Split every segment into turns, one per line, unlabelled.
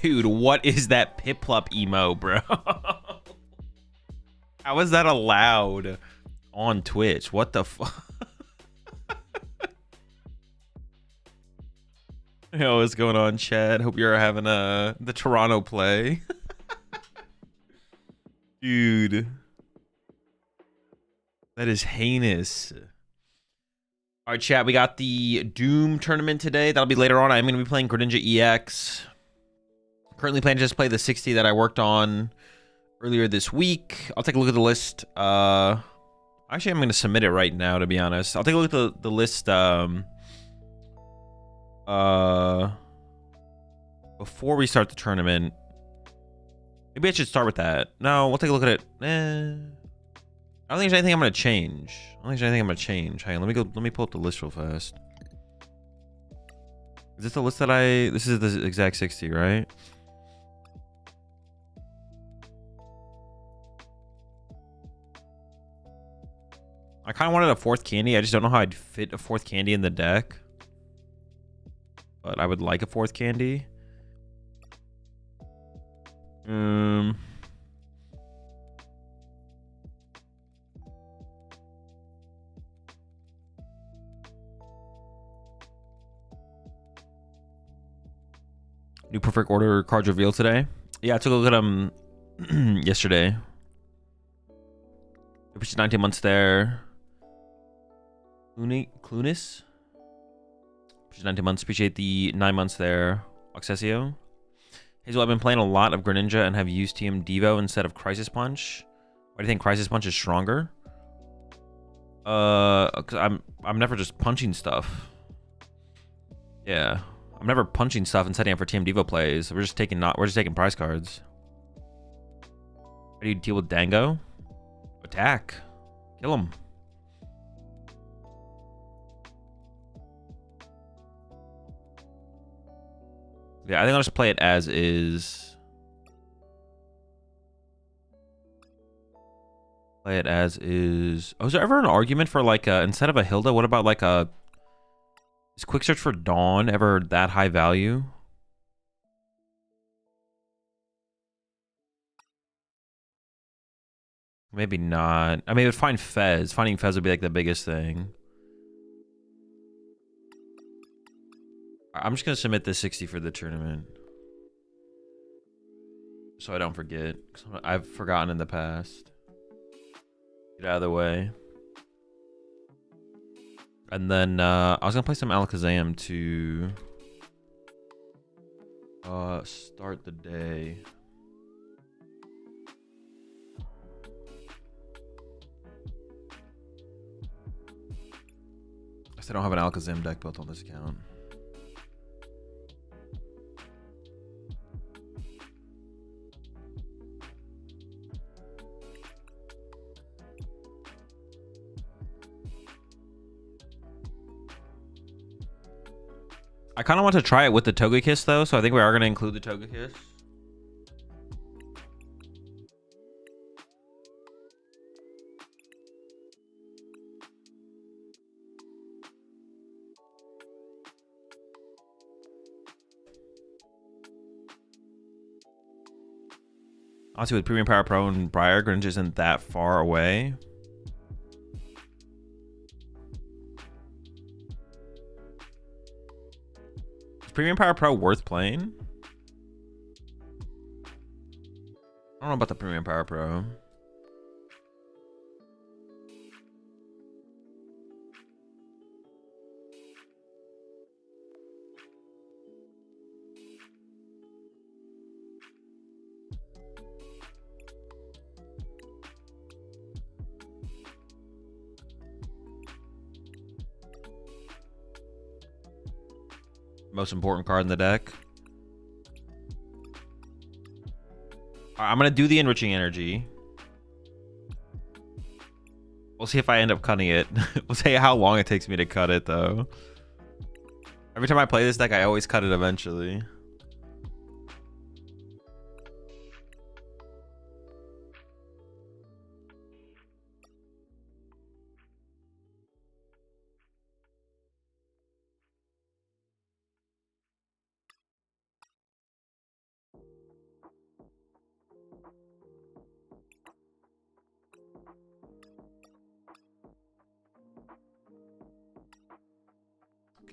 Dude, what is that Piplup emo, bro? How is that allowed on Twitch? What the fuck? Yo, what's going on, Chad? Hope you're having the Toronto play. Dude. That is heinous. All right, chat, we got the Doom tournament today. That'll be later on. I'm going to be playing Greninja EX. Currently planning to just play the 60 that I worked on earlier this week. I'll take a look at the list. Actually, I'm going to submit it right now, to be honest. I'll take a look at the list before we start the tournament. Maybe I should start with that. No, we'll take a look at it. I don't think there's anything I'm going to change. Hang on, let me pull up the list real fast. Is this the list that this is the exact 60, right? I kind of wanted a fourth candy. I just don't know how I'd fit a fourth candy in the deck. But I would like a fourth candy. New perfect order cards revealed today. Yeah, I took a look at them yesterday. Which is 19 months there. Clunis? Which is 19 months. Appreciate the 9 months there. Accessio. Hazel, I've been playing a lot of Greninja and have used Team Devo instead of Crisis Punch. Why do you think Crisis Punch is stronger? Cause I'm never just punching stuff. Yeah. I'm never punching stuff and setting up for Team Devo plays. We're just taking prize cards. How do you deal with Dango? Attack. Kill him. Yeah, I think I'll just play it as is. Play it as is. Oh, is there ever an argument for like instead of a Hilda, what about like a... Is Quick Search for Dawn ever that high value? Maybe not. I mean, it would find Fez. Finding Fez would be like the biggest thing. I'm just going to submit the 60 for the tournament. So I don't forget. I've forgotten in the past. Get out of the way. And then I was going to play some Alakazam to start the day. I don't have an Alakazam deck built on this account. I kind of want to try it with the Togekiss though, so I think we are going to include the Togekiss. Honestly, with Premium Power Pro and Briar, Greninja isn't that far away. Is Premium Power Pro worth playing? I don't know about the Premium Power Pro. Most important card in the deck. I'm going to do the Enriching Energy. We'll see if I end up cutting it. We'll see how long it takes me to cut it, though. Every time I play this deck, I always cut it eventually.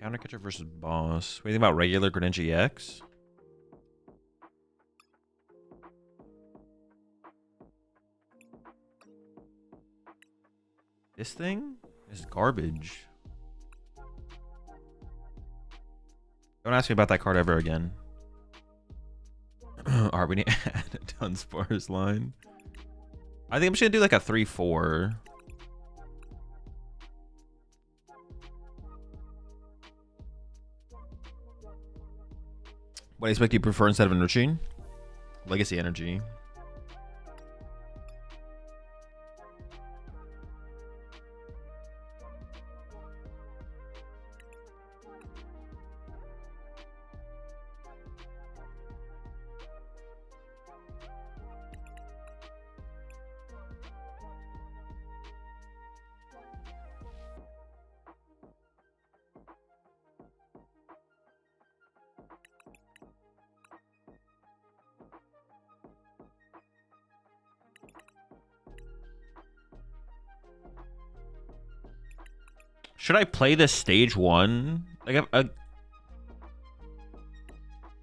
Counter catcher versus boss. What do you think about regular Greninja EX? This thing is garbage. Don't ask me about that card ever again. Alright, we need to add a Dunsparce line. I think I'm just gonna do like a 3-4. What do you expect you prefer instead of enriching? Legacy energy. Should I play this stage 1? Like, it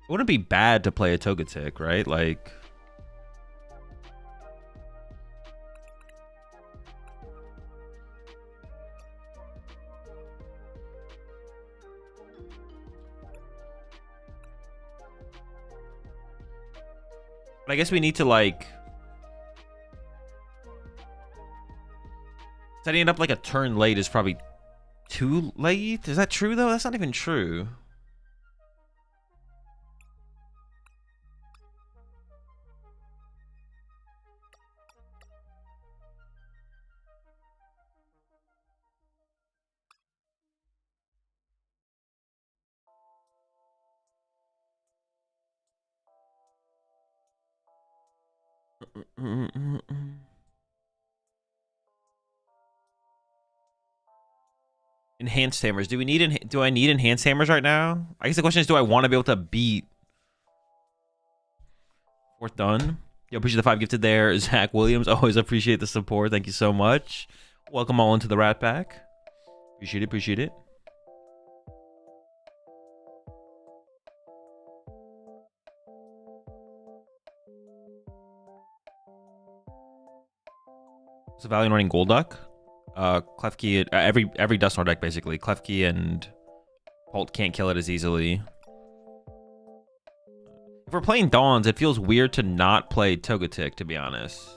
wouldn't be bad to play a Togetic, right? Like, but I guess we need to like setting it up like a turn late is probably too late. Is that true though? That's not even true. Enhanced hammers. Do I need enhanced hammers right now? I guess the question is, do I want to be able to beat fourth done? Yo, appreciate the 5 gifted there. Zach Williams, always appreciate the support. Thank you so much. Welcome all into the Rat Pack. Appreciate it, appreciate it. What's the value in running Golduck? Klefki, every Dusknoir deck basically. Klefki and Holt can't kill it as easily. If we're playing Dawns, it feels weird to not play Togetic, to be honest.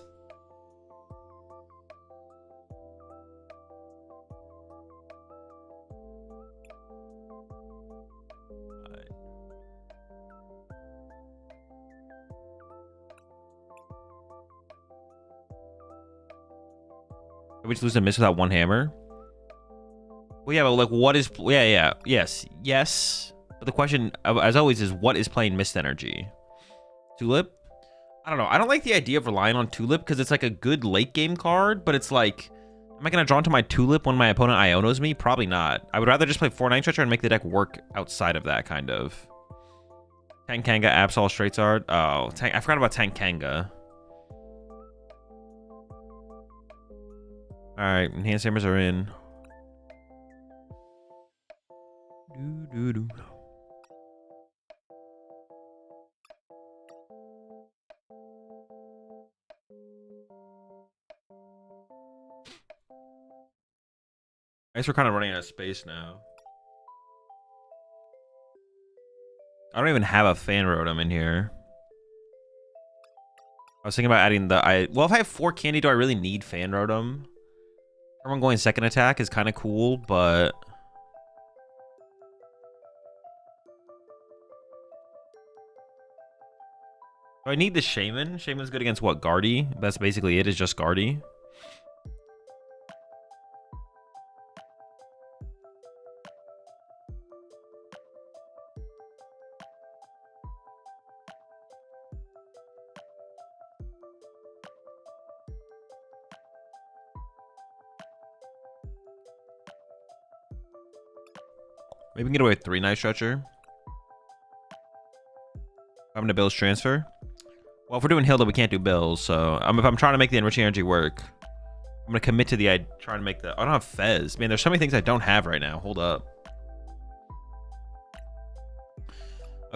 We just lose to miss without one hammer. Well, yeah, but like, what is? Yes. But the question, as always, is what is playing mist energy? Tulip? I don't know. I don't like the idea of relying on Tulip because it's like a good late game card, but it's like, am I gonna draw into my Tulip when my opponent Ionos me? Probably not. I would rather just play 4-9 stretcher and make the deck work outside of that kind of. Tankanga, Absol, Straightzard. Oh, I forgot about Tankanga. Alright, enhanced hammers are in. I guess we're kind of running out of space now. I don't even have a fan rotom in here. I was thinking about adding the... Well, if I have 4 candy, do I really need fan rotom? Everyone going second attack is kind of cool, but... Do I need the Shaman? Shaman's good against what? Guardy? That's basically it, is just Guardy. Maybe we can get away with 3-Night Stretcher. I'm going to Bill's transfer. Well, if we're doing Hilda, we can't do Bills, so if I'm trying to make the enriching energy work, I'm going to commit to trying to make the... I don't have Fez. Man, there's so many things I don't have right now. Hold up.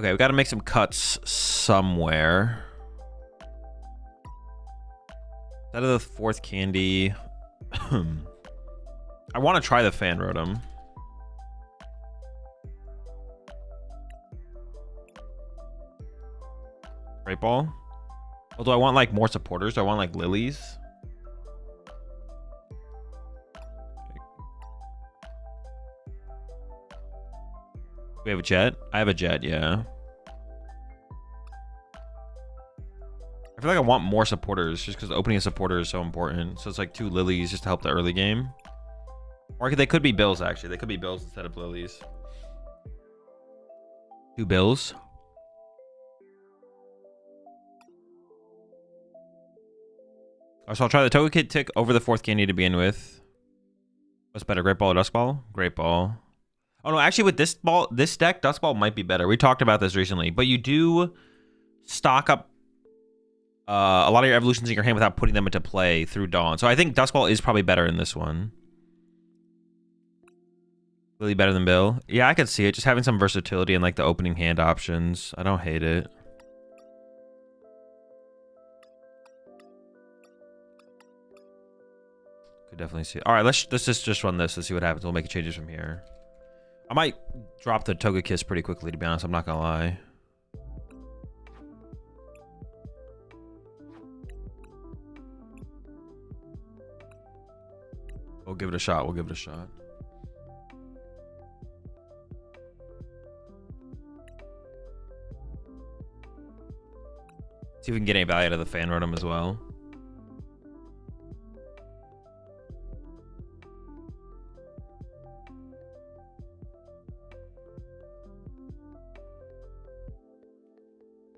Okay, we got to make some cuts somewhere. Out of the 4th candy. I want to try the fan rotom. Great ball. Although I want like more supporters. I want like lilies. We have a jet. I have a jet. Yeah. I feel like I want more supporters just because opening a supporter is so important. So it's like 2 lilies just to help the early game. Or they could be bills, actually. They could be bills instead of lilies. 2 bills. So I'll try the Togekiss tick over the 4th candy to begin with. What's better, Great Ball or Dusk Ball? Great Ball. Oh no, actually with this deck, Dusk Ball might be better. We talked about this recently, but you do stock up a lot of your evolutions in your hand without putting them into play through Dawn. So I think Dusk Ball is probably better in this one. Really better than Bill. Yeah, I could see it. Just having some versatility in like the opening hand options. I don't hate it. Could definitely see it. All right, let's just run this and see what happens. We'll make changes from here. I might drop the Togekiss pretty quickly, to be honest. I'm not gonna lie. We'll give it a shot. We'll give it a shot. See if we can get any value out of the fan rotom as well.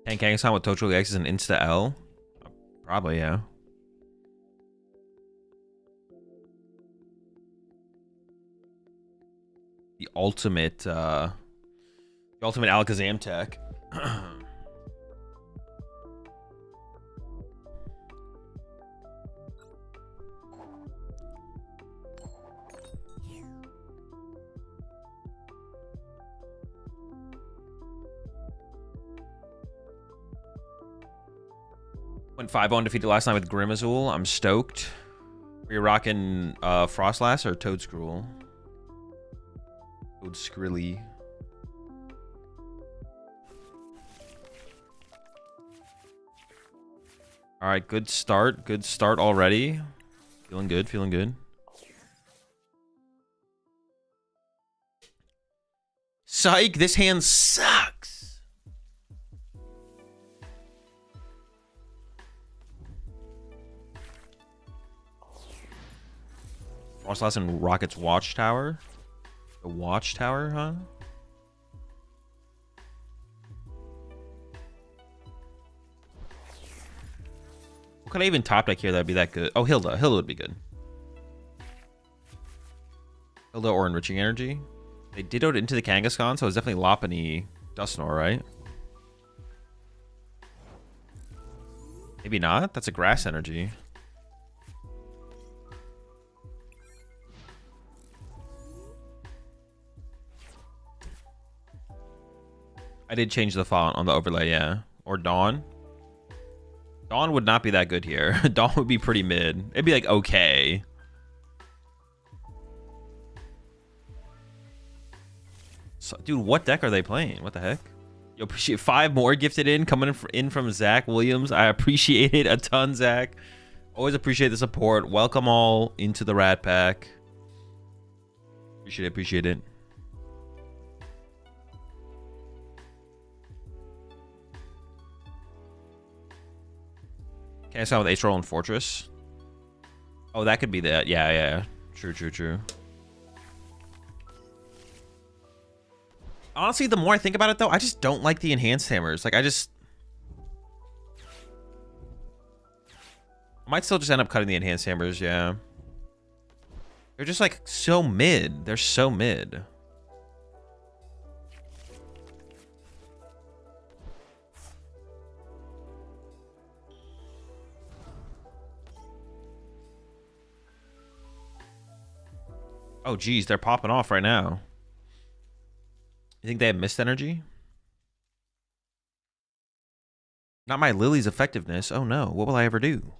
And Kangaskhan with Total X is an Insta L? Probably, yeah. The ultimate Alakazam tech. Went 5-0 undefeated last night with Grimazul. I'm stoked. Were you rocking Frostlass or Toedscruel? Toedscrilly. All right, good start. Good start already. Feeling good, feeling good. Psych, this hand sucks. Frostlass and Rocket's Watchtower. The Watchtower, huh? What could I even top deck here that'd be that good? Oh, Hilda. Hilda would be good. Hilda or Enriching Energy. They dittoed into the Kangaskhan, so it's definitely Lopunny Dusknoir, right? Maybe not. That's a Grass Energy. I did change the font on the overlay, yeah. Or Dawn. Dawn would not be that good here. Dawn would be pretty mid. It'd be like okay. So, dude, what deck are they playing? What the heck? You appreciate 5 more gifted in coming in from Zach Williams. I appreciate it a ton, Zach. Always appreciate the support. Welcome all into the Rat Pack. Appreciate it. Appreciate it. Can I start with H-Roll and Fortress? Oh, that could be that. Yeah, yeah. True, true, true. Honestly, the more I think about it, though, I just don't like the enhanced hammers. Like, I might still just end up cutting the enhanced hammers, yeah. They're just, like, so mid. They're so mid. Oh, geez, they're popping off right now. You think they have missed energy? Not my Lily's effectiveness. Oh no, what will I ever do?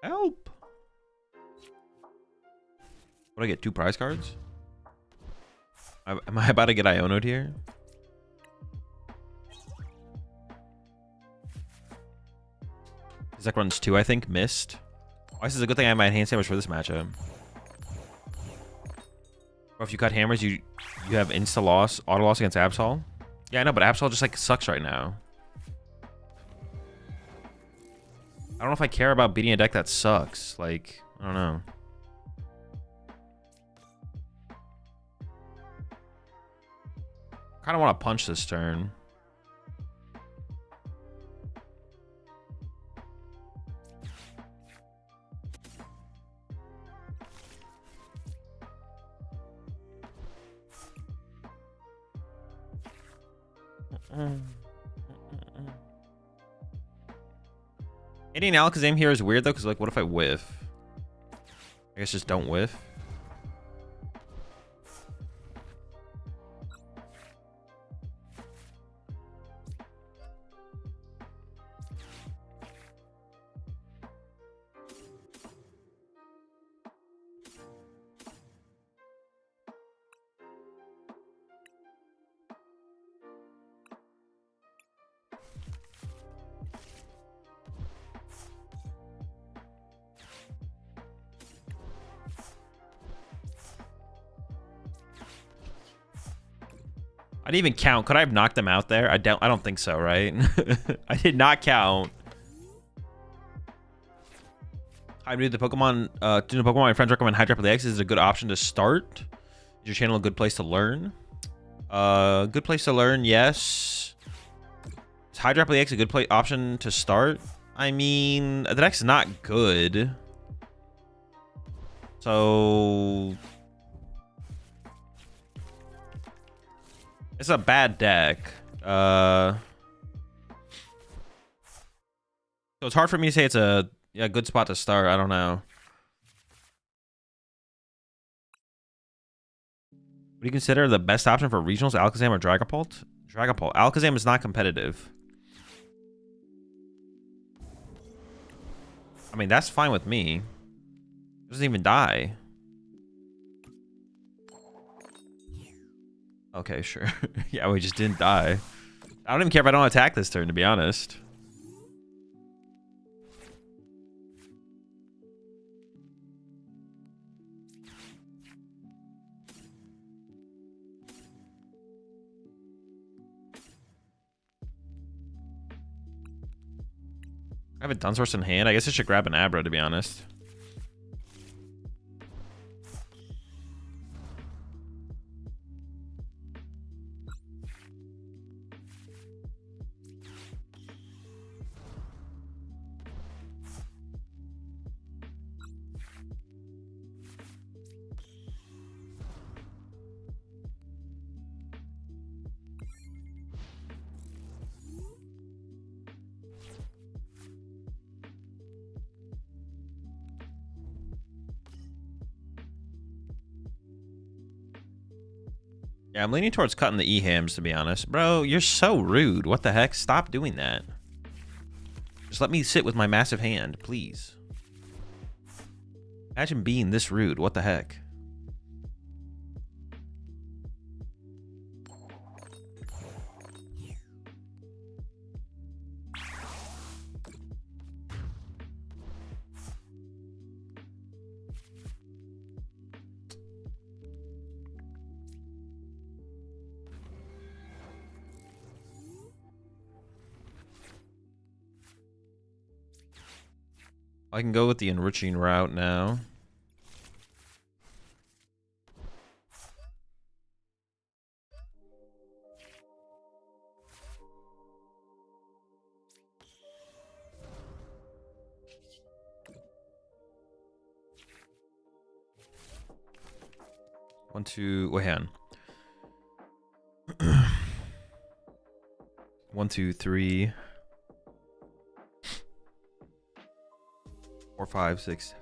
Help! What do I get? 2 prize cards? Am I about to get Iono'd here? Zek runs 2, I think. Missed. Oh, this is a good thing I have my hand sandwich for this matchup. Or if you cut hammers, you have insta loss, auto loss against Absol. Yeah, I know, but Absol just like sucks right now. I don't know if I care about beating a deck that sucks. Like, I don't know. Kind of want to punch this turn. Hitting Alakazam here is weird though, because like, what if I whiff? I guess just don't whiff. I didn't even count. Could I have knocked them out there? I don't think so, right? I did not count. Hi, dude. The Pokemon, my friends recommend Hydroplex X is a good option to start. Is your channel a good place to learn? Good place to learn, yes. Is Hydroplex X a good option to start? I mean, the deck's not good. So it's a bad deck. So it's hard for me to say it's a good spot to start. I don't know. What do you consider the best option for regionals, Alakazam or Dragapult? Dragapult. Alakazam is not competitive. I mean, that's fine with me. It doesn't even die. Okay, sure. Yeah, we just didn't die. I don't even care if I don't attack this turn, to be honest. I have a Dunsource in hand. I guess I should grab an Abra, to be honest. Yeah, I'm leaning towards cutting the E-hams, to be honest. Bro, you're so rude. What the heck? Stop doing that. Just let me sit with my massive hand, please. Imagine being this rude. What the heck? I can go with the enriching route now. One, two, wait, hang on. 1, 2, 3. 4, 5, 6, 7.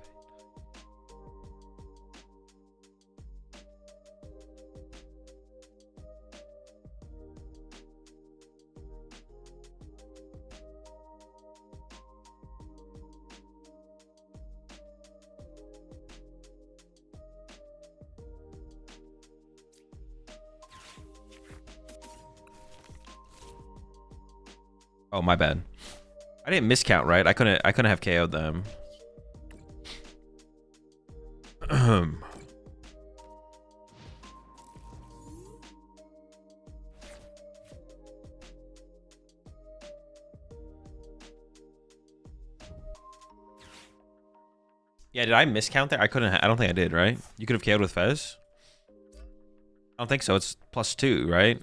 Oh, my bad. I didn't miscount, right? I couldn't have KO'd them. Yeah, did I miscount there? I don't think I did, right? You could have KO'd with Fez? I don't think so. It's +2, right?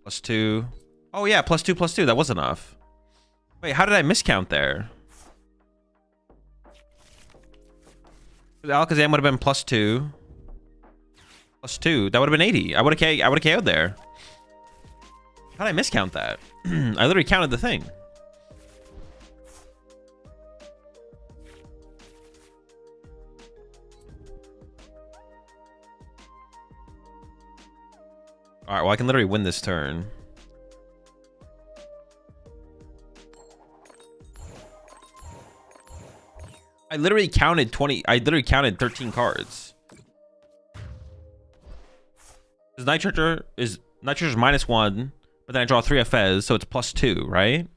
+2. Oh, yeah, +2. That was enough. Wait, how did I miscount there? Alakazam would have been +2. +2. That would have been 80. I would have KO'd there. How did I miscount that? I literally counted the thing. Alright, well, I can literally win this turn. I literally counted 13 cards. Because Nitroger is -1, but then I draw 3 of Fez, so it's +2, right?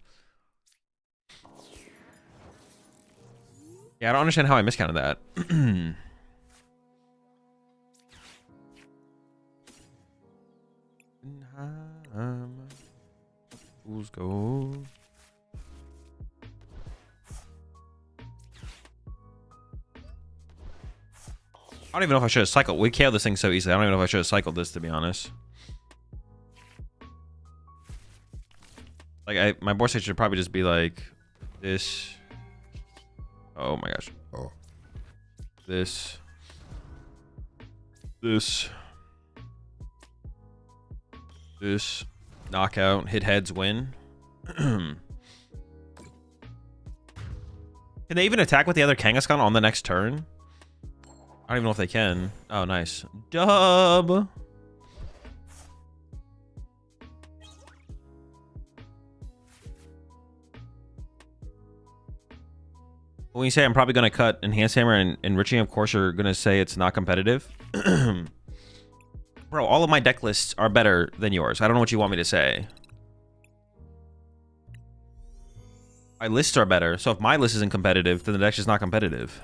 Yeah, I don't understand how I miscounted that. Who's go? I don't even know if I should have cycled. We KO'd this thing so easily. I don't even know if I should have cycled this, to be honest. Like, my board state should probably just be like this. Oh my gosh. Oh. This. Knockout. Hit heads, win. Can they even attack with the other Kangaskhan on the next turn? I don't even know if they can. Oh, nice. Dub. When you say I'm probably going to cut Enhanced Hammer and Enriching, of course, you're going to say it's not competitive. Bro, all of my deck lists are better than yours. I don't know what you want me to say. My lists are better, so if my list isn't competitive, then the deck's just not competitive.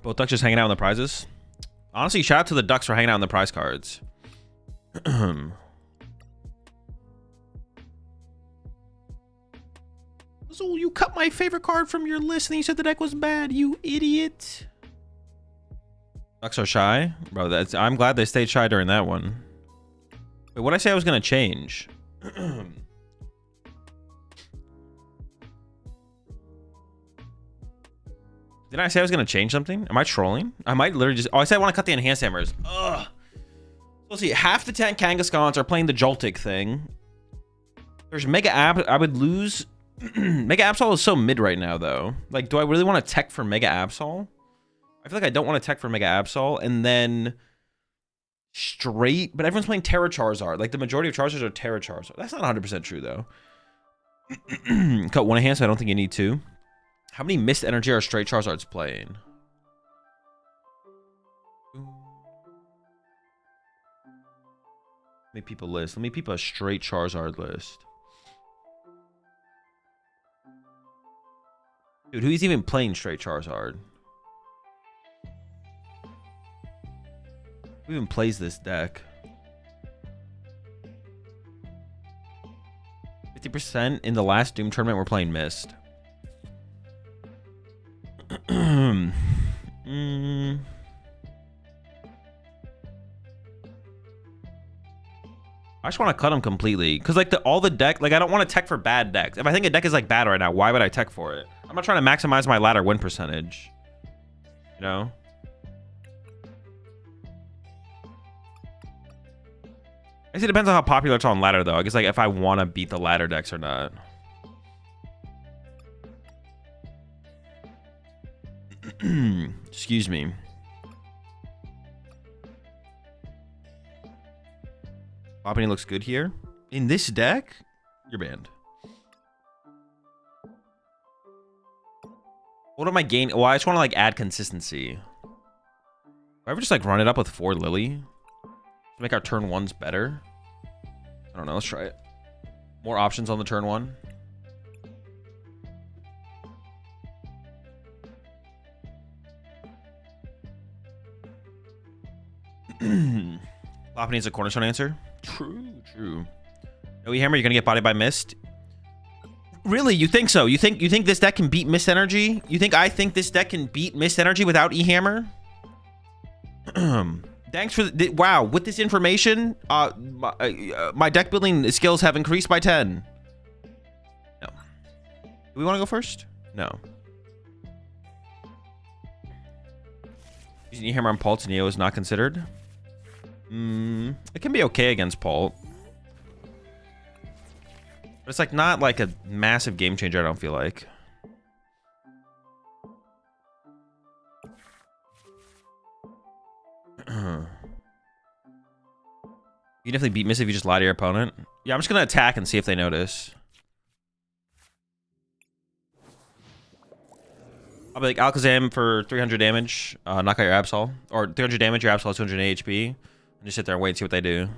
Both ducks just hanging out in the prizes. Honestly, shout out to the ducks for hanging out in the prize cards. So you cut my favorite card from your list and then you said the deck was bad, you idiot. Ducks are shy? Bro, I'm glad they stayed shy during that one. Wait, what did I say I was going to change? Did I say I was going to change something? Am I trolling? I might literally just... Oh, I said I want to cut the Enhanced Hammers. Ugh. Let's see. Half the 10 Kangaskhan's are playing the Joltik thing. There's Mega Ab... I would lose... Mega Absol is so mid right now, though. Like, do I really want to tech for Mega Absol? I feel like I don't want to tech for Mega Absol. And then... Straight... But everyone's playing Terra Charizard. Like, the majority of Charizards are Terra Charizard. That's not 100% true, though. Cut one Enhanced. I don't think you need to. How many Mist Energy are straight Charizards playing? Let me peep a list. Let me peep a straight Charizard list. Dude, who's even playing straight Charizard? Who even plays this deck? 50% in the last Doom tournament we're playing Mist. I just want to cut them completely because like all the deck, like I don't want to tech for bad decks. If I think a deck is like bad right now, why would I tech for it? I'm not trying to maximize my ladder win percentage, you know. I guess it depends on how popular it's on ladder though. I guess like if I want to beat the ladder decks or not. Excuse me. Popping looks good here. In this deck, you're banned. What am I gaining? Well, I just want to like add consistency. Do I ever just like run it up with 4 Lily to make our turn 1s better? I I don't know. Let's try it. More options on the turn one. Loppy needs a cornerstone answer. True. No E-Hammer, you're gonna get bodied by Mist. Really? You think so? You think this deck can beat Mist Energy? You think I think this deck can beat Mist Energy without E-Hammer? Thanks for the, wow. With this information, my deck building skills have increased by 10. No. Do we want to go first? No. Using E-Hammer on Pulse Neo is not considered. It can be okay against Pult. But it's like not like a massive game changer, I don't feel like. You definitely beat Miss if you just lie to your opponent. Yeah, I'm just gonna attack and see if they notice. I'll be like Alakazam for 300 damage, knock out your Absol. Or 300 damage, your Absol has 208 HP. And just sit there and wait and see what they do.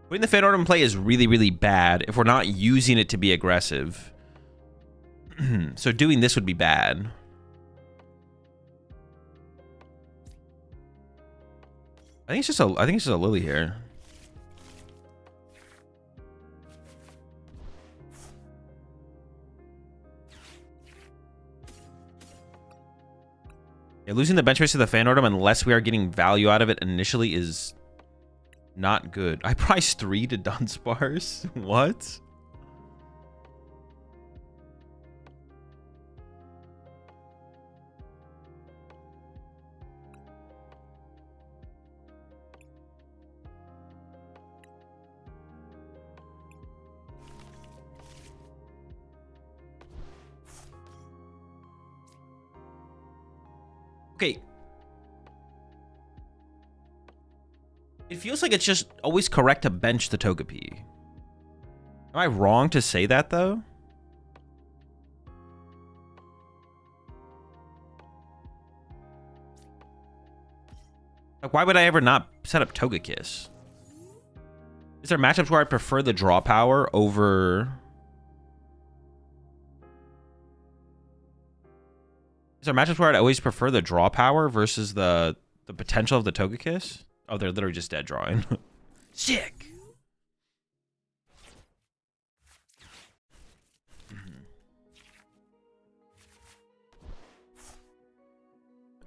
Putting the Fan Orb in play is really, really bad if we're not using it to be aggressive. So doing this would be bad. I think it's just a Lily here. Yeah, losing the bench space to the Fan Orb unless we are getting value out of it initially is not good. I priced 3 to Dunsparce. What? Okay. It feels like it's just always correct to bench the Togepi. Am I wrong to say that, though? Like, why would I ever not set up Togekiss? Is there matchups where I prefer the draw power over... Is there matchups where I'd always prefer the draw power versus the potential of the Togekiss? Oh, they're literally just dead drawing. Sick!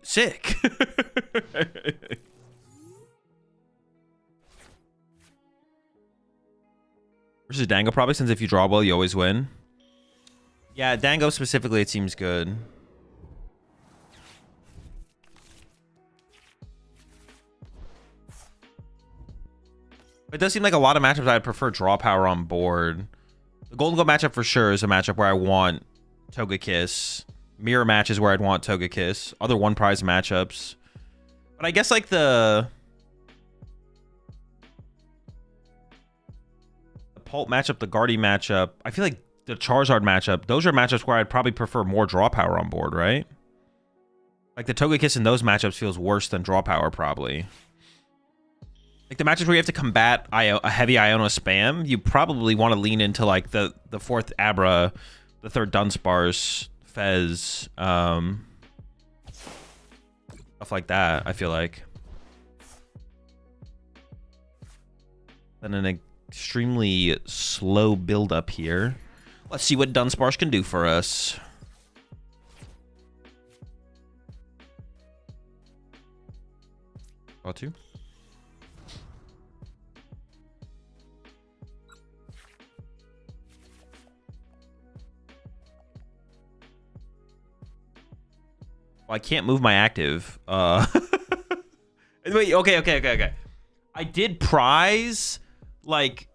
Sick! Versus Dango probably, since if you draw well, you always win. Yeah, Dango specifically, it seems good. It does seem like a lot of matchups I'd prefer draw power on board. The Golden Goat matchup for sure is a matchup where I want Togekiss. Mirror matches where I'd want Togekiss. Other one prize matchups. But I guess like the Pult matchup, the Guardy matchup, I feel like the Charizard matchup, those are matchups where I'd probably prefer more draw power on board, right? Like the Togekiss in those matchups feels worse than draw power probably. Like the matches where you have to combat a heavy Iona spam, you probably want to lean into like the fourth Abra, the third Dunsparce, Fez, stuff like that, I feel like. Then an extremely slow build up here. Let's see what Dunsparce can do for us. Draw 2. I can't move my active. Wait, okay. I did prize, like,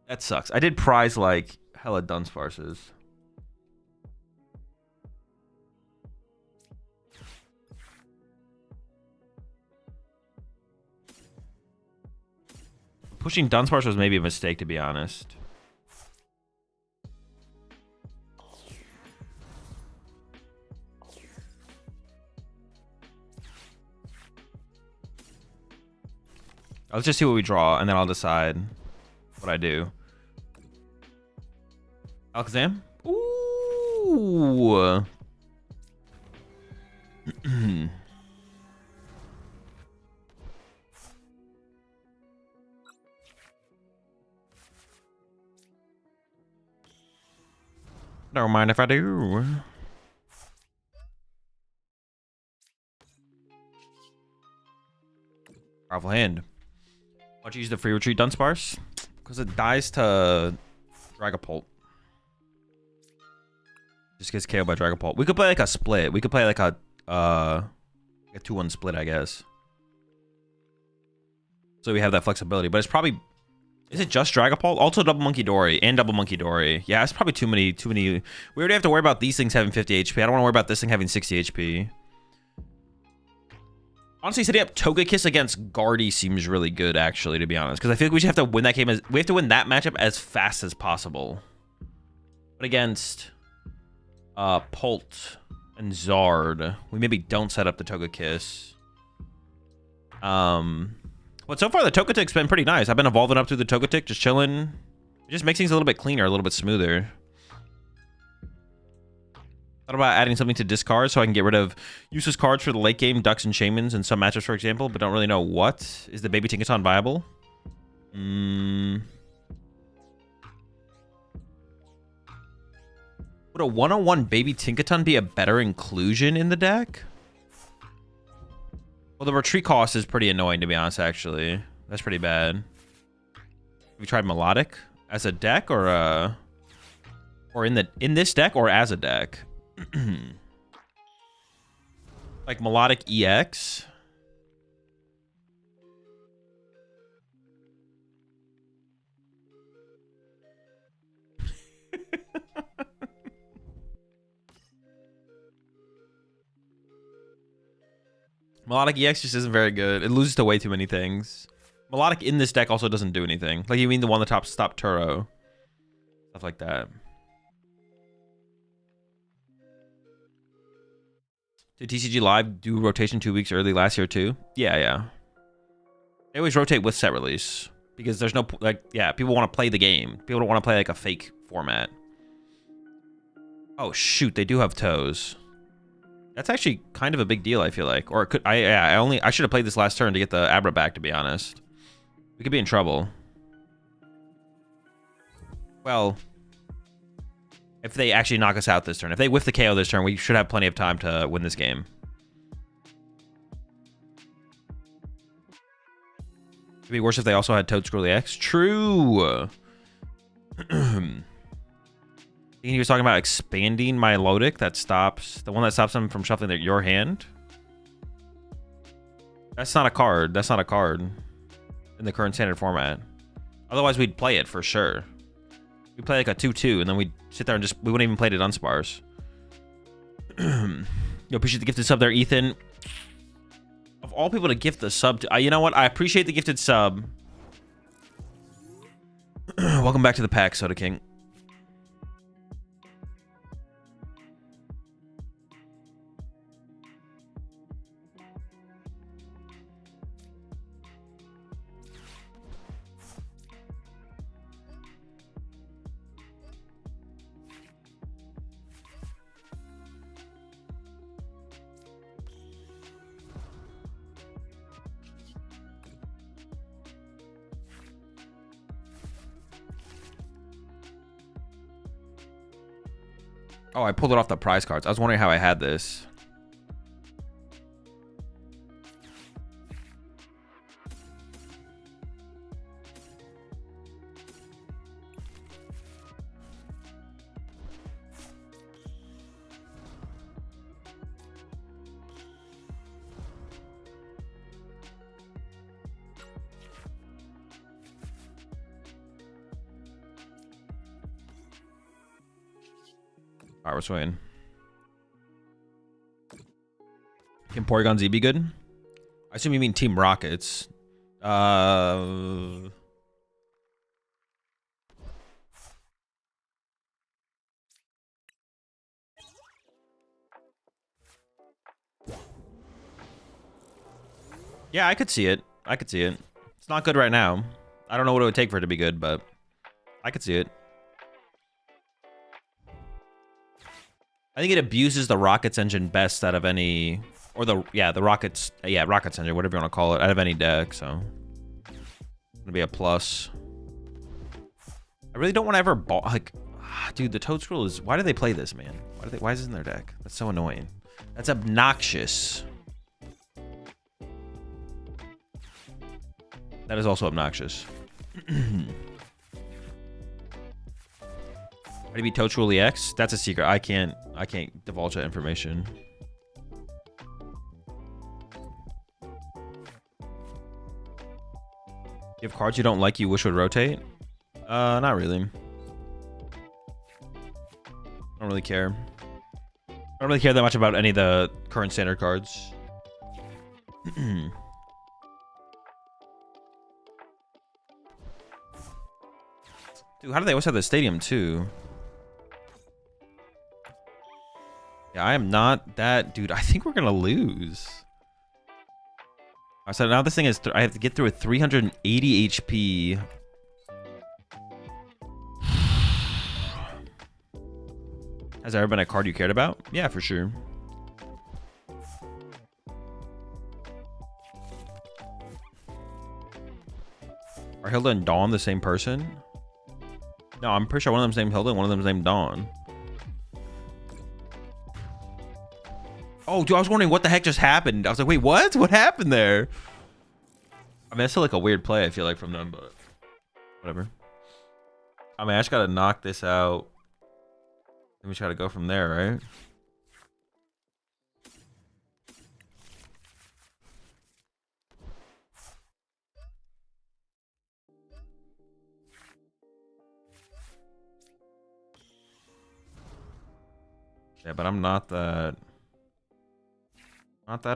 that sucks. I did prize, like, hella Dunsparces. Pushing Dunsparce was maybe a mistake, to be honest. Let's just see what we draw, and then I'll decide what I do. Alakazam? Ooh. Don't mind if I do. Powerful hand. Why'd you use the free retreat Dunsparce? Because it dies to Dragapult. Just gets KO'd by Dragapult. We could play like a split. We could play like a 2-1 split, I guess. So we have that flexibility. But it's probably... Is it just Dragapult? Also double Monkey Dory and double Monkey Dory. Yeah, it's probably too many. We already have to worry about these things having 50 HP. I don't want to worry about this thing having 60 HP. Honestly, setting up Togekiss against Guardy seems really good, actually, to be honest. Because I feel like we just have to win that game. We have to win that matchup as fast as possible. But against Pult and Zard, we maybe don't set up the Togekiss. But so far, the Togetic's been pretty nice. I've been evolving up through the Togetic, just chilling. It just makes things a little bit cleaner, a little bit smoother. Thought about adding something to discard so I can get rid of useless cards for the late game, Ducks and Shamans in some matchups, for example, but don't really know what. Is the Baby Tinkaton viable? Would a 1-on-1 Baby Tinkaton be a better inclusion in the deck? Well, the retreat cost is pretty annoying, to be honest, actually. That's pretty bad. Have you tried Melodic as a deck or in this deck or as a deck? Like Melodic EX? Melodic EX just isn't very good. It loses to way too many things. Melodic in this deck also doesn't do anything. Like, you mean the one that top stop Turo. Stuff like that. Did TCG Live do rotation 2 weeks early last year too? Yeah. They always rotate with set release. Because there's no, like, yeah, people want to play the game. People don't want to play, like, a fake format. Oh, shoot, they do have toes. That's actually kind of a big deal, I feel like. Or it could, I should have played this last turn to get the Abra back, to be honest. We could be in trouble. Well, if they actually knock us out this turn. If they whiff the KO this turn, we should have plenty of time to win this game. It'd be worse if they also had Toad Scroll EX. True. He was talking about expanding my Melodic that stops... The one that stops them from shuffling your hand. That's not a card. That's not a card. In the current standard format. Otherwise, we'd play it for sure. We'd play like a 2-2, and then we'd sit there and just... We wouldn't even play it Dunsparce. Yo, appreciate the gifted sub there, Ethan. Of all people to gift the sub to... you know what? I appreciate the gifted sub. Welcome back to the pack, Soda King. Oh, I pulled it off the prize cards. I was wondering how I had this. Alright, we're swinging. Can Porygon Z be good? I assume you mean Team Rockets. Yeah, I could see it. I could see it. not good right now. I don't know what it would take for it to be good, but I could see it. I think it abuses the Rockets engine best out of any, or the Rockets engine, whatever you want to call it, out of any deck. So it's gonna be a plus. I really don't want to ever like, dude. The Toad Scroll is. Why do they play this, man? Why is this in their deck? That's so annoying. That's obnoxious. That is also obnoxious. Why do you beat Toad Scroll EX? That's a secret. I can't divulge that information. You have cards you don't like you wish would rotate? Not really. I don't really care. I don't really care that much about any of the current standard cards. Dude, how do they always have the stadium too? Yeah, I am not that dude. I think we're gonna lose. Alright, so now this thing is I have to get through with 380 HP. Has there ever been a card you cared about? Yeah, for sure. Are Hilda and Dawn the same person? No, I'm pretty sure one of them's named Hilda and one of them's named Dawn. Oh, dude, I was wondering what the heck just happened. I was like, wait, what? What happened there? I mean, that's still like a weird play, I feel like, from them, but whatever. I mean, I just gotta knock this out. Then we just gotta go from there, right? Yeah, but I'm not that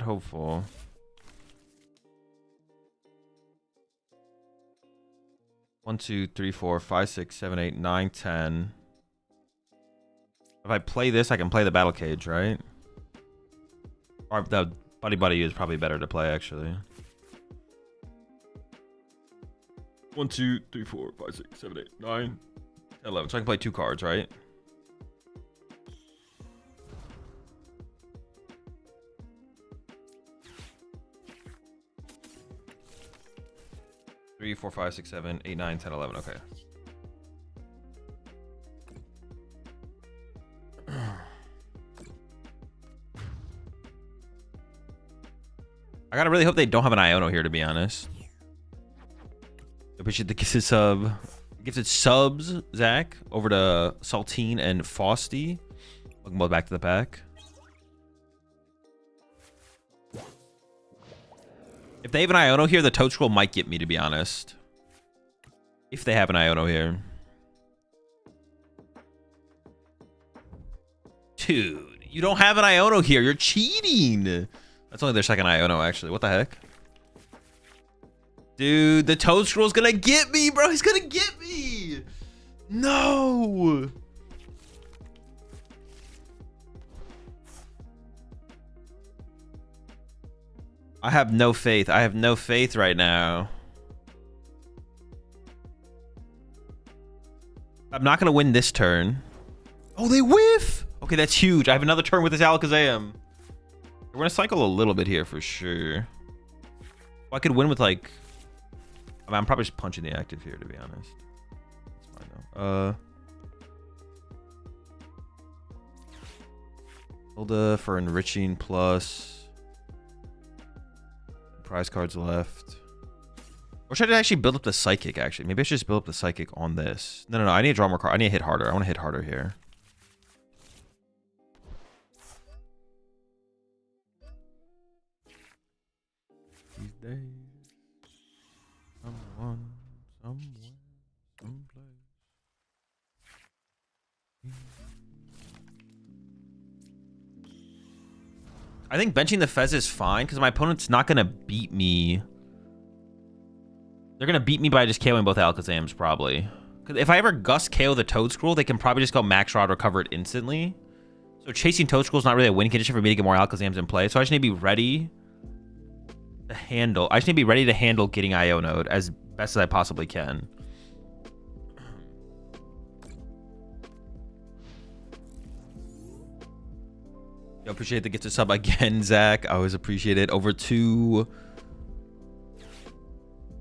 hopeful. One, two, three, four, five, six, seven, eight, nine, 10. If I play this, I can play the Battle Cage, right? Or the Buddy Buddy is probably better to play, actually. 1, 2, 3, 4, 5, 6, 7, 8, 9, 11. So I can play 2 cards, right? Three, 4, 5, 6, 7, 8, 9, 10, 11. Okay. I gotta really hope they don't have an Iono here, to be honest. Appreciate the gifted sub. Gifted subs, Zach, over to Saltine and Fausty. Welcome both back to the pack. If they have an Iono here, the Toad Scroll might get me, to be honest. If they have an Iono here. Dude, you don't have an Iono here. You're cheating. That's only their second Iono, actually. What the heck? Dude, the Toad Scroll's gonna get me, bro. He's gonna get me. No. I have no faith. I have no faith right now. I'm not going to win this turn. Oh, they whiff. Okay, that's huge. I have another turn with this Alakazam. We're going to cycle a little bit here for sure. Well, I could win with like... I mean, I'm probably just punching the active here, to be honest. That's fine, though. Hilda for enriching plus... Prize cards left. Or should I actually build up the Psychic, actually? Maybe I should just build up the Psychic on this. No. I need to draw more cards. I need to hit harder. I want to hit harder here. These days. Someone, somewhere, someplace. I think benching the Fez is fine because my opponent's not going to beat me. They're going to beat me by just KOing both Alakazams, probably. Because if I ever Gust KO the Toad Scroll, they can probably just go Max Rod, recover it instantly. So chasing Toad Scroll is not really a win condition for me to get more Alakazams in play. So I just need to be ready to handle. I just need to be ready to handle getting IO node as best as I possibly can. I appreciate the gift of sub again, Zach. I always appreciate it. Over to...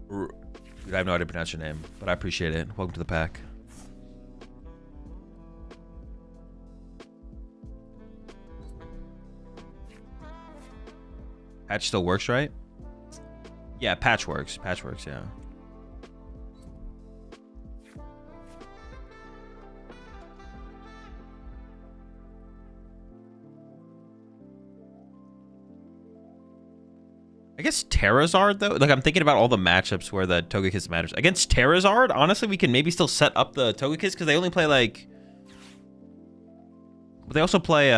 Dude, I have no idea to pronounce your name, but I appreciate it. Welcome to the pack. Patch still works, right? Yeah, patch works. Patch works, yeah. I guess Terrazard, though? Like, I'm thinking about all the matchups where the Togekiss matters. Against Terrazard, honestly, we can maybe still set up the Togekiss because they only play, like... But they also play,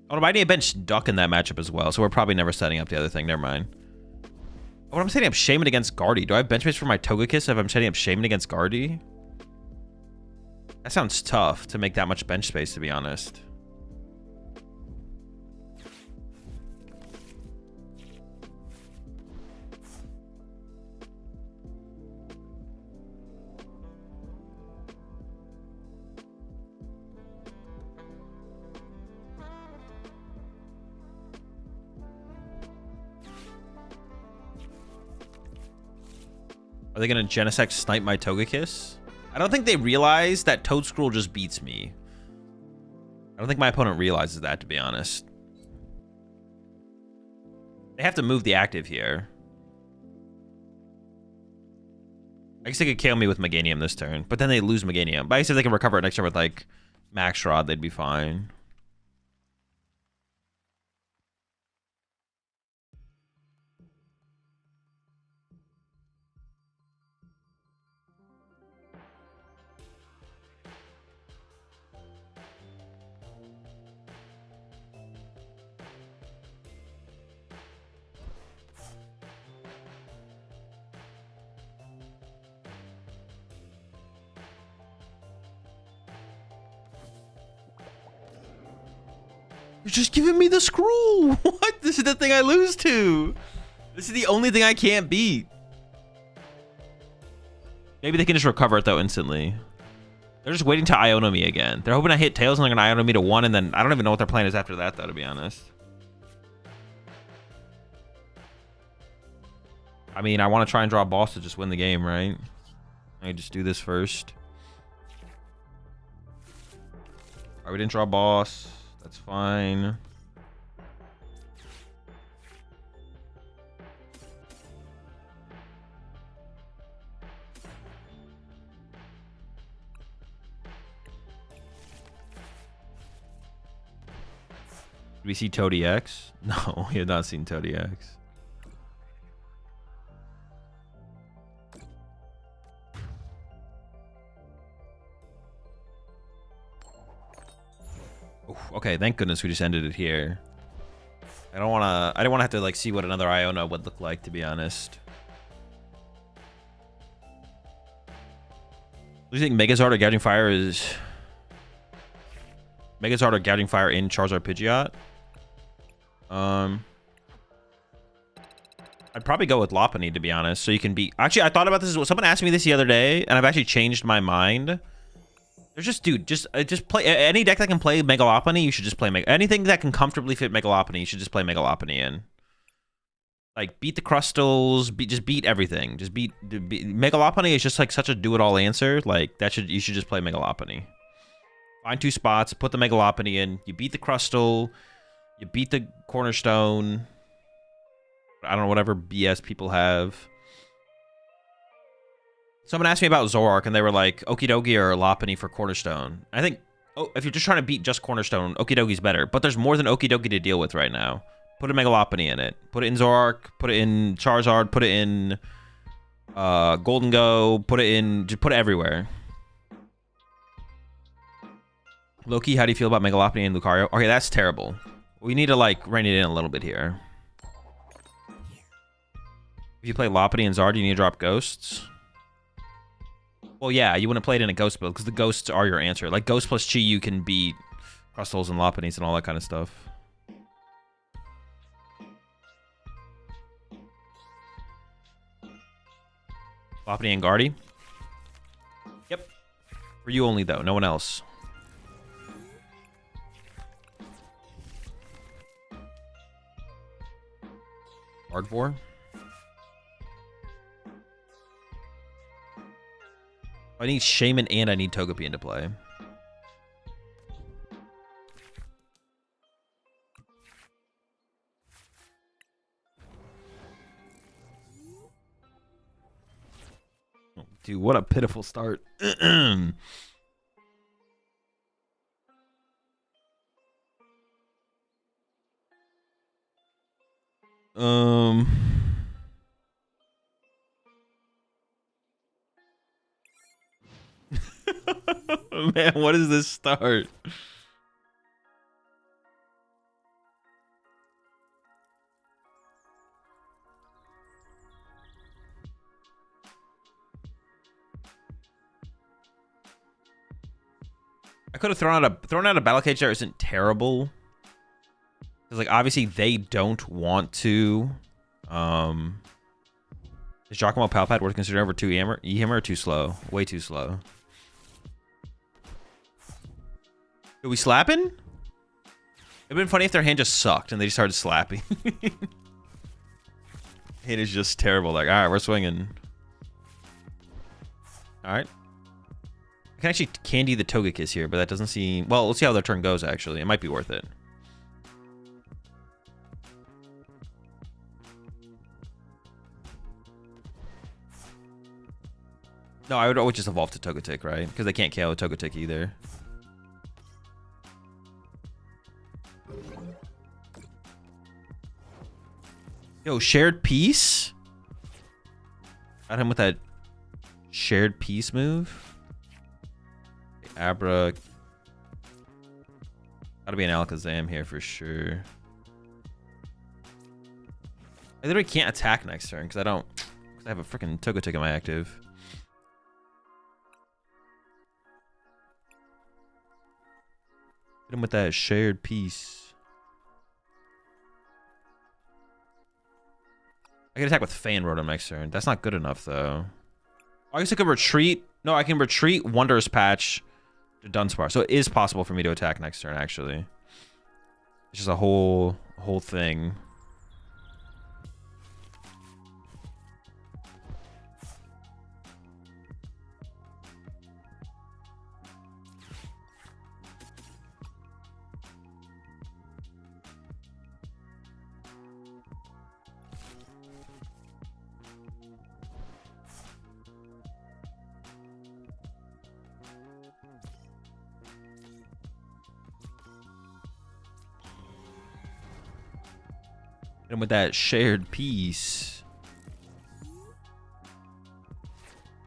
Oh, no, I need a bench Duck in that matchup as well, so we're probably never setting up the other thing. Never mind. Oh, I'm setting up Shaman against Guardy. Do I have bench space for my Togekiss if I'm setting up Shaman against Guardy? That sounds tough to make that much bench space, to be honest. Are they going to Genesect snipe my Togekiss? I don't think they realize that Toedscruel just beats me. I don't think my opponent realizes that, to be honest. They have to move the active here. I guess they could KO me with Meganium this turn, but then they lose Meganium. But I guess if they can recover it next turn with, like, Max Rod, they'd be fine. You're just giving me the scroll. What? This is the thing I lose to. This is the only thing I can't beat. Maybe they can just recover it, though, instantly. They're just waiting to Iono me again. They're hoping I hit Tails and they're going to Iono me to 1, and then I don't even know what their plan is after that, though, to be honest. I mean, I want to try and draw a boss to just win the game, right? I just do this first. Alright, we didn't draw a boss. That's fine. Did we see Toadie X? No, we have not seen Toadie X. Okay, thank goodness we just ended it here. I didn't want to have to like see what another Iona would look like, to be honest. Do you think Megazord or Gouging Fire is Megazord or Gouging Fire in Charizard Pidgeot? I'd probably go with Lopunny, to be honest, so you can beat... Actually, I thought about this. Someone asked me this the other day, and I've actually changed my mind. There's just, dude, just play any deck that can play Mega Lopunny. You should just play anything that can comfortably fit Mega Lopunny. You should just play Mega Lopunny in. Like, beat the Crustals, just beat everything. Just beat Mega Lopunny is just like such a do-it-all answer. Like you should just play Mega Lopunny. Find 2 spots, put the Mega Lopunny in. You beat the Crustal, you beat the Cornerstone. I don't know, whatever BS people have. Someone asked me about Zoroark, and they were like, Okidogi or Lopunny for Cornerstone. I think, if you're just trying to beat just Cornerstone, Okidogi's better. But there's more than Okidogi to deal with right now. Put a Mega Lopunny in it. Put it in Zoroark. Put it in Charizard. Put it in Golden Go. Put it in... Just put it everywhere. Loki, how do you feel about Mega Lopunny and Lucario? Okay, that's terrible. We need to, like, rein it in a little bit here. If you play Lopunny and Zard, you need to drop Ghosts. Well, yeah, you wouldn't play it in a Ghost build, because the Ghosts are your answer. Like, Ghost plus Chi, you can beat Crustals and Lopunnies and all that kind of stuff. Floppity and Guardy. Yep. For you only, though. No one else. Hardcore. I need Shaman and I need Togepi into play. Dude, what a pitiful start. Man, what is this start? I could have thrown out a battle cage that isn't terrible. Because like obviously they don't want to. Is Giacomo Palpad worth considering over 2 E-Hammer or too slow? Way too slow. Are we slapping? It'd been funny if their hand just sucked and they just started slapping. Hand is just terrible. Like, all right, we're swinging. All right. I can actually candy the Togekiss here, but that doesn't seem... Well, let's see how their turn goes, actually. It might be worth it. No, I would always just evolve to Togetic, right? Because they can't KO a Togetic either. Yo, shared peace? Got him with that shared peace move. Abra. Gotta be an Alakazam here for sure. I literally can't attack next turn because I have a freaking Togetic in my active. Hit him with that shared piece. I can attack with Fan Rotom next turn. That's not good enough though. I guess I could retreat. No, I can retreat Wondrous Patch to Dunsparce. So it is possible for me to attack next turn, actually. It's just a whole thing. Hit him with that shared piece.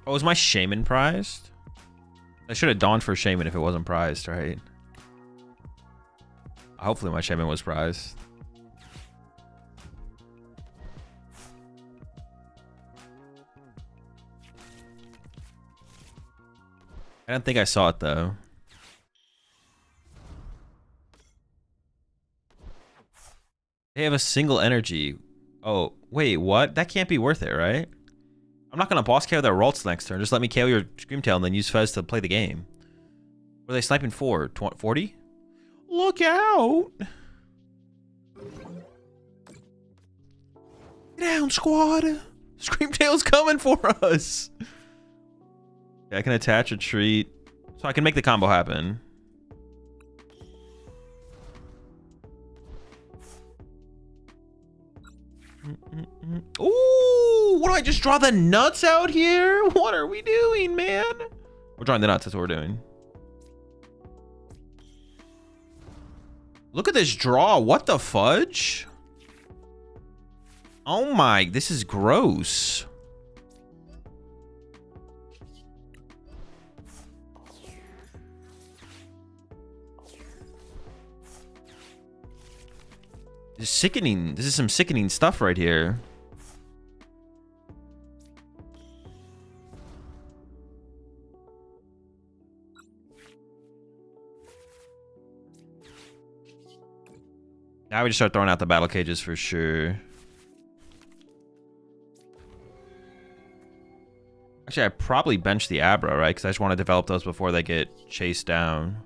Oh, is my Shaman prized? I should have donned for Shaman if it wasn't prized, right? Hopefully my Shaman was prized. I don't think I saw it though. They have a single energy. Oh, wait, what? That can't be worth it, right? I'm not going to boss KO their Ralts next turn. Just let me KO your Screamtail and then use Fez to play the game. What are they sniping for? 40? Look out! Get down, squad! Screamtail's coming for us! Okay, I can attach a treat. So I can make the combo happen. Ooh, what do I just draw the nuts out here? What are we doing, man? We're drawing the nuts, that's what we're doing. Look at this draw. What the fudge? Oh my, this is gross. This is sickening. This is some sickening stuff right here. Now we just start throwing out the battle cages for sure. Actually, I probably bench the Abra, right? Because I just want to develop those before they get chased down.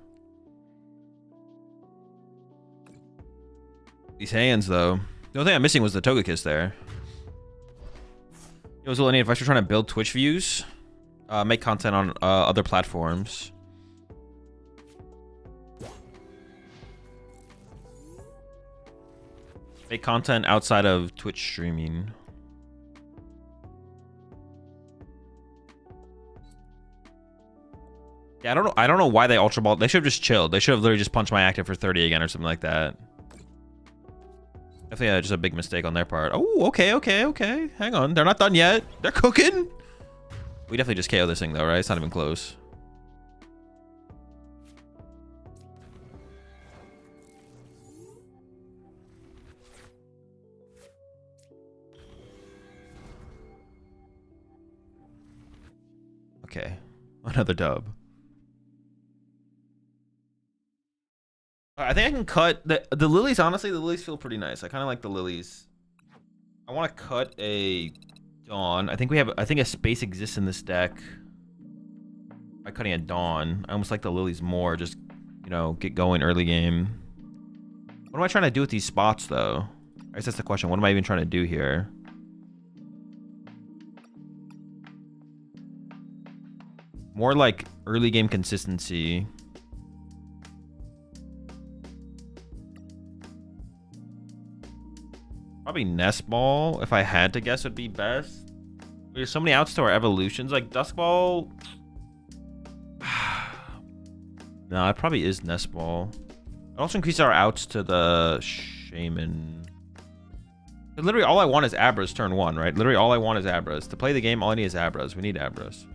These hands, though. The only thing I'm missing was the Togekiss there. It was a little neat. If I was trying to build Twitch views, make content on other platforms. Make content outside of Twitch streaming. Yeah, I don't know why they Ultra Ball. They should have just chilled. They should have literally just punched my active for 30 again or something like that. Definitely just a big mistake on their part. Oh, okay. Hang on. They're not done yet. They're cooking. We definitely just KO this thing though, right? It's not even close. Okay. Another dub. I think I can cut the lilies. Honestly, the lilies feel pretty nice. I kind of like the lilies. I want to cut a Dawn. I think a space exists in this deck. By cutting a Dawn, I almost like the lilies more. Just, you know, get going early game. What am I trying to do with these spots, though? I guess that's the question. What am I even trying to do here? More like early game consistency. Probably Nest Ball, if I had to guess, would be best. There's so many outs to our evolutions. Like Dusk Ball. No, it probably is Nest Ball. It also increases our outs to the Shaman. Literally, all I want is Abras turn 1, right? Literally, all I want is Abras. To play the game, all I need is Abras. We need Abras.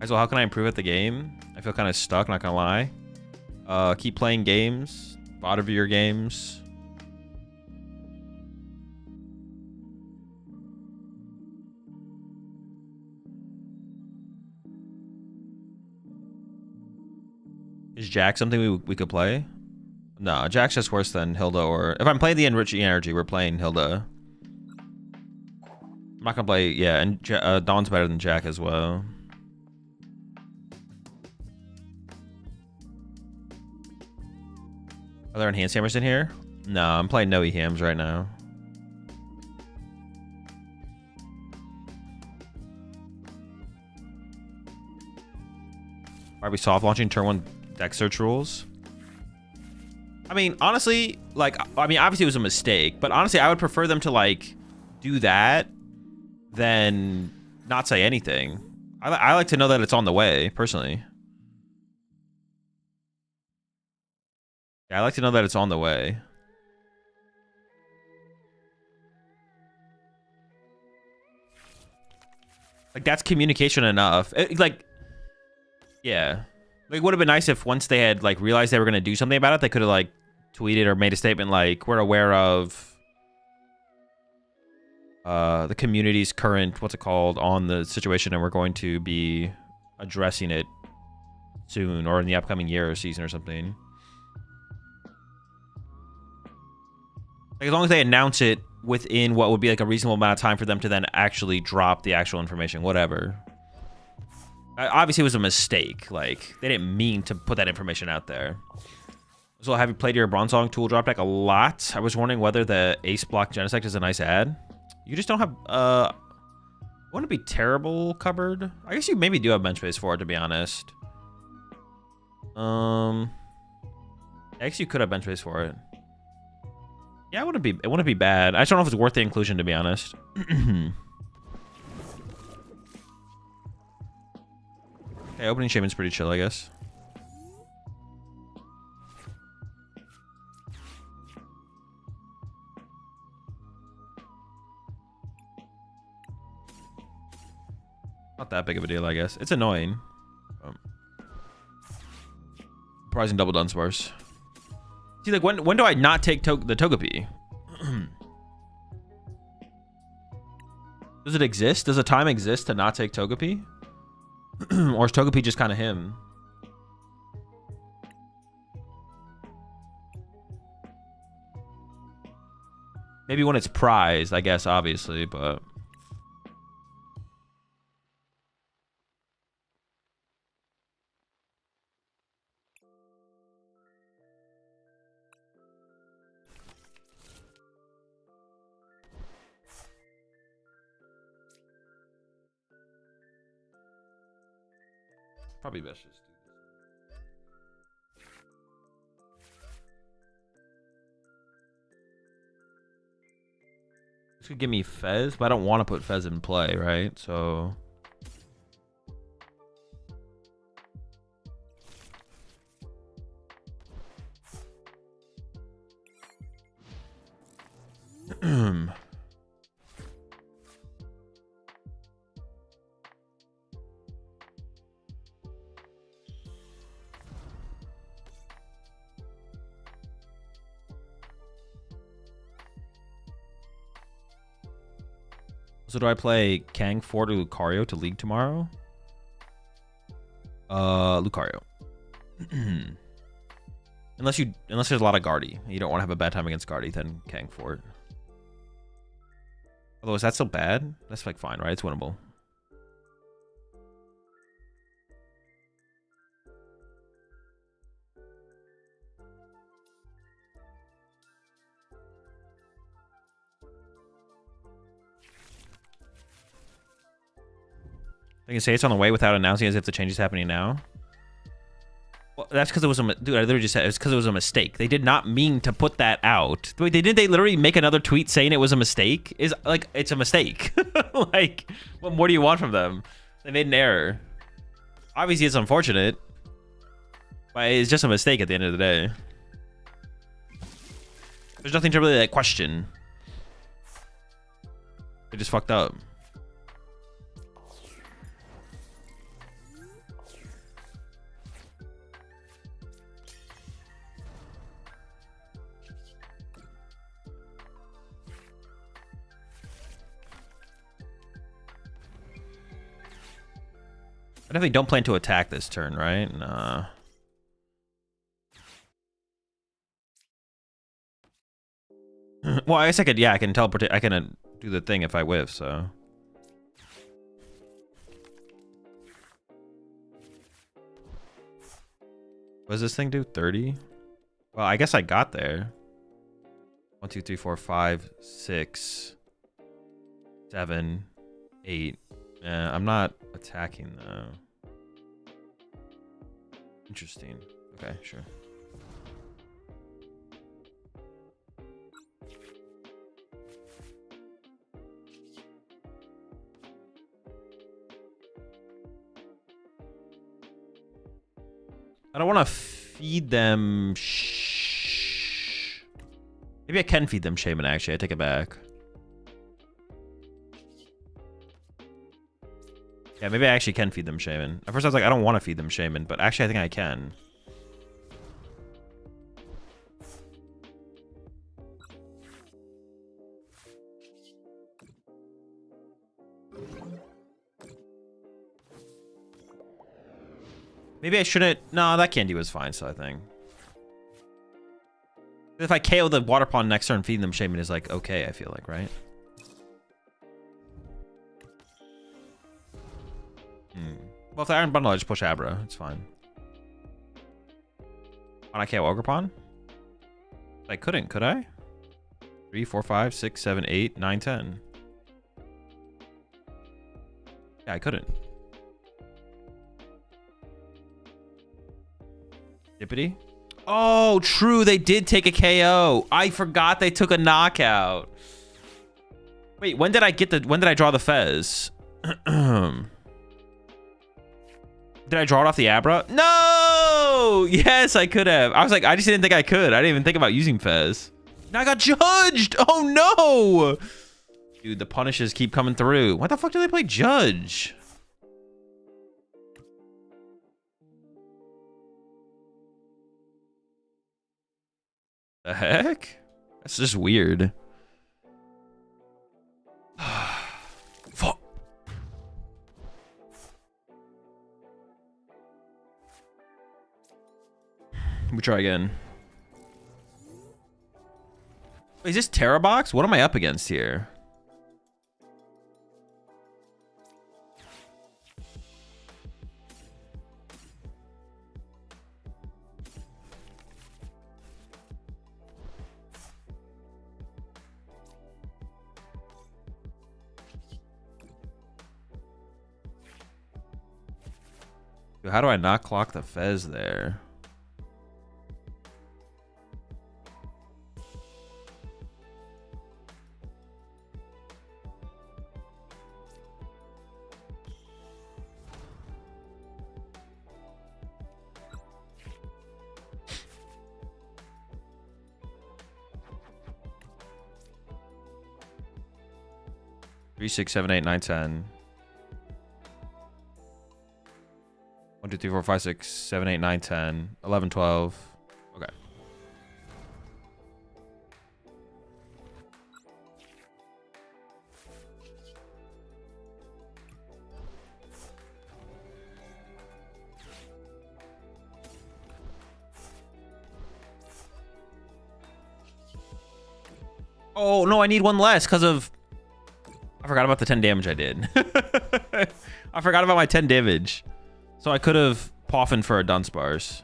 So how can I improve at the game? I feel kind of stuck, not gonna lie. Keep playing games, VOD of your games. Is Jack something we could play? No, Jack's just worse than Hilda. Or if I'm playing the Enriching Energy, we're playing Hilda. I'm not gonna play, yeah, and Dawn's better than Jack as well. Are there enhanced hammers in here? No, I'm playing no hams right now. Are we soft launching turn 1 deck search rules? I mean, honestly, like, I mean, obviously it was a mistake, but honestly, I would prefer them to, like, do that than not say anything. I like to know that it's on the way, personally. Yeah, I like to know that it's on the way. Like, that's communication enough. Like, yeah. Like, it would have been nice if once they had, like, realized they were going to do something about it, they could have, like, tweeted or made a statement like, we're aware of the community's current, what's it called, on the situation, and we're going to be addressing it soon or in the upcoming year or season or something. Like, as long as they announce it within what would be like a reasonable amount of time for them to then actually drop the actual information, whatever. Obviously, it was a mistake. Like, they didn't mean to put that information out there. So, have you played your Bronzong tool drop deck? A lot. I was wondering whether the Ace Block Genesect is a nice ad. You just don't have, wouldn't it be terrible cupboard? I guess you maybe do have bench space for it, to be honest. I guess you could have bench space for it. Yeah, it wouldn't be bad. I just don't know if it's worth the inclusion, to be honest. Okay, opening Shaman's pretty chill, I guess. Not that big of a deal, I guess. It's annoying. Surprising double Dunsparce. See, like, when do I not take the Togepi? Does it exist? Does a time exist to not take Togepi? Or is Togepi just kind of him? Maybe when it's prized, I guess, obviously, but... Probably best just do this. This could give me Fez, but I don't want to put Fez in play, right? So... So do I play Kang 4 to Lucario to League tomorrow? Lucario. Unless there's a lot of Guardy. You don't want to have a bad time against Guardy, then Kang 4. Although, is that still bad? That's like fine, right? It's winnable. They can say it's on the way without announcing as if the change is happening now. Well, that's because it was a... Dude, I literally just said it's because it was a mistake. They did not mean to put that out. Wait, they literally make another tweet saying it was a mistake? Like, it's a mistake. Like, what more do you want from them? They made an error. Obviously, it's unfortunate. But it's just a mistake at the end of the day. There's nothing to really, like, question. They just fucked up. I definitely don't plan to attack this turn, right? Nah. Well, I guess I could, yeah, I can teleport. I can do the thing if I whiff, so. What does this thing do? 30? Well, I guess I got there. 1, 2, 3, 4, 5, 6, 7, 8. I'm not attacking though. Interesting. Okay, sure. I don't want to feed them. Maybe I can feed them Shaman, actually. I take it back. Yeah, maybe I actually can feed them Shaman. At first I was like, I don't want to feed them Shaman, but actually I think I can. Maybe I shouldn't. No, that candy was fine, so I think. If I KO the water pond next turn, feeding them Shaman is like okay, I feel like, right? Well, if the Iron Bundle, I just push Abra. It's fine. When I KO Ogrepon? I couldn't, could I? 3, 4, 5, 6, 7, 8, 9, 10. Yeah, I couldn't. Dippity? Oh, true. They did take a KO. I forgot they took a knockout. Wait, when did I draw the Fez? Did I draw it off the Abra? No! Yes, I could have. I was like, I just didn't think I could. I didn't even think about using Fez. Now I got judged! Oh, no! Dude, the punishes keep coming through. What the fuck do they play Judge? The heck? That's just weird. Fuck. We try again. Is this Terra Box? What am I up against here? Dude, how do I not clock the Fez there? Three, 6, 7, 8, 9, 10. 1, 2, 3, 4, 5, 6, 7, 8, 9, 10, 11, 12. Okay. Oh, no, I need one less because of... I forgot about the 10 damage I did. I forgot about my 10 damage. So I could have poffined for a Dunsparce.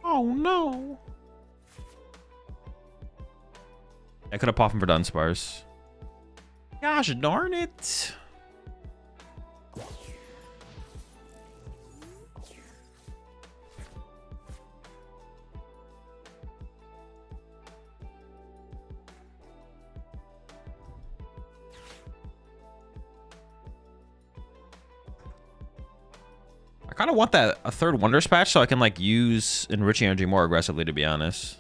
Oh, no. I could have poffined for Dunsparce. Gosh darn it. I kind of want that a third Wonder Patch so I can like use Enriching Energy more aggressively, to be honest.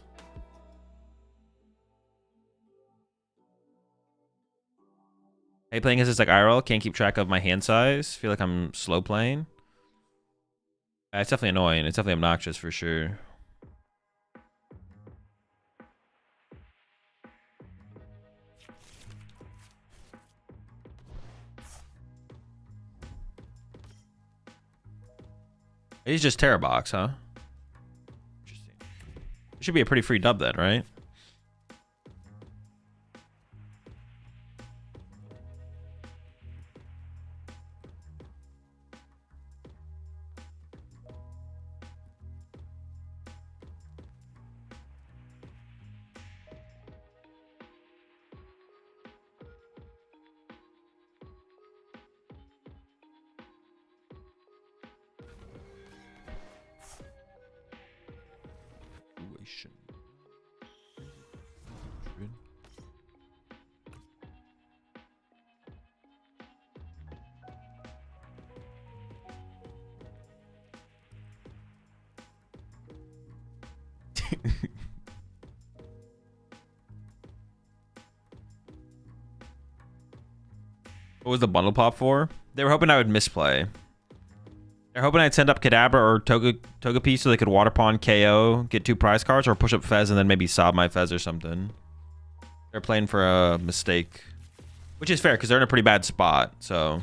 Hey, playing as like IRL, can't keep track of my hand size. Feel like I'm slow playing. It's definitely annoying. It's definitely obnoxious for sure. It's just Terra Box, huh? Interesting. It should be a pretty free dub then, right? What was the bundle pop for? They were hoping I would misplay. They're hoping I'd send up Kadabra or Togepi so they could Water Pond KO, get 2 prize cards, or push up Fez and then maybe sob my Fez or something. They're playing for a mistake. Which is fair, because they're in a pretty bad spot, so...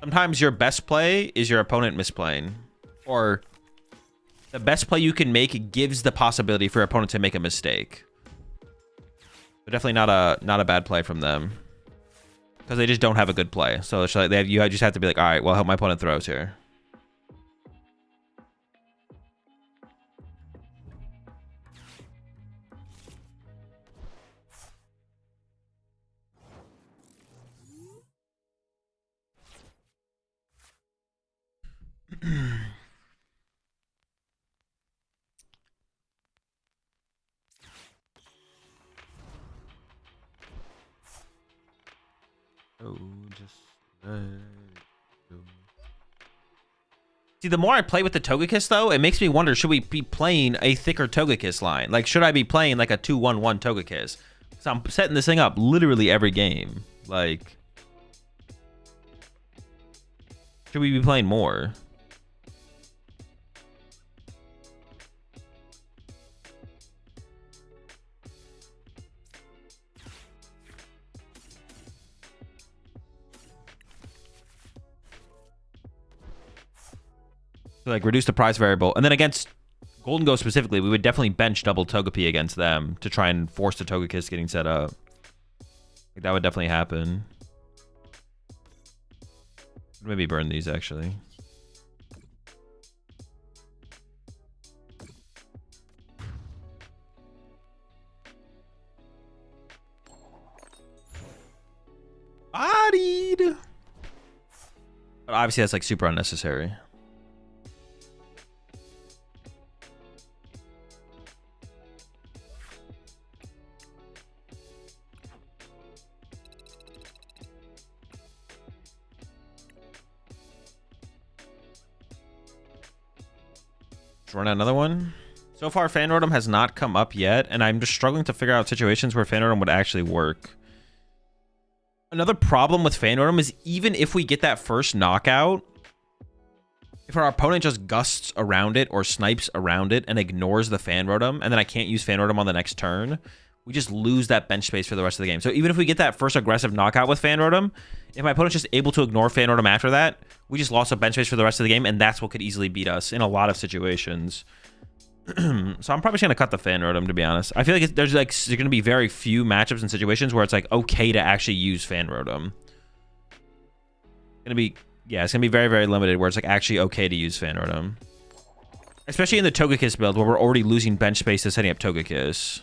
Sometimes your best play is your opponent misplaying. Or the best play you can make gives the possibility for your opponent to make a mistake. But definitely not a bad play from them. Because they just don't have a good play. So it's like you just have to be like, all right, well, I hope my opponent throws here. See, the more I play with the Togekiss, though, it makes me wonder, should we be playing a thicker Togekiss line? Like, should I be playing like a 2-1-1 Togekiss? So I'm setting this thing up literally every game. Like, should we be playing more? Like reduce the price variable, and then against Golden Ghost specifically, we would definitely bench double Togepi against them to try and force the Togekiss getting set up. Like, that would definitely happen. Maybe burn these, actually. Bodied! But obviously, that's, like, super unnecessary. Run another one. So far, Fan Rotom has not come up yet, and I'm just struggling to figure out situations where Fan Rotom would actually work. Another problem with Fan Rotom is even if we get that first knockout, if our opponent just gusts around it or snipes around it and ignores the Fan Rotom, and then I can't use Fan Rotom on the next turn, we just lose that bench space for the rest of the game. So even if we get that first aggressive knockout with Fan Rotom, if my opponent's just able to ignore Fan Rotom after that, we just lost a bench space for the rest of the game, and that's what could easily beat us in a lot of situations. So I'm probably just going to cut the Fan Rotom, to be honest. I feel like there's going to be very few matchups and situations where it's like okay to actually use Fan Rotom. It's going to be very, very limited where it's like actually okay to use Fan Rotom. Especially in the Togekiss build where we're already losing bench space to setting up Togekiss.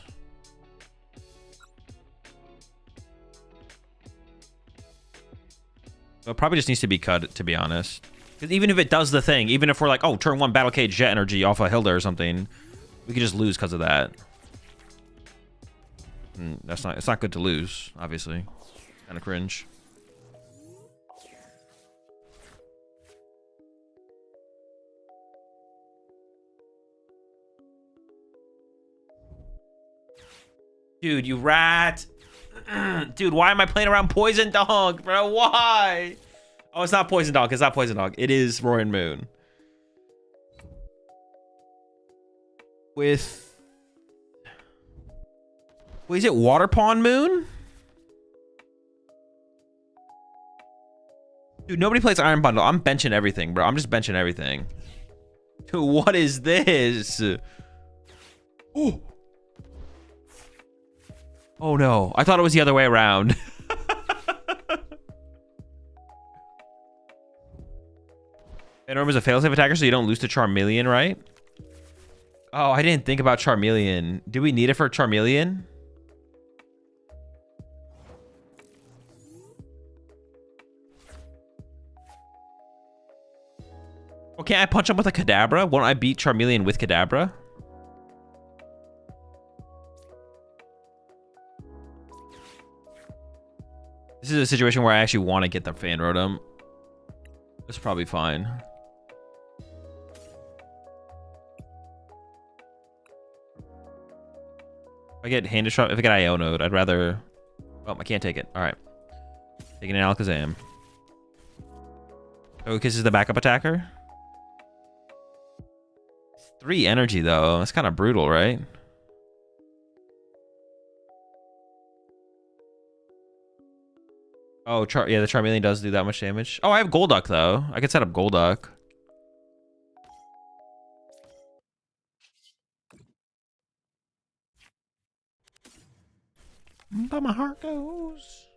So it probably just needs to be cut, to be honest. Because even if it does the thing, even if we're like, oh, turn 1 Battle Cage Jet Energy off a Hilda or something, we could just lose because of that. It's not good to lose, obviously. Kind of cringe. Dude, you rat. Dude, why am I playing around Poison Dog, bro? Why? Oh, it's not Poison Dog. It's not Poison Dog. It is Roaring Moon. With... Wait, is it Water Pond Moon? Dude, nobody plays Iron Bundle. I'm benching everything, bro. I'm just benching everything. Dude, what is this? Oh. Oh no, I thought it was the other way around. Phantom is a failsafe attacker, so you don't lose to Charmeleon, right? Oh, I didn't think about Charmeleon. Do we need it for Charmeleon? Well, can't I punch him with a Kadabra? Won't I beat Charmeleon with Kadabra? This is a situation where I actually want to get the Fan Rotom. It's probably fine. If I get Hand Disrupt, if I get Ionode, I'd rather... Oh, I can't take it. Alright. Taking an Alakazam. Togekiss is the backup attacker. 3 energy, though. That's kind of brutal, right? Oh, yeah, the Charmeleon does do that much damage. Oh, I have Golduck, though. I could set up Golduck. But my heart goes.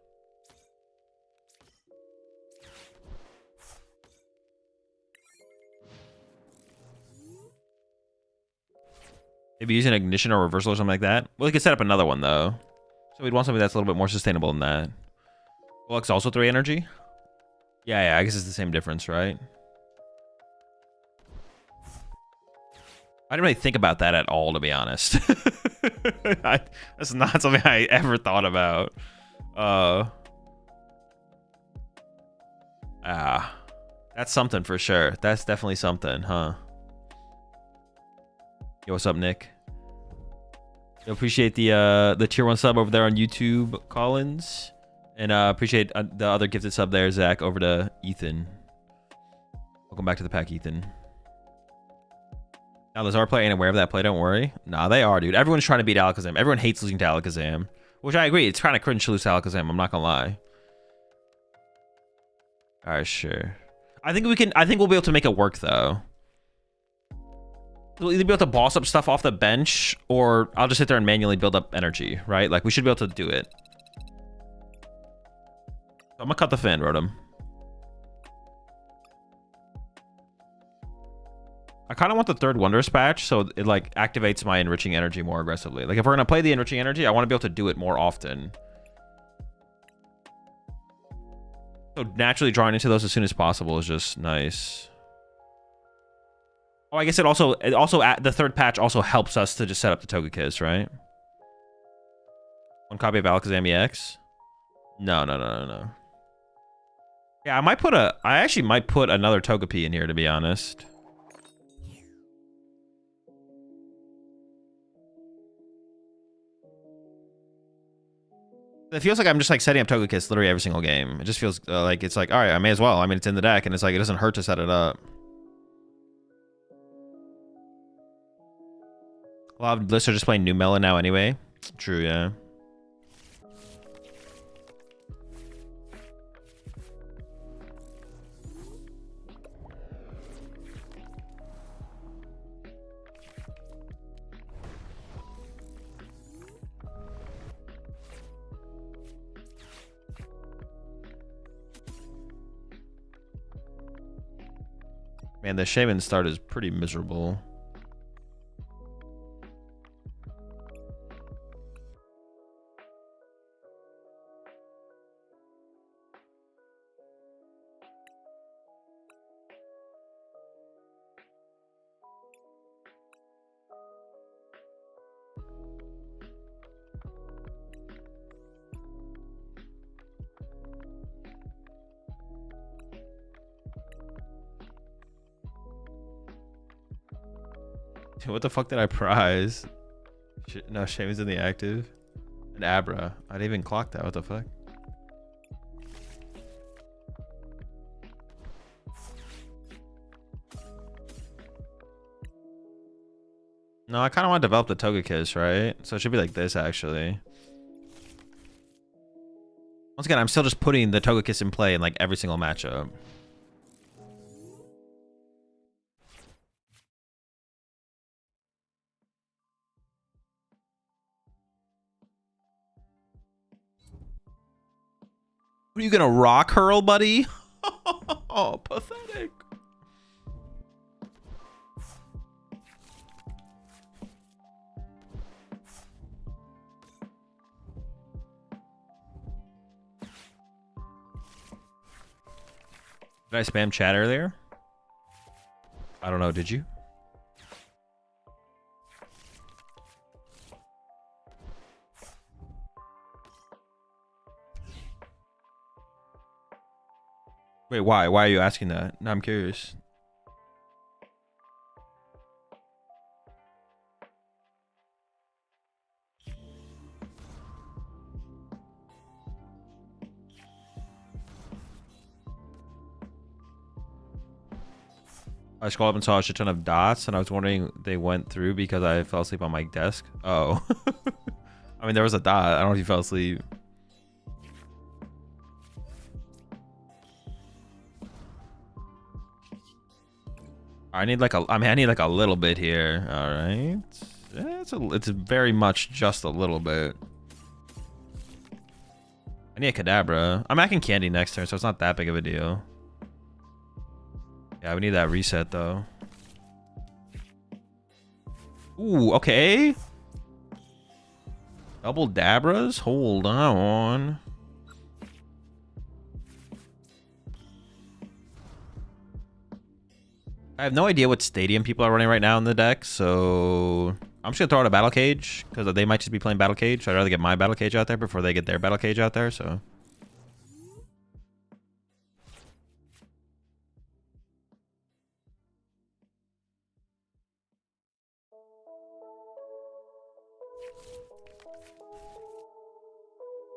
Maybe use an ignition or reversal or something like that. Well, we could set up another one, though. So we'd want something that's a little bit more sustainable than that. Golduck's also 3 energy? Yeah, I guess it's the same difference, right? I didn't really think about that at all, to be honest. That's not something I ever thought about. That's something for sure. That's definitely something, huh? Yo, what's up, Nick? Yo, appreciate the tier 1 sub over there on YouTube, Collins. And appreciate the other gifted sub there, Zach, over to Ethan. Welcome back to the pack, Ethan. Now, the Zarplay ain't aware of that play, don't worry. Nah, they are, dude. Everyone's trying to beat Alakazam. Everyone hates losing to Alakazam. Which I agree. It's kind of cringe to lose to Alakazam. I'm not gonna lie. Alright, sure. I think we'll be able to make it work, though. We'll either be able to boss up stuff off the bench, or I'll just sit there and manually build up energy, right? Like, we should be able to do it. I'm gonna cut the fan, Rotom. I kind of want the third Wondrous patch, so it, like, activates my enriching energy more aggressively. Like, if we're gonna play the enriching energy, I want to be able to do it more often. So naturally drawing into those as soon as possible is just nice. Oh, I guess it also the third patch also helps us to just set up the Togekiss, right? One copy of Alakazam EX? No. Yeah, I actually might put another Togepi in here, to be honest. It feels like I'm just like setting up Togekiss literally every single game. It just feels like it's like, all right, I may as well. I mean, it's in the deck, and it's like it doesn't hurt to set it up. A lot of lists are just playing New Melon now anyway. True, yeah. Man, the Shaman start is pretty miserable. What the fuck did I prize? No, Shaman's in the active. And Abra. I didn't even clock that. What the fuck? No, I kind of want to develop the Togekiss, right? So it should be like this, actually. Once again, I'm still just putting the Togekiss in play in like every single matchup. What are you gonna rock hurl, buddy? Oh, pathetic. Did I spam chat earlier? I don't know, did you? Wait, why? Why are you asking that? No, I'm curious. I scrolled up and saw a shit ton of dots, and I was wondering they went through because I fell asleep on my desk. Oh. I mean, there was a dot. I don't know if you fell asleep. I need like a little bit here. All right. Yeah, it's very much just a little bit. I need a Kadabra. I'm macking Candy next turn, so it's not that big of a deal. Yeah, we need that reset though. Ooh, okay. Double Dabras? Hold on. I have no idea what stadium people are running right now in the deck, so I'm just gonna throw out a Battle Cage because they might just be playing Battle Cage. I'd rather get my Battle Cage out there before they get their Battle Cage out there, so.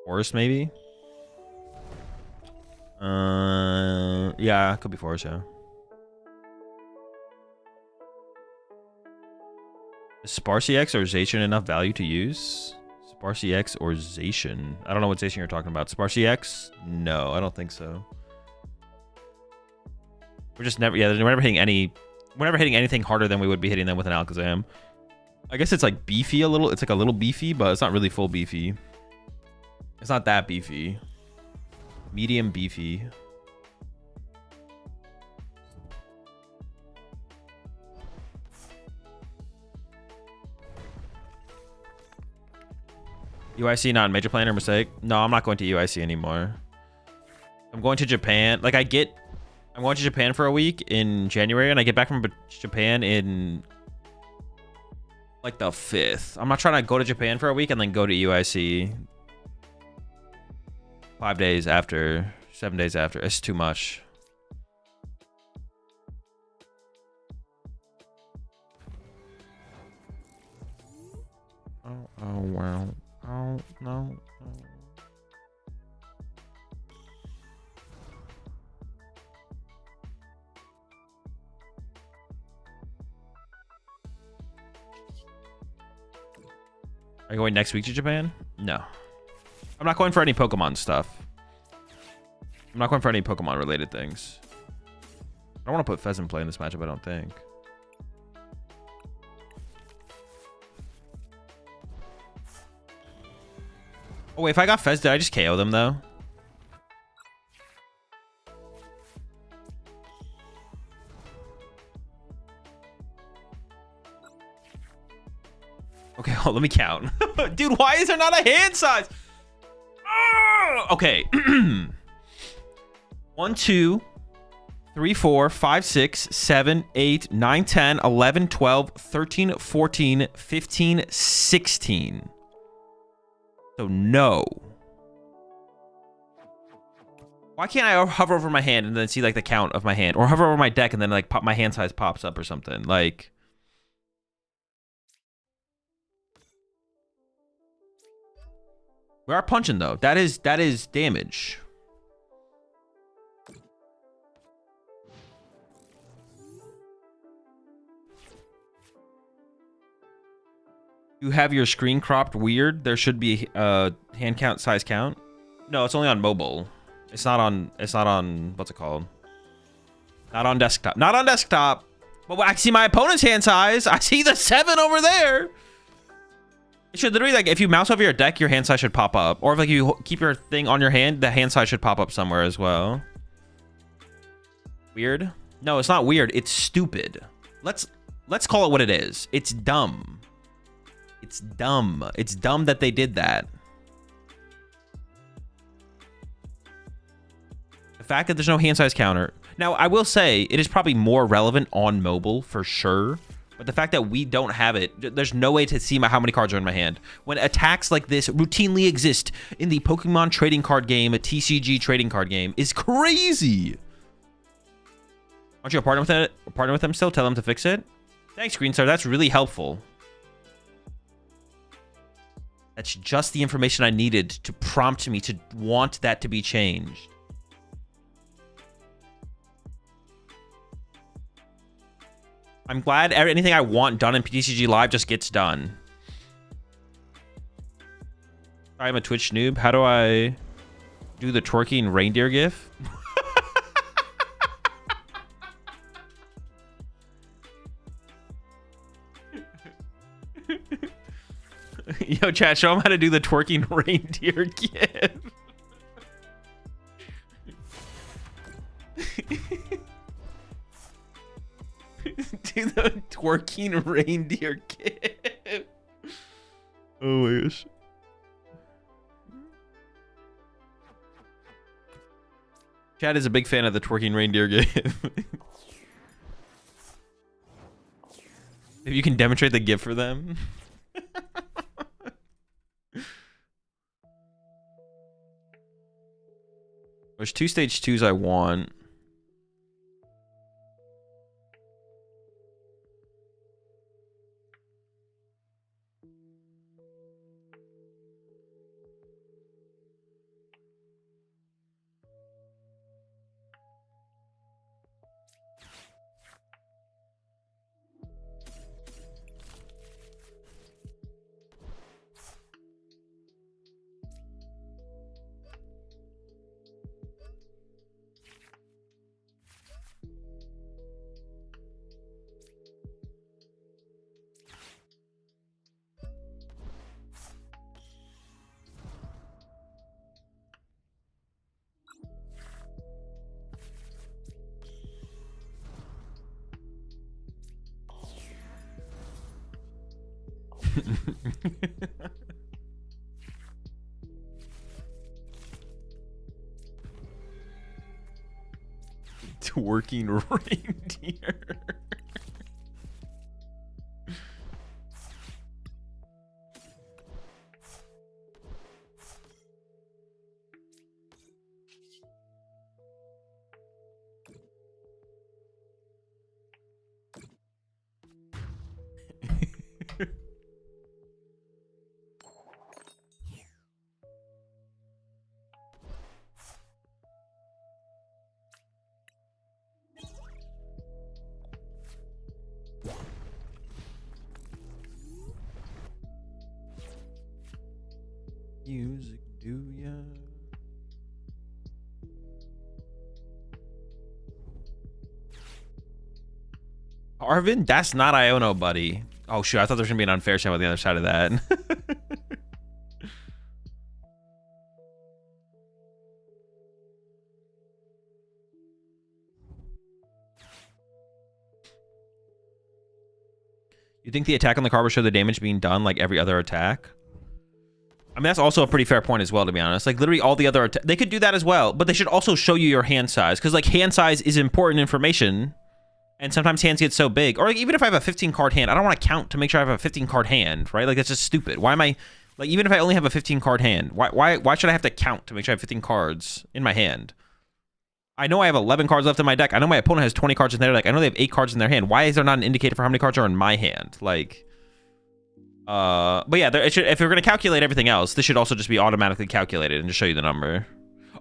Forest, maybe? Yeah, could be Forest, yeah. Is Sparse EX or Zacian enough value to use? Sparse EX or Zacian? I don't know what Zacian you're talking about. Sparse EX? No, I don't think so. We're just never, yeah, we're never hitting any we're never hitting anything harder than we would be hitting them with an Alakazam. I guess it's like beefy a little. It's like a little beefy, but it's not really full beefy. It's not that beefy. Medium beefy. UIC not a major plan or mistake? No, I'm not going to UIC anymore. I'm going to Japan. Like I'm going to Japan for a week in January, and I get back from Japan in like the 5th. I'm not trying to go to Japan for a week and then go to UIC 5 days after, 7 days after. It's too much. Oh wow. Oh no. Are you going next week to Japan? No. I'm not going for any Pokemon stuff. I'm not going for any Pokemon related things. I don't want to put Pheasant play in this matchup, I don't think. Oh, wait, if I got Fez, did I just KO them, though? Okay, hold, let me count. Dude, why is there not a hand size? Okay. 1, 2, 3, 4, 5, 6, 7, 8, 9, 10, 11, 12, 13, 14, 15, 16. So no. Why can't I hover over my hand and then see like the count of my hand, or hover over my deck and then like pop, my hand size pops up or something? Like, we are punching though. That is damage. You have your screen cropped weird. There should be hand count, size count. No, it's only on mobile. It's not on what's it called? Not on desktop. Not on desktop. But I see my opponent's hand size. I see the 7 over there. It should literally, like, if you mouse over your deck, your hand size should pop up. Or if like you keep your thing on your hand, the hand size should pop up somewhere as well. Weird? No, it's not weird. It's stupid. Let's call it what it is. It's dumb. It's dumb. It's dumb that they did that. The fact that there's no hand size counter. Now, I will say it is probably more relevant on mobile for sure. But the fact that we don't have it, there's no way to see how many cards are in my hand. When attacks like this routinely exist in the Pokemon trading card game, a TCG trading card game, is crazy. Aren't you a partner with it? Partner with them still? Tell them to fix it? Thanks, Greenstar. That's really helpful. That's just the information I needed to prompt me to want that to be changed. I'm glad anything I want done in PTCG Live just gets done. Sorry, I'm a Twitch noob. How do I do the twerking reindeer gif? Yo, chat, show them how to do the twerking reindeer gif. Do the twerking reindeer gif. Oh my gosh. Chad is a big fan of the twerking reindeer gif. If you can demonstrate the gif for them. There's 2 stage 2s I want. Twerking reindeer. Music, do ya? Arvin, that's not Iono, buddy. Oh shoot, I thought there was gonna be an unfair shot on the other side of that. You think the attack on the card will show the damage being done like every other attack? I mean, that's also a pretty fair point as well, to be honest. Like, literally all the other... They could do that as well, but they should also show you your hand size. Because, like, hand size is important information. And sometimes hands get so big. Or, like, even if I have a 15-card hand, I don't want to count to make sure I have a 15-card hand, right? Like, that's just stupid. Why am I... Like, even if I only have a 15-card hand, why should I have to count to make sure I have 15 cards in my hand? I know I have 11 cards left in my deck. I know my opponent has 20 cards in their deck. I know they have 8 cards in their hand. Why is there not an indicator for how many cards are in my hand? Like... but yeah, if we're gonna calculate everything else, this should also just be automatically calculated and just show you the number.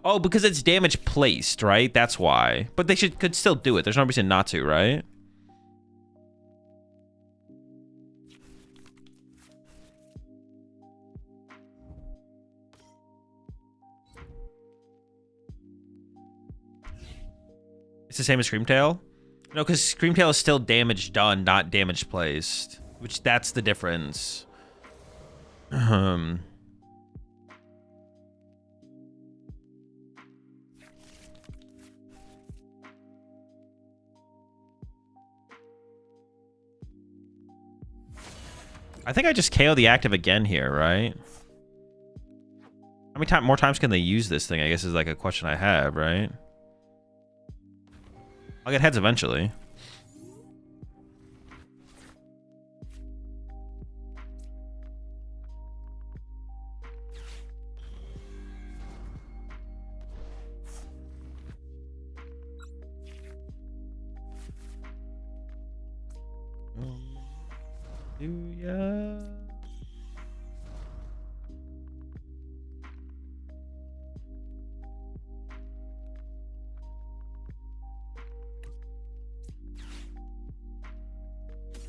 Oh, because it's damage placed, right? That's why. But they could still do it. There's no reason not to, right? It's the same as Screamtail? No, because Screamtail is still damage done, not damage placed. Which, that's the difference. I think I just KO the active again here, right? How many more times can they use this thing, I guess, is like a question I have, right? I'll get heads eventually. Do ya?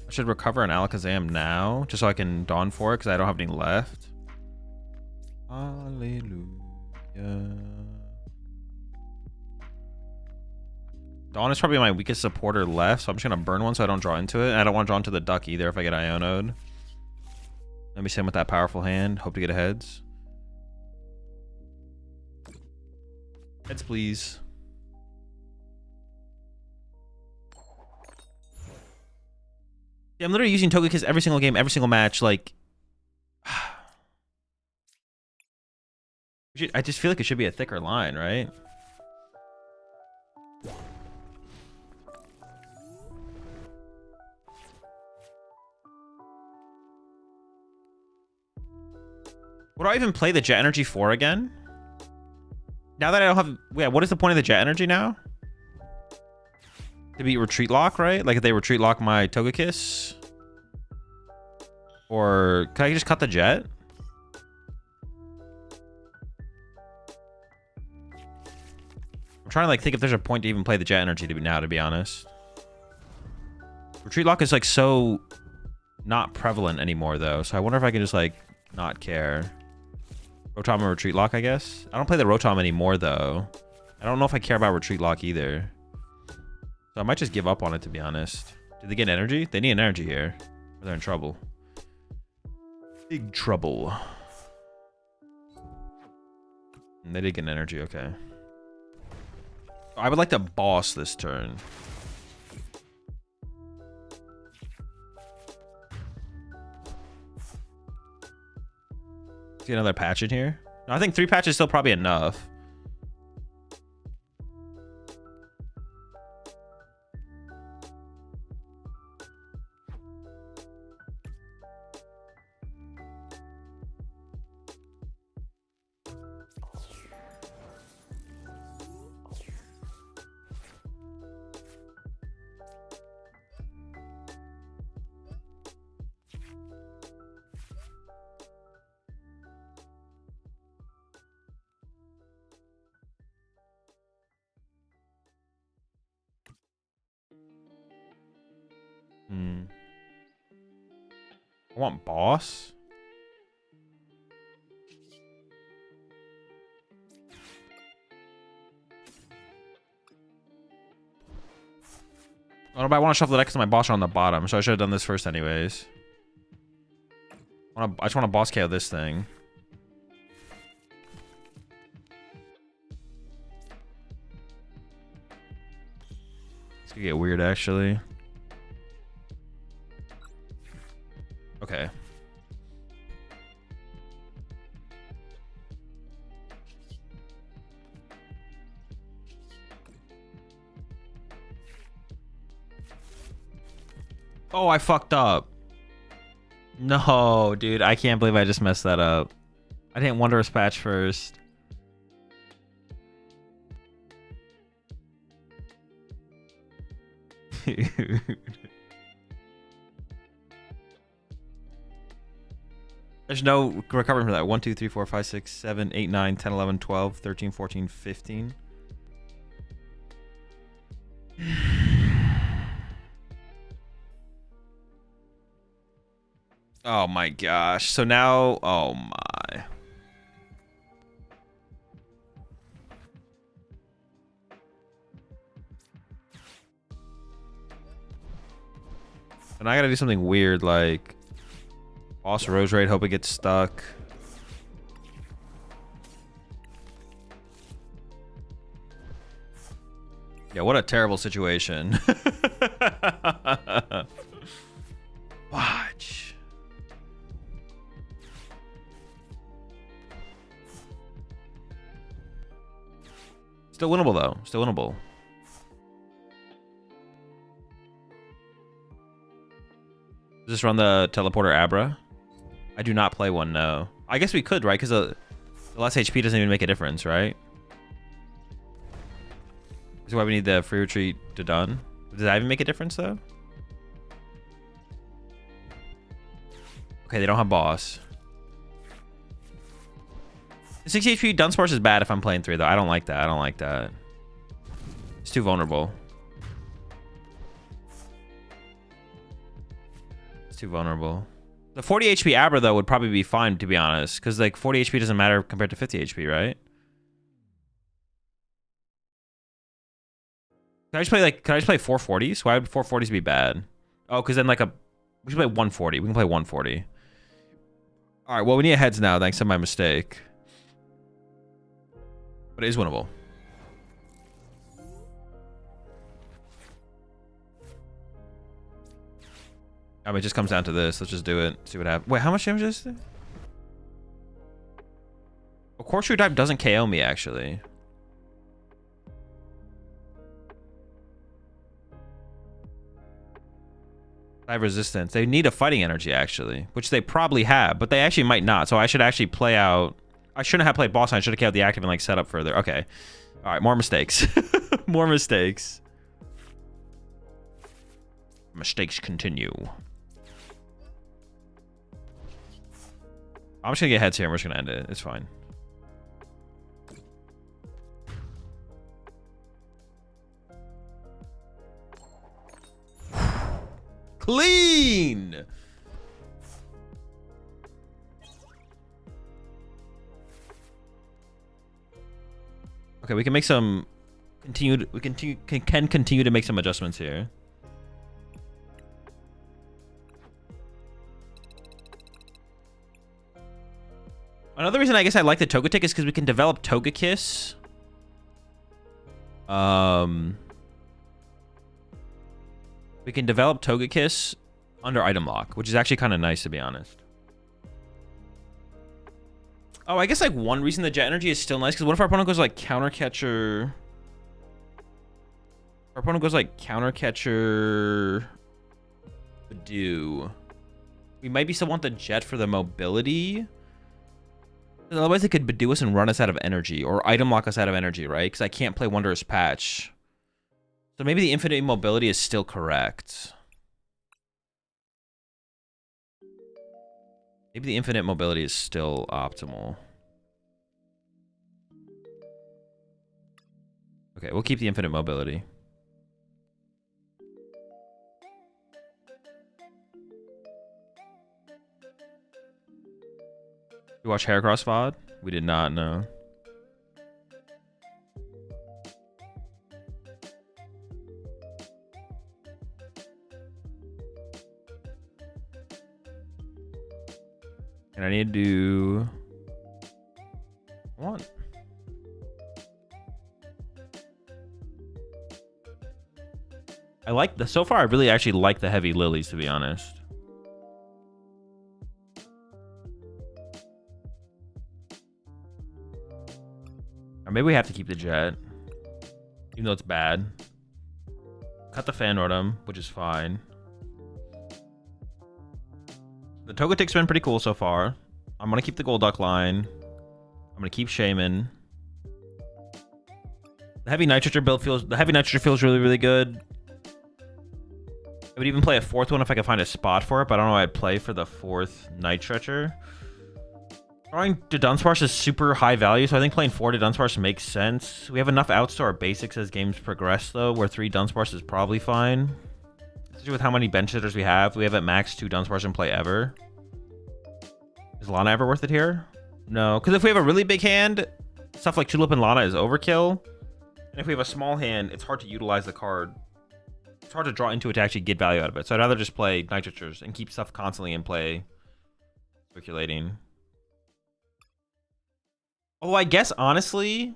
I should recover an Alakazam now, just so I can Dawn for it, because I don't have any left. Hallelujah. Dawn is probably my weakest supporter left, so I'm just going to burn one so I don't draw into it. I don't want to draw into the duck either if I get Iono'd. Let me send with that powerful hand. Hope to get a heads. Heads, please. Yeah, I'm literally using Togekiss every single game, every single match. Like, I just feel like it should be a thicker line, right? Would I even play the Jet Energy 4 again? Now that I don't have... Yeah, what is the point of the Jet Energy now? To be Retreat Lock, right? Like if they Retreat Lock my Togekiss? Or can I just cut the Jet? I'm trying to like think if there's a point to even play the Jet Energy to be honest. Retreat Lock is like so not prevalent anymore though. So I wonder if I can just like not care. Rotom or Retreat Lock, I guess. I don't play the Rotom anymore, though. I don't know if I care about Retreat Lock either. So I might just give up on it, to be honest. Did they get energy? They need an energy here. Or they're in trouble. Big trouble. And they did get an energy, okay. I would like to boss this turn. Let's get another patch in here. No, I think 3 patches is still probably enough. I want boss. Oh, but I want to shuffle the deck because my boss are on the bottom, so I should have done this first anyways. I just want to boss KO this thing. This could get weird, actually. Okay. Oh, I fucked up. No, dude, I can't believe I just messed that up. I didn't Wondrous Patch first. There's no recovering from that. 1, 2, 3, 4, 5, 6, 7, 8, 9, 10, 11, 12, 13, 14, 15. Oh my gosh. So now, oh my. And I gotta do something weird like boss Rose Raid, hope it gets stuck. Yeah, what a terrible situation. Watch. Still winnable though. Still winnable. Does this run the teleporter Abra? I do not play one, no. I guess we could, right? Because the less HP doesn't even make a difference, right? This is why we need the free retreat to done. Does that even make a difference, though? Okay, they don't have boss. The 60 HP Dunsparce is bad if I'm playing 3, though. I don't like that. I don't like that. It's too vulnerable. It's too vulnerable. The 40 HP Abra, though, would probably be fine, to be honest. Because, like, 40 HP doesn't matter compared to 50 HP, right? Can I just play, like, 440s? Why would 440s be bad? Oh, because then, like, we should play 140. We can play 140. All right, well, we need heads now, thanks to my mistake. But it is winnable. I mean, it just comes down to this. Let's just do it. See what happens. Wait, how much damage is this? Well, Corkscrew Dive doesn't KO me, actually. Dive resistance. They need a fighting energy, actually. Which they probably have, but they actually might not. So I should actually play out... I shouldn't have played boss. I should have KO'd the active and, like, set up further. Okay. All right, more mistakes. More mistakes. Mistakes continue. I'm just gonna get heads here and we're just gonna end it. It's fine. Clean! Okay, we can make some continued. We can continue to make some adjustments here. Another reason I guess I like the Togetic is because we can develop Togekiss. We can develop Togekiss under item lock, which is actually kind of nice, to be honest. Oh, I guess like one reason the jet energy is still nice, because what if our opponent goes like counter catcher? Our opponent goes like counter catcher. Do we maybe still want the jet for the mobility? Otherwise, they could Badoo us and run us out of energy, or item lock us out of energy, right? Because I can't play Wondrous Patch. So maybe the infinite mobility is still correct. Maybe the infinite mobility is still optimal. Okay, we'll keep the infinite mobility. You watch Heracross VOD? We did not know. And I need to do one. I like the, so far I really actually like the heavy lilies, to be honest. Or maybe we have to keep the jet, even though it's bad. Cut the Fanordum, which is fine. The Togetic's been pretty cool so far. I'm gonna keep the Golduck line. I'm gonna keep Shaman. The heavy nitrogen build feels really, really good. I would even play a fourth one if I could find a spot for it, but I don't know what I'd play for the fourth Nitratcher. Drawing to Dunsparce is super high value, so I think playing 4 to Dunsparce makes sense. We have enough outs to our basics as games progress, though, where 3 Dunsparce is probably fine. Especially with how many bench hitters we have at max 2 Dunsparce in play ever. Is Lana ever worth it here? No, because if we have a really big hand, stuff like Tulip and Lana is overkill. And if we have a small hand, it's hard to utilize the card. It's hard to draw into it to actually get value out of it. So I'd rather just play Nitratures and keep stuff constantly in play, circulating. Oh, I guess, honestly,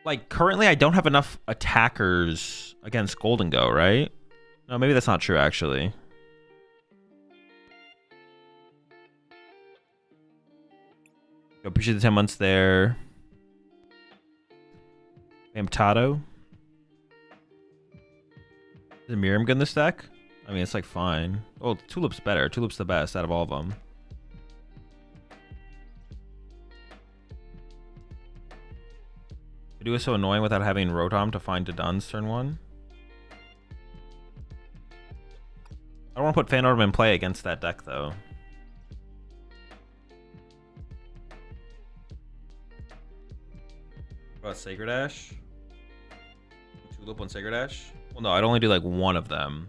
like, currently I don't have enough attackers against Golden Go, right? No, maybe that's not true, actually. I appreciate the 10 months there. Amtato. Is Miriam good in this deck? I mean, it's, like, fine. Oh, Tulip's better. Tulip's the best out of all of them. Badoo is so annoying without having Rotom to find Dodon's turn 1. I don't want to put Fanordum in play against that deck, though. What about Sacred Ash? Tulip on Sacred Ash? Well, no, I'd only do like one of them.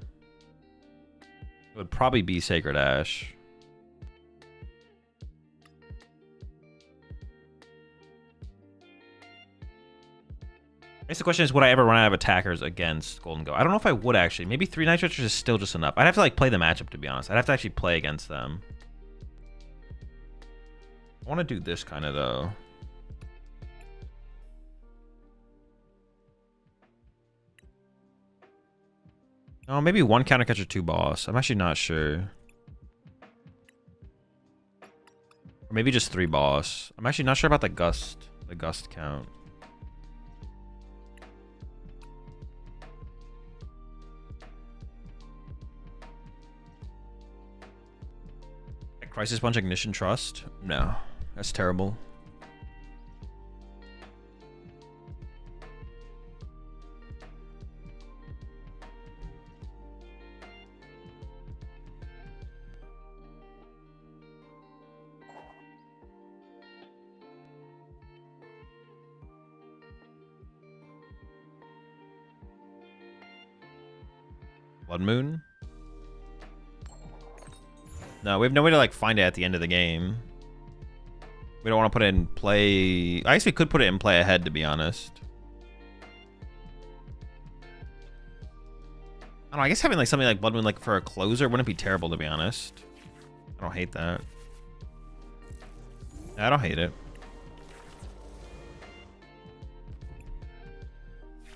It would probably be Sacred Ash. I guess the question is, would I ever run out of attackers against Golden Go? I don't know if I would, actually. Maybe 3 Nitratures is still just enough. I'd have to like play the matchup, to be honest. I'd have to actually play against them. I want to do this kind of, though. Oh, maybe 1 counter catcher, 2 boss. I'm actually not sure. Or maybe just 3 boss. I'm actually not sure about the gust count. Crisis Punch, Ignition, Trust? No, that's terrible. Blood Moon? No, we have no way to like find it at the end of the game. We don't want to put it in play. I guess we could put it in play ahead, to be honest. I don't know, I guess having like something like Blood Moon like for a closer wouldn't be terrible, to be honest. I don't hate that. I don't hate it.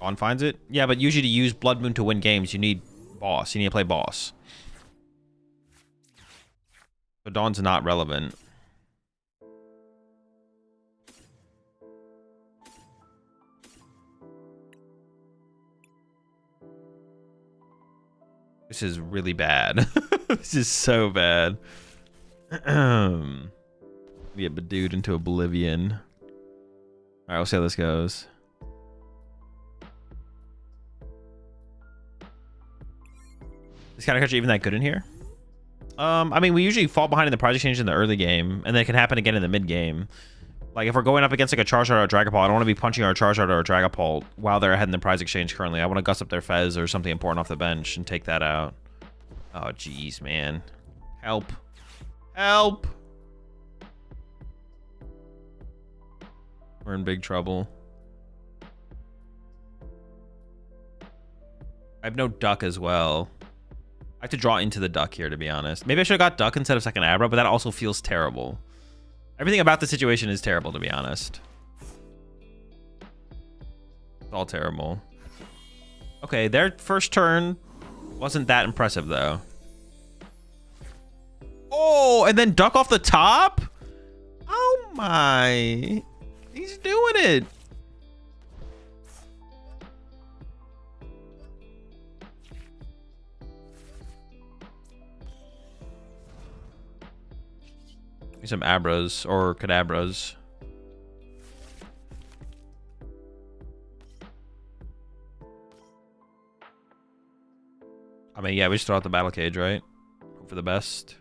On finds it? Yeah, but usually to use Blood Moon to win games, you need boss. You need to play boss. So Dawn's not relevant. This is really bad. This is so bad. We get Badooed into oblivion. All right, we'll see how this goes. Is counter catcher even that good in here? I mean, we usually fall behind in the prize exchange in the early game, and then it can happen again in the mid game. Like, if we're going up against like a Charizard or a Dragapult, I don't want to be punching our Charizard or a Dragapult while they're ahead in the prize exchange currently. I want to gust up their Fez or something important off the bench and take that out. Oh, jeez, man. Help. Help! We're in big trouble. I have no Duck as well. I have to draw into the Duck here, to be honest. Maybe I should have got Duck instead of second Abra, but that also feels terrible. Everything about the situation is terrible, to be honest. It's all terrible. Okay, their first turn wasn't that impressive, though. Oh, and then Duck off the top? Oh, my. He's doing it. Some Abras or Kadabras. I mean, yeah, we just throw out the battle cage, right? Hope for the best.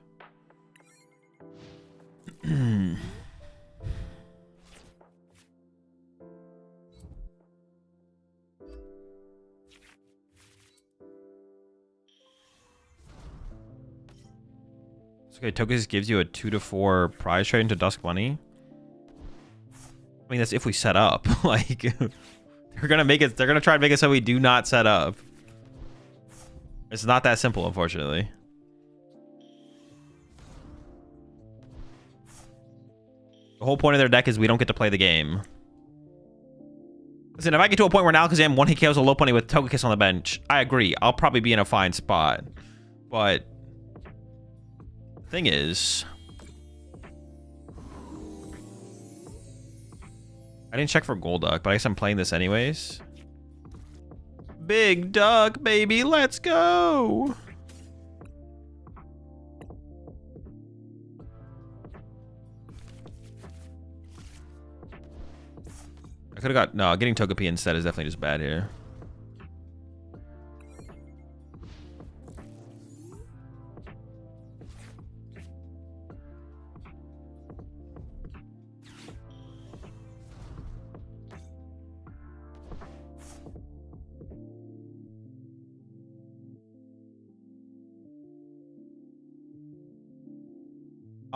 Okay, Togekiss gives you a 2-4 prize trade into Dusk Bunny. I mean, that's if we set up. Like, they're gonna make it. They're gonna try to make it so we do not set up. It's not that simple, unfortunately. The whole point of their deck is we don't get to play the game. Listen, if I get to a point where an Alakazam one-hit KOs a low pony with Togekiss on the bench, I agree. I'll probably be in a fine spot. But thing is, I didn't check for Golduck, but I guess I'm playing this anyways. Big Duck, baby, let's go. I could have got, no, getting Togepi instead is definitely just bad here.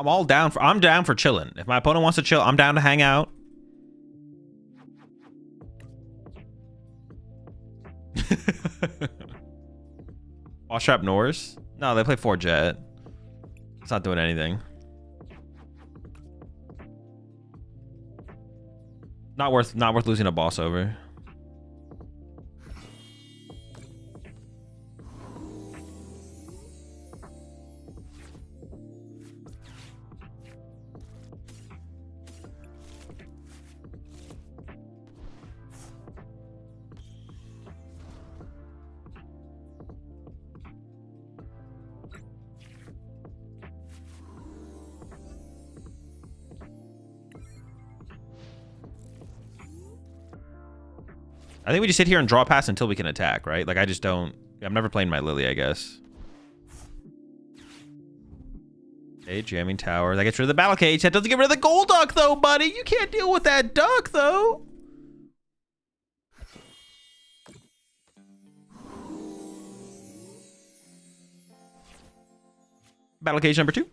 I'm down for chilling. If my opponent wants to chill, I'm down to hang out. Ostrap Norse? No, they play 4 Jet. It's not doing anything. Not worth losing a boss over. I think we just sit here and draw pass until we can attack, right? Like, I just don't... I'm never playing my Lily, I guess. Okay, jamming tower. That gets rid of the battle cage. That doesn't get rid of the Golduck, though, buddy. You can't deal with that duck, though. Battle cage number 2.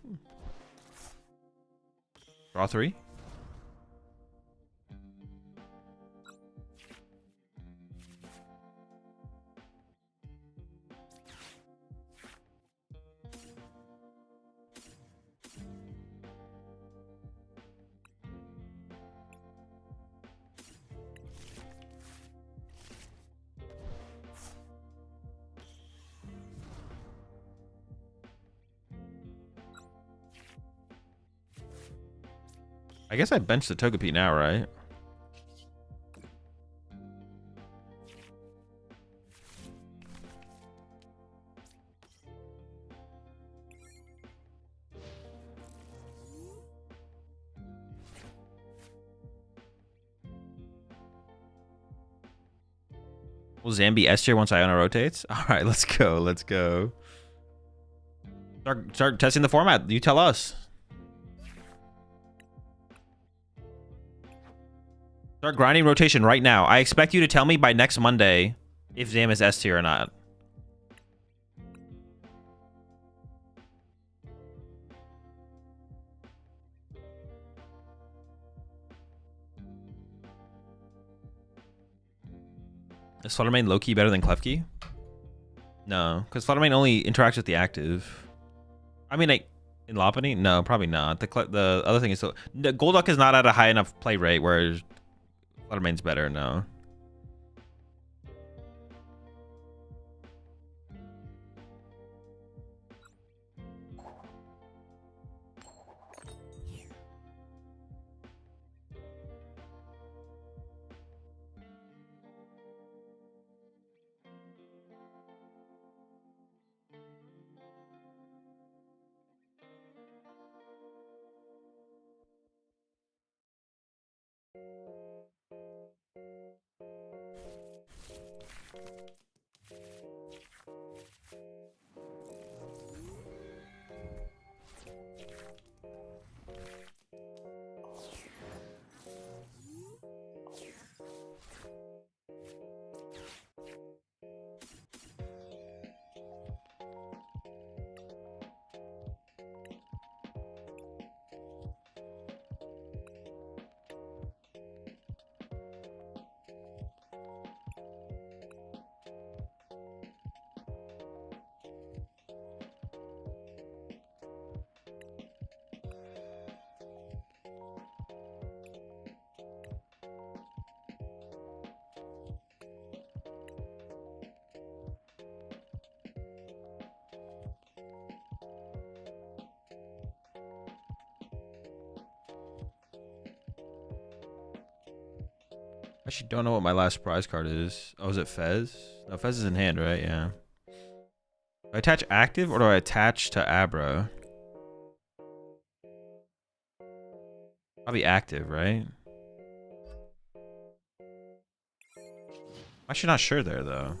Draw 3. I guess I benched the Togepi now, right? Will Zambi S tier once Iona rotates? All right, let's go. Let's go. Start testing the format. You tell us. Start grinding rotation right now. I expect you to tell me by next Monday if Zam is S tier or not. Is Fluttermane low-key better than Klefki? No, because Fluttermane only interacts with the active. I mean, like, in Lopunny? No, probably not. The other thing is, so Golduck is not at a high enough play rate, whereas Fluttermane's better, no. I actually don't know what my last prize card is. Oh, is it Fez? No, Fez is in hand, right? Yeah. Do I attach active or do I attach to Abra? Probably active, right? I'm actually not sure there, though.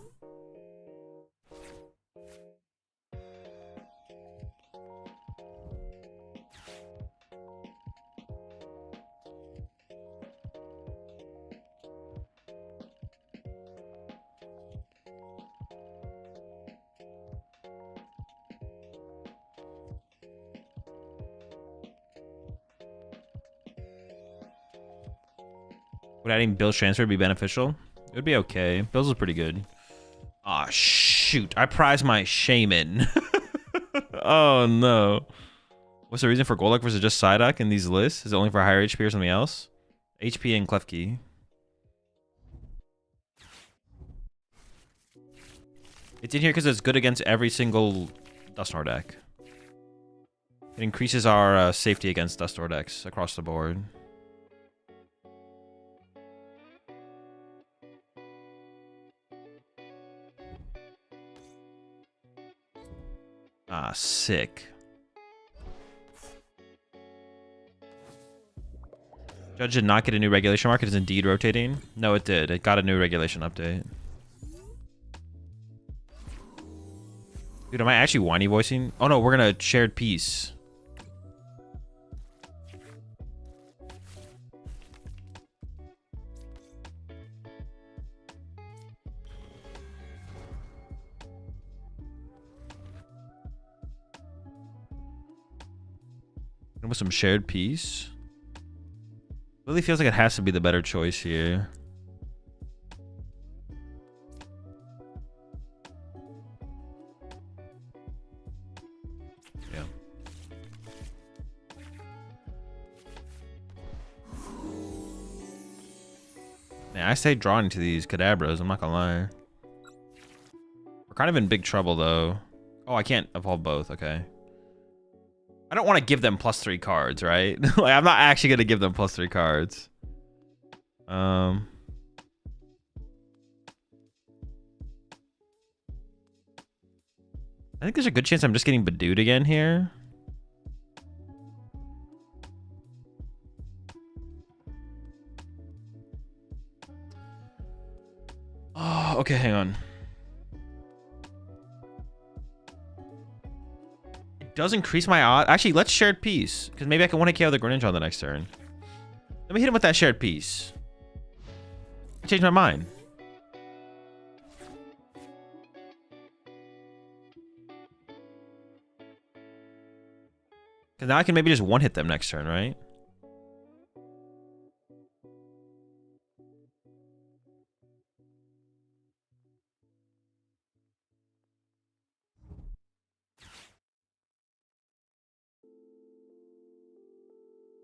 Would adding Bill's transfer be beneficial? It would be okay. Bill's is pretty good. Aw, shoot. I prized my Shaman. Oh, no. What's the reason for Golduck versus just Psyduck in these lists? Is it only for higher HP or something else? HP and Klefki. It's in here because it's good against every single Dusknoir deck. It increases our safety against Dusknoir decks across the board. Ah, sick. Judge did not get a new regulation mark. It is indeed rotating. No, it did. It got a new regulation update. Dude, am I actually whiny voicing? Oh no, we're gonna shared piece. With some shared piece. Really feels like it has to be the better choice here. Yeah. Man, I stay drawn to these Kadabras, I'm not gonna lie. We're kind of in big trouble though. Oh, I can't evolve both, okay. I don't want to give them +3 cards, right? Like, I'm not actually going to give them +3 cards. I think there's a good chance I'm just getting Badooed again here. Oh, okay, hang on. It does increase my odds. Actually, let's shared piece. Because maybe I can 1-hit KO the Greninja on the next turn. Let me hit him with that shared piece. I changed my mind. Because now I can maybe just 1-hit them next turn, right?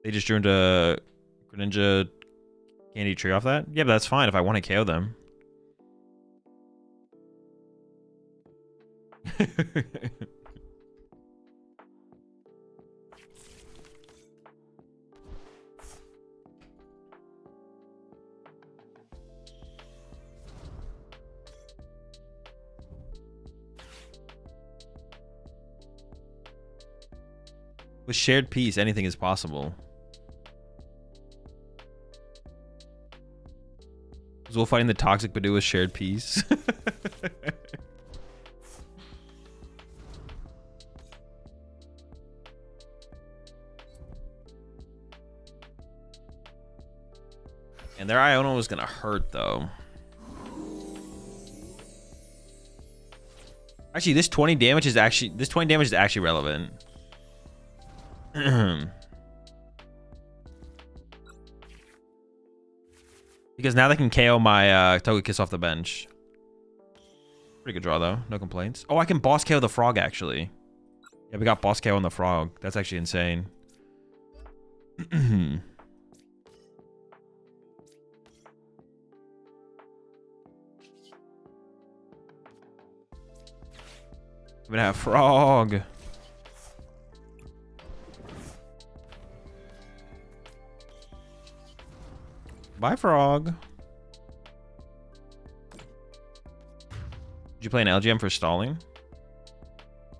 They just drew into Greninja Candy Tree off that? Yeah, but that's fine if I want to KO them. With shared peace, anything is possible. Azul fighting the toxic Badoo with shared peace. And their Iono was gonna hurt though. Actually, this 20 damage is actually relevant. Because now they can KO my Togekiss off the bench. Pretty good draw though, no complaints. Oh, I can boss KO the frog actually. Yeah, we got boss KO on the frog. That's actually insane. I'm gonna have frog. Bye, frog. Did you play an LGM for stalling?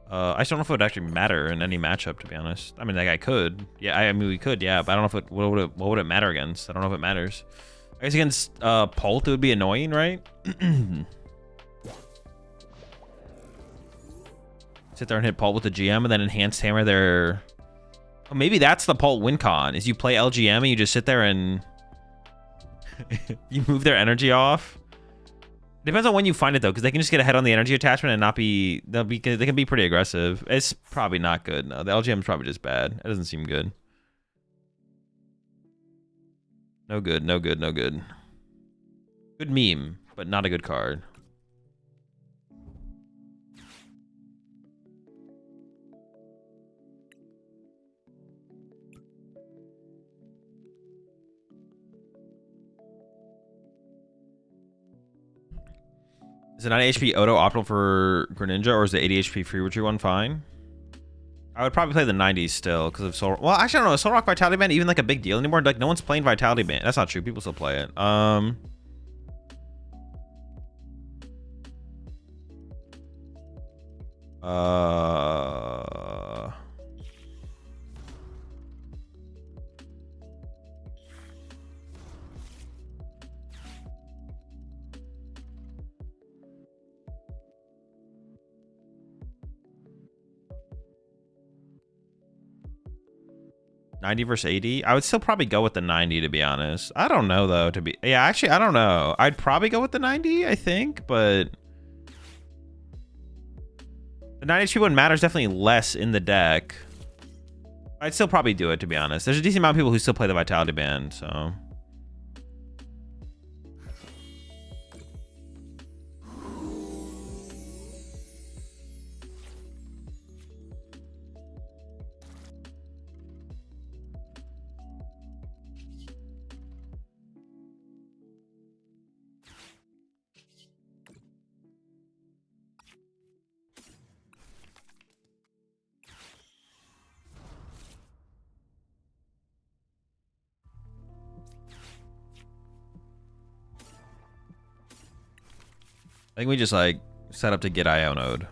I just don't know if it would actually matter in any matchup, to be honest. I mean, like I could. Yeah, I mean we could. Yeah, but I don't know if it. What would it matter against? I don't know if it matters. I guess against Pult, it would be annoying, right? Sit there and hit Pult with the GM, and then enhanced hammer their. Oh, maybe that's the Pult win con. Is you play LGM and you just sit there and. You move their energy off. Depends on when you find it though, because they can just get ahead on the energy attachment and not be. They can be pretty aggressive. It's probably not good. No, the LGM is probably just bad. It doesn't seem good. No good. No good. No good. Good meme, but not a good card. Is it 90 HP auto optimal for Greninja, or is the 80 HP free retreat one fine? I would probably play the 90s still because of Soul. Well, actually, I don't know. Is Soul Rock Vitality Band even like a big deal anymore? Like, no one's playing Vitality Band. That's not true. People still play it. 90 versus 80. I would still probably go with the 90 to be honest. I don't know though. Yeah, actually, I don't know. I'd probably go with the 90, I think, but the 90 HP one matters definitely less in the deck. I'd still probably do it to be honest. There's a decent amount of people who still play the Vitality Band, so. I think we just like set up to get Ionode.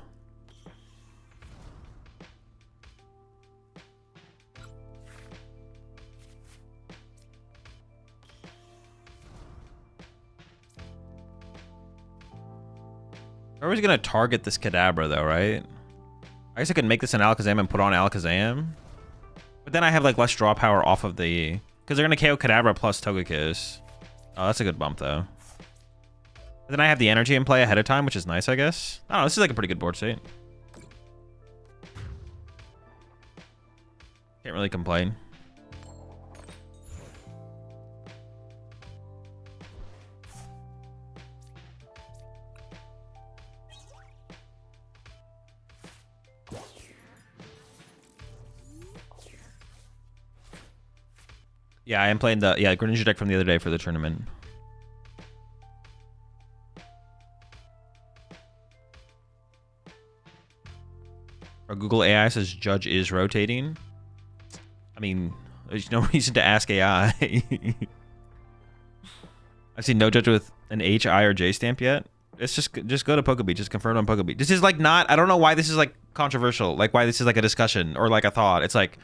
We're always gonna target this Kadabra though, right? I guess I could make this an Alakazam and put on Alakazam. But then I have like less draw power off of the... Because they're gonna KO Kadabra plus Togekiss. Oh, that's a good bump though. But then I have the energy in play ahead of time, which is nice, I guess. I don't know, this is like a pretty good board state. Can't really complain. Yeah, I am playing the Greninja deck from the other day for the tournament. Our Google AI says Judge is rotating. I mean, there's no reason to ask AI. I've seen no Judge with an H, I, or J stamp yet. It's just go to PokeBeach. Just confirm on PokeBeach. This is like not... I don't know why this is like controversial. Like why this is like a discussion or like a thought. It's like...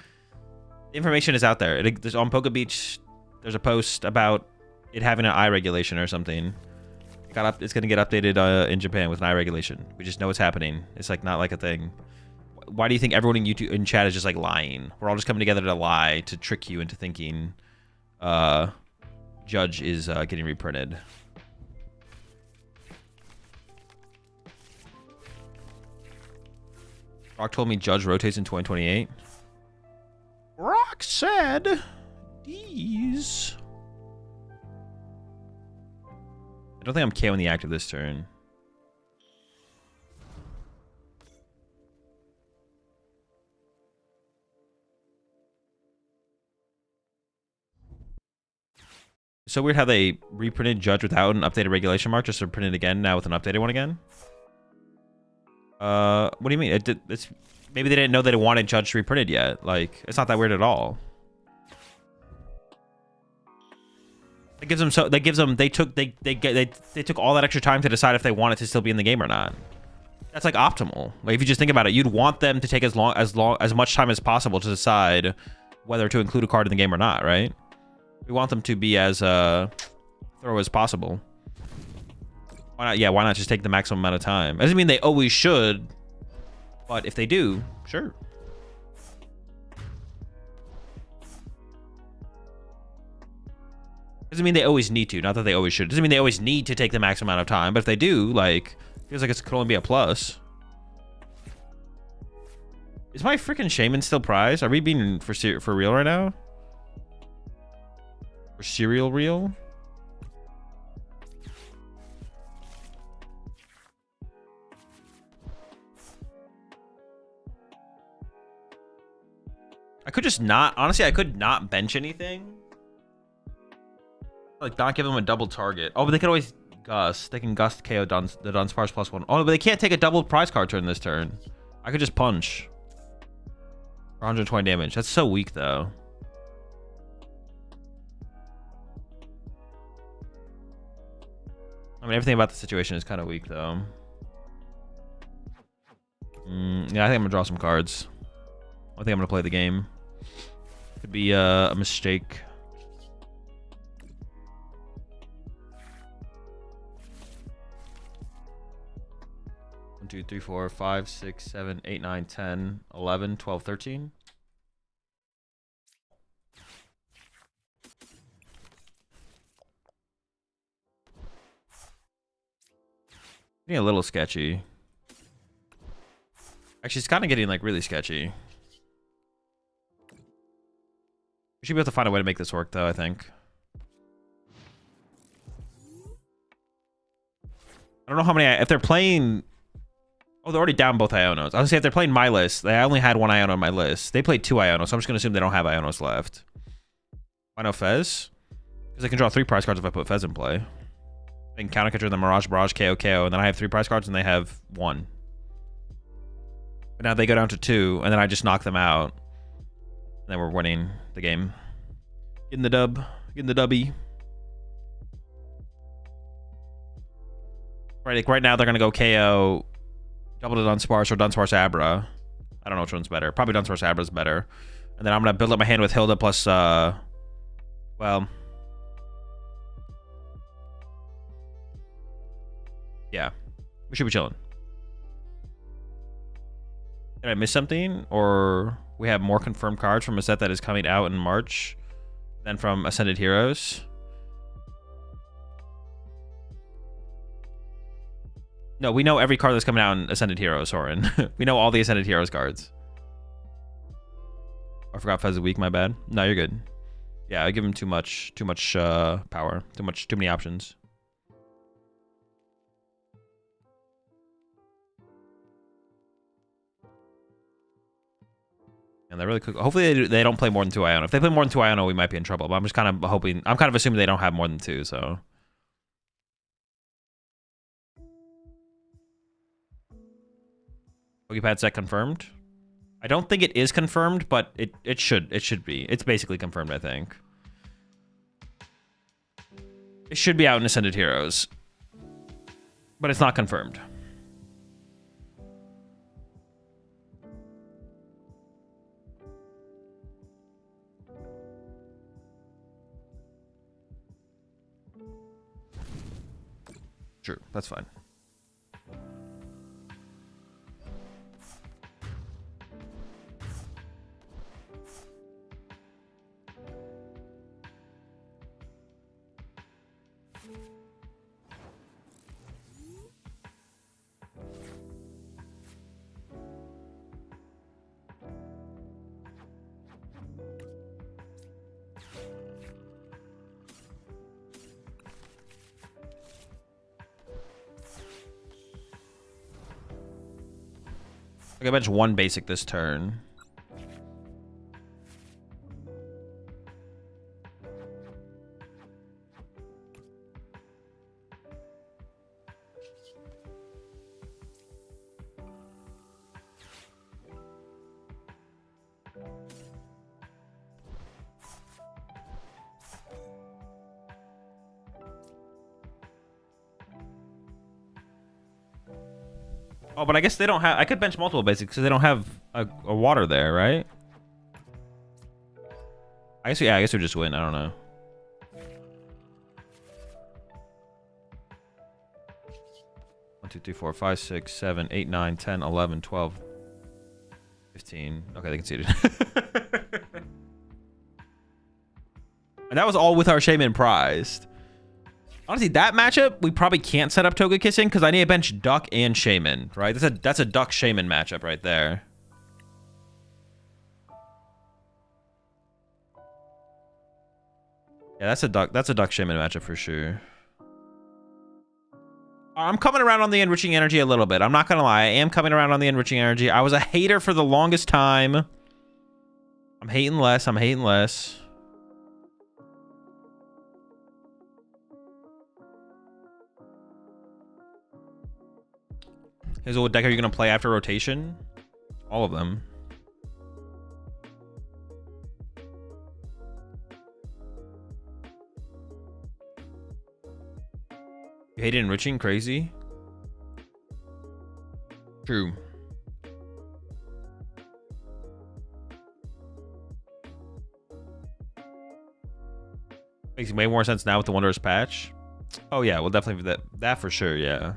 Information is out there. There's on PokeBeach, there's a post about it having an eye regulation or something. It's going to get updated in Japan with an eye regulation. We just know it's happening. It's like not like a thing. Why do you think everyone in YouTube in chat is just like lying? We're all just coming together to lie, to trick you into thinking Judge is getting reprinted. Rock told me Judge rotates in 2028. Rock said these. I don't think I'm KOing the active this turn. It's so weird how they reprinted Judge without an updated regulation mark, just to print it again now with an updated one again. What do you mean? It's maybe they didn't know that it wanted Judge reprinted yet. Like, it's not that weird at all. It gives them so they took all that extra time to decide if they want it to still be in the game or not. That's like optimal. Like if you just think about it, you'd want them to take as much time as possible to decide whether to include a card in the game or not, right? We want them to be as thorough as possible. Why not? Yeah, why not just take the maximum amount of time? It doesn't mean they always should, but if they do, sure. Doesn't mean they always need to. Not that they always should. Doesn't mean they always need to take the max amount of time. But if they do, like, feels like it could only be a plus. Is my freaking Shaman still prized? Are we being for real right now? For serial real? I could just not... Honestly, I could not bench anything. Like, not give them a double target. Oh, but they could always gust. They can gust KO the Dunsparce +1. Oh, but they can't take a double prize card turn this turn. I could just punch. For 120 damage. That's so weak, though. I mean, everything about the situation is kind of weak, though. Yeah, I think I'm going to draw some cards. I think I'm going to play the game. Could be a mistake. 1, 2, 3, 4, 5, 6, 7, 8, 9, 10, 11, 12, 13. Getting a little sketchy. Actually, it's kind of getting like really sketchy. We should be able to find a way to make this work, though, I think. I don't know how many... If they're playing... Oh, they're already down both Ionos. I was gonna say, if they're playing my list, I only had one Iono on my list. They played 2 Ionos, so I'm just gonna assume they don't have Ionos left. Why no Fez? Because I can draw 3 prize cards if I put Fez in play. I can counter catcher the Mirage, KO, KO, and then I have 3 prize cards and they have 1. But now they go down to 2, and then I just knock them out. And then we're winning the game. Getting the dub. Getting the dubby. Right, like right now they're gonna go KO double to Dunsparce or Dunsparce Abra. I don't know which one's better. Probably Dunsparce Abra's better. And then I'm gonna build up my hand with Hilda plus well. Yeah. We should be chilling. Did I miss something? Or we have more confirmed cards from a set that is coming out in March than from Ascended Heroes? No, we know every card that's coming out in Ascended Heroes, Soren. We know all the Ascended Heroes cards. I forgot Fez a week, my bad. No, you're good. Yeah, I give him too much power. Too many options. And they really cook. Hopefully they don't play more than 2 Iono. If they play more than 2 Iono, we might be in trouble. But I'm just kind of hoping. I'm kind of assuming they don't have more than 2. So. Pokepad set confirmed. I don't think it is confirmed, but it should be. It's basically confirmed, I think. It should be out in Ascended Heroes, but it's not confirmed. True, that's fine. I bench 1 basic this turn. Oh, but I guess they don't have... I could bench multiple basics because they don't have a water there, right? I guess, yeah, I guess we just win. I don't know. One, 2, 3, 4, 5, 6, 7, 8, 9, 10, 11, 12, 15. Okay, they conceded. And that was all with our Shaman prized. Honestly, that matchup, we probably can't set up Toga Kissing because I need to bench Duck and Shaman, right? That's a Duck Shaman matchup right there. Yeah, that's a Duck Shaman matchup for sure. I'm coming around on the Enriching Energy a little bit. I'm not gonna lie, I am coming around on the Enriching Energy. I was a hater for the longest time. I'm hating less. Hazel, what deck are you going to play after rotation? All of them. You hate enriching? Crazy? True. Makes way more sense now with the Wondrous patch. Oh yeah, well definitely that for sure, yeah.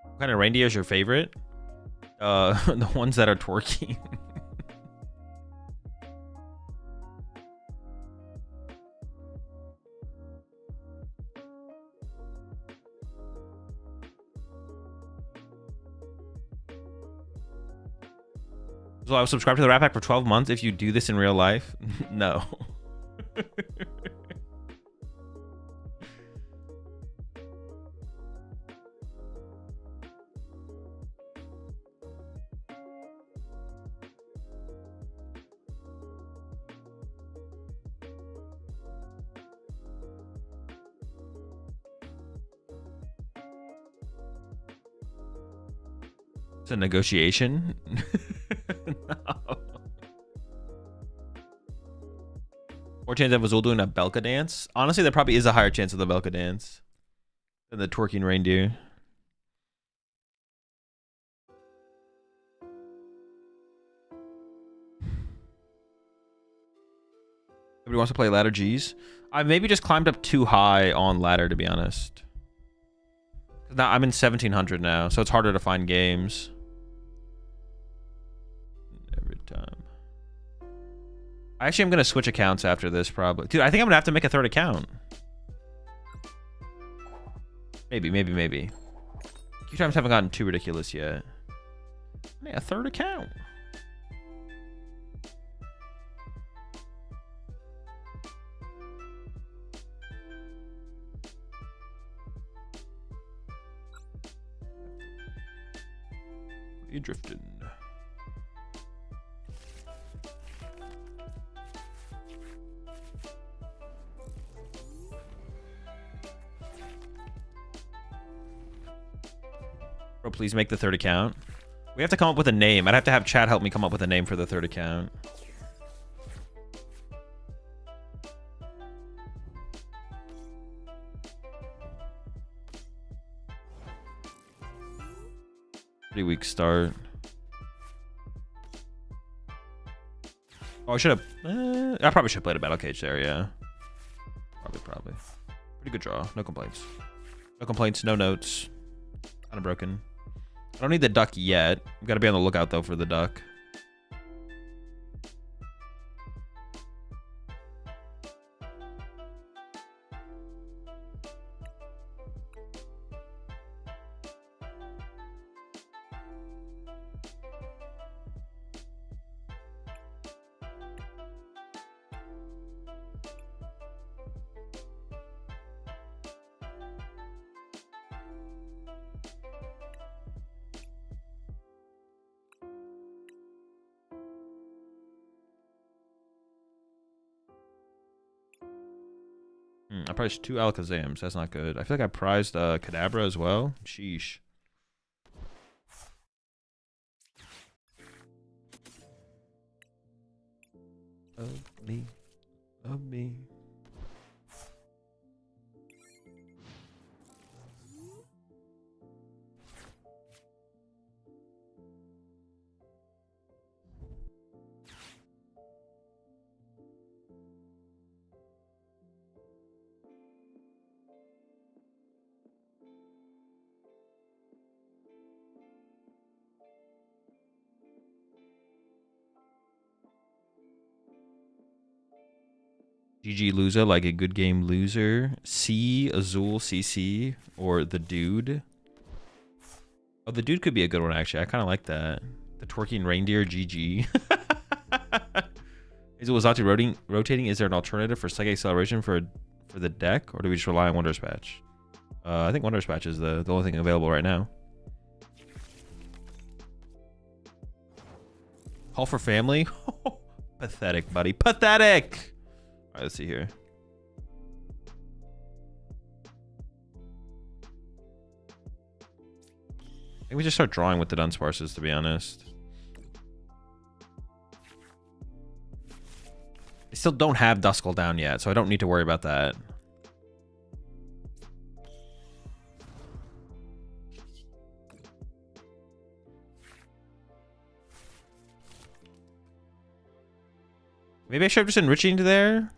What kind of reindeer is your favorite? The ones that are twerking. So I was subscribed to the Rat Pack for 12 months. If you do this in real life, no. It's a negotiation. No. More chance of Azul doing a Belka dance? Honestly, there probably is a higher chance of the Belka dance than the twerking reindeer. Nobody wants to play ladder G's. I maybe just climbed up too high on ladder, to be honest. Now I'm in 1700 now, so it's harder to find games. Every time. Actually, I'm gonna switch accounts after this probably. Dude, I think I'm gonna have to make a third account. Maybe. Queue times haven't gotten too ridiculous yet. Yeah, a third account. You drifting. Bro, please make the third account. We have to come up with a name. I'd have to have chat help me come up with a name for the third account. Pretty weak start. Oh, I should have. I probably should have played a battle cage there. Yeah. Probably. Pretty good draw. No complaints. No complaints. No notes. Kind of broken. I don't need the duck yet. We've got to be on the lookout though for the duck. I priced 2 Alakazams. That's not good. I feel like I prized Kadabra as well. Sheesh. Of me. GG loser, like a good game loser. C, Azul, CC, or the dude. Oh, the dude could be a good one, actually. I kind of like that. The twerking reindeer, GG. Is Wazatu rotating? Is there an alternative for Psychic Acceleration for the deck? Or do we just rely on Wonder Dispatch? I think Wonder Dispatch is the only thing available right now. Call for family? Pathetic, buddy. Pathetic! Alright, let's see here. I think we just start drawing with the Dunsparces, to be honest. I still don't have Duskull down yet, so I don't need to worry about that. Maybe I should have just enriching there.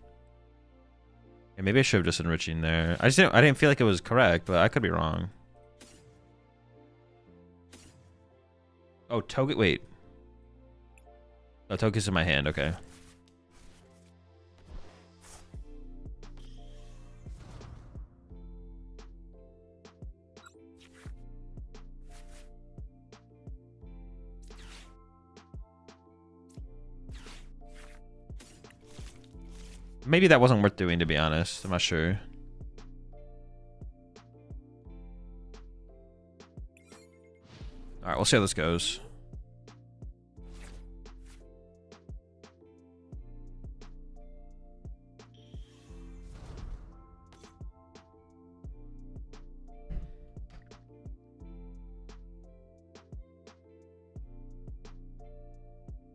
Yeah, maybe I should have just enriching there. I didn't feel like it was correct, but I could be wrong. Oh, Togekiss. Wait. Oh, Togekiss in my hand. Okay. Maybe that wasn't worth doing, to be honest. I'm not sure. All right, we'll see how this goes.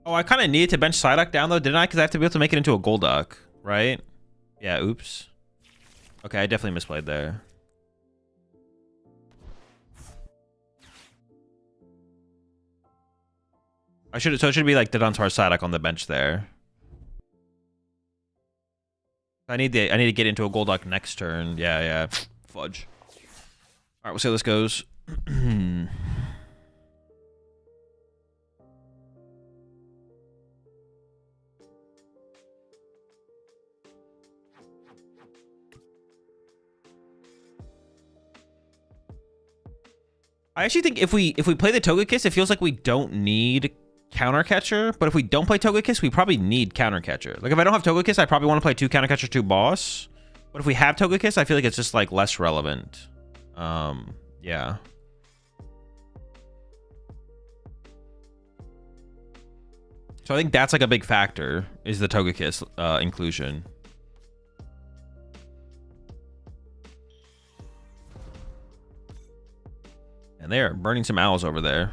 Oh, I kind of needed to bench Psyduck down, though, didn't I? Because I have to be able to make it into a Golduck. Right? Yeah, oops. Okay, I definitely misplayed there. So it should be like the Dunsparce Psyduck on the bench there. I need to get into a Golduck next turn. Yeah. Fudge. All right, we'll see how this goes. I actually think if we play the Togekiss, it feels like we don't need Counter Catcher. But if we don't play Togekiss, we probably need Counter Catcher. Like if I don't have Togekiss, I probably want to play 2 Counter Catcher, 2 Boss. But if we have Togekiss, I feel like it's just like less relevant. Yeah. So I think that's like a big factor is the Togekiss inclusion. And they're burning some owls over there.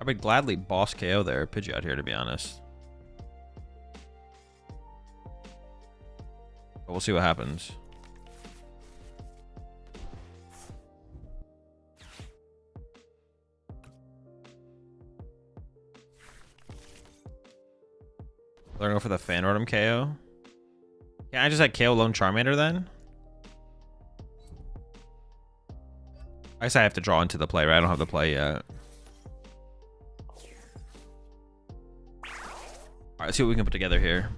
I would gladly boss KO there, Pidgeot here, to be honest. But we'll see what happens. They're gonna go for the Fanordum KO. Yeah, I just had KO Lone Charmander then. I guess I have to draw into the play, right? I don't have the play yet. All right, let's see what we can put together here.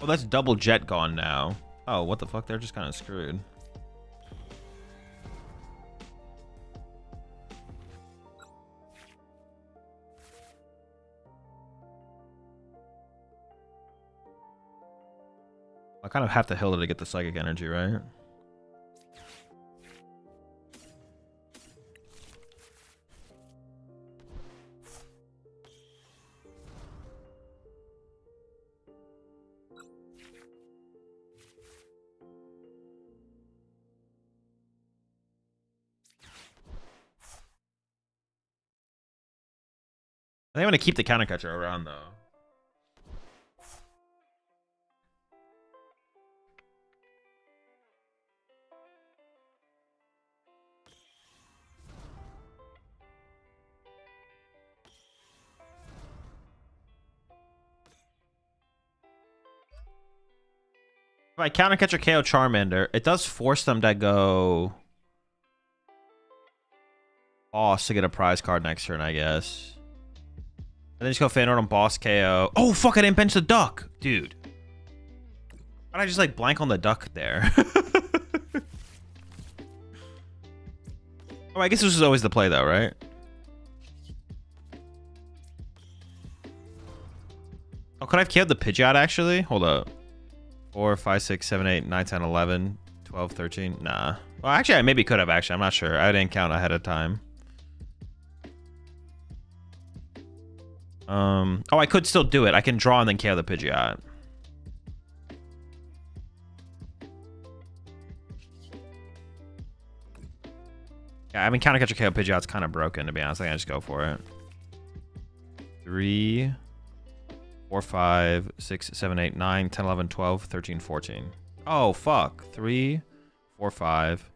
Oh, that's double jet gone now. Oh, what the fuck? They're just kind of screwed. I kind of have to heal it to get the psychic energy, right? I think I'm going to keep the counter catcher around, though. If I counter catcher KO Charmander, it does force them to go boss to get a prize card next turn, I guess. And then just go Fanordum boss KO. Oh, fuck, I didn't bench the duck. Dude. Why'd I just like blank on the duck there? Oh, I guess this is always the play though, right? Oh, could I have KO'd the Pidgeot actually? Hold up. 4, 5, 6, 7, 8, 9, 10, 11, 12, 13. Nah. Well, actually, I maybe could have, actually. I'm not sure. I didn't count ahead of time. Oh, I could still do it. I can draw and then KO the Pidgeot. Yeah, I mean, counter catcher KO Pidgeot's kind of broken, to be honest. I think I just go for it. 3, 4, 5, 6, 7, 8, 9, 10, 11, 12, 13, 14. Oh, fuck. 3, 4, 5,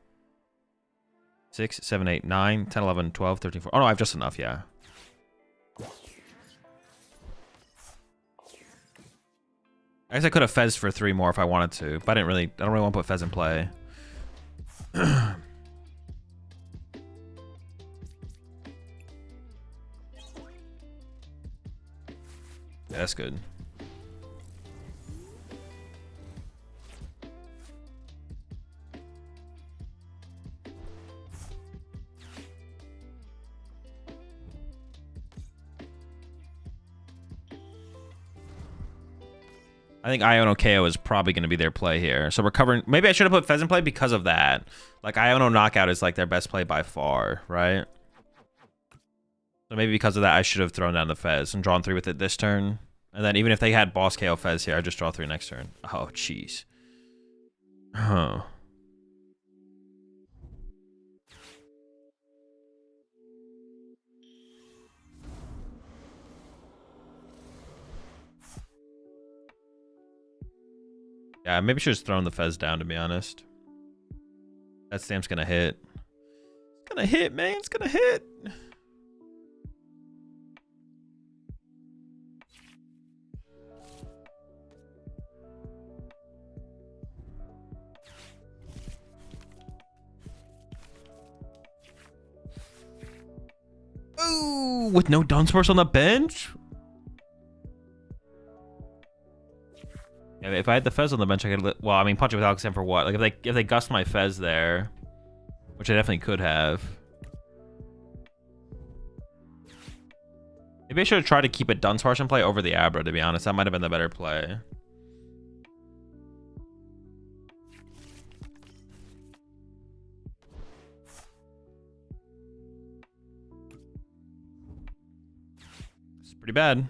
6, 7, 8, 9, 10, 11, 12, 13, 14. Oh, no, I have just enough, yeah. I guess I could have Fez for 3 more if I wanted to, but I don't really want to put Fez in play. Yeah, that's good. I think Iono KO is probably going to be their play here. So we're covering... Maybe I should have put Fez in play because of that. Like, Iono Knockout is like their best play by far, right? So maybe because of that, I should have thrown down the Fez and drawn 3 with it this turn. And then even if they had boss KO Fez here, I just draw 3 next turn. Oh, jeez. Huh. Yeah, maybe should have just thrown the Fez down, to be honest. That stamp's gonna hit. It's gonna hit, man. It's gonna hit. Ooh, with no Dunsparce on the bench? Yeah, if I had the Fez on the bench, I could. Well, I mean, punch it with Alakazam for what? Like if they gust my Fez there, which I definitely could have. Maybe I should have tried to keep a Dunsparce in play over the Abra. To be honest, that might have been the better play. It's pretty bad.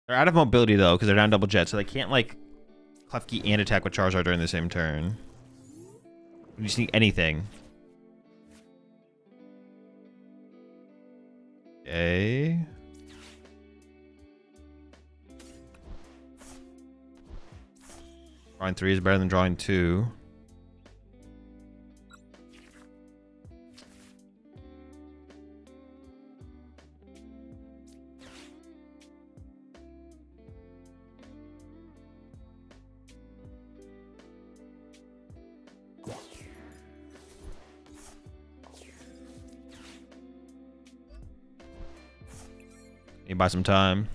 They're out of mobility though, because they're down double jet, so they can't like Klefki and attack with Charizard during the same turn. You just need anything. Okay. Drawing 3 is better than drawing 2. Need to buy some time.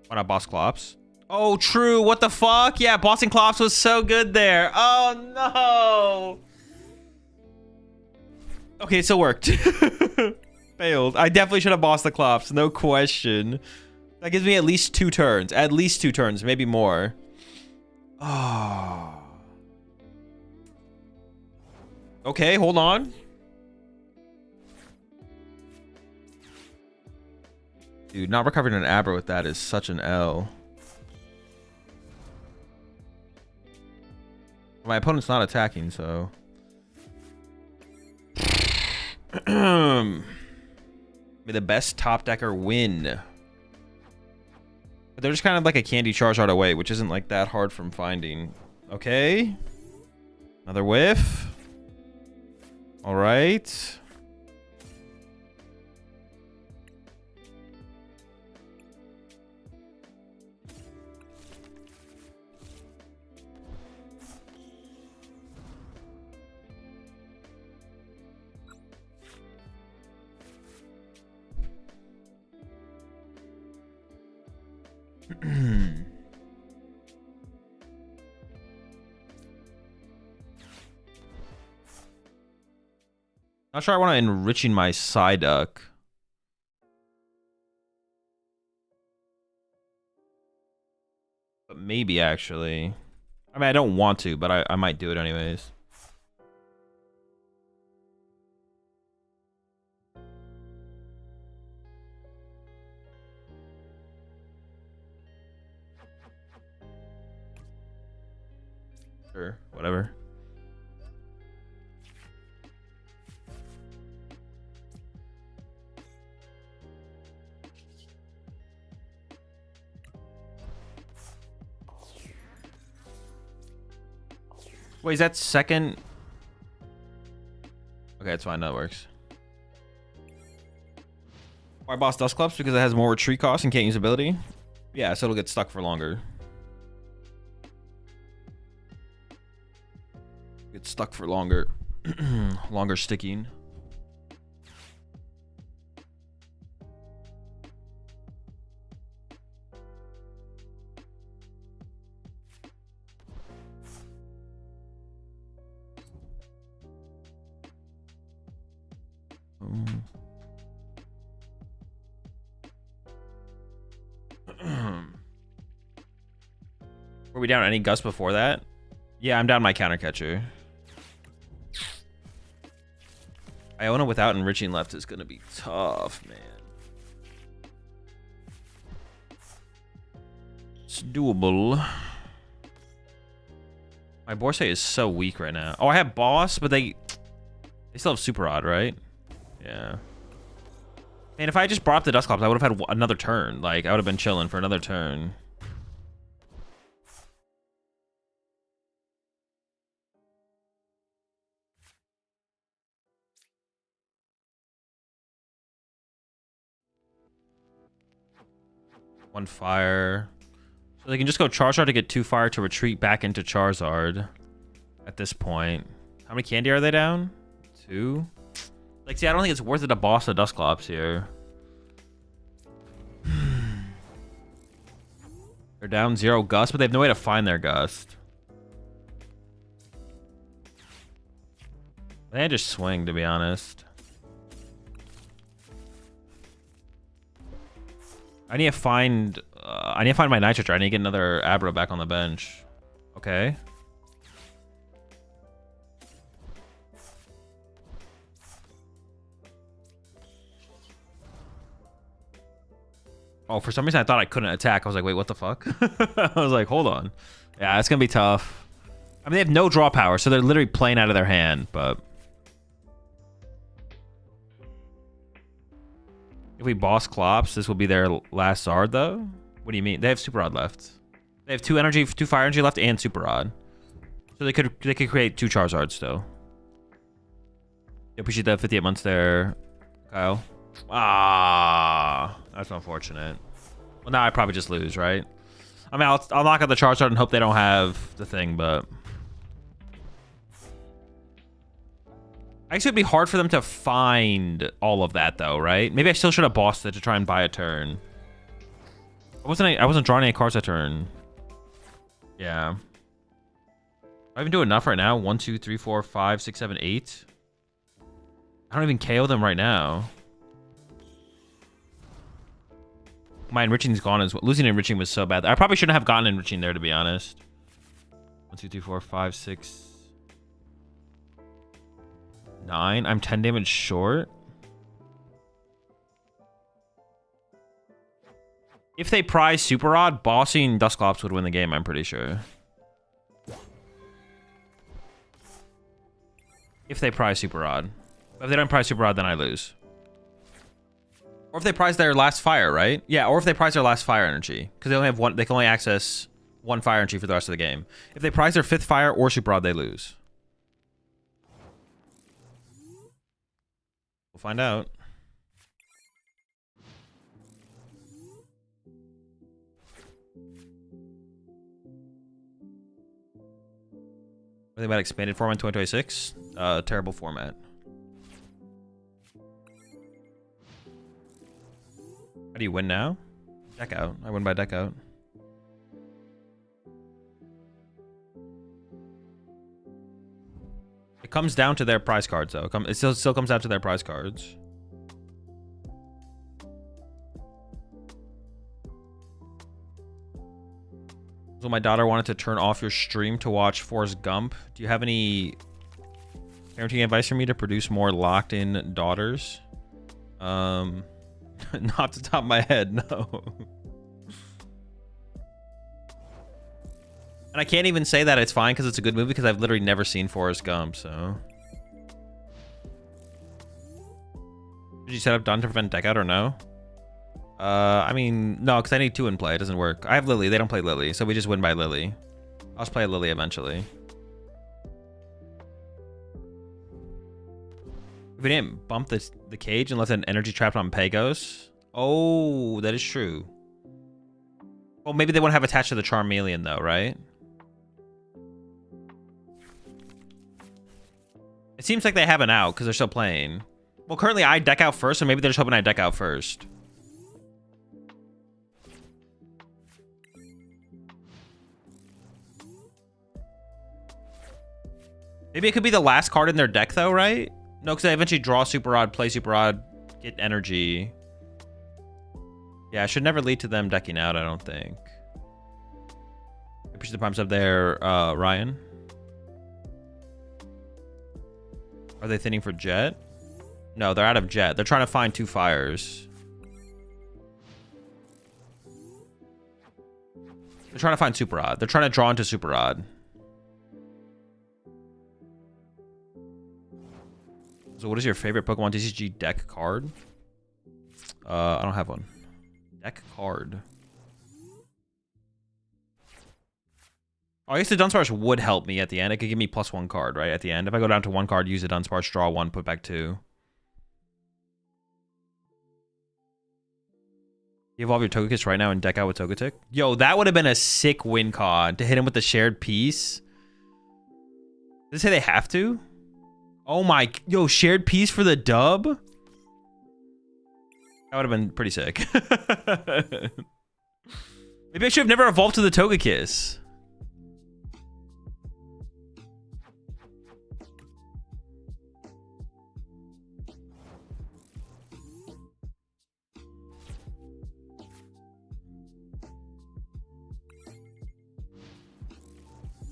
Why not Boss Clops? Oh, true. What the fuck? Yeah, Bossing Clops was so good there. Oh, no. Okay, it still worked. Failed. I definitely should have bossed the Clops. No question. That gives me at least 2 turns. At least 2 turns. Maybe more. Oh. Okay, hold on. Dude, not recovering an Abra with that is such an L. My opponent's not attacking, so... May the best top decker win. But they're just kind of like a candy Charizard away, which isn't like that hard from finding. Okay. Another whiff. All right. Not sure I want to enriching my Psyduck. But maybe actually. I mean, I don't want to, but I might do it anyways. Sure, whatever. Wait, is that second? Okay, it's fine. That works. Why boss Dusclops? Because it has more retreat cost and can't use ability. Yeah, so it'll get stuck for longer. Get stuck for longer. Longer sticking. Were we down any Gust before that? Yeah, I'm down my counter catcher. Iona without enriching left is gonna be tough, man. It's doable. My Borsay is so weak right now. Oh, I have Boss, but they still have Super Odd, right? Yeah. And if I just brought up the Dusclops, I would have had another turn. Like, I would have been chilling for another turn. One fire. So they can just go Charizard to get 2 fire to retreat back into Charizard at this point. How many candy are they down? 2? Like, see, I don't think it's worth it to boss the Dusclops here. They're down 0 Gust, but they have no way to find their Gust. They just swing, to be honest. I need to find my Nitrogen. I need to get another Abra back on the bench. Okay. Oh, for some reason I thought I couldn't attack. I was like, wait, what the fuck? I was like, hold on. Yeah, it's gonna be tough. I mean, they have no draw power, so they're literally playing out of their hand, but if we boss Clops, this will be their last Zard, though? What do you mean? They have Super Rod left. They have 2 energy, 2 fire energy left, and Super Rod. So they could create 2 Charizards still. I appreciate that 58 months there, Kyle. Ah, that's unfortunate. Well, now I probably just lose, right? I mean, I'll knock out the Charizard and hope they don't have the thing, but I guess it'd be hard for them to find all of that, though, right? Maybe I still should have bossed it to try and buy a turn. I wasn't drawing any cards that turn. Yeah. I even do enough right now. 1, 2, 3, 4, 5, 6, 7, 8. I don't even KO them right now. My enriching's gone as well. Losing enriching was so bad. I probably shouldn't have gotten enriching there, to be honest. 1, 2, 3, 4, 5, 6, 9. I'm 10 damage short. If they prize Super Rod, bossing Dusclops would win the game, I'm pretty sure. If they prize Super Rod. If they don't prize Super Rod, then I lose. Or if they prize their last fire, right? Yeah, or if they prize their last fire energy. Because they only have one, they can only access 1 fire energy for the rest of the game. If they prize their 5th fire or Super Rod, they lose. We'll find out. What do you think about expanded format in 2026? Terrible format. How do you win now? Deck out. I win by deck out. It comes down to their prize cards, though. It still comes down to their prize cards. So my daughter wanted to turn off your stream to watch Forrest Gump. Do you have any parenting advice for me to produce more locked-in daughters? Not the top of my head, no. And I can't even say that it's fine because it's a good movie because I've literally never seen Forrest Gump, so. Did you set up Dawn to prevent deck out or no? I mean, no, because I need 2 in play. It doesn't work. I have Lily. They don't play Lily, so we just win by Lily. I'll just play Lily eventually. If we didn't bump the cage and left an energy trapped on Pegos. Oh, that is true. Well, maybe they won't have attached to the Charmeleon though, right? It seems like they have an out because they're still playing. Well, currently I deck out first, so maybe they're just hoping I deck out first. Maybe it could be the last card in their deck though, right? No, because they eventually draw Super Rod, play Super Rod, get energy. Yeah, it should never lead to them decking out, I don't think. I appreciate the prompts up there, Ryan. Are they thinning for Jet? No, they're out of Jet. They're trying to find 2 fires. They're trying to find Super Rod. They're trying to draw into Super Rod. So what is your favorite Pokemon TCG deck card? I don't have one. Deck card. Oh, I guess the Dunsparce would help me at the end. It could give me +1 card, right? At the end. If I go down to 1 card, use the Dunsparce, draw 1, put back 2. You evolve your Togekiss right now and deck out with Togetic? Yo, that would have been a sick win con to hit him with the shared piece. Does it say they have to? Oh my, yo, shared piece for the dub? That would have been pretty sick. Maybe I should have never evolved to the Togekiss.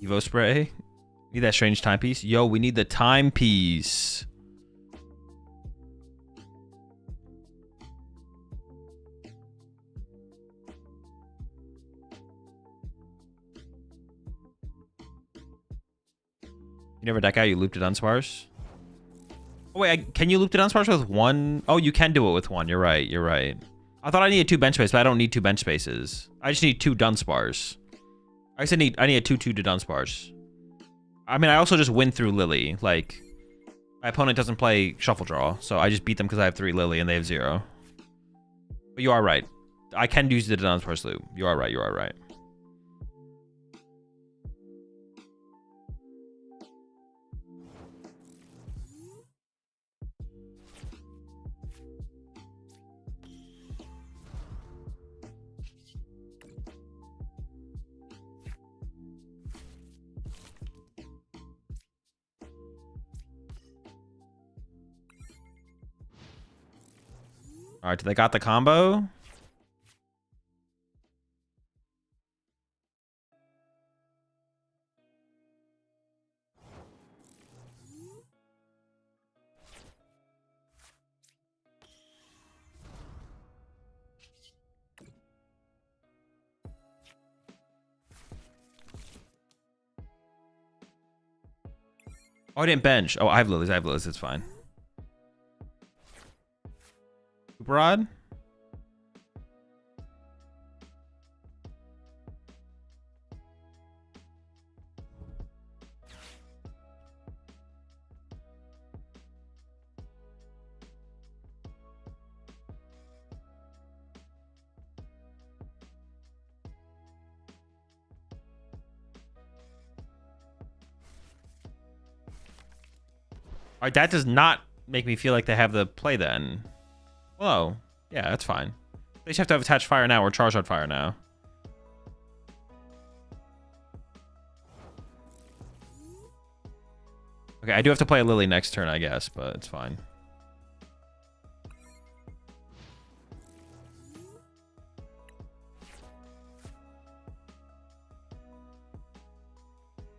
Evo spray. Need that strange timepiece. Yo, we need the timepiece. You never deck out, you looped it Dunsparce? Oh wait, can you loop the Dunsparce with 1? Oh, you can do it with 1. You're right, you're right. I thought I needed 2 bench space, but I don't need 2 bench spaces. I just need 2 Dunsparce. I said I need a 2/2 to Dunsparce. I mean, I also just win through Lily. Like, my opponent doesn't play Shuffle Draw, so I just beat them because I have 3 Lily and they have 0. But you are right. I can use the Dunsparce loop. You are right, you are right. All right, they got the combo. Oh, I didn't bench. Oh, I have lilies. I have lilies. It's fine. Super Rod? All right, that does not make me feel like they have the play then. Whoa. Yeah, that's fine. They just have to have attached fire now or Charizard fire now. Okay, I do have to play a Lily next turn, I guess, but it's fine.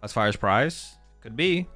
That's Fire's prize? Could be.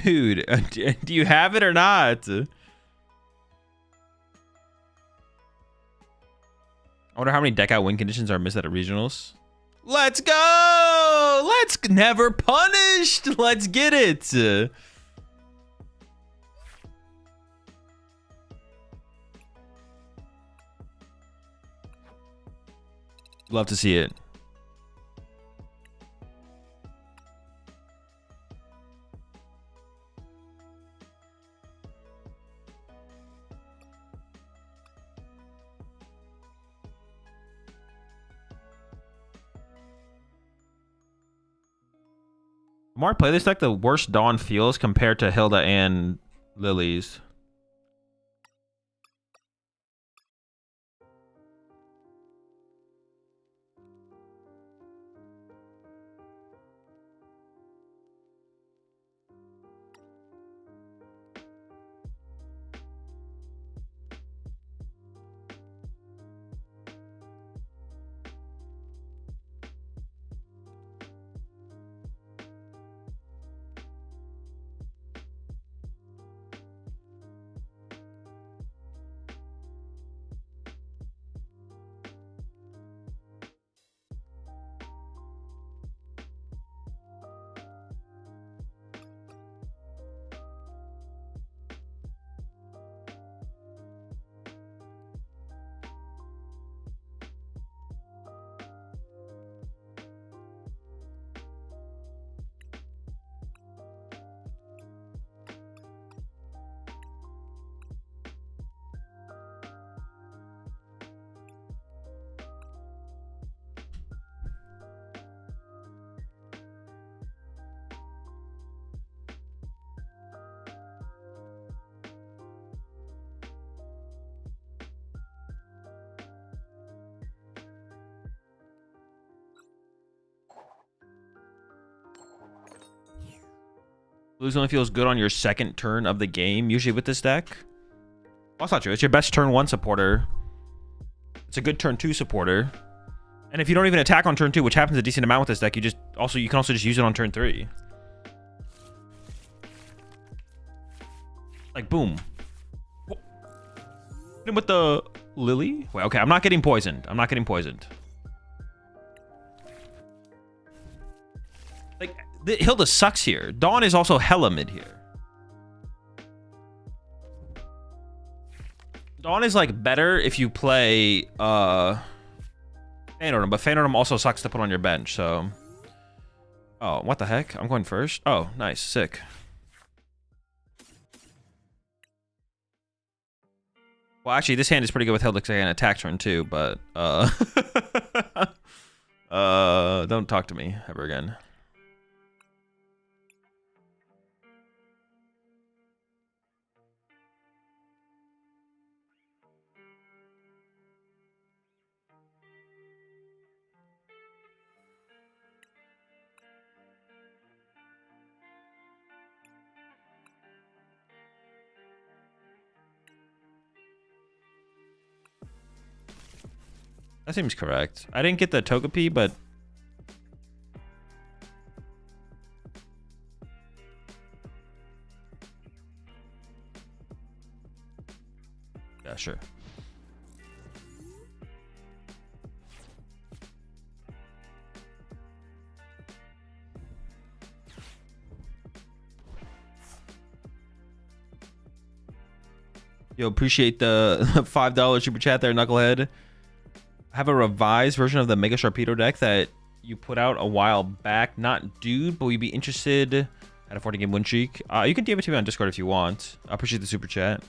Dude, do you have it or not? I wonder how many deck out win conditions are missed at regionals. Let's go! Let's never punished! Let's get it! Love to see it. The more I play this deck, the worse Dawn feels compared to Hilda and Lily's. Blues only feels good on your second turn of the game, usually with this deck. Well, that's not true. It's your best turn 1 supporter. It's a good turn 2 supporter. And if you don't even attack on turn 2, which happens a decent amount with this deck, you can also just use it on turn 3. Like, boom. Hit him with the Lily. Wait, okay, I'm not getting poisoned. I'm not getting poisoned. Like, Hilda sucks here. Dawn is also hella mid here. Dawn is like better if you play Phantom, but Phantom also sucks to put on your bench, so. Oh, what the heck? I'm going first? Oh, nice. Sick. Well, actually, this hand is pretty good with Hilda because I can attack turn 2, but don't talk to me ever again. That seems correct. I didn't get the Togepi, but yeah, sure. Yo, appreciate the $5 super chat there, Knucklehead. I have a revised version of the Mega Sharpedo deck that you put out a while back. Not dude, but we'd be interested at a 40-game win streak. You can DM it to me on Discord if you want. I appreciate the super chat.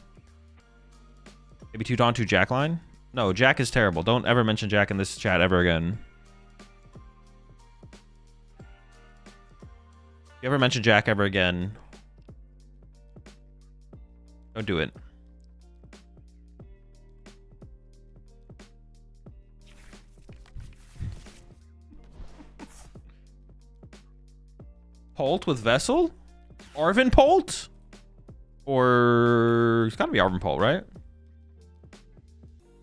Maybe 2 Dawn, 2 Jack line? No, Jack is terrible. Don't ever mention Jack in this chat ever again. If you ever mention Jack ever again, don't do it. Polt with Vessel? Arvin Polt? Or it's gotta be Arvin Polt, right?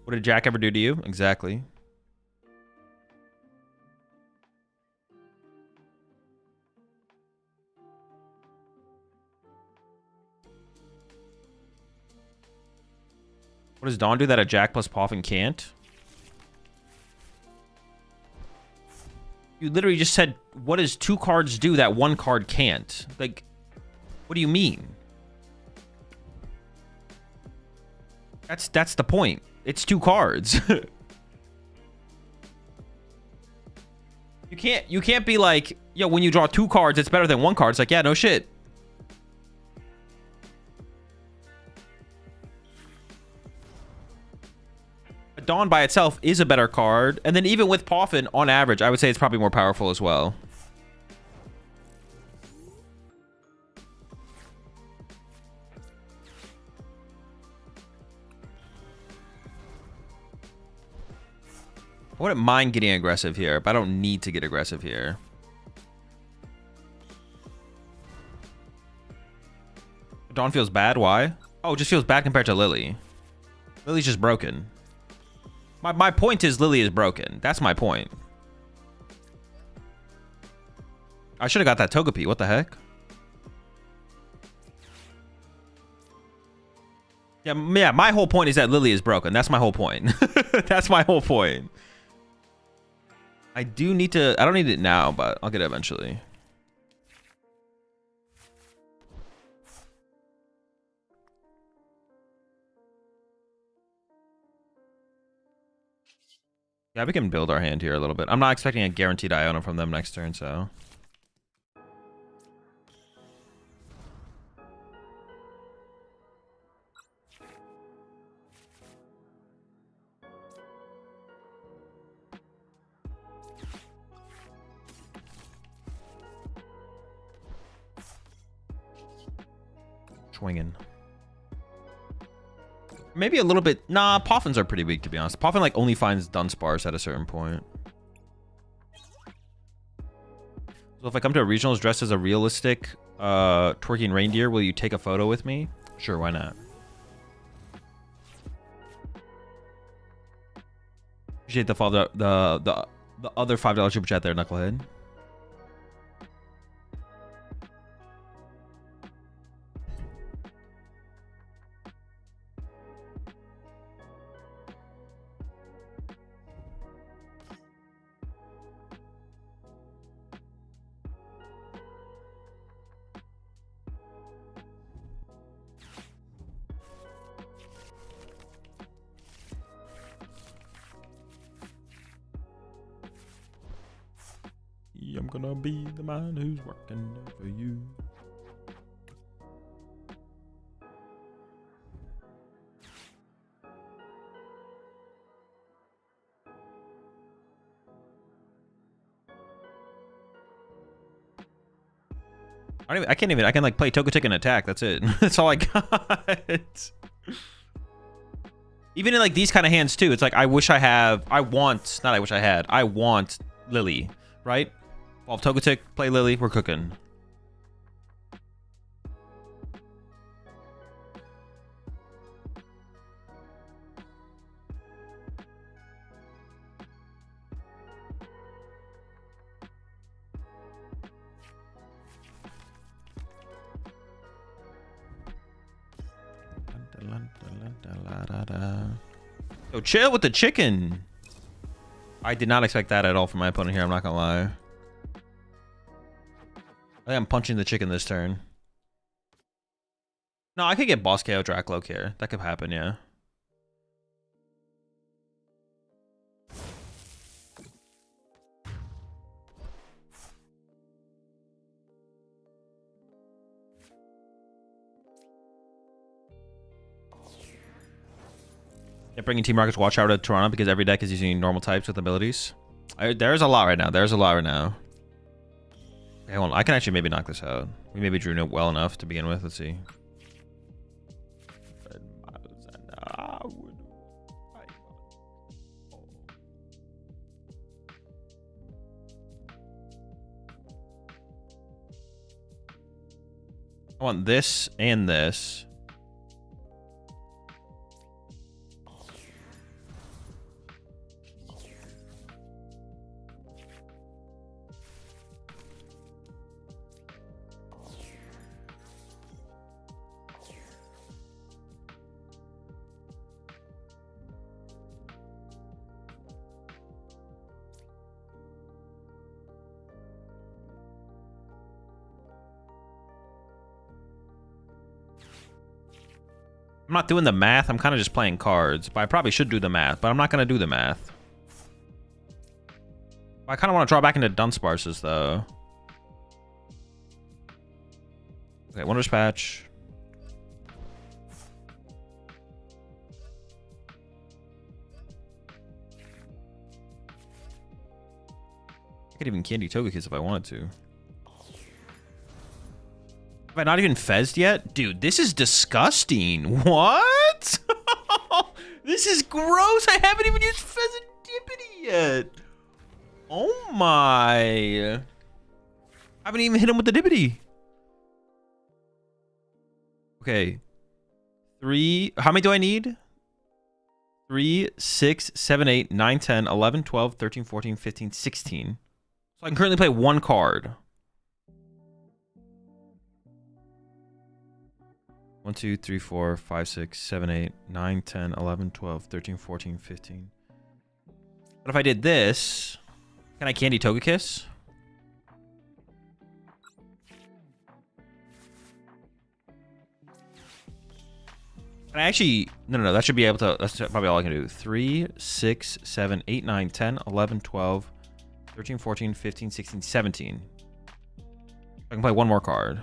What did Jack ever do to you? Exactly. What does Dawn do that a Jack plus Poffin can't? You literally just said, what does 2 cards do that 1 card can't? Like, what do you mean? That's the point. It's 2 cards. You can't be like, yo, when you draw 2 cards, it's better than 1 card. It's like, yeah, no shit. Dawn by itself is a better card. And then even with Poffin, on average, I would say it's probably more powerful as well. I wouldn't mind getting aggressive here, but I don't need to get aggressive here. Dawn feels bad. Why? Oh, it just feels bad compared to Lily. Lily's just broken. My point is Lily is broken. That's my point. I should have got that Togepi. What the heck? Yeah, my whole point is that Lily is broken. That's my whole point. That's my whole point. I do need to... I don't need it now, but I'll get it eventually. Yeah, we can build our hand here a little bit. I'm not expecting a guaranteed Iona from them next turn, so... Swinging. Maybe a little bit. Nah, Poffins are pretty weak, to be honest. Poffin like only finds Dunsparce at a certain point. So if I come to a regionals dressed as a realistic twerking reindeer, will you take a photo with me? Sure, why not? Appreciate the other $5 super chat there, Knucklehead. I'm gonna be the man who's working for you. I can't even. I can like play Togetic and attack. That's it. That's all I got. Even in like these kind of hands too. It's like I wish I have. I want. Not I wish I had. I want Lily. Right? Evolve Togetic. Play Lily. We're cooking. Yo, chill with the chicken. I did not expect that at all from my opponent here. I'm not gonna lie. I think I'm punching the chicken this turn. No, I could get Boss KO Dracloak here. That could happen, yeah. Yeah, bringing Team Rocket's Watch out to Toronto because every deck is using normal types with abilities. There's a lot right now. There's a lot right now. Okay, hold on. I can actually maybe knock this out. We maybe drew it well enough to begin with. Let's see. I want this and this. I'm not doing the math. I'm kind of just playing cards. But I probably should do the math. But I'm not going to do the math. I kind of want to draw back into Dunsparce's, though. Okay, Wondrous Patch. I could even Candy Togekiss if I wanted to. Have I not even fezzed yet? Dude, this is disgusting. What? This is gross. I haven't even used Fezzandipity yet. Oh my. I haven't even hit him with the Dippity. Okay. 3. How many do I need? 3, 6, 7, 8, 9, 10, 11, 12, 13, 14, 15, 16. So I can currently play 1 card. 1, 2, 3, 4, 5, 6, 7, 8, 9, 10, 11, 12, 13, 14, 15. But if I did this, can I Candy Togekiss? Can I actually... No. That should be able to... That's probably all I can do. 3, 6, 7, 8, 9, 10, 11, 12, 13, 14, 15, 16, 17. I can play 1 more card.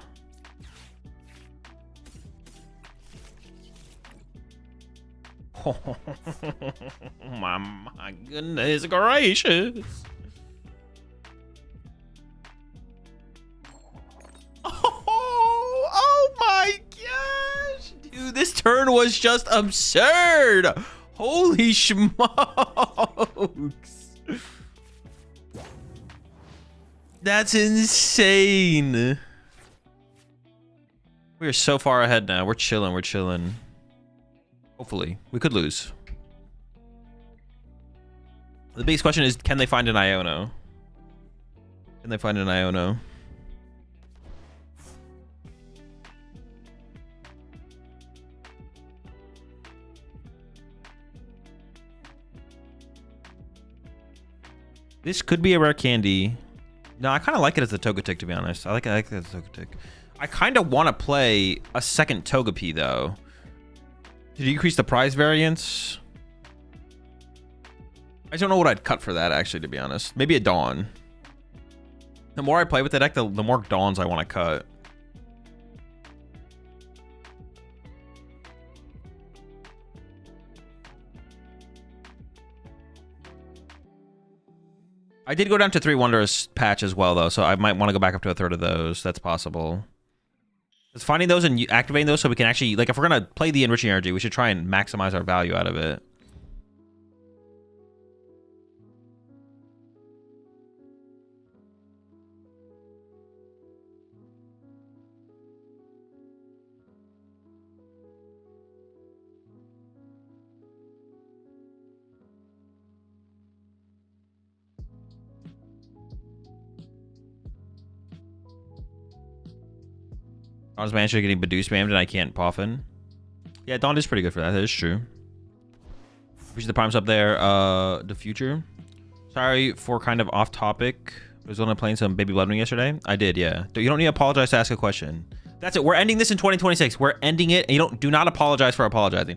Oh, my goodness gracious. Oh my gosh. Dude, this turn was just absurd. Holy smokes. That's insane. We are so far ahead now. We're chilling. We're chilling. Hopefully. We could lose. The biggest question is, can they find an Iono? Can they find an Iono? This could be a rare candy. No, I kind of like it as a Togetic, to be honest. I like it as a Togetic. I kind of want to play a second Togepi, though. To decrease the prize variance. I don't know what I'd cut for that, actually, to be honest. Maybe a Dawn. The more I play with the deck, the more Dawns I want to cut. I did go down to 3 Wondrous Patch as well, though, so I might want to go back up to a third of those. That's possible. It's finding those and activating those so we can actually, like, if we're going to play the Enriching Energy, we should try and maximize our value out of it. Dawn's Mansion getting Badoo spammed and I can't Poffin. Yeah, Dawn is pretty good for that. That is true. Appreciate the primes up there. The future. Sorry for kind of off topic. I was only playing some Baby Blood Moon yesterday. I did, yeah. You don't need to apologize to ask a question. That's it. We're ending this in 2026. We're ending it, and you do not apologize for apologizing.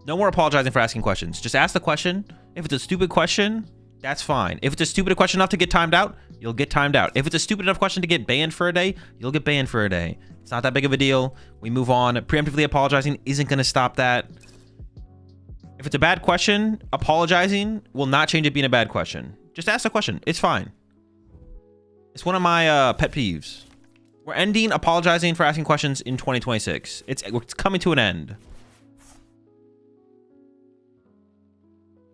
No more apologizing for asking questions. Just ask the question. If it's a stupid question, that's fine. If it's a stupid question enough to get timed out, you'll get timed out. If it's a stupid enough question to get banned for a day, you'll get banned for a day. It's not that big of a deal. We move on. Preemptively apologizing isn't going to stop that. If it's a bad question, apologizing will not change it being a bad question. Just ask the question. It's fine. It's one of my pet peeves. We're ending apologizing for asking questions in 2026. It's coming to an end.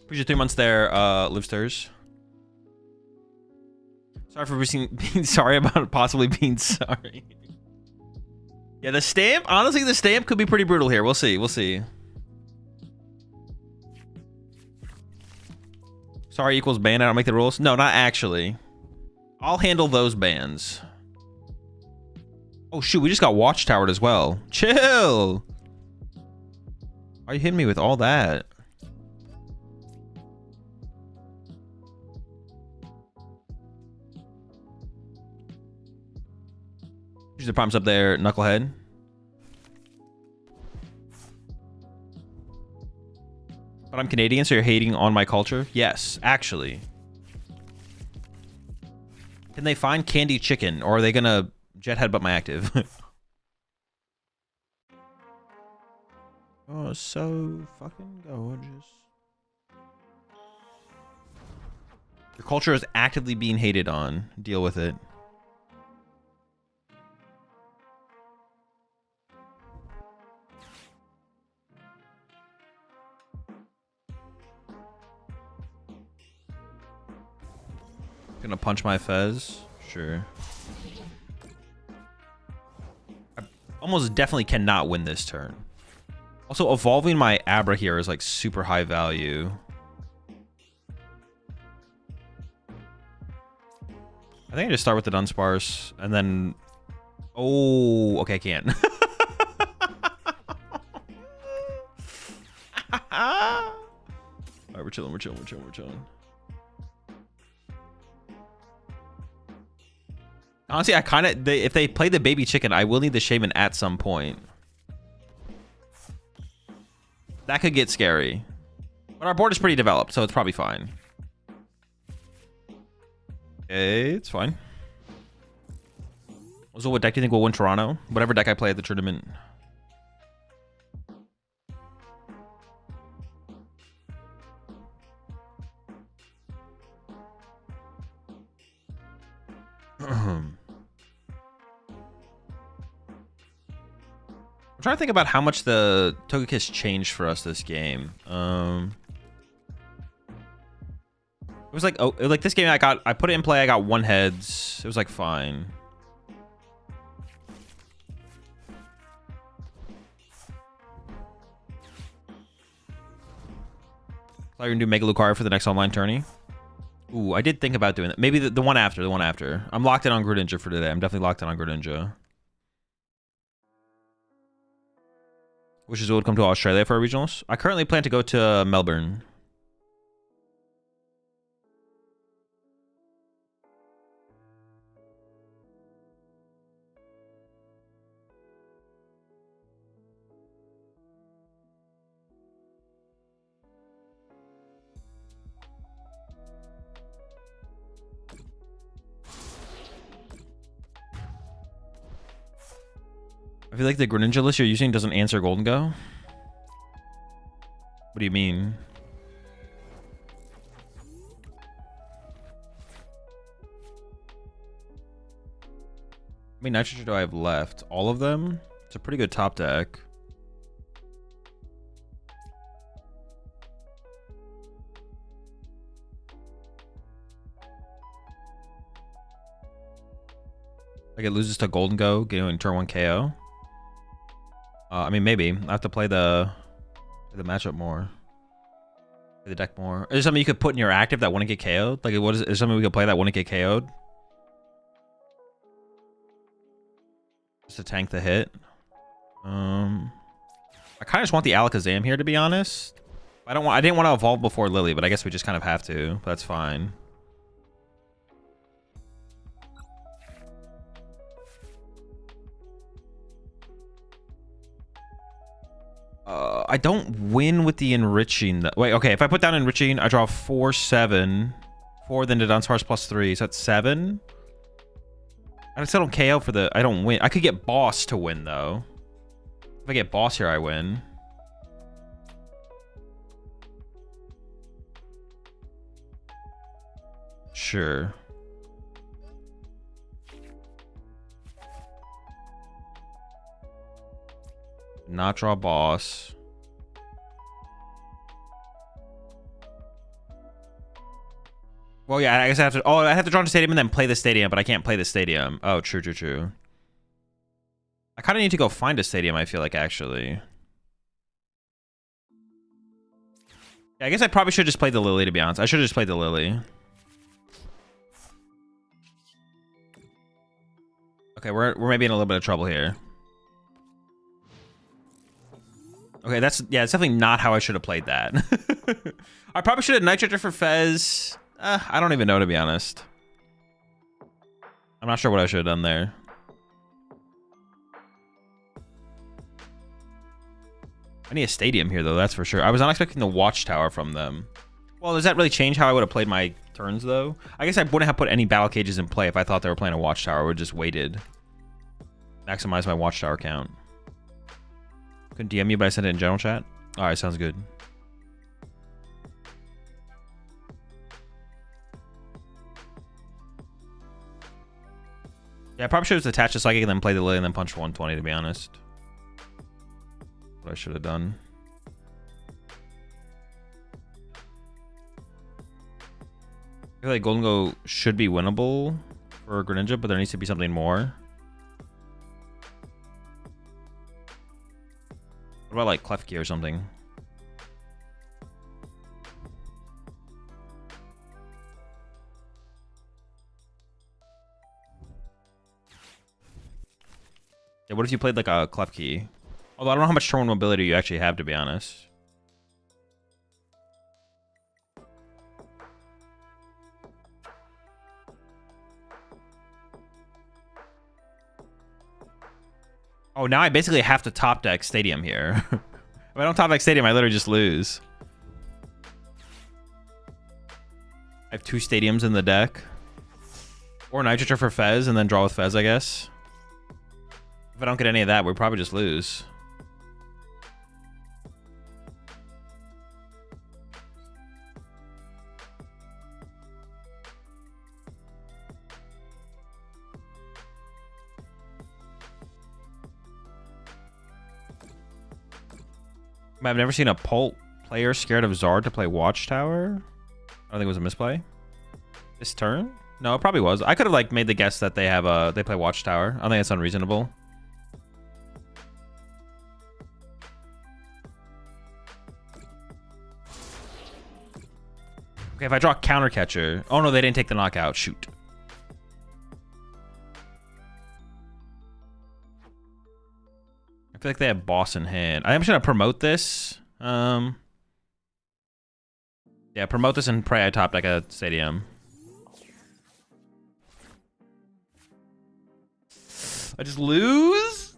Appreciate 3 months there, Livsters. Sorry for being sorry about possibly being sorry. Yeah, the stamp, honestly, the stamp could be pretty brutal here. We'll see. We'll see. Sorry equals ban. I don't make the rules. No, not actually. I'll handle those bans. Oh, shoot. We just got Watchtowered as well. Chill. Why are you hitting me with all that? Here's the prompts up there, Knucklehead. But I'm Canadian, so you're hating on my culture? Yes, actually. Can they find candy chicken, or are they gonna jet headbutt my active? Oh, so fucking gorgeous. Your culture is actively being hated on. Deal with it. Gonna punch my Fez? Sure. I almost definitely cannot win this turn. Also, evolving my Abra here is like super high value. I think I just start with the Dunsparce and then... Oh, okay, I can't. Alright, we're chilling. Honestly, I kind of... If they play the baby chicken, I will need the Shaman at some point. That could get scary. But our board is pretty developed, so it's probably fine. Okay, it's fine. So what deck do you think will win Toronto? Whatever deck I play at the tournament. I'm trying to think about how much the Togekiss changed for us this game. It was like, oh, like this game I put it in play, I got 1 heads. It was like fine. Thought you were gonna do Mega Lucario for the next online tourney. Ooh, I did think about doing that. Maybe the one after, I'm locked in on Greninja for today. I'm definitely locked in on Greninja. Wishes would come to Australia for our regionals. I currently plan to go to Melbourne. I feel like the Greninja list you're using doesn't answer Golden Go. What do you mean? How many nitrogen do I have left? All of them? It's a pretty good top deck. Like it loses to Golden Go, getting turn 1 KO. I mean, maybe. I have to play the matchup more. Play the deck more. Is there something you could put in your active that wouldn't get KO'd? Like, what is there something we could play that wouldn't get KO'd? Just to tank the hit. I kind of just want the Alakazam here, to be honest. I didn't want to evolve before Lily, but I guess we just kind of have to. That's fine. I don't win with the enriching. Wait, okay. If I put down enriching, I draw 4, 7. 4, then the Dunsparce plus 3. So that's 7. I still don't KO for the... I don't win. I could get boss to win, though. If I get boss here, I win. Sure. Not draw boss. Well, yeah, I guess I have to... Oh, I have to draw into stadium and then play the stadium, but I can't play the stadium. Oh, true. I kind of need to go find a stadium, I feel like, actually. Yeah, I guess I probably should just play the Lily, to be honest. I should have just played the Lily. Okay, we're maybe in a little bit of trouble here. Okay, it's definitely not how I should have played that. I probably should have Nitrogen for Fez. I don't even know, to be honest. I'm not sure what I should have done there. I need a stadium here, though, that's for sure. I was not expecting the watchtower from them. Well, does that really change how I would have played my turns, though? I guess I wouldn't have put any battle cages in play if I thought they were playing a watchtower. I would have just waited. Maximize my watchtower count. Couldn't DM you, but I sent it in general chat? Alright, sounds good. Yeah, I probably should have attached the psychic and then play the lily and then punch for 120, to be honest. What I should have done. I feel like Golden Go should be winnable for Greninja, but there needs to be something more. What about like Klefki or something? Yeah, what if you played like a Klefki? Although I don't know how much turn 1 mobility you actually have, to be honest. Oh, now I basically have to top deck Stadium here. If I don't top deck Stadium, I literally just lose. I have 2 Stadiums in the deck. Or Nitroture for Fez and then draw with Fez, I guess. If I don't get any of that, we'll probably just lose. I've never seen a Pult player scared of Zard to play Watchtower. I don't think it was a misplay. This turn? No, it probably was. I could have like made the guess that they have they play Watchtower. I think that's unreasonable. Okay, if I draw Counter Catcher. Oh no, they didn't take the knockout. Shoot. I feel like they have boss in hand. I am just gonna promote this. Yeah, promote this and pray I top deck a Stadium. I just lose?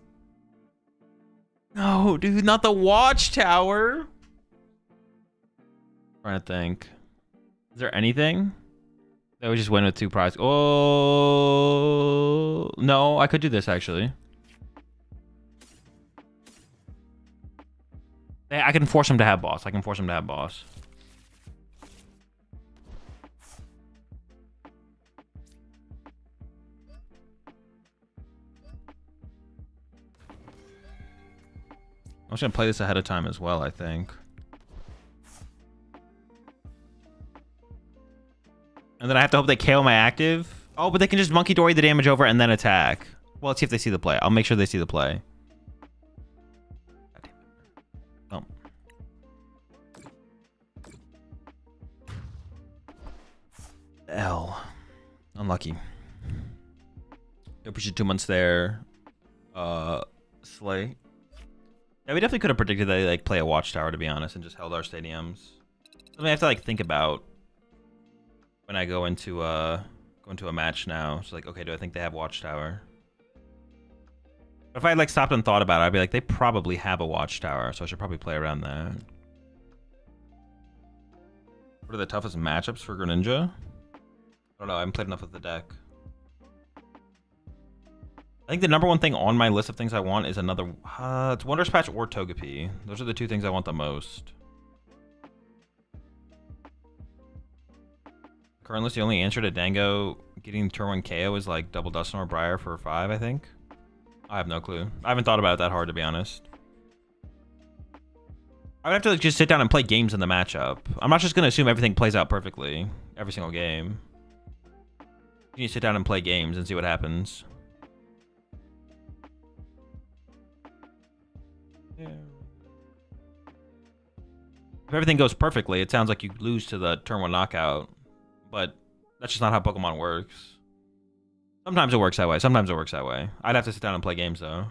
No, dude, not the Watchtower. Trying to think. Is there anything? That would just win with 2 prizes. Oh no, I could do this actually. I can force him to have boss. I can force him to have boss. I'm just gonna play this ahead of time as well, I think. And then I have to hope they KO my active. Oh, but they can just Monkey Dory the damage over and then attack. Well, let's see if they see the play. I'll make sure they see the play. Oh. L. Unlucky. I appreciate 2 months there. Slay. Yeah, we definitely could have predicted that they like play a Watchtower, to be honest, and just held our Stadiums. Something I have to like think about when I go into a match now. It's like, okay, do I think they have Watchtower? But if I had like stopped and thought about it, I'd be like, they probably have a Watchtower, so I should probably play around that. What are the toughest matchups for Greninja? I don't know, I haven't played enough with the deck. I think the #1 thing on my list of things I want is another... it's Wondrous Patch or Togepi. Those are the 2 things I want the most. Currently, the only answer to Dango getting turn 1 KO is like double Dusknoir Briar for 5, I think. I have no clue. I haven't thought about it that hard, to be honest. I would have to like, just sit down and play games in the matchup. I'm not just going to assume everything plays out perfectly every single game. You need to sit down and play games and see what happens. Yeah. If everything goes perfectly, it sounds like you lose to the turn 1 knockout. But that's just not how Pokemon works. Sometimes it works that way. Sometimes it works that way. I'd have to sit down and play games, though.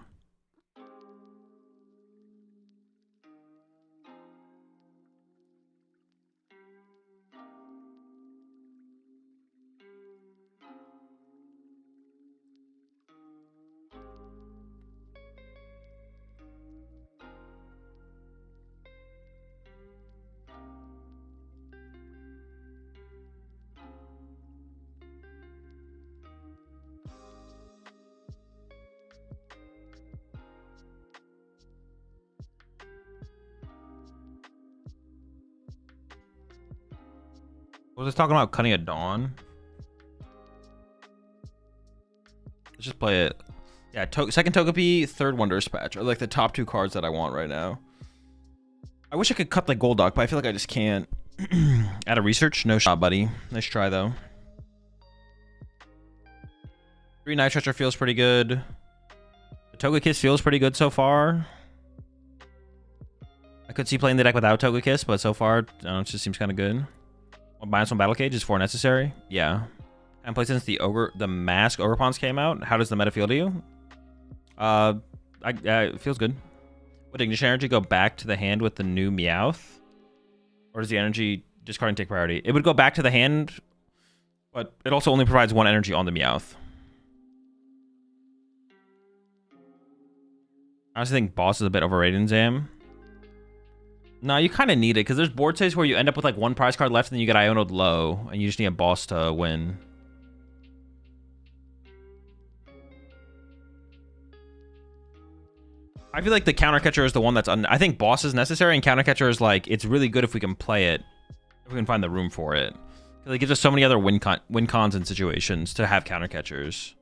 Was I talking about cutting a Dawn? Let's just play it. Yeah, second Togepi, third Wondrous Patch are like the top 2 cards that I want right now. I wish I could cut the Golduck, but I feel like I just can't. Out of research, no shot, buddy. Nice try though. 3 Night Stretcher feels pretty good. The Togekiss feels pretty good so far. I could see playing the deck without Togekiss, but so far, I don't know, it just seems kind of good. -1 Battle Cage is 4 necessary. Yeah. And play since the Mask Ogerpons came out. How does the meta feel to you? It feels good. Would Ignition Energy go back to the hand with the new Meowth? Or does the energy discarding take priority? It would go back to the hand, but it also only provides 1 energy on the Meowth. I honestly think Boss is a bit overrated in Zam. No, you kind of need it, because there's board states where you end up with like 1 prize card left and then you get Iono'd low, and you just need a Boss to win. I feel like the counter catcher is the one that's I think Boss is necessary, and counter catcher is like, it's really good if we can play it, if we can find the room for it. Because it gives us so many other win cons and situations to have counter catchers.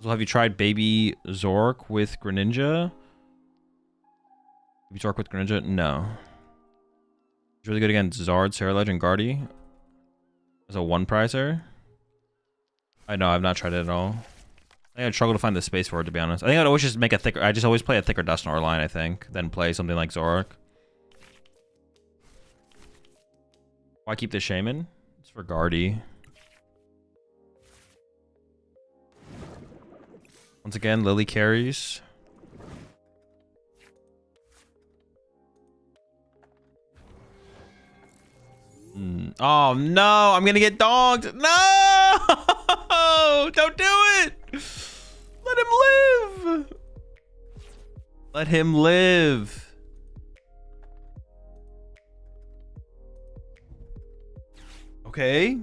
So have you tried Baby Zork with Greninja? Baby Zork with Greninja? No. It's really good against Zard, Ceruledge, and Guardy. As a 1-prizer. I know, I've not tried it at all. I think I'd struggle to find the space for it, to be honest. I think I'd always just make a thicker... I just always play a thicker Dusknoir line, I think, than play something like Zork. Why keep the Shaman? It's for Guardy. Once again, Lily carries. Oh no, I'm gonna get dogged. No! Don't do it! Let him live! Let him live. Okay.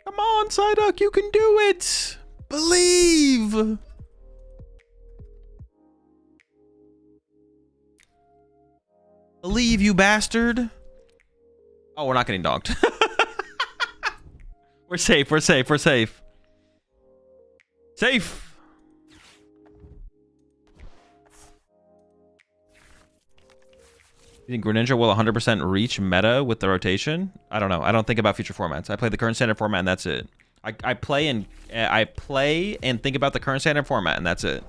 Come on, Psyduck, you can do it! Believe! Believe, you bastard! Oh, we're not getting dogged. We're safe, we're safe, we're safe. Safe! You think Greninja will 100% reach meta with the rotation? I don't know. I don't think about future formats. I play the current standard format and that's it. I play and think about the current standard format and that's it.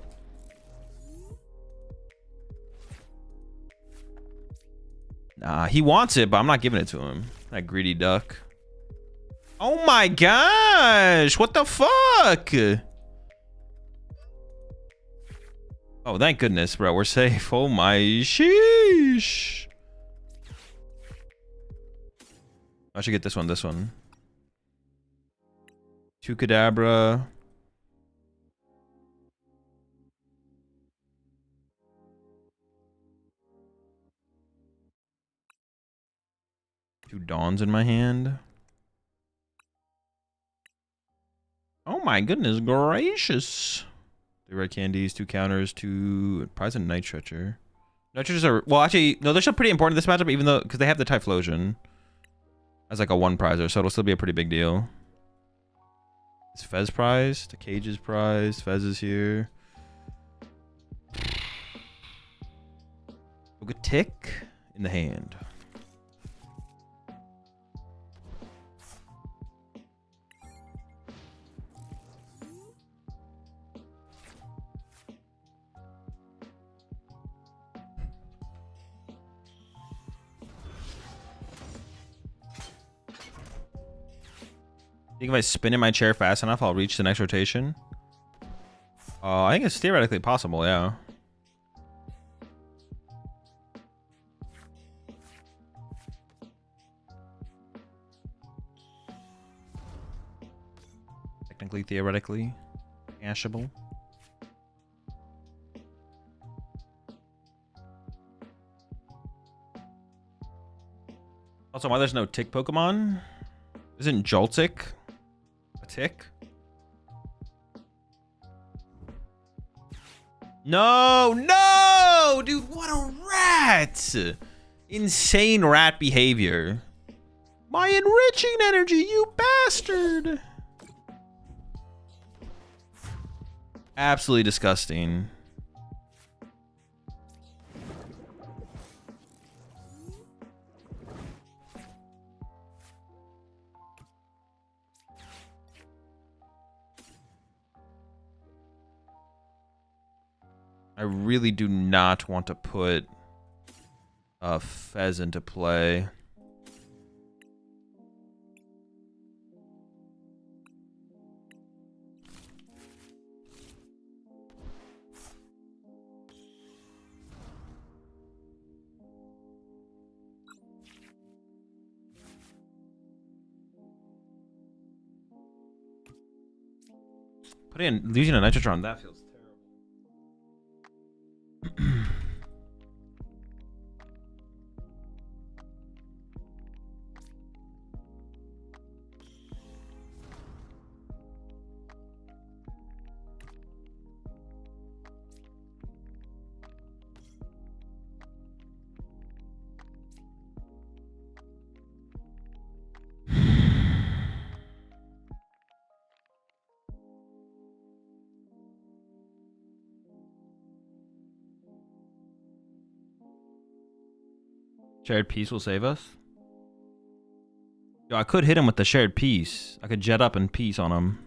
Nah, he wants it, but I'm not giving it to him. That greedy duck. Oh my gosh! What the fuck? Oh, thank goodness, bro. We're safe. Oh my sheesh. I should get this one. 2 Kadabra. Two Dawns in my hand. Oh my goodness gracious. 3 red candies, 2 counters, 2 prize and Night Stretcher. Night Stretchers are, well, actually, no, they're still pretty important in this matchup, even though, because they have the Typhlosion as like a 1-prizer, so it'll still be a pretty big deal. Is Fez prize? The Cage is prize. Fez is here. We'll get Tick in the hand. I think if I spin in my chair fast enough, I'll reach the next rotation. I think it's theoretically possible, yeah. Technically, theoretically, cashable. Also, why there's no tick Pokemon? Isn't Joltik a tick? No, no, dude, what a rat! Insane rat behavior. My enriching energy, you bastard! Absolutely disgusting. I really do not want to put a Fez into play. Losing a Nitrotron, that feels terrible. Shared piece will save us. Yo, I could hit him with the shared piece. I could jet up and piece on him.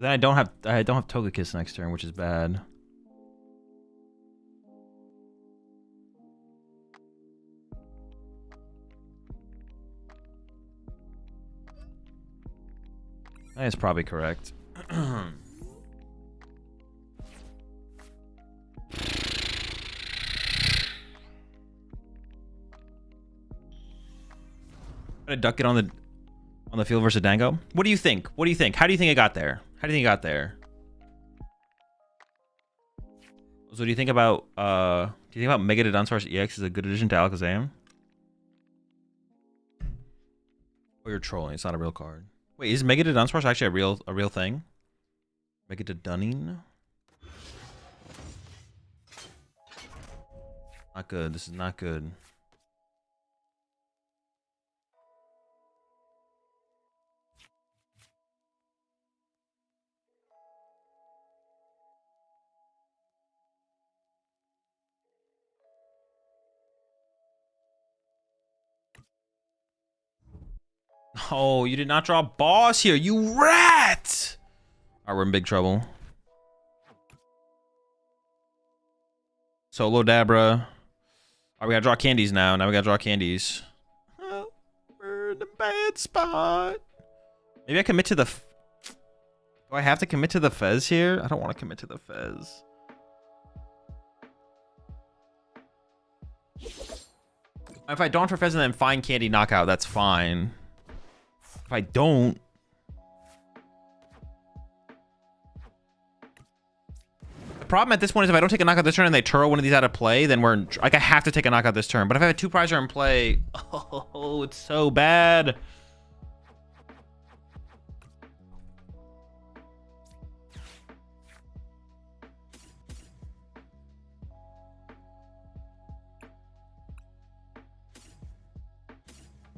Then I don't have Togekiss next turn, which is bad. That is probably correct. Gonna duck it on the field versus Dango. What do you think? What do you think? How do you think it got there? How do you think it got there? So do you think about Mega Dunsparce EX is a good addition to Alakazam? Oh, you're trolling. It's not a real card. Wait, is Mega Dunsparce actually a real thing? Mega Dunning? Not good. This is not good. Oh, you did not draw a boss here, you rat! Alright, we're in big trouble. Solo Dabra. Alright, we gotta draw candies now. Now we gotta draw candies. Oh, we're in a bad spot. Maybe I commit to the... Do I have to commit to the Fez here? I don't want to commit to the Fez. If I don't for Fez and then find candy knockout, that's fine. If I don't... The problem at this point is if I don't take a knockout this turn and they Turo one of these out of play, then we're in... Like, I have to take a knockout this turn. But if I have a 2-prizer in play... Oh, it's so bad.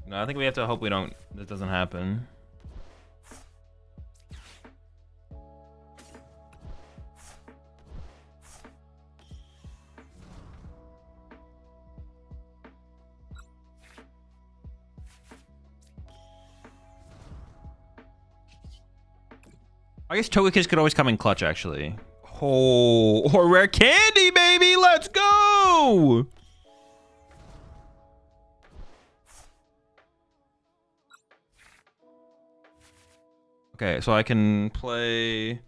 No, I think we have to hope that doesn't happen. I guess Togekiss could always come in clutch, actually. Oh, or rare candy, baby! Let's go! Okay, so I can play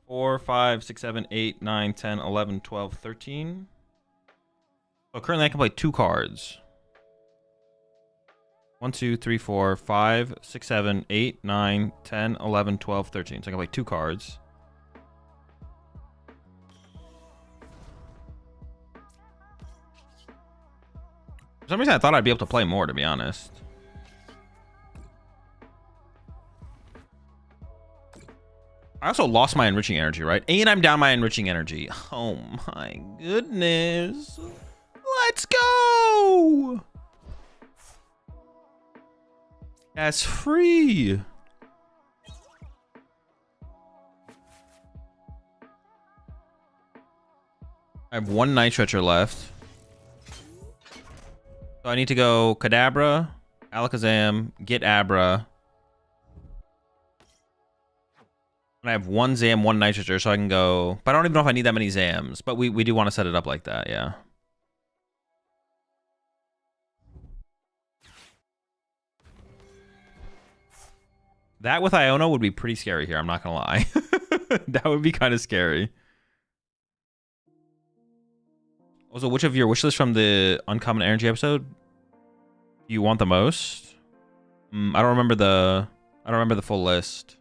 4, 5, 6, 7, 8, 9, 10, 11, 12, 13. So currently I can play 2 cards. 1, 2, 3, 4, 5, 6, 7, 8, 9, 10, 11, 12, 13. So I can play 2 cards. For some reason, I thought I'd be able to play more, to be honest. I also lost my enriching energy, right? And I'm down my enriching energy. Oh my goodness. Let's go! That's free. I have one Night Stretcher left. So I need to go Kadabra, Alakazam, get Abra. And I have one Zam, one Night Stretcher, so I can go. But I don't even know if I need that many Zams. But we do want to set it up like that, yeah. That with Iono would be pretty scary here, I'm not gonna lie. That would be kind of scary. Also, which of your wish list from the Uncommon Energy episode do you want the most? I don't remember the full list.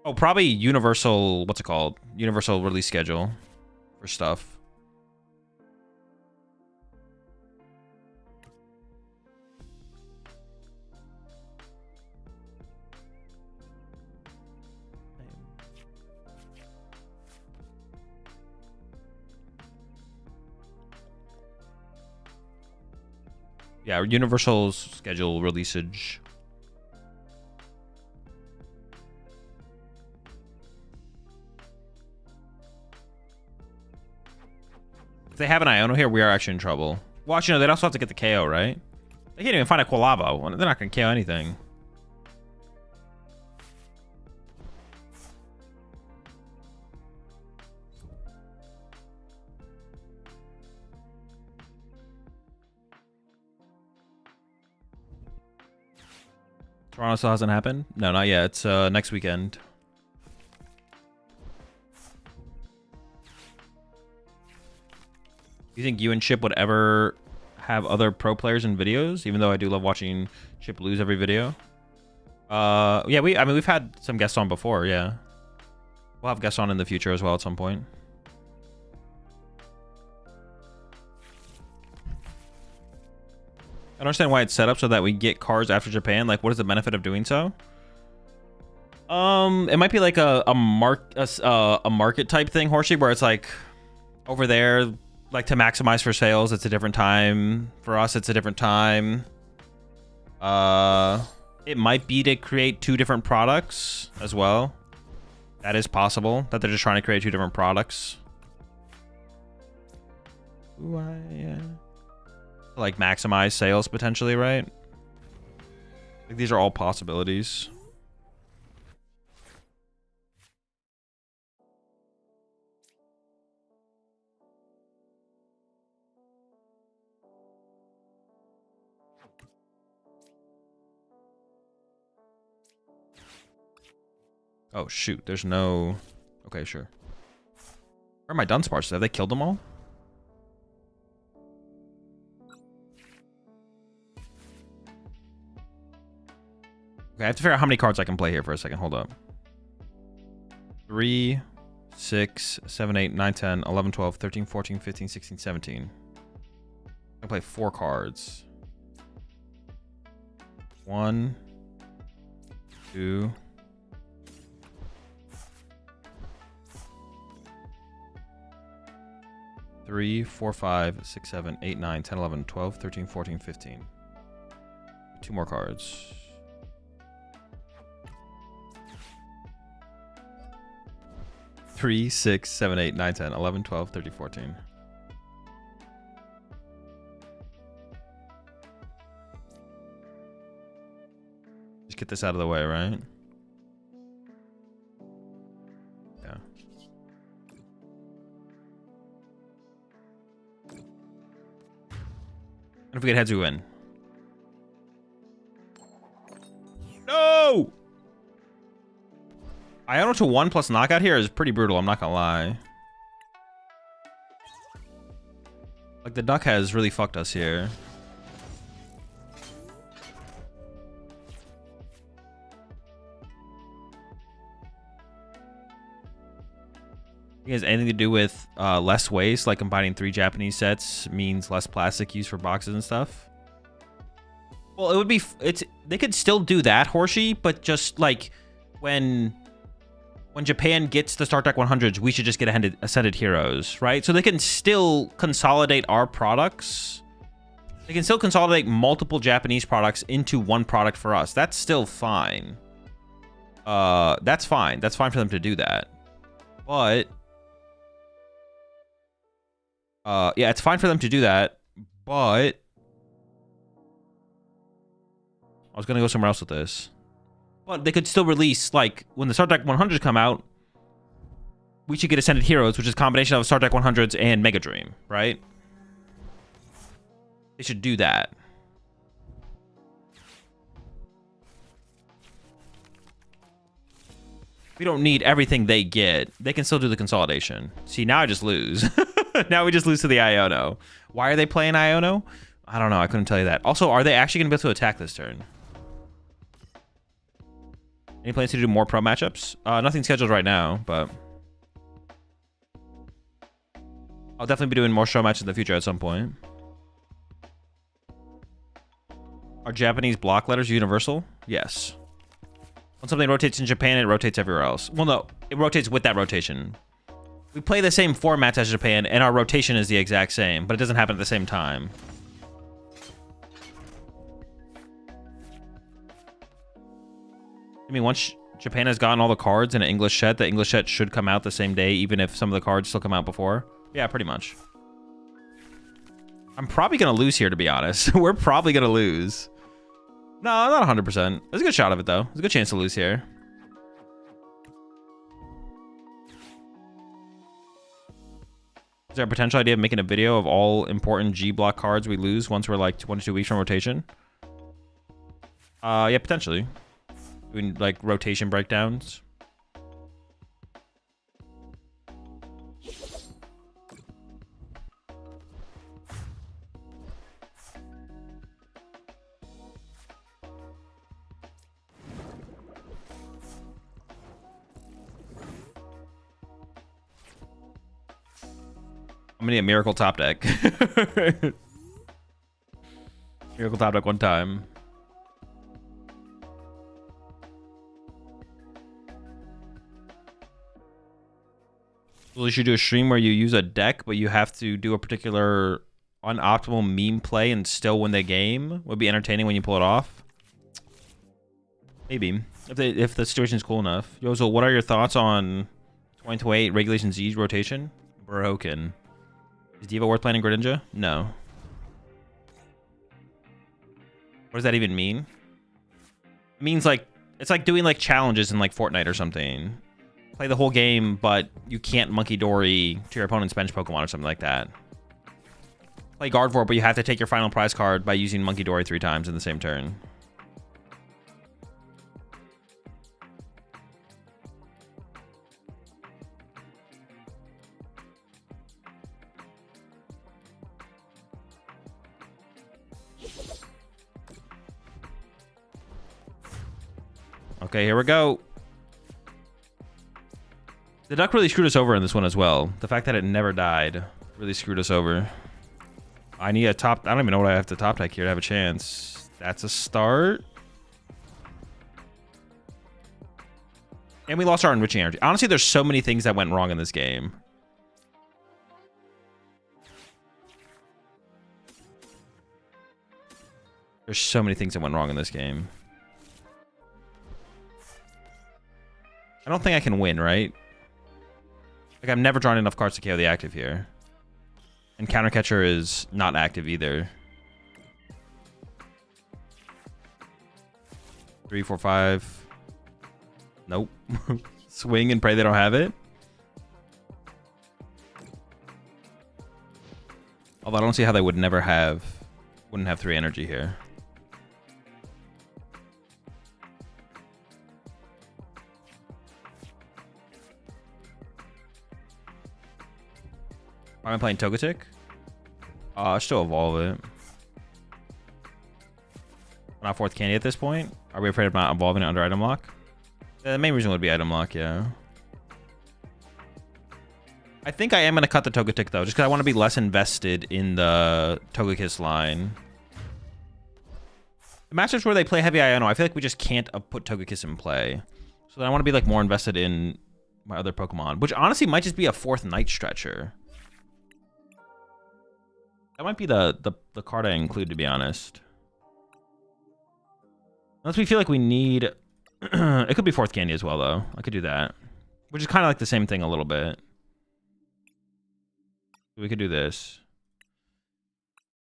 Oh, probably universal, what's it called? Universal release schedule for stuff. Yeah, universal schedule releasage. If they have an Iono here, we are actually in trouble. Watch, you know, they'd also have to get the KO, right? They can't even find a Quilava. They're not going to KO anything. Toronto still hasn't happened? No, not yet. It's next weekend. Do you think you and Chip would ever have other pro players in videos? Even though I do love watching Chip lose every video. Yeah, I mean, we've had some guests on before, yeah. We'll have guests on in the future as well at some point. I don't understand why it's set up so that we get cards after Japan. Like, what is the benefit of doing so? It might be like a market type thing, Horsey, where it's like over there, like to maximize for sales, it's a different time. For us, it's a different time. It might be to create two different products as well. That is possible, that they're just trying to create two different products. Ooh, like maximize sales potentially, right? Like these are all possibilities. Oh shoot, there's no... Okay, sure. Where are my Dunsparce? Have they killed them all? Okay, I have to figure out how many cards I can play here for a second. Hold up. 3, 6, 7, 8, 9, 10, 11, 12, 13, 14, 15, 16, 17. I can play 4 cards. 1, 2, 3, 4, 5, 6, 7, 8, 9, 10, 11, 12, 13, 14, 15. 2 more cards. 3, 6, 7, 8, 9, 10, 11, 12, 13, 14. Just get this out of the way, right? Yeah. And if we get heads, we win. No! Iono to 1 plus knockout here is pretty brutal, I'm not gonna lie. Like, the duck has really fucked us here. it has anything to do with less waste, like combining 3 Japanese sets means less plastic used for boxes and stuff. Well, it would be they could still do that, Horsey, but just like when Japan gets the Start Deck 100s, we should just get Ascended Heroes, right? So they can still consolidate our products. They can still consolidate multiple Japanese products into one product for us. That's still fine. That's fine. That's fine for them to do that. But yeah, it's fine for them to do that. But I was gonna go somewhere else with this. But they could still release, like, when the Start Deck 100s come out, we should get Ascended Heroes, which is a combination of Start Deck 100s and Mega Dream, right? They should do that. We don't need everything they get. They can still do the consolidation. See, now I just lose. Now we just lose to the Iono. Why are they playing Iono? I don't know. I couldn't tell you that. Also, are they actually going to be able to attack this turn? Any plans to do more pro matchups? Nothing scheduled right now, but I'll definitely be doing more show matches in the future at some point. Are Japanese block letters universal? Yes. When something rotates in Japan, it rotates everywhere else. Well, no, it rotates with that rotation. We play the same formats as Japan, and our rotation is the exact same, but it doesn't happen at the same time. I mean, once Japan has gotten all the cards in an English set, the English set should come out the same day, even if some of the cards still come out before. Yeah, pretty much. I'm probably going to lose here, to be honest. We're probably going to lose. No, not 100%. There's a good shot of it, though. There's a good chance to lose here. Is there a potential idea of making a video of all important G block cards we lose once we're like 1 to 2 weeks from rotation? Yeah, potentially. Doing like rotation breakdowns. I'm gonna need a Miracle Top Deck. Miracle Top Deck one time. Well, you should do a stream where you use a deck, but you have to do a particular unoptimal meme play and still win the game. Would be entertaining when you pull it off. Maybe. If the situation's cool enough. Yozo, what are your thoughts on 2028 Regulation Z rotation? Broken. Is Diva worth playing in Greninja? No. What does that even mean? It means like, it's like doing like challenges in like Fortnite or something. Play the whole game, but you can't Monkey Dory to your opponent's bench Pokemon or something like that. Play Gardevoir, but you have to take your final prize card by using Monkey Dory 3 times in the same turn. Okay, here we go. The duck really screwed us over in this one as well. The fact that it never died really screwed us over. I need a top... I don't even know what I have to top deck here to have a chance. That's a start. And we lost our enriching energy. Honestly, there's so many things that went wrong in this game. There's so many things that went wrong in this game. I don't think I can win, right? Like, I've never drawn enough cards to KO the active here. And Counter Catcher is not active either. 3, 4, 5. Nope. Swing and pray they don't have it. Although I don't see how they would never have... Wouldn't have 3 energy here. Why am I playing Togetic? I still evolve it. We're not 4th candy at this point. Are we afraid of not evolving it under item lock? The main reason would be item lock, yeah. I think I am going to cut the Togetic, though, just because I want to be less invested in the Togekiss line. The matchups where they play heavy Iono, I feel like we just can't put Togekiss in play. So then I want to be like more invested in my other Pokemon, which honestly might just be a 4th Night Stretcher. That might be the card I include, to be honest. Unless we feel like we need... it could be 4th Candy as well, though. I could do that. Which is kind of like the same thing a little bit. We could do this.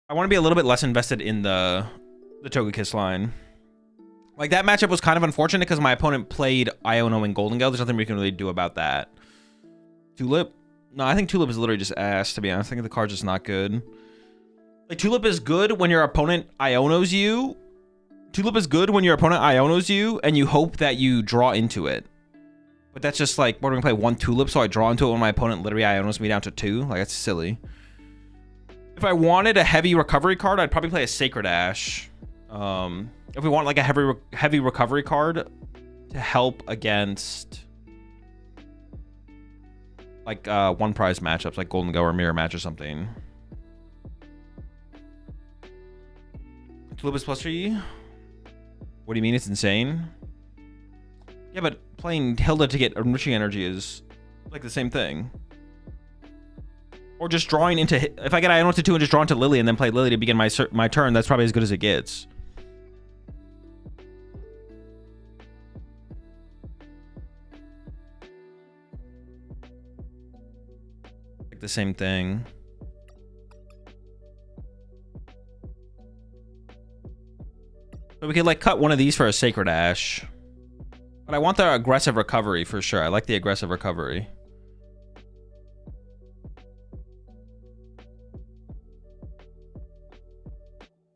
I want to be a little bit less invested in the Togekiss line. Like, that matchup was kind of unfortunate because my opponent played Iono and Golden Gale. There's nothing we can really do about that. Tulip? No, I think Tulip is literally just ass, to be honest. I think the card's just not good. Like, Tulip is good when your opponent Ionos you. Tulip is good when your opponent Ionos you, and you hope that you draw into it. But that's just like, we're going to play 1 Tulip, so I draw into it when my opponent literally Ionos me down to 2. Like, that's silly. If I wanted a heavy recovery card, I'd probably play a Sacred Ash. If we want like a heavy recovery card to help against like 1 prize matchups, like Golden Go or Mirror Match or something. Tulip is +3. What do you mean? It's insane. Yeah, but playing Hilda to get enriching energy is like the same thing. Or just drawing into... If I get Iono to 2 and just draw into Lily and then play Lily to begin my turn, that's probably as good as it gets. Like the same thing. So we could like cut one of these for a Sacred Ash. But I want the aggressive recovery for sure. I like the aggressive recovery.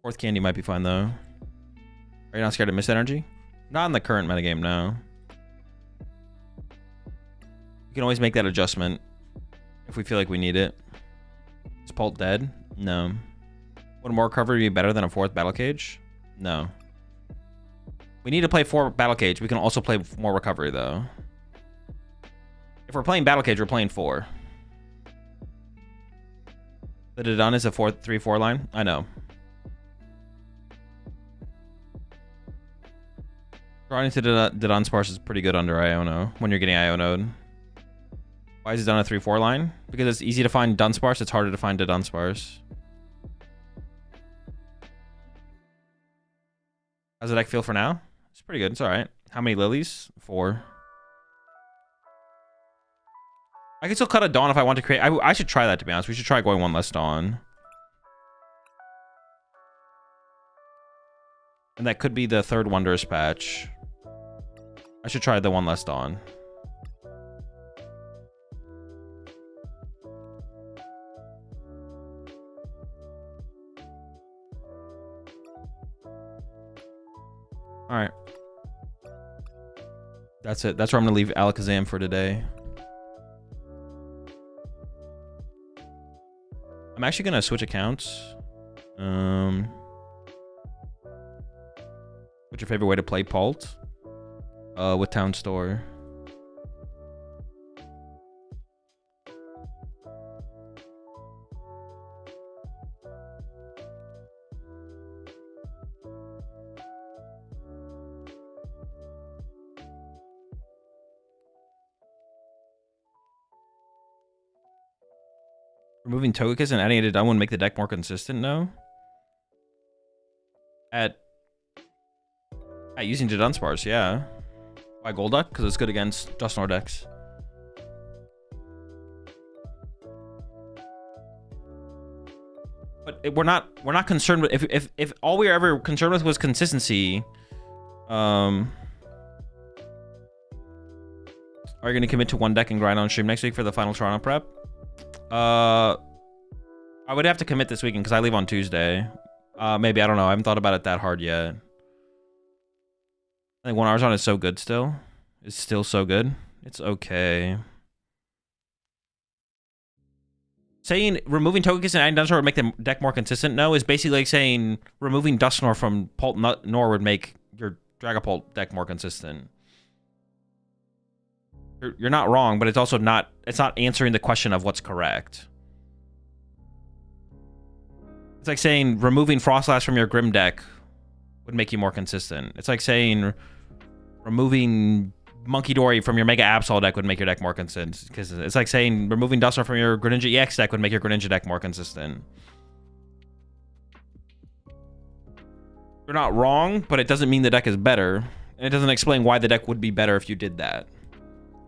Fourth Candy might be fine though. Are you not scared of Mist Energy? Not in the current metagame, no. You can always make that adjustment if we feel like we need it. Is Pult dead? No. Would more recovery be better than a 4th Battle Cage? No. We need to play 4 Battle Cage. We can also play more recovery though. If we're playing Battle Cage, we're playing 4. The Dodon is a 3-4 line? I know. Drawing into Dodon Sparse is pretty good under Iono when you're getting Iono'd. Why is it done a 3-4 line? Because it's easy to find Dunsparce, it's harder to find Dunsparce. How's the deck feel for now? It's pretty good, it's alright. How many Lilies? 4. I can still cut a Dawn if I want to create... I should try that, to be honest. We should try going 1 less Dawn. And that could be the 3rd Wondrous Patch. I should try the 1 less Dawn. Alright. That's it. That's where I'm going to leave Alakazam for today. I'm actually going to switch accounts. What's your favorite way to play Pult? With Town Store. Removing Togekiss and adding it to Dun would make the deck more consistent, no? At using Dunsparce, yeah. Why Golduck? Because it's good against Dusknoir decks. But we're not concerned with if all we were ever concerned with was consistency. Are you gonna commit to 1 deck and grind on stream next week for the final Toronto prep? I would have to commit this weekend because I leave on Tuesday. Maybe, I don't know. I haven't thought about it that hard yet. I think 1 Arzon is so good still. It's still so good. It's okay. Saying removing Togekiss and adding Dunsparce would make the deck more consistent, no, is basically like saying removing Dusknoir from Pult Nor would make your Dragapult deck more consistent. You're not wrong, but it's also not, it's not answering the question of what's correct. It's like saying removing Frostlass from your Grim deck would make you more consistent. It's like saying removing Monkey Dory from your Mega Absol deck would make your deck more consistent. Because it's like saying removing Duster from your Greninja EX deck would make your Greninja deck more consistent. You're not wrong, but it doesn't mean the deck is better. And it doesn't explain why the deck would be better if you did that.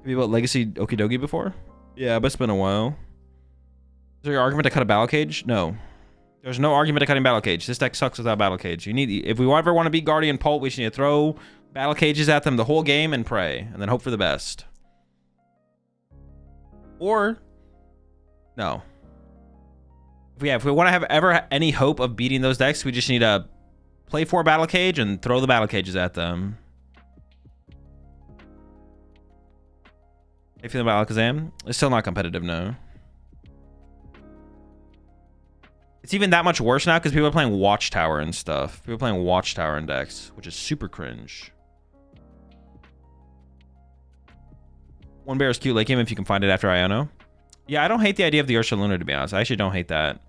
Have you built Legacy Okidogi before? Yeah, but it's been a while. Is there your argument to cut a Battle Cage? No. There's no argument to cutting Battle Cage. This deck sucks without Battle Cage. You need, if we ever want to beat Guardian Pult, we just need to throw Battle Cages at them the whole game and pray. And then hope for the best. Or, no. If we want to have ever any hope of beating those decks, we just need to play 4 Battle Cage and throw the Battle Cages at them. How you feeling about Alakazam? It's still not competitive, no. It's even that much worse now because people are playing Watchtower and stuff. People are playing Watchtower in decks, which is super cringe. One Bear is cute late game if you can find it after Iono. Yeah, I don't hate the idea of the Ursaluna, to be honest. I actually don't hate that.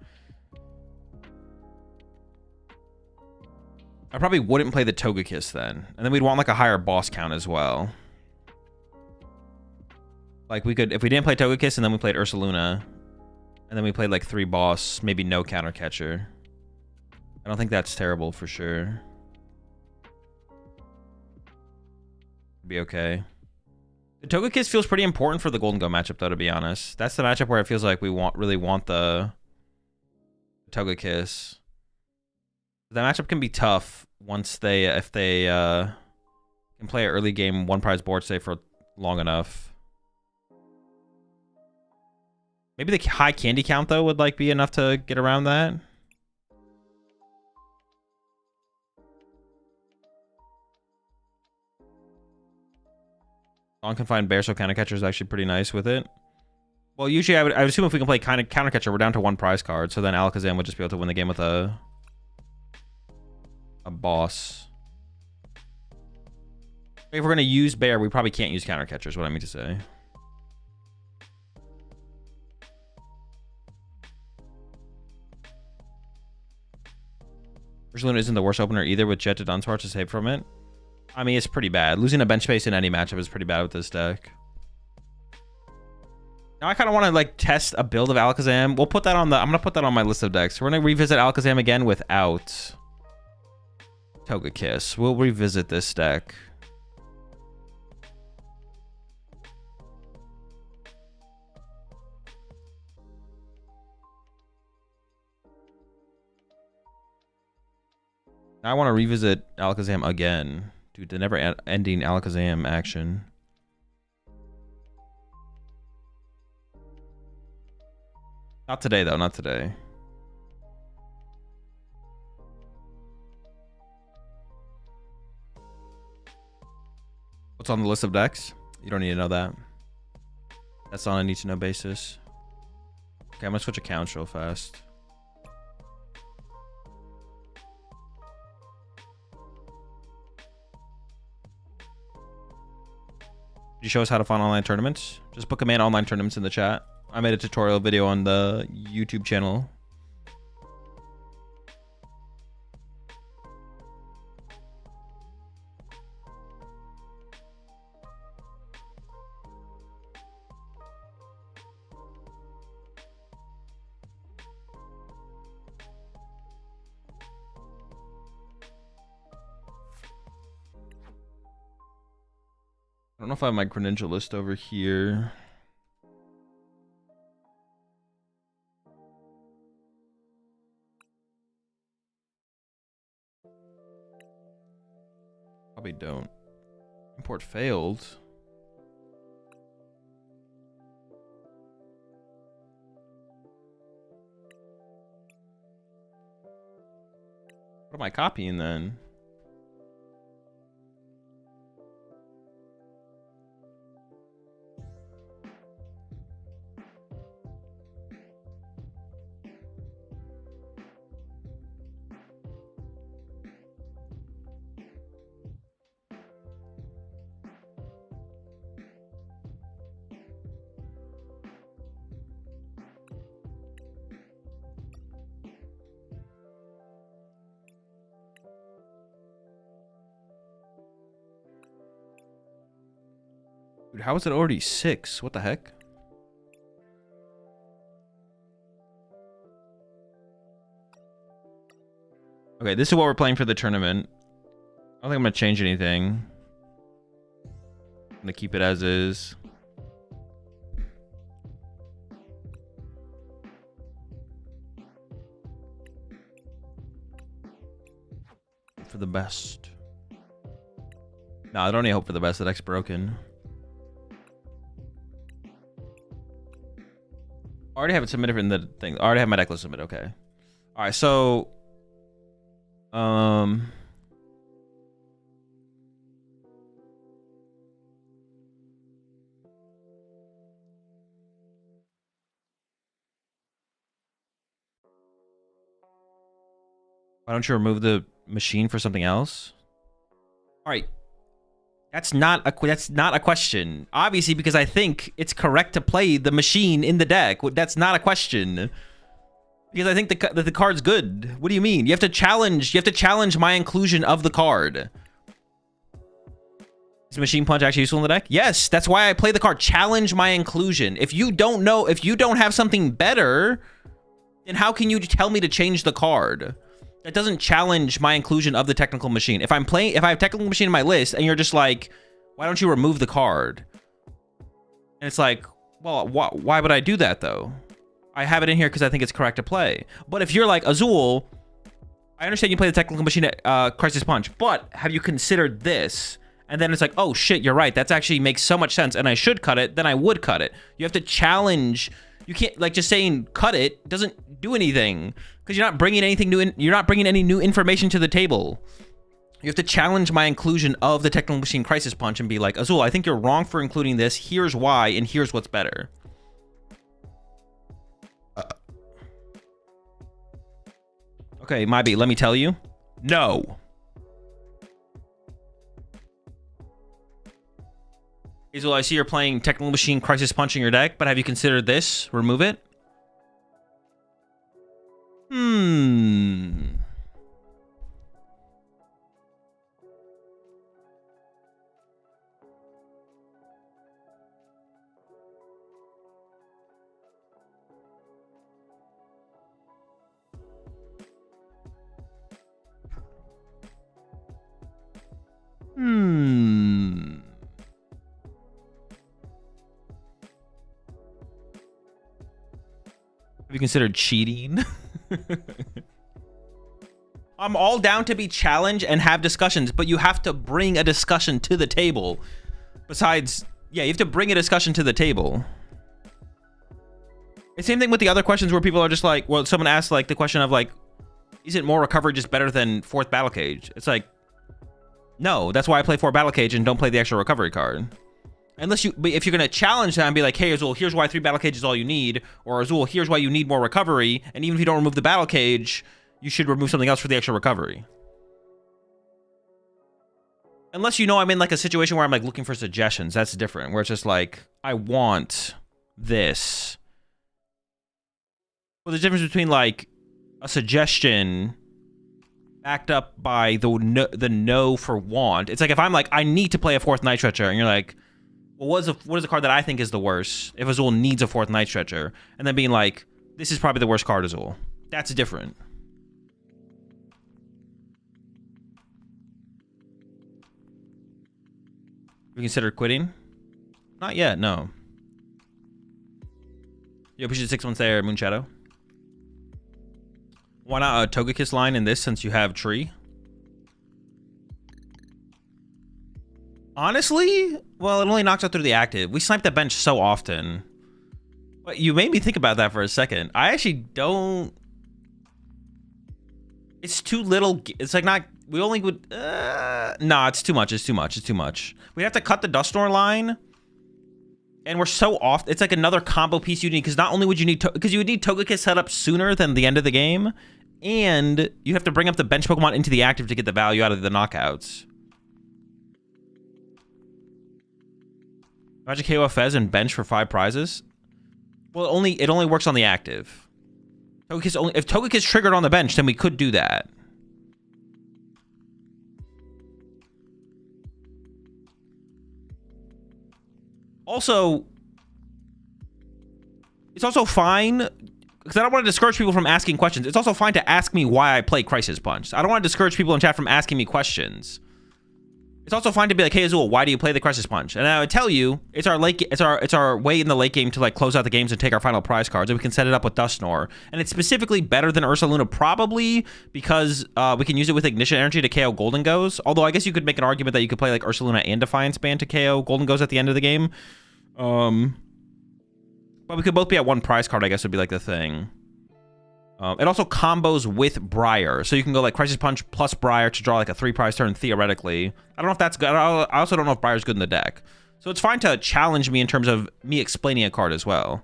I probably wouldn't play the Togekiss then. And then we'd want like a higher boss count as well. Like we could, if we didn't play Togekiss and then we played Ursaluna, and then we played like 3 boss, maybe no counter catcher. I don't think that's terrible for sure. Be okay. The Togekiss feels pretty important for the Golden Go matchup though, to be honest. That's the matchup where it feels like we really want the Togekiss. That matchup can be tough once if they can play an early game 1 prize board save for long enough. Maybe the high candy count though would like be enough to get around that. Non-confined bear, so counter catcher is actually pretty nice with it. Well, usually I would assume if we can play kind of counter catcher, we're down to 1 prize card, so then Alakazam would just be able to win the game with a boss. If we're gonna use bear, we probably can't use counter catcher, is what I mean to say. Ursaluna isn't the worst opener either, with Jet to Dunsparce to save from it. I mean, it's pretty bad. Losing a bench space in any matchup is pretty bad with this deck. Now I kind of want to like test a build of Alakazam. We'll put that on I'm gonna put that on my list of decks. We're gonna revisit Alakazam again without Togekiss. We'll revisit this deck. I want to revisit Alakazam again. Dude, the never-ending Alakazam action. Not today, though. Not today. What's on the list of decks? You don't need to know that. That's on a need-to-know basis. Okay, I'm going to switch accounts real fast. You show us how to find online tournaments? Just book command online tournaments in the chat. I made a tutorial video on the YouTube channel. I don't know if I have my Greninja list over here. Probably don't. Import failed. What am I copying then? Dude, how is it already 6? What the heck? Okay, this is what we're playing for the tournament. I don't think I'm going to change anything. I'm going to keep it as is. For the best. No, I don't need hope for the best. The deck's broken. I already have it submitted in the thing. I already have my deck list submitted. Okay. All right, so... Why don't you remove the machine for something else? All right. That's not a question. Obviously, because I think it's correct to play the machine in the deck. That's not a question. Because I think the card's good. What do you mean? You have to challenge my inclusion of the card. Is Machine Punch actually useful in the deck? Yes, that's why I play the card. Challenge my inclusion. If you don't know, if you don't have something better, then how can you tell me to change the card? That doesn't challenge my inclusion of the technical machine. If I have technical machine in my list and you're just like, why don't you remove the card? And it's like, well, why would I do that though? I have it in here because I think it's correct to play. But if you're like, Azul, I understand you play the technical machine at Crisis Punch, but have you considered this? And then it's like, oh shit, you're right. That actually makes so much sense and I should cut it, then I would cut it. You have to challenge. You can't, like, just saying cut it doesn't do anything because you're not bringing anything new in. You're not bringing any new information to the table. You have to challenge my inclusion of the technical machine Crisis Punch and be like, Azul, I think you're wrong for including this. Here's why, and here's what's better. Okay, Maybe, let me tell you. No. Azul, I see you're playing Technical Machine Crisis Punch in your deck, but have you considered this? Remove it? Have you considered cheating? I'm all down to be challenged and have discussions, but you have to bring a discussion to the table. Besides, yeah, you have to bring a discussion to the table. The same thing with the other questions where people are just like, well, someone asked like the question of like, isn't more recovery just better than 4th Battle Cage? It's like, no, that's why I play 4 Battle Cage and don't play the extra recovery card. Unless you, but if you're going to challenge that and be like, hey, Azul, here's why 3 Battle Cage is all you need. Or Azul, here's why you need more recovery. And even if you don't remove the Battle Cage, you should remove something else for the extra recovery. Unless you know I'm in like a situation where I'm like looking for suggestions. That's different. Where it's just like, I want this. Well, there's a difference between like a suggestion backed up by the no for want. It's like if I'm like, I need to play a 4th Night Stretcher, and you're like, well, what is the card that I think is the worst if Azul needs a 4th Night Stretcher? And then being like, this is probably the worst card, Azul. That's different. We consider quitting? Not yet, no. Yo, push it 6 months there, Moonshadow. Why not a Togekiss line in this since you have Tree? Honestly, well, it only knocks out through the active. We snipe that bench so often. But you made me think about that for a second. I actually don't... It's too little. It's like not... We only would... Nah, it's too much. It's too much. It's too much. We'd have to cut the Dusknoir line. And we're so off. It's like another combo piece you need. Because not only would you need... Because you would need Togekiss set up sooner than the end of the game. And you have to bring up the bench Pokemon into the active to get the value out of the knockouts. Magic KO Fez and bench for 5 prizes? Well, it only works on the active. Togekiss only, if Togekiss triggered on the bench, then we could do that. Also, it's also fine, because I don't want to discourage people from asking questions. It's also fine to ask me why I play Crisis Punch. I don't want to discourage people in chat from asking me questions. It's also fine to be like, hey Azul, why do you play the Crisis Punch? And I would tell you, it's our way in the late game to like close out the games and take our final prize cards, and we can set it up with Dusknoir. And it's specifically better than Ursaluna, probably because we can use it with Ignition Energy to KO Golden Goes. Although I guess you could make an argument that you could play like Ursaluna and Defiance Band to KO Golden Goes at the end of the game. But we could both be at one prize card, I guess would be like the thing. It also combos with Briar. So you can go like Crisis Punch plus Briar to draw like a 3 prize turn, theoretically. I don't know if that's good. I also don't know if Briar's good in the deck. So it's fine to challenge me in terms of me explaining a card as well.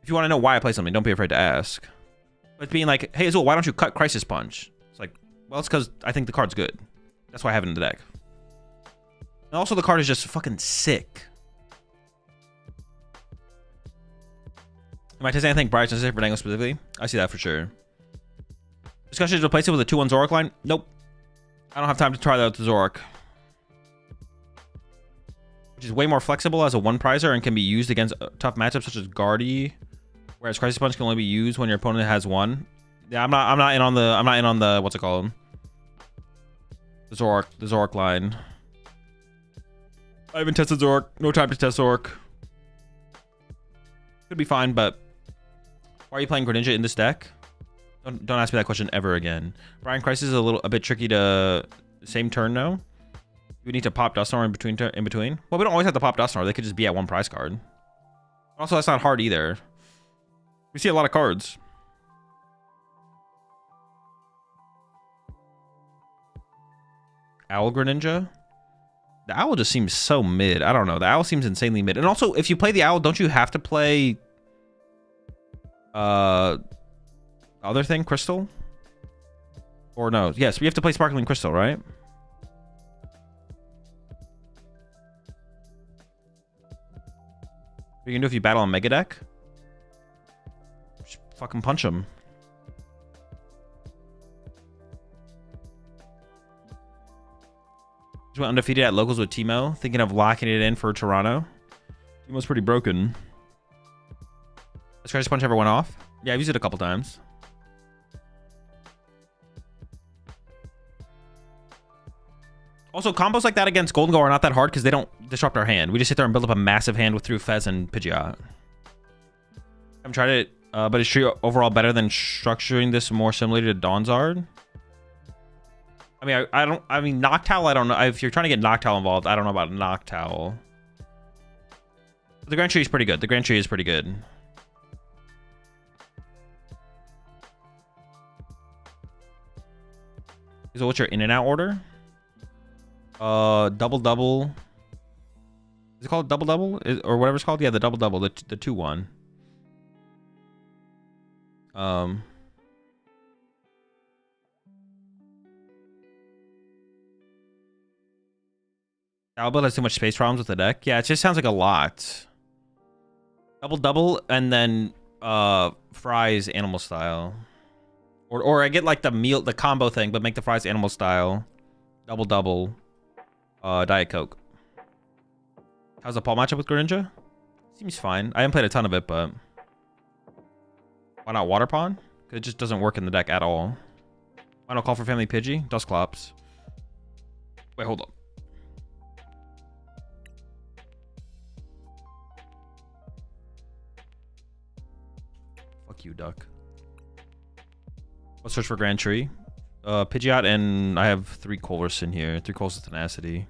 If you want to know why I play something, don't be afraid to ask. But being like, hey Azul, why don't you cut Crisis Punch? It's like, well, it's because I think the card's good. That's why I have it in the deck. And also the card is just fucking sick. Am I testing anything Briar's necessary for Dango specifically? I see that for sure. Discussion to replace it with a 2-1 Zoroark line? Nope. I don't have time to try that with the Zoroark. Which is way more flexible as a 1-prizer and can be used against tough matchups such as Guardy, whereas Crisis Punch can only be used when your opponent has 1. Yeah, I'm not in on the what's it called? The Zoroark line. I haven't tested Zoroark. No time to test Zoroark. Could be fine, but why are you playing Greninja in this deck? Don't ask me that question ever again. Brian Crisis is a bit tricky to same turn though. You need to pop Dusknoir in between. Well, we don't always have to pop Dusknoir. They could just be at 1 prize card. Also, that's not hard either. We see a lot of cards. Owl Greninja? The Owl just seems so mid. I don't know. The Owl seems insanely mid. And also, if you play the Owl, don't you have to play other thing, Crystal? Or no? Yes, we have to play Sparkling Crystal, right? What you can do if you battle on Mega Deck? Just fucking punch him. Just went undefeated at locals with Teemo, thinking of locking it in for Toronto. Teemo's pretty broken. Has Crisis Punch ever went off? Yeah, I've used it a couple times. Also, combos like that against Golden Go are not that hard because they don't disrupt our hand. We just sit there and build up a massive hand with through Fez and Pidgeot. I haven't tried it, but is Tree overall better than structuring this more similarly to Donzard? I mean, Noctowl, I don't know. If you're trying to get Noctowl involved, I don't know about Noctowl. The Grand Tree is pretty good. The Grand Tree is pretty good. So what's your in and out order? Double. Is it called double? Or whatever it's called? Yeah, the double. The 2-1. Albert has too much space problems with the deck. Yeah, it just sounds like a lot. Double, and then fries animal style. Or I get like the combo thing, but make the fries animal style. Double. Diet Coke. How's the Paul matchup with Greninja? Seems fine. I haven't played a ton of it, but why not Water Pond? It just doesn't work in the deck at all. Final call for Family Pidgey. Dusclops. Wait, hold up. Fuck you, duck. Let's search for Grand Tree. Pidgeot, and I have 3 Colress in here. 3 Colress with Tenacity.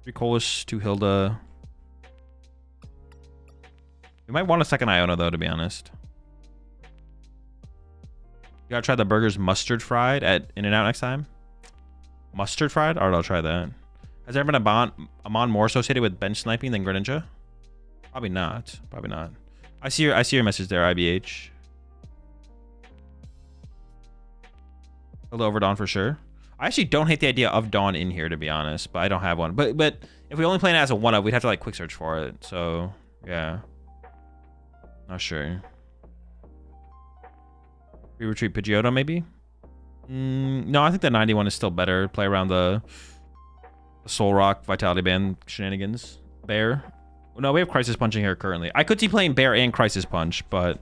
3 Colress, 2 Hilda. We might want a second Iona, though, to be honest. You gotta try the burgers mustard fried at In-N-Out next time. Mustard fried? Alright, I'll try that. Has there been a Mon more associated with bench sniping than Greninja? Probably not. Probably not. I see your message there, IBH. Hilda over Dawn for sure. I actually don't hate the idea of Dawn in here, to be honest, but I don't have one. But if we only play it as a 1-of, we'd have to like quick search for it. So yeah, not sure. We retreat Pidgeotto maybe. No, I think the 91 is still better. Play around the Soul Rock, Vitality Band shenanigans. Bear. No, we have Crisis Punching here currently. I could see playing Bear and Crisis Punch, but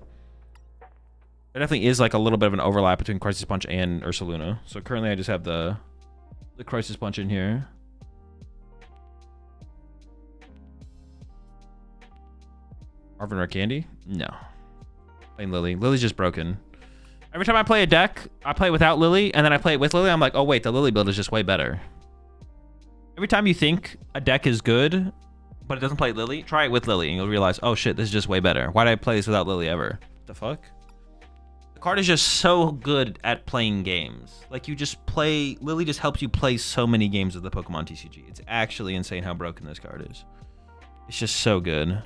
there definitely is like a little bit of an overlap between Crisis Punch and Ursaluna. So currently I just have the Crisis Punch in here. Marvin Red Candy? No. Playing Lily. Lily's just broken. Every time I play a deck, I play it without Lily, and then I play it with Lily. I'm like, oh wait, the Lily build is just way better. Every time you think a deck is good, but it doesn't play Lily, try it with Lily, and you'll realize, oh shit, this is just way better. Why did I play this without Lily ever? What the fuck? The card is just so good at playing games. Like, you just play... Lily just helps you play so many games of the Pokemon TCG. It's actually insane how broken this card is. It's just so good.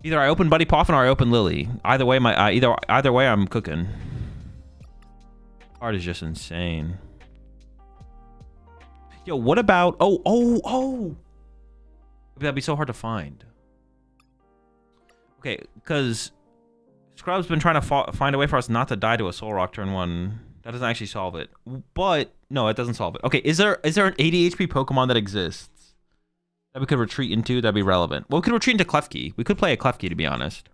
Either I open Buddy Poffin or I open Lily. Either way, either way, I'm cooking. Card is just insane. Yo, what about... Oh! That'd be so hard to find. Okay, because Scrub's been trying to find a way for us not to die to a Soul Rock turn 1. That doesn't actually solve it. But, no, it doesn't solve it. Okay, is there an 80 HP Pokemon that exists that we could retreat into that'd be relevant? Well, we could retreat into Klefki. We could play a Klefki, to be honest.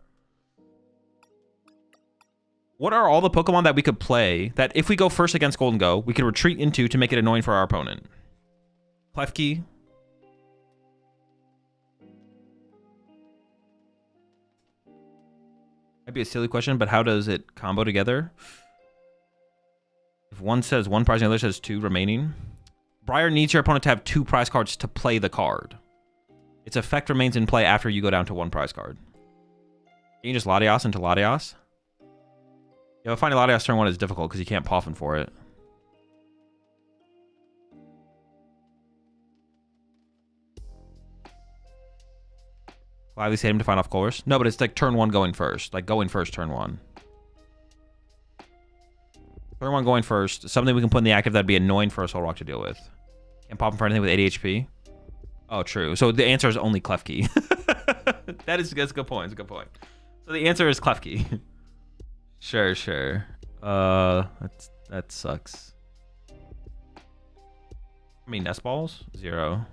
What are all the Pokemon that we could play that if we go first against Golden Go, we could retreat into to make it annoying for our opponent? Klefki. Might be a silly question, but how does it combo together? If one says 1 prize and the other says 2 remaining. Briar needs your opponent to have 2 prize cards to play the card. Its effect remains in play after you go down to 1 prize card. Can you just Latios into Latios? Yeah, finding Latios turn 1 is difficult because you can't Poffin for it. Will I at least hit him to find off course? No, but it's like turn 1 going first. Like going first turn 1. Turn 1 going first. Something we can put in the active that'd be annoying for a Soul Rock to deal with. Can't pop him for anything with 80 HP. Oh, true. So the answer is only Klefki. That's a good point. It's a good point. So the answer is Klefki. Sure. That sucks. I mean, nest balls? 0.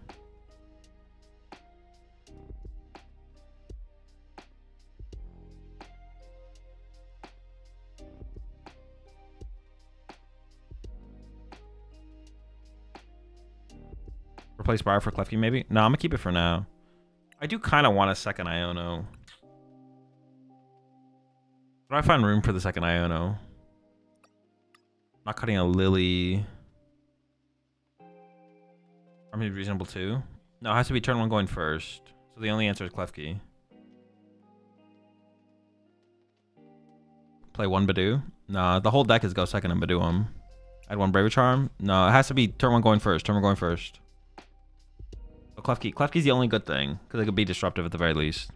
Replace Briar for Klefki, maybe? No, I'm gonna keep it for now. I do kind of want a second Iono. But I find room for the second Iono. Not cutting a Lily. I mean, reasonable too. No, it has to be turn 1 going first. So the only answer is Klefki. Play 1 Badoo. Nah, the whole deck is go second and Badoo him. Add 1 Bravery Charm. No, it has to be turn 1 going first. Turn 1 going first. So Klefki's the only good thing because it could be disruptive at the very least.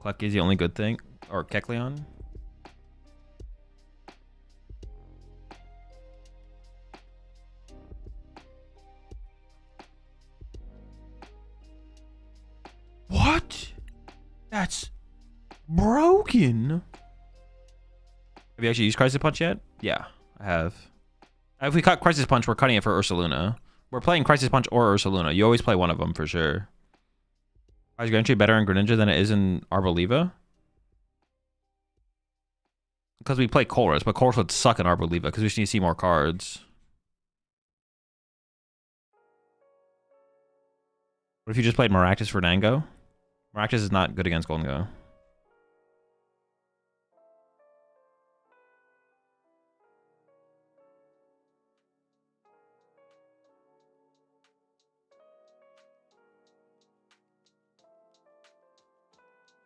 Klefki's the only good thing. Or Kecleon. What? That's broken. Have you actually used Crisis Punch yet? Yeah, I have. If we cut Crisis Punch, we're cutting it for Ursaluna. We're playing Crisis Punch or Ursaluna. You always play one of them for sure. Is Greninja better in Greninja than it is in Arboliva? Because we play Chorus, but Chorus would suck in Arboliva because we just need to see more cards. What if you just played Maractus for Dango? Maractus is not good against Golden Go.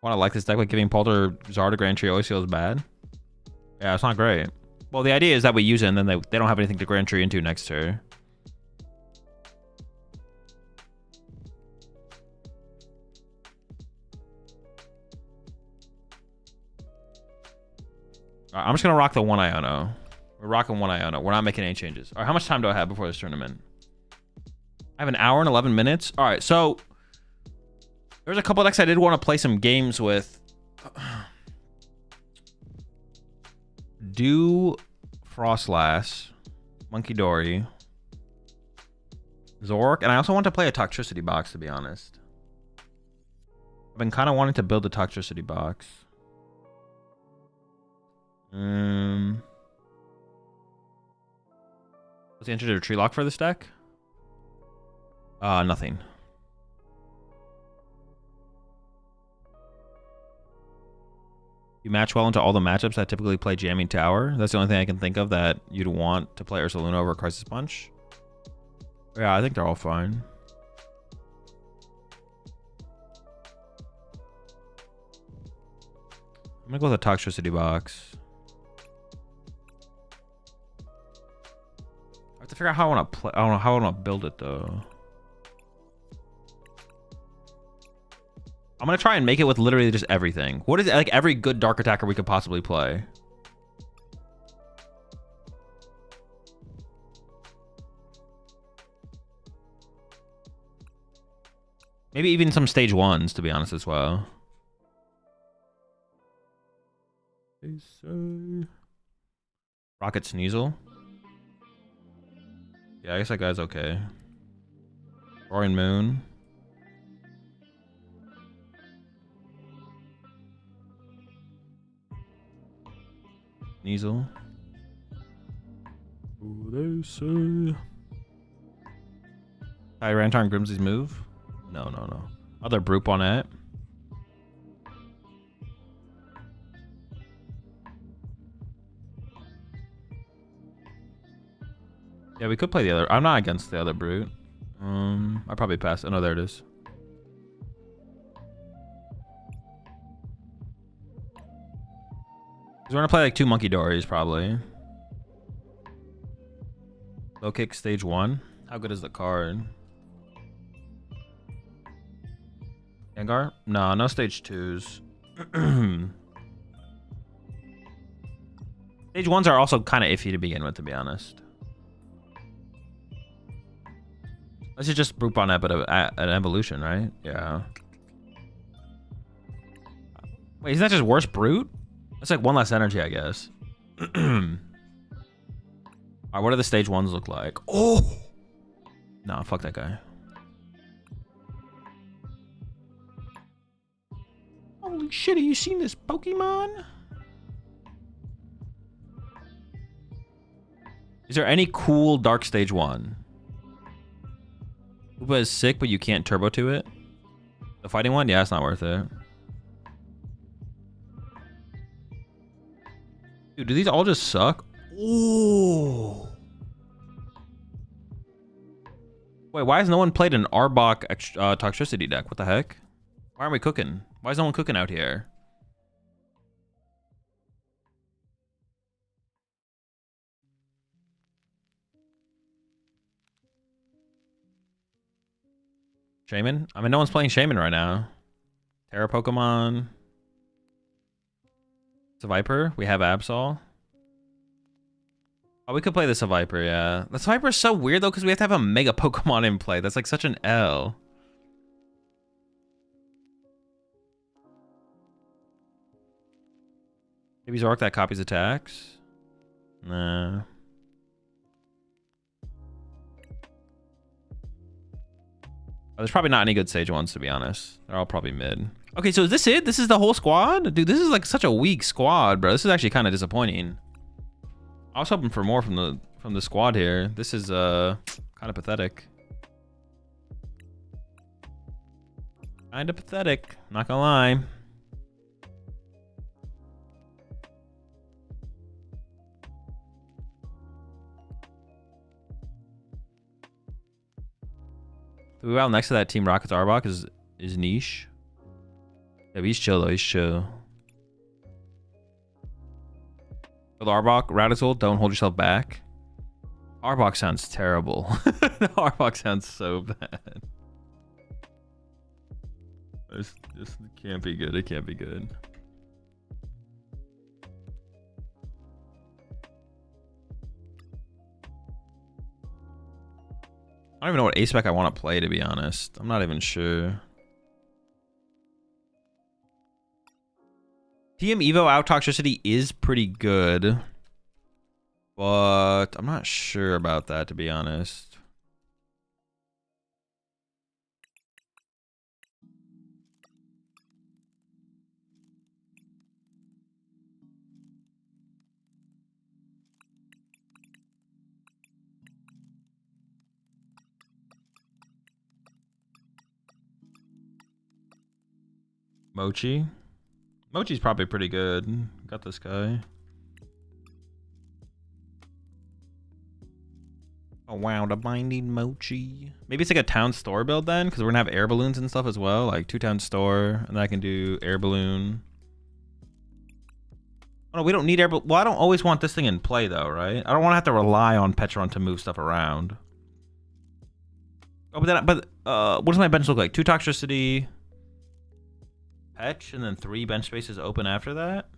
Want to like this deck, like giving Polter Zard to Grand Tree always feels bad. Yeah, it's not great. Well, the idea is that we use it and then they don't have anything to Grand Tree into next turn. All right, I'm just gonna rock the one Iono. We're rocking one Iono. We're not making any changes. All right, how much time do I have before this tournament? I have an hour and 11 minutes. All right, so there's a couple decks I did want to play some games with. Do Frostlass, Monkey Dory, Zork, and I also want to play a Toxtricity box, to be honest. I've been kind of wanting to build a Toxtricity box. What's the answer to Tree Lock for this deck? Nothing. You match well into all the matchups that typically play Jamming Tower. That's the only thing I can think of that you'd want to play Ursaluna over Crisis Punch. Yeah, I think they're all fine. I'm gonna go with a Toxtricity box. I have to figure out how I want to play. I don't know how I want to build it though. I'm gonna try and make it with literally just everything. What is it, like every good dark attacker we could possibly play? Maybe even some stage ones, to be honest, as well. Rocket Sneasel. Yeah, I guess that guy's okay. Roaring Moon. Sneasel. They say. Tyrantar Grimsley's move? No. Other Broop on it. Yeah, we could play the other. I'm not against the other Brute. I probably pass. Oh no, there it is. We're gonna play like 2 Monkey Dories probably. Low kick stage 1. How good is the card? Gengar? No stage 2s. Stage 1s are also kind of iffy to begin with, to be honest. This is just Broop on an evolution, right? Yeah. Wait, isn't that just worse Brute? That's like 1 less energy, I guess. Alright, what do the stage 1s look like? Oh! No, fuck that guy. Holy shit, have you seen this Pokemon? Is there any cool Dark Stage 1? Uba is sick, but you can't turbo to it? The fighting one? Yeah, it's not worth it. Dude, do these all just suck? Ooh. Wait, why has no one played an Arbok Toxtricity deck? What the heck? Why aren't we cooking? Why is no one cooking out here? Shaman? I mean, no one's playing Shaman right now. Terra Pokemon. Seviper? We have Absol. Oh, we could play the Seviper, yeah. The Seviper is so weird, though, because we have to have a Mega Pokemon in play. That's like such an L. Maybe Zork that copies attacks? Nah. There's probably not any good Sage ones, to be honest. They're all probably mid. Okay, so is this it? This is the whole squad? Dude, this is like such a weak squad, bro. This is actually kind of disappointing. I was hoping for more from the squad here. This is kind of pathetic. Kind of pathetic, not gonna lie. The move out next to that Team Rocket's Arbok is niche. Yeah, but he's chill though. He's chill. With Arbok, Radical, don't hold yourself back. Arbok sounds terrible. Arbok sounds so bad. This can't be good. It can't be good. I don't even know what A-Spec I want to play, to be honest. I'm not even sure. TM Evo out Toxicity is pretty good. But I'm not sure about that, to be honest. Mochi. Mochi's probably pretty good. Got this guy. Oh wow, the binding Mochi. Maybe it's like a town store build then, because we're gonna have air balloons and stuff as well. Like 2-town store, and then I can do air balloon. Oh no, we don't need air balloon. Well, I don't always want this thing in play though, right? I don't want to have to rely on Petron to move stuff around. Oh, but what does my bench look like? 2 Toxicity, Petch, and then 3 bench spaces open after that?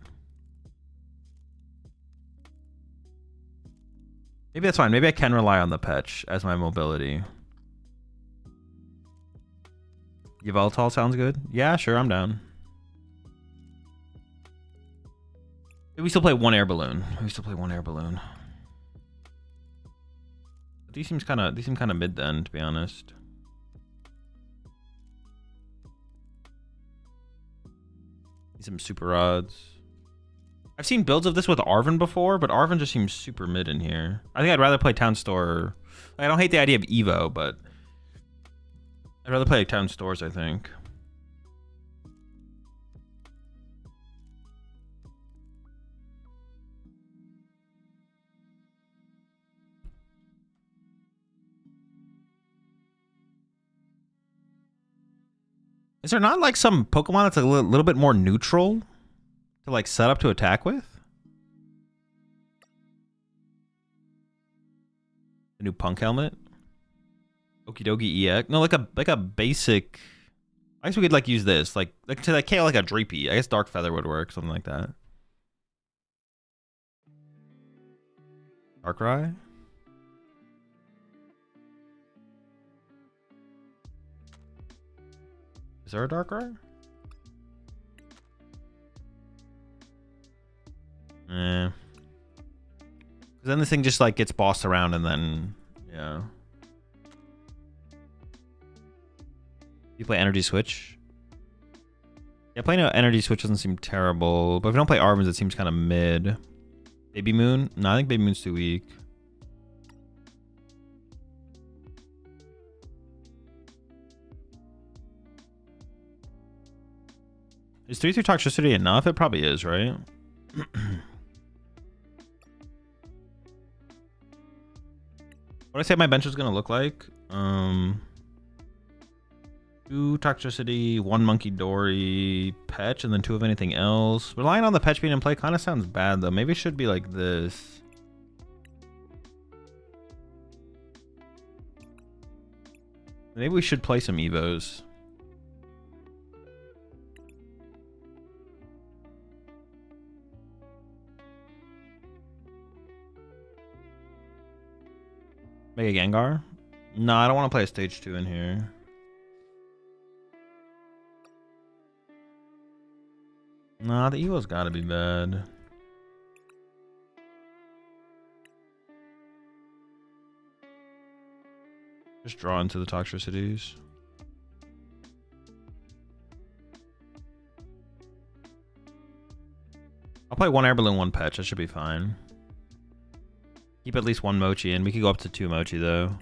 Maybe that's fine. Maybe I can rely on the Petch as my mobility. Yveltal sounds good. Yeah, sure, I'm down. Maybe we still play 1 air balloon. These seem kind of mid then, to be honest. Need some super rods. I've seen builds of this with Arven before, but Arven just seems super mid in here. I think I'd rather play Town Store. I don't hate the idea of Evo, but I'd rather play Town Stores, I think. Is there not like some Pokemon that's a little bit more neutral to like set up to attack with? The new Punk Helmet? Okie dokie EX. No, like a basic. I guess we could like use this. Like to like KO like a Dreepy. I guess Dark Feather would work, something like that. Darkrai? Is there a Darkrai? Because then this thing just like gets bossed around and then, yeah. You play Energy Switch? Yeah, playing an Energy Switch doesn't seem terrible, but if we don't play Arvins, it seems kind of mid. Baby Moon? No, I think Baby Moon's too weak. Is 3-3 Toxicity enough? It probably is, right? What do I say my bench is going to look like? 2 Toxicity, 1 Monkey Dory, Petch, and then 2 of anything else. Relying on the Petch being in play kind of sounds bad, though. Maybe it should be like this. Maybe we should play some Evos. Mega Gengar? No, I don't want to play a stage 2 in here. Nah, the Evo's gotta be bad. Just draw into the Toxicities. I'll play 1 Air Balloon, 1 Petch. That should be fine. Keep at least 1 Mochi in. We could go up to 2 Mochi, though.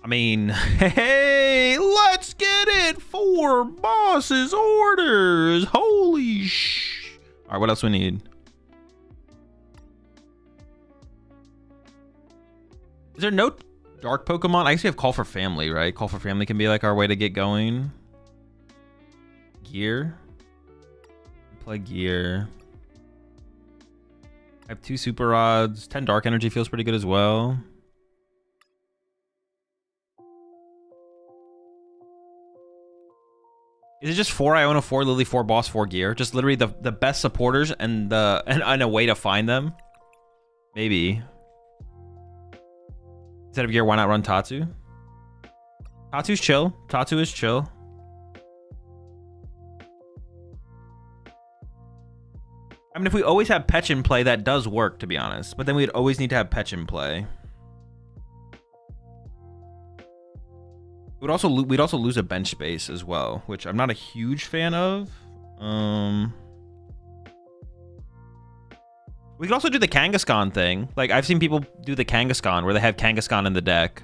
I mean, hey, let's get it! 4 bosses orders! Holy sh... Alright, what else we need? Is there no dark Pokemon? I guess we have Call for Family, right? Call for Family can be like our way to get going. Gear? Play Gear. I have 2 Super Rods. 10 Dark Energy feels pretty good as well. Is it just 4 Iona, 4 Lily, 4 Boss, 4 Gear? Just literally the best supporters and a way to find them? Maybe. Instead of Gear, why not run Tatsu? Tatsu's chill. Tatsu is chill. I mean, if we always have Petch in play, that does work, to be honest. But then we'd always need to have Petch in play. We'd also lose a bench space as well, which I'm not a huge fan of. We could also do the Kangaskhan thing. Like, I've seen people do the Kangaskhan where they have Kangaskhan in the deck.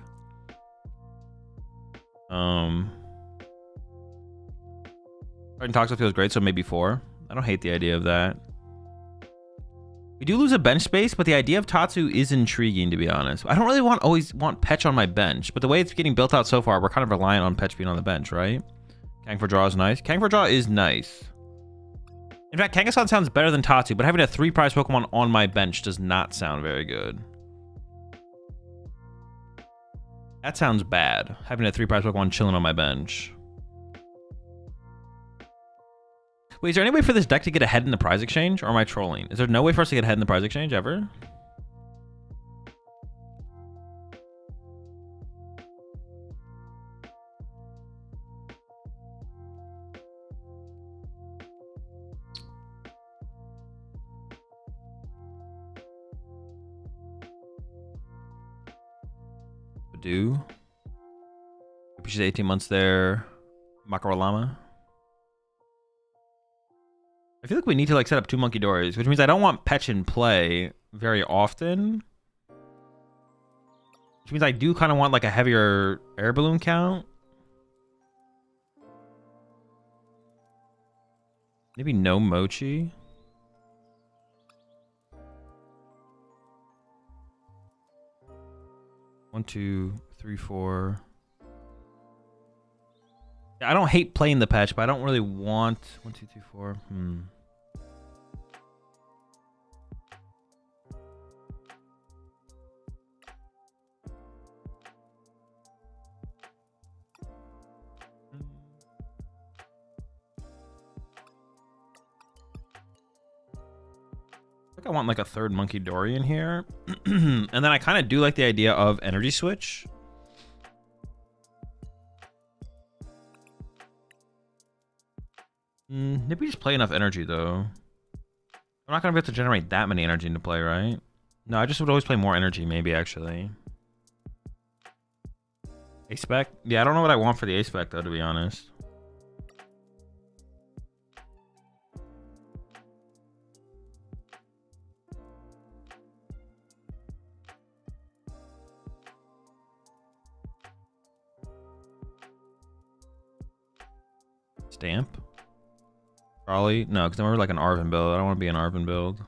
Starting Toxic feels great, so maybe 4. I don't hate the idea of that. We do lose a bench space, but the idea of Tatsu is intriguing, to be honest. I don't really always want Petch on my bench, but the way it's getting built out so far, we're kind of reliant on Petch being on the bench, right? Kang for Draw is nice. Kang for Draw is nice. In fact, Kangaskhan sounds better than Tatsu, but having a 3-prize Pokemon on my bench does not sound very good. That sounds bad, having a 3-prize Pokemon chilling on my bench. Wait, is there any way for this deck to get ahead in the prize exchange, or am I trolling? Is there no way for us to get ahead in the prize exchange ever? Do. She's 18 months there. Makaralama. I feel like we need to like set up 2 Monkey Dories, which means I don't want Petch in play very often. Which means I do kind of want like a heavier air balloon count. Maybe no Mochi. One, 2, 3, 4. Yeah, I don't hate playing the Petch, but I don't really want 1, 2, 3, 4. I want like a 3rd Monkey Dory in here. And then I kind of do like the idea of Energy Switch. Maybe we just play enough energy though. I'm not gonna be able to generate that many energy into play, right? No, I just would always play more energy, maybe actually. A-Spec? Yeah, I don't know what I want for the A-Spec though, to be honest. Stamp? Probably. No, because I'm more like an Arven build. I don't want to be an Arven build.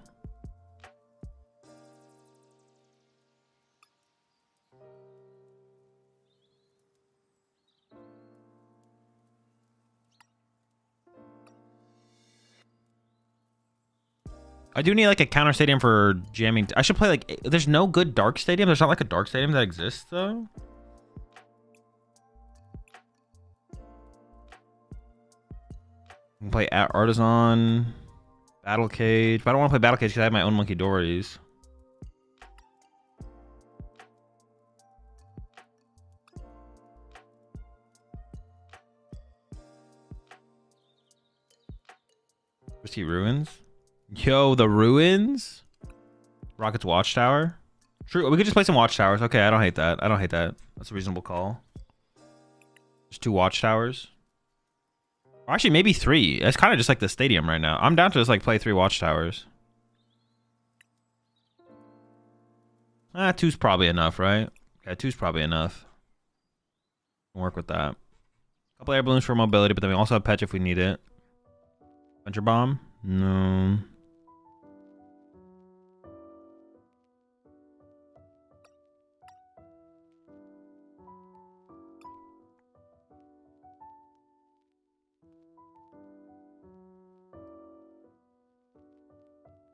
I do need like a counter stadium for jamming. I should play like... There's no good dark stadium. There's not like a dark stadium that exists though. I can play Artisan, Battle Cage, but I don't want to play Battle Cage because I have my own Monkey Dories. Risky Ruins? Yo, the Ruins? Rocket's Watchtower? True, we could just play some Watchtowers. Okay, I don't hate that. I don't hate that. That's a reasonable call. There's 2 Watchtowers. Or actually, maybe 3. It's kind of just like the stadium right now. I'm down to just like play 3 Watchtowers. 2's probably enough, right? Yeah, 2's probably enough. We'll work with that. A couple air balloons for mobility, but then we also have Petch if we need it. Venture Bomb? No.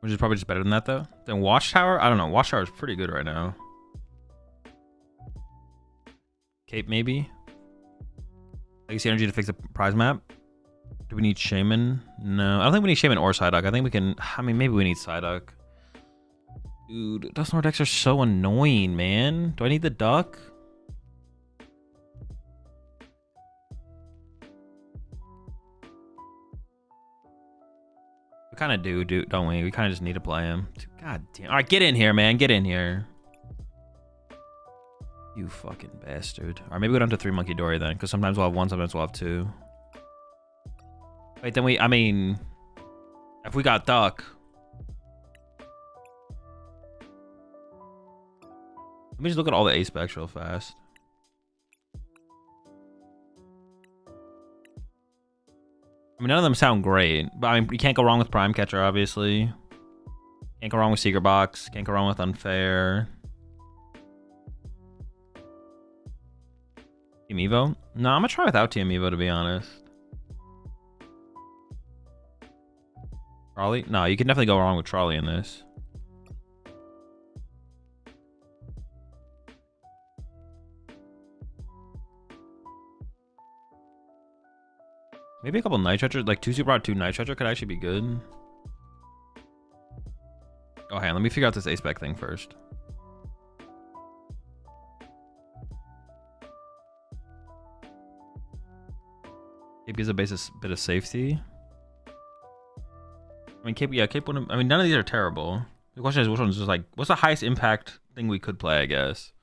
Which is probably just better than that, though. Then Watchtower? I don't know. Watchtower is pretty good right now. Cape, maybe? Legacy Energy to fix the prize map? Do we need Shaman? No. I don't think we need Shaman or Psyduck. I think we can... I mean, maybe we need Psyduck. Dude, Dusknoir decks are so annoying, man. Do I need the Duck? We kind of do, don't we? We kind of just need to play him. God damn. All right, get in here, man. Get in here. You fucking bastard. All right, maybe go down to 3 Monkey Dory then, because sometimes we'll have 1, sometimes we'll have 2. Wait, then I mean, if we got Duck. Let me just look at all the ace specs real fast. I mean, none of them sound great, but I mean, you can't go wrong with Prime Catcher, obviously. Can't go wrong with Secret Box. Can't go wrong with Unfair. Team Evo? No, I'm gonna try without Team Evo, to be honest. Trolley? No, you can definitely go wrong with Trolley in this. Maybe a couple Night Treasures, like 2 Super Rod, 2 Night Treasure could actually be good. Oh, hang on, let me figure out this ace spec thing first. KP is a bit of safety. I mean, KP, yeah, KP wouldn't, I mean, none of these are terrible. The question is, which one's just like, what's the highest impact thing we could play, I guess?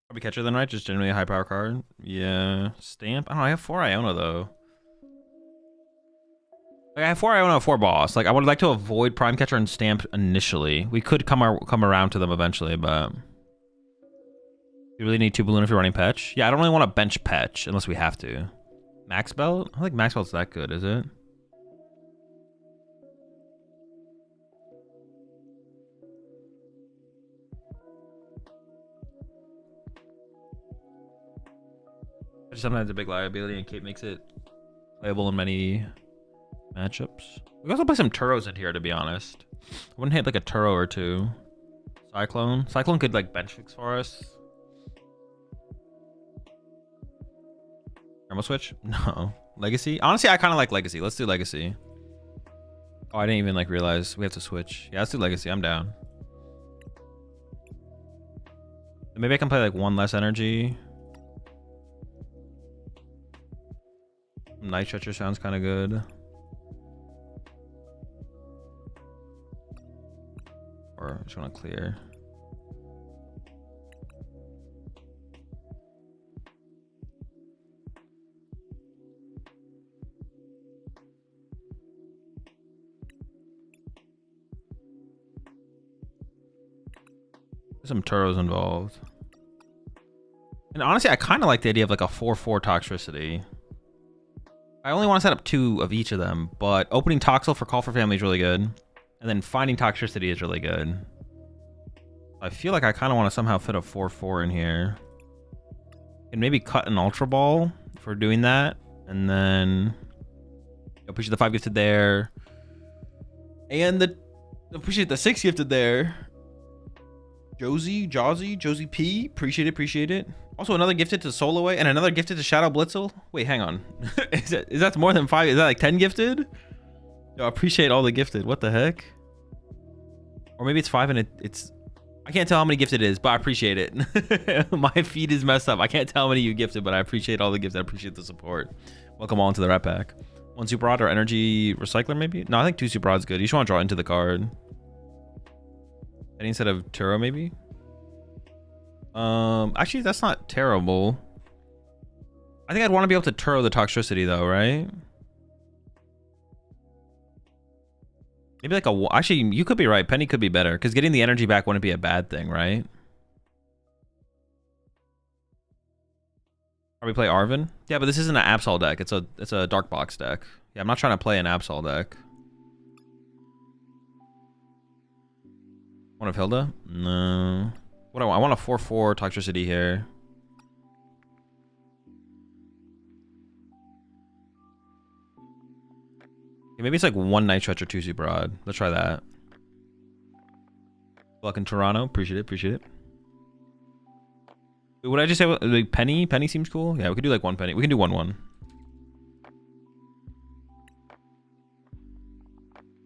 Probably Catcher then, right? Just generally a high power card. Yeah. Stamp? I don't know, I have 4 Iona though. Like, I have 4 Iona, 4 Boss. Like, I would like to avoid Prime Catcher and Stamp initially. We could come around to them eventually, but you really need 2 Balloon if you're running Petch. Yeah, I don't really want to bench Petch unless we have to. Max Belt? I don't think Max Belt's that good, is it? Sometimes a big liability, and Cape makes it playable in many matchups. We can also play some Turos in here, to be honest. I wouldn't hit like a Turo or 2. Cyclone. Cyclone could like bench fix for us. Thermal Switch? No. Legacy? Honestly, I kind of like Legacy. Let's do Legacy. Oh, I didn't even like realize we have to switch. Yeah, let's do Legacy. I'm down. Maybe I can play like 1 less energy. Night Treacher sounds kind of good. Or I just want to clear. There's some Turos involved. And honestly, I kind of like the idea of like a 4/4 Toxtricity. I only want to set up 2 of each of them, but opening Toxel for Call for Family is really good. And then finding Toxtricity is really good. I feel like I kind of want to somehow fit a 4/4 in here. And maybe cut an Ultra Ball for doing that. And then appreciate the 5 gifted there. And appreciate the 6 gifted there. Josie P. Appreciate it. Also, another gifted to Soloway and another gifted to Shadow Blitzel. Wait, hang on. is that more than 5? Is that like 10 gifted? Yo, I appreciate all the gifted. What the heck? Or maybe it's 5 and it's... I can't tell how many gifted it is, but I appreciate it. My feed is messed up. I can't tell how many you gifted, but I appreciate all the gifts. I appreciate the support. Welcome all into the Rat Pack. 1 Super Rod or Energy Recycler, maybe? No, I think 2 Super Rod's good. You just want to draw into the card. And instead of Turo, maybe? Actually, that's not terrible. I think I'd want to be able to Turo the Toxtricity, though, right? Maybe like a... Actually, you could be right. Penny could be better, because getting the energy back wouldn't be a bad thing, right? Probably play Arvin? Yeah, but this isn't an Absol deck. It's a Dark Box deck. Yeah, I'm not trying to play an Absol deck. One of Hilda? No. What do I want? I want a 4/4 Toxtricity here. Okay, maybe it's like 1 Night Stretch or 2 Super Rod. Let's try that. Luck in Toronto. Appreciate it. Wait, what did I just say? Like Penny? Penny seems cool. Yeah, we could do like 1 Penny. We can do 1/1.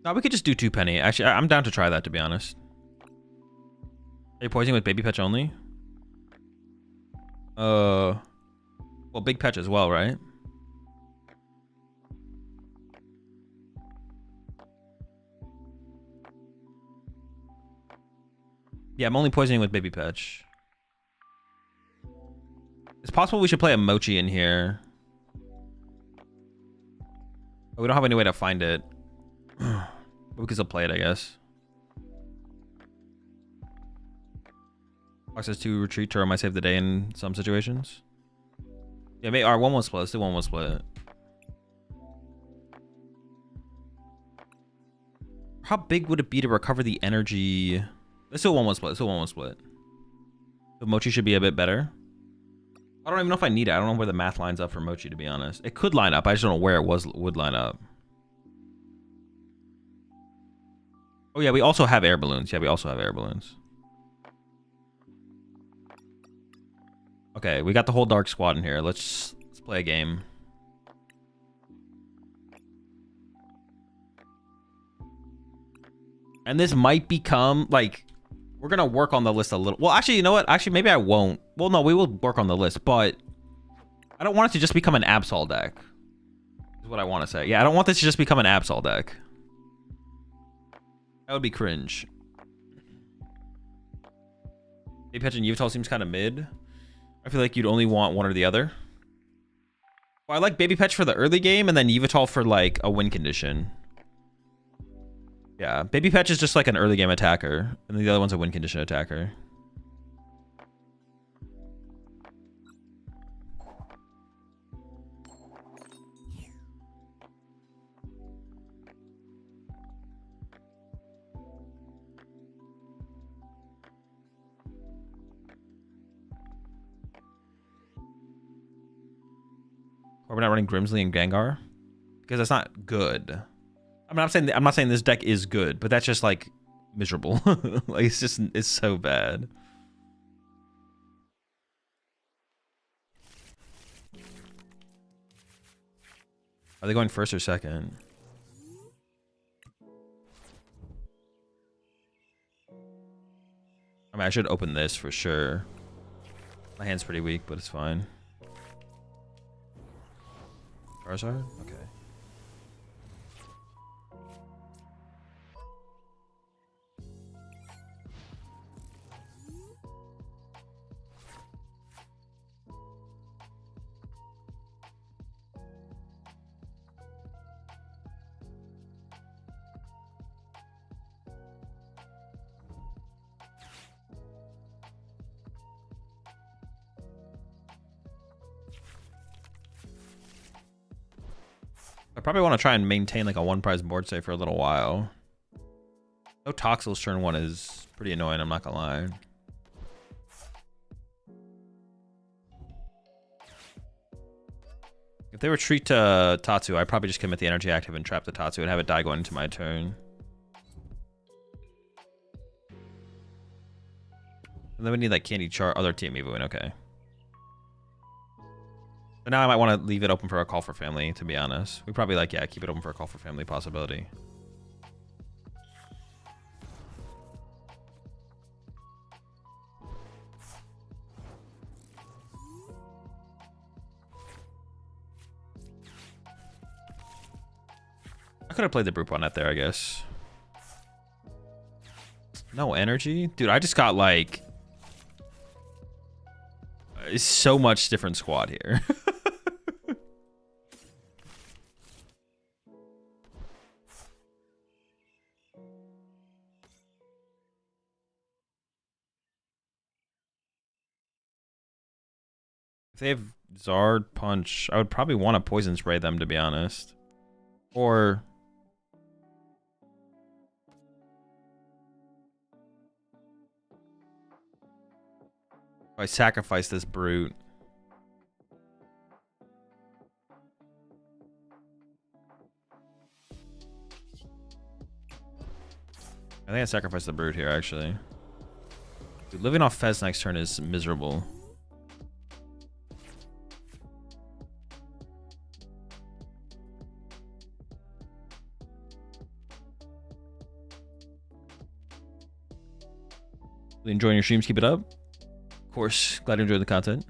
No, we could just do 2 Penny. Actually, I'm down to try that, to be honest. Are you poisoning with Baby Petch only? Well, Big Petch as well, right? Yeah, I'm only poisoning with Baby Petch. It's possible we should play a Mochi in here. But we don't have any way to find it. But we can still play it, I guess. Fox says to retreat turtle might save the day in some situations. Yeah, maybe our 1-1 split. Let's do 1-1 split. How big would it be to recover the energy? Let's do a 1-1 split. Let's do a 1-1 split. The Mochi should be a bit better. I don't even know if I need it. I don't know where the math lines up for Mochi, to be honest. It could line up. I just don't know where it would line up. Oh, yeah, we also have air balloons. Yeah, we also have air balloons. Okay, we got the whole Dark Squad in here. Let's play a game. And this might become, like, we're going to work on the list a little. Well, actually, you know what? Actually, maybe I won't. Well, no, we will work on the list, but I don't want it to just become an Absol deck. Is what I want to say. Yeah, I don't want this to just become an Absol deck. That would be cringe. Baby Petch and Yveltal seems kind of mid. I feel like you'd only want one or the other. Well, I like Baby Petch for the early game, and then Yveltal for, like, a win condition. Yeah, Baby Petch is just like an early game attacker, and the other one's a win condition attacker. Or we're not running Grimsley and Gengar because that's not good. I'm not saying this deck is good, but that's just like miserable. Like it's so bad. Are they going first or second? I mean, I should open this for sure. My hand's pretty weak, but it's fine. Charizard? Okay. I probably want to try and maintain like a one prize board save for a little while. No Toxel's turn 1 is pretty annoying, I'm not gonna lie. If they retreat to Tatsu, I'd probably just commit the energy active and trap the Tatsu and have it die going into my turn. And then we need like Candy Chart, other team Evoing, okay. But now I might want to leave it open for a Call for Family, to be honest. We probably like, yeah, keep it open for a Call for Family possibility. I could have played the Brute Bonnet there, I guess. No energy? Dude, I just got like so much different squad here. If they have Zard, Punch, I would probably want to Poison Spray them, to be honest. Or if I sacrifice this Brute. I think I sacrificed the Brute here, actually. Dude, living off Fez next turn is miserable. Really enjoying your streams? Keep it up. Of course, glad you enjoyed the content.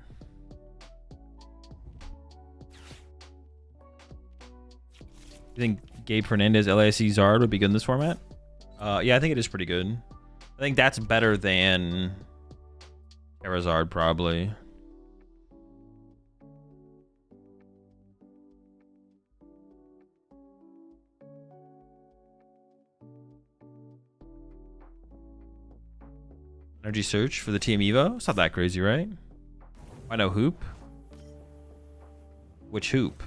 You think Gabe Fernandez, LASC Zard would be good in this format? Yeah, I think it is pretty good. I think that's better than Charizard, probably. Energy Search for the Team Evo? It's not that crazy, right? I know Hoop. Which Hoop?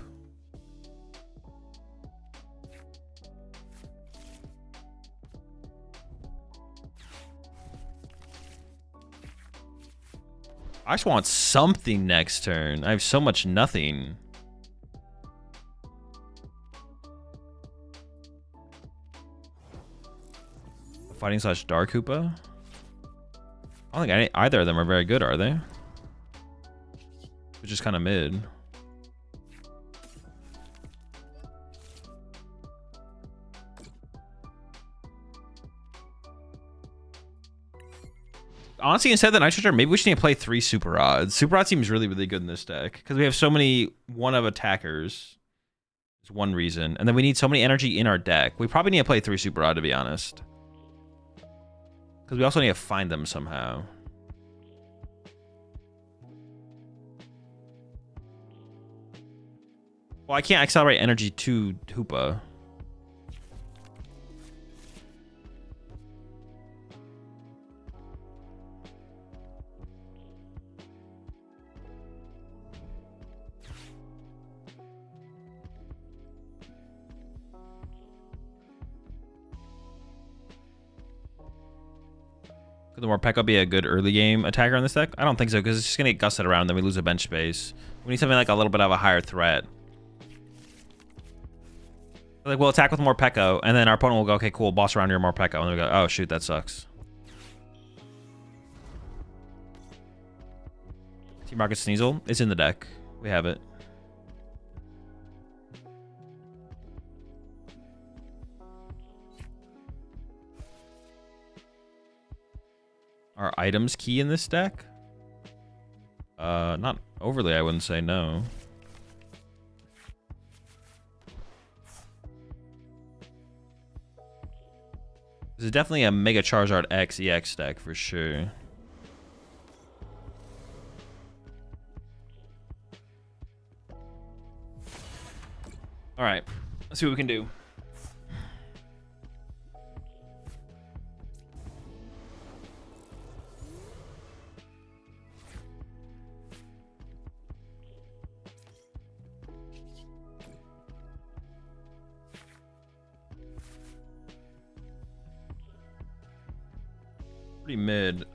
I just want something next turn. I have so much nothing. Fighting / Dark Hoopa? I don't think either of them are very good, are they? Which is kind of mid. Honestly, instead of the Nitro Charge, maybe we should need to play 3 Super Rods. Super Rod seems really, really good in this deck because we have so many one-of attackers. Is one reason. And then we need so many energy in our deck. We probably need to play 3 Super Rod, to be honest. Because we also need to find them somehow. Well, I can't accelerate energy to Hoopa. Could the Morpeko be a good early game attacker on this deck? I don't think so, because it's just going to get gusted around, then we lose a bench space. We need something like a little bit of a higher threat. Like, we'll attack with Morpeko, and then our opponent will go, okay, cool, boss around your Morpeko. And then we go, oh, shoot, that sucks. Team Rocket Sneasel. It's in the deck. We have it. Are items key in this deck? Not overly, I wouldn't say no. This is definitely a Mega Charizard X EX deck for sure. All right, let's see what we can do. Pretty mid.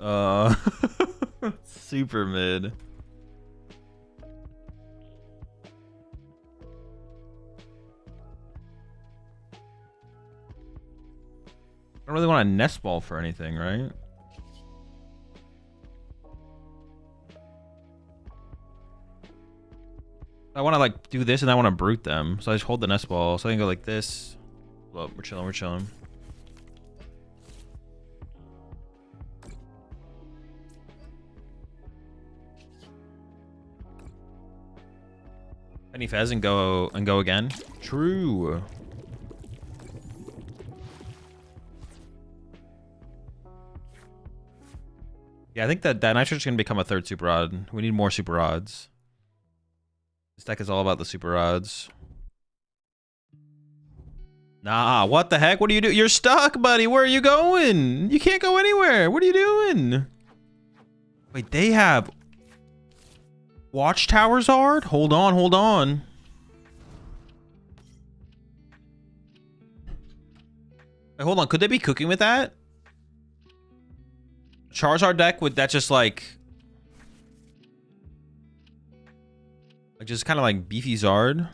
Super mid. I don't really want a nest ball for anything, right? I want to like do this and I want to brute them. So I just hold the nest ball. So I can go like this. Well, we're chilling, we're chilling. Penny Fez and go again. True. Yeah, I think that Nitro's gonna become a 3rd Super Rod. We need more Super Rods. This deck is all about the Super Rods. Nah, what the heck? What do you do? You're stuck, buddy. Where are you going? You can't go anywhere. What are you doing? Wait, they have Watchtower Zard? Hold on, hold on. Wait, hold on. Could they be cooking with that? Charizard deck with that just like just kind of like beefy Zard?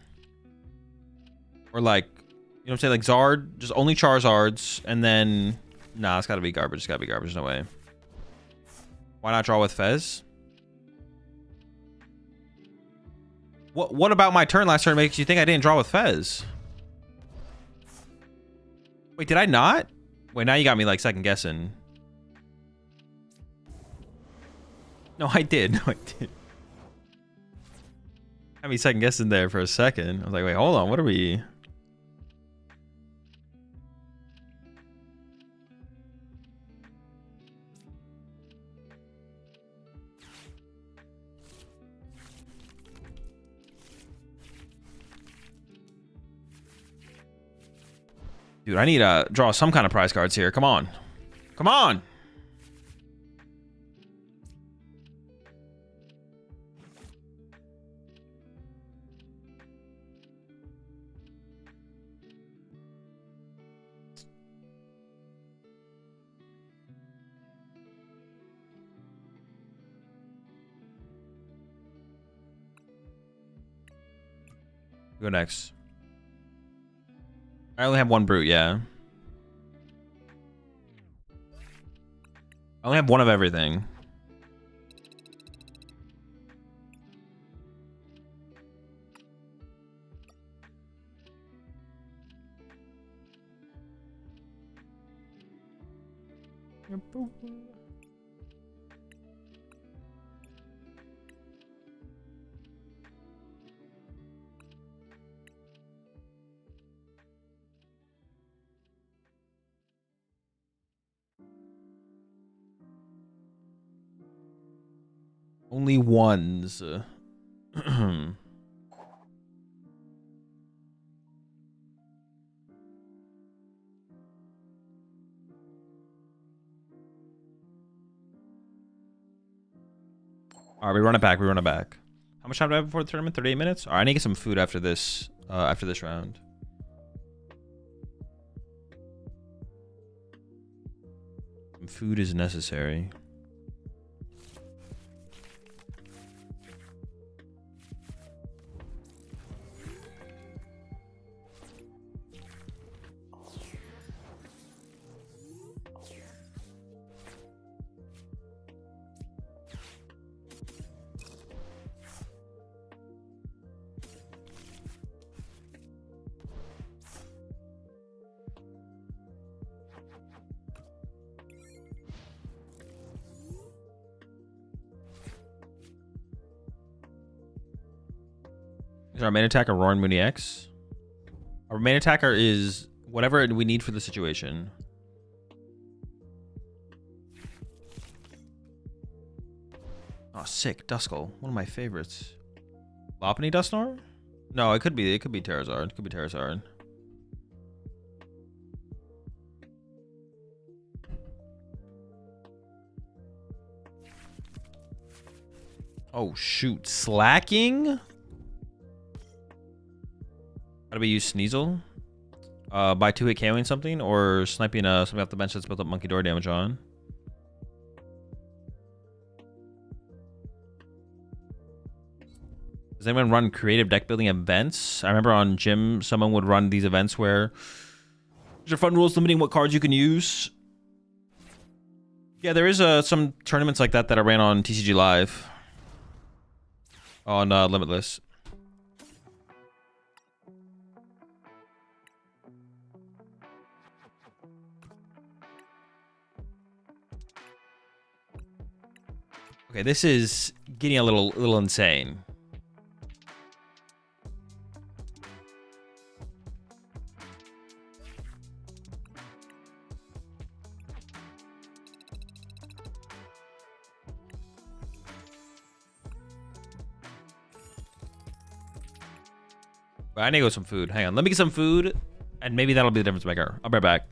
Or like, you know what I'm saying? Like Zard, just only Charizards, and then nah, it's gotta be garbage. It's gotta be garbage. No way. Why not draw with Fez? What about my turn last turn makes you think I didn't draw with Fez? Wait, did I not? Wait, now you got me like second guessing. No, I did. No, I did. Had me second guessing there for a second. I was like, wait, hold on. What are we? Dude, I need to draw some kind of prize cards here. Come on. Come on. Go next. I only have one brute, yeah. I only have one of everything. Only ones. Alright, we run it back. We run it back. How much time do I have before the tournament? 38 minutes? Alright, I need to get some food after this round. Some food is necessary. Is our main attacker Roaring Mooney X? Our main attacker is whatever we need for the situation. Oh, sick. Duskull. One of my favorites. Lopunny Dusknoir? No, it could be Terrazard. It could be Terrazard. Oh, shoot. Slacking? How do we use Sneasel? By 2-hit KOing something or sniping something off the bench that's built up Monkey Door damage on. Does anyone run creative deck building events? I remember on Gym, someone would run these events where there's a fun rules limiting what cards you can use. Yeah, there is some tournaments like that I ran on TCG Live. On Limitless. Okay, this is getting a little insane. I need to go get some food. Hang on, let me get some food, and maybe that'll be the difference maker. I'll be right back.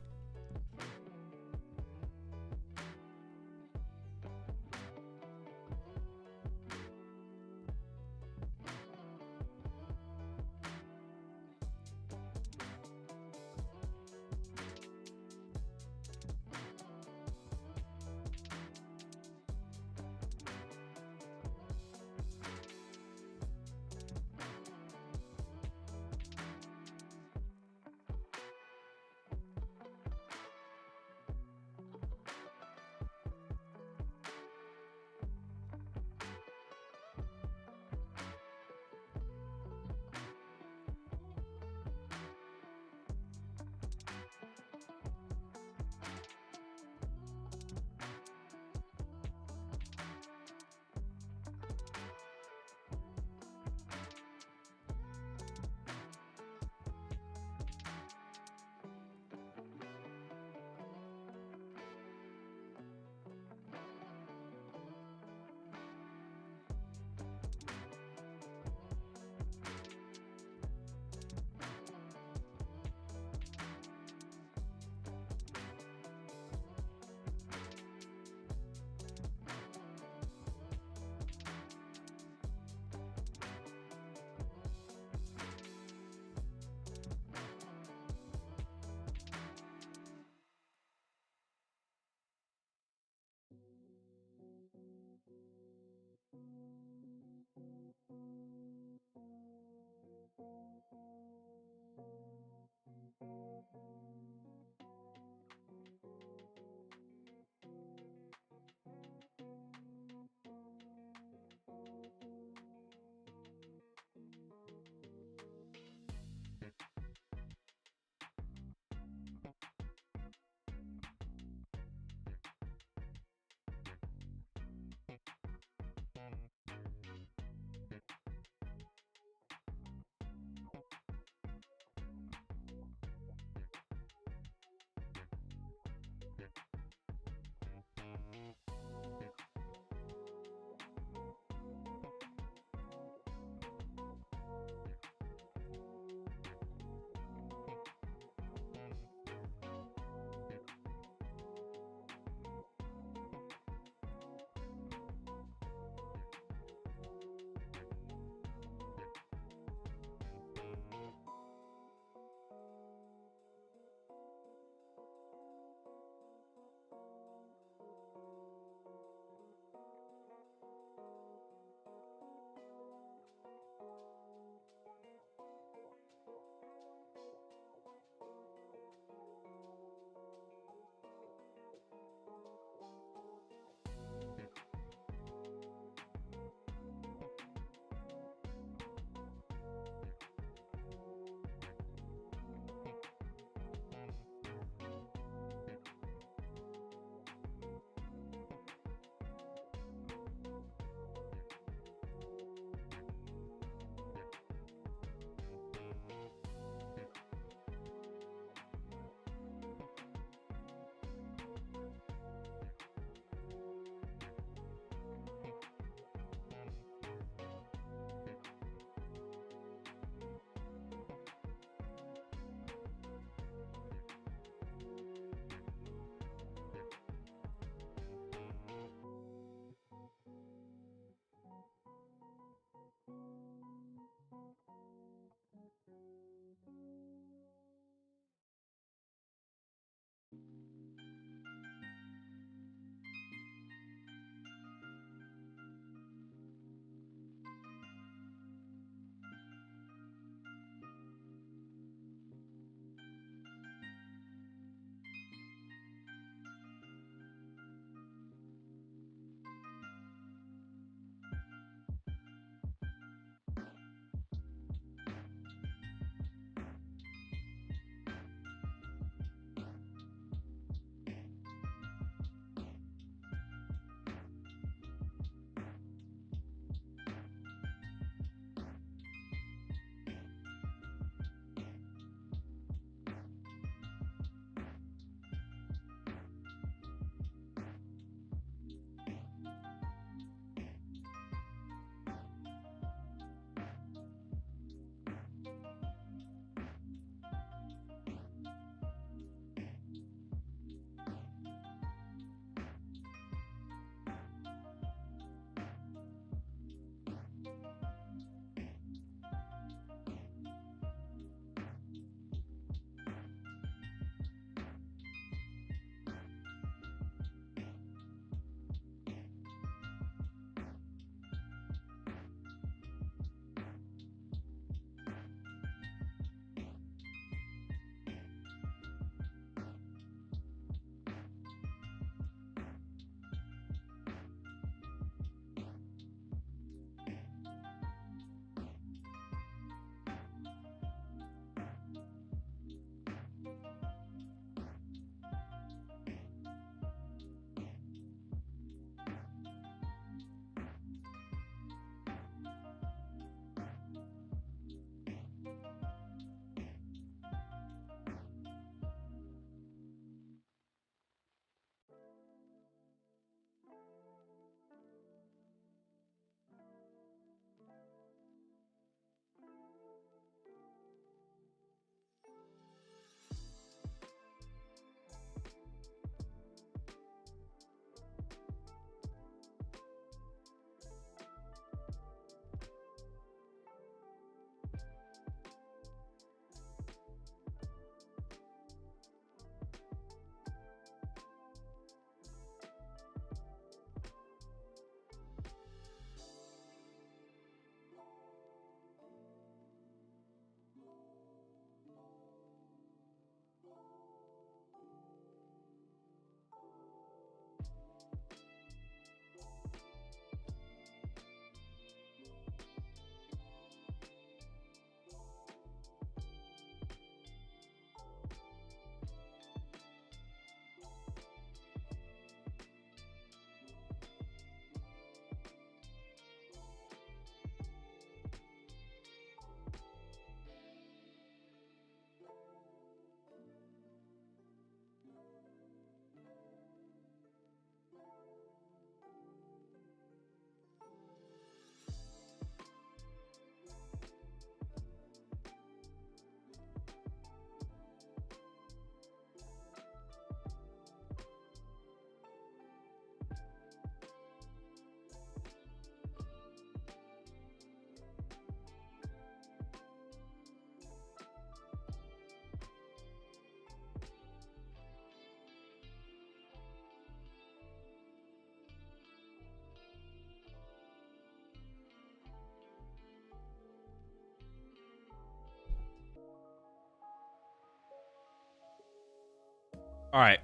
All right.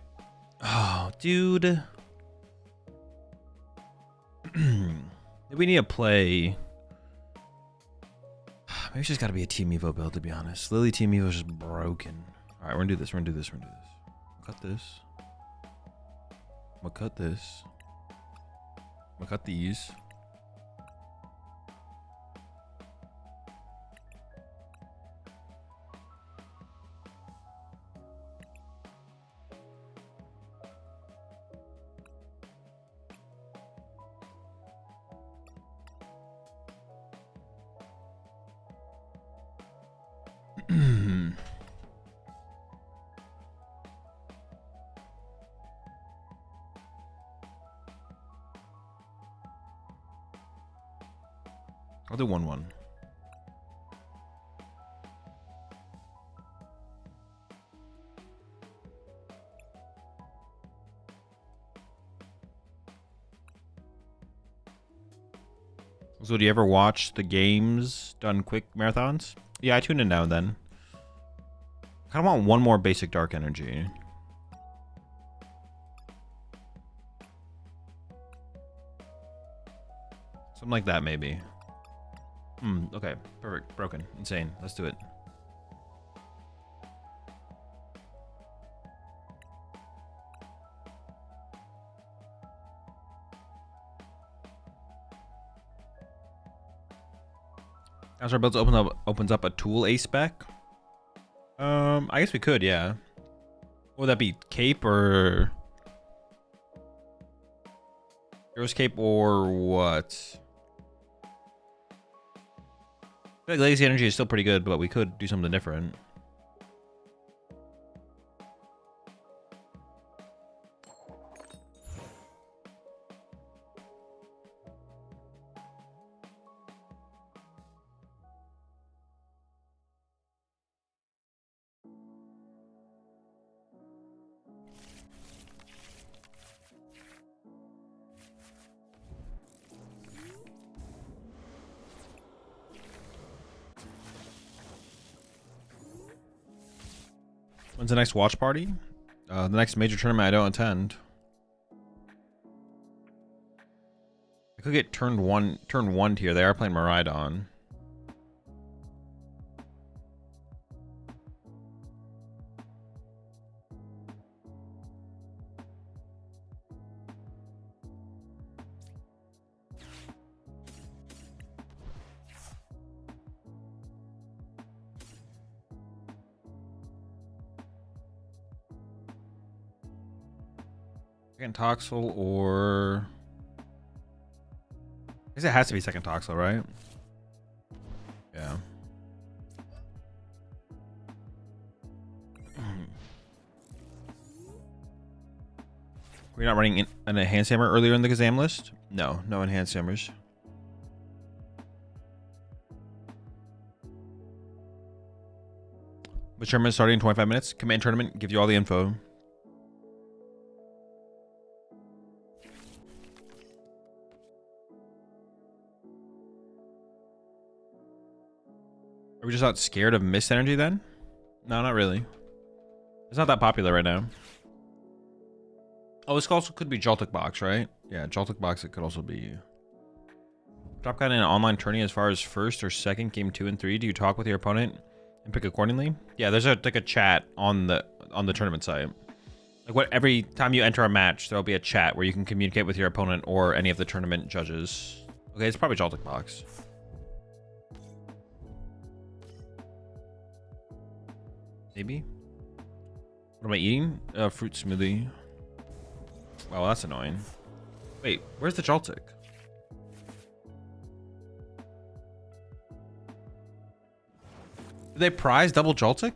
Oh, dude. We need to play. Maybe it's just got to be a Team Evo build, to be honest. Lily Team Evo is just broken. All right, we're gonna do this. We're gonna do this. We're gonna do this. Cut this. I'm gonna cut this. I'm gonna cut these. I'll do 1-1. So do you ever watch the games done quick marathons? Yeah, I tune in now and then. I kind of want one more basic dark energy. Something like that, maybe. Okay, perfect. Broken. Insane. Let's do it. As our builds opens up a tool A spec. I guess we could, yeah. Would that be cape or Hero's Cape or what? I feel like Lazy Energy is still pretty good, but we could do something different. When's the next watch party? The next major tournament I don't attend. I could get turn one tier. They are playing Miraidon. Second Toxel or... I guess it has to be second Toxel, right? Yeah. We're not running an enhanced hammer earlier in the Kazam list? No, no enhanced hammers. Which tournament starting in 25 minutes? Command tournament, give you all the info. Are we just not scared of mist energy then? No, not really. It's not that popular right now. Oh, this also could be Joltik Box, right? Yeah, Joltik Box it could also be. Top guy in an online tourney as far as first or second, game 2 and 3. Do you talk with your opponent and pick accordingly? Yeah, there's like a chat on the tournament site. Like every time you enter a match, there'll be a chat where you can communicate with your opponent or any of the tournament judges. Okay, it's probably Joltik Box. Maybe. What am I eating? Fruit smoothie. Wow, that's annoying. Wait, where's the Joltik? Did they prize double Joltik?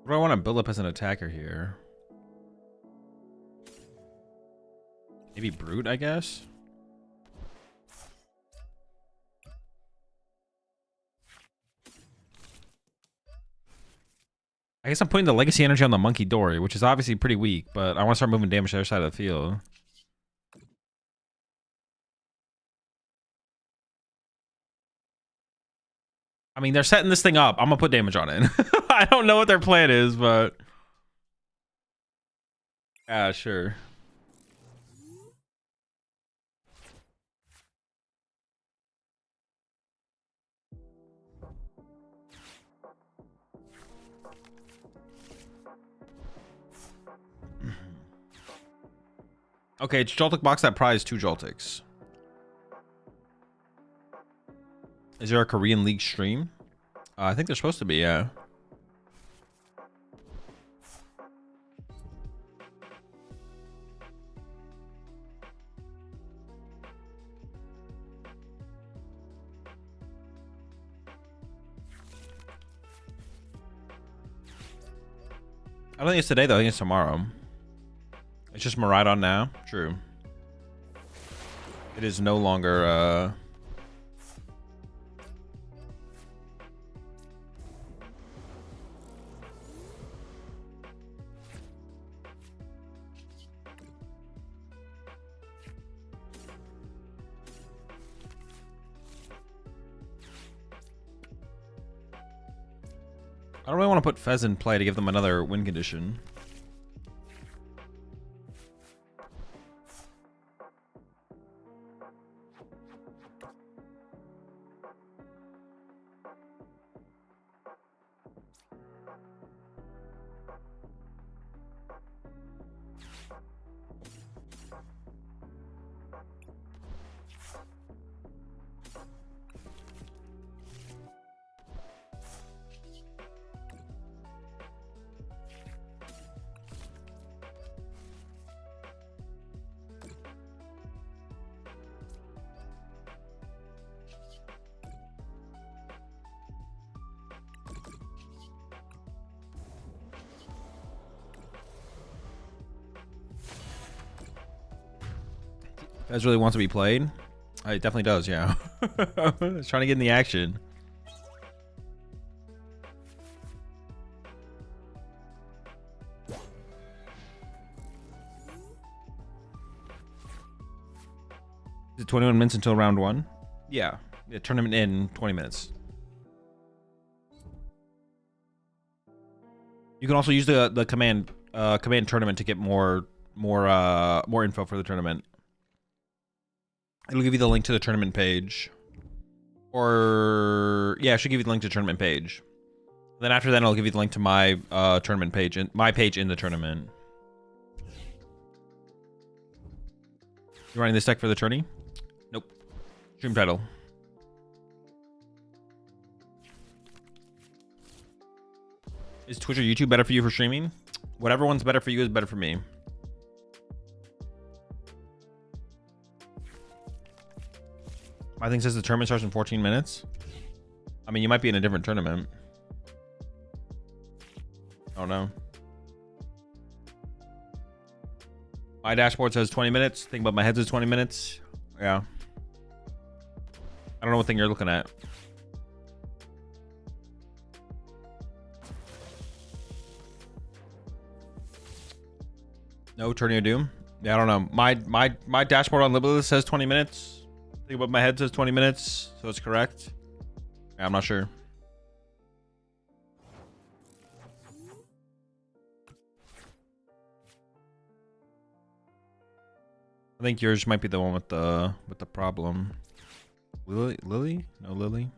What do I want to build up as an attacker here? Maybe Brute, I guess? I guess I'm putting the Legacy Energy on the Monkey Dory, which is obviously pretty weak, but I want to start moving damage to the other side of the field. I mean, they're setting this thing up. I'm going to put damage on it. I don't know what their plan is, but... yeah, sure. Okay, Joltik box that prize 2 Joltiks. Is there a Korean League stream? I think they're supposed to be, yeah. I don't think it's today, though. I think it's tomorrow. It's just Miraidon now. True. It is no longer, I don't really want to put Fez in play to give them another win condition. Fez really wants to be played. It definitely does, yeah. It's trying to get in the action. Is it 21 minutes until round 1? Yeah. The tournament in 20 minutes. You can also use the command tournament to get more info for the tournament. It'll give you the link to the tournament page. Or yeah, it should give you the link to the tournament page. Then after that, it'll give you the link to my tournament page and my page in the tournament. You running this deck for the tourney? Nope. Stream title. Is Twitch or YouTube better for you for streaming? Whatever one's better for you is better for me. My thing says the tournament starts in 14 minutes. I mean, you might be in a different tournament. I don't know. My dashboard says 20 minutes. Think about my head says 20 minutes. Yeah. I don't know what thing you're looking at. No Tourney of Doom? Yeah, I don't know. My dashboard on Limitless says 20 minutes. Think about my head says 20 minutes, so it's correct. Yeah, I'm not sure. I think yours might be the one with the problem. Lily? No Lily.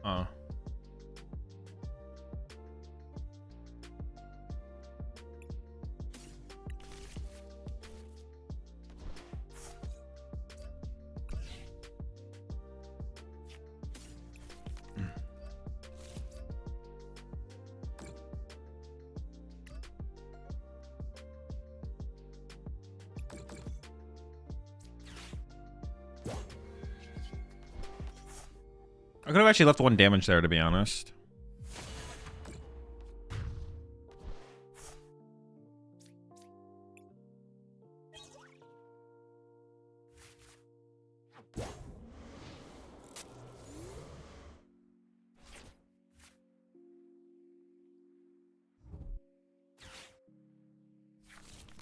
Oh. I could have actually left 1 damage there, to be honest.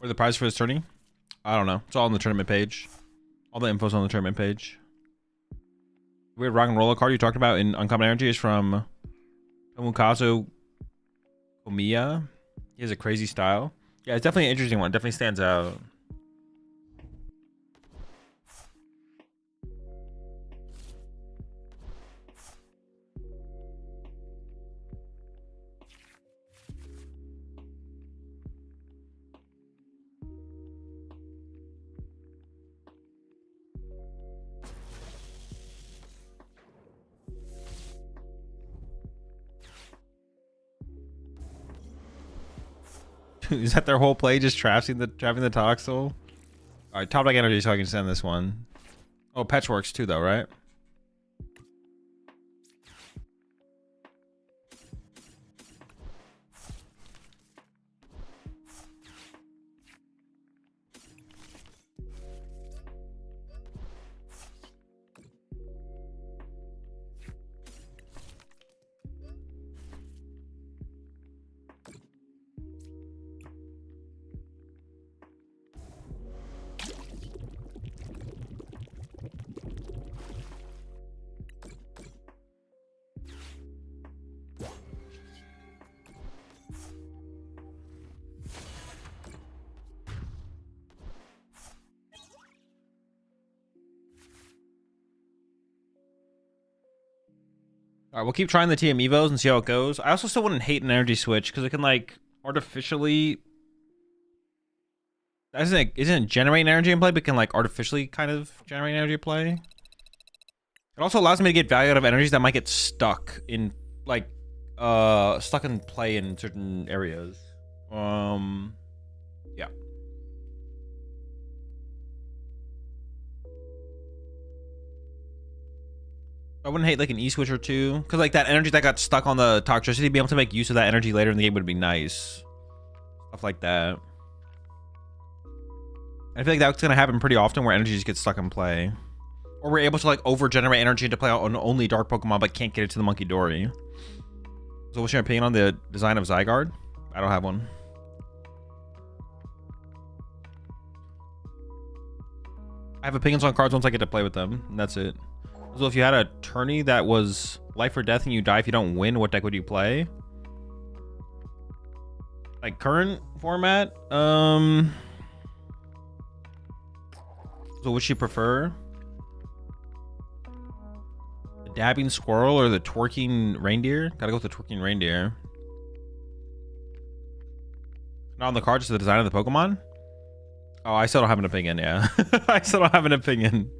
Or the prize for this tourney? I don't know. It's all on the tournament page. All the info's on the tournament page. Weird rock and roller card you talked about in Uncommon Energy is from Tomokazu Komiya. He has a crazy style. Yeah, it's definitely an interesting one. It definitely stands out. Is that their whole play? Just trapping the Toxel? All right, top deck energy, so I can send this one. Oh, Patch works too, though, right? All right, we'll keep trying the TM Evos and see how it goes. I also still wouldn't hate an energy switch because it can like artificially. Isn't generating energy in play, but can like artificially kind of generate energy in play. It also allows me to get value out of energies that might get stuck in like stuck in play in certain areas. Yeah. I wouldn't hate like an E-switch or two, because like that energy that got stuck on the toxicity, being able to make use of that energy later in the game would be nice. Stuff like that. I feel like that's gonna happen pretty often, where energy just gets stuck in play, or we're able to like over-generate energy to play on only dark Pokemon, but can't get it to the Monkey Dory. So, what's your opinion on the design of Zygarde? I don't have one. I have opinions on cards once I get to play with them, and that's it. So if you had a tourney that was life or death and you die if you don't win, what deck would you play? Like current format? So which you prefer? The dabbing squirrel or the twerking reindeer? Gotta go with the twerking reindeer. Not on the card, just the design of the Pokemon? Oh, I still don't have an opinion, yeah. I still don't have an opinion.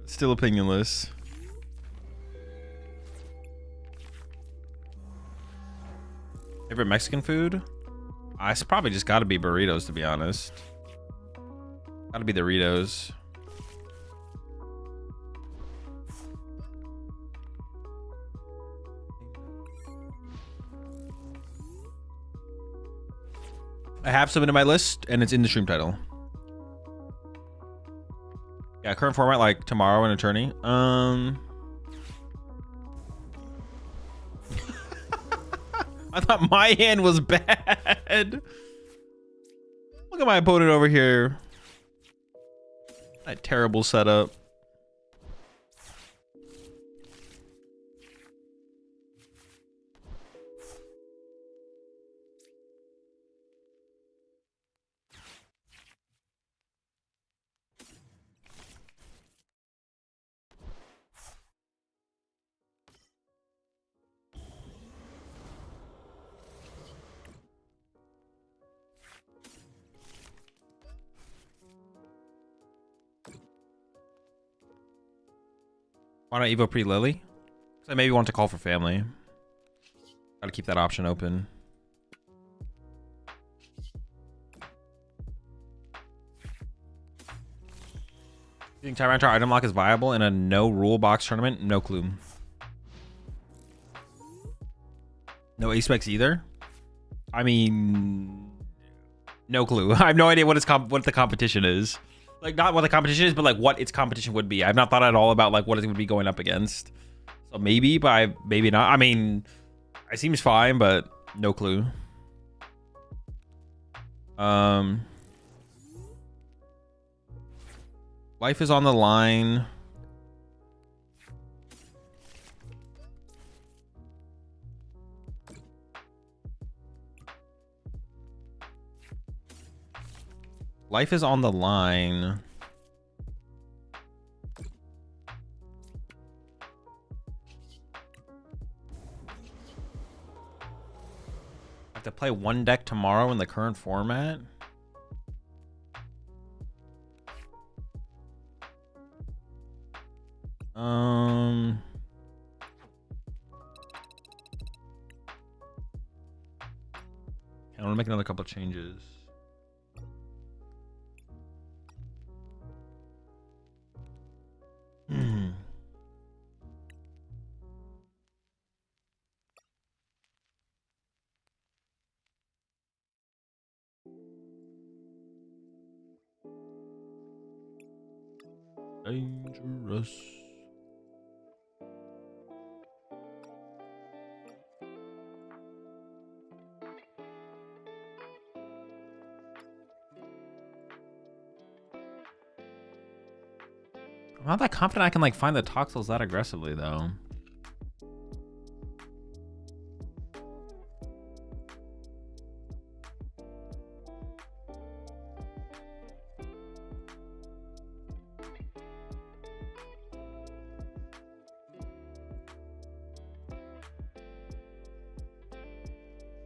Still opinionless. Favorite Mexican food? It's probably just gotta be burritos, to be honest. Gotta be the Doritos. I have submitted my list, and it's in the stream title. Yeah, current format, like tomorrow in a tourney. I thought my hand was bad. Look at my opponent over here. That terrible setup. Why not Evo pre-Lily? Because I maybe want to call for family. Gotta keep that option open. You think Tyranitar item lock is viable in a no rule box tournament? No clue. No ace specs either? I mean, no clue. I have no idea what the competition is. Like, not what the competition is, but like what its competition would be. I've not thought at all about like what it would be going up against. So maybe, but maybe not. I mean, it seems fine, but no clue. Life is on the line. Life is on the line. I have to play one deck tomorrow in the current format. I want to make another couple of changes. Dangerous. I'm not that confident I can like find the Toxels that aggressively though.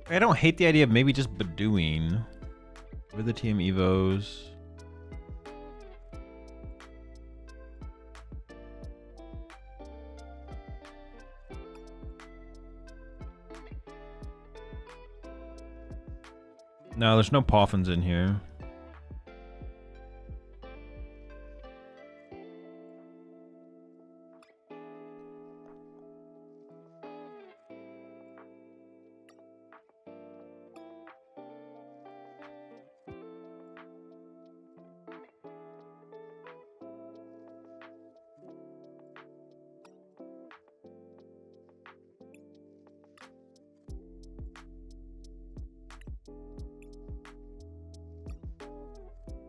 I don't hate the idea of maybe just Bedouin. With the TM Evos. No, there's no Poffins in here.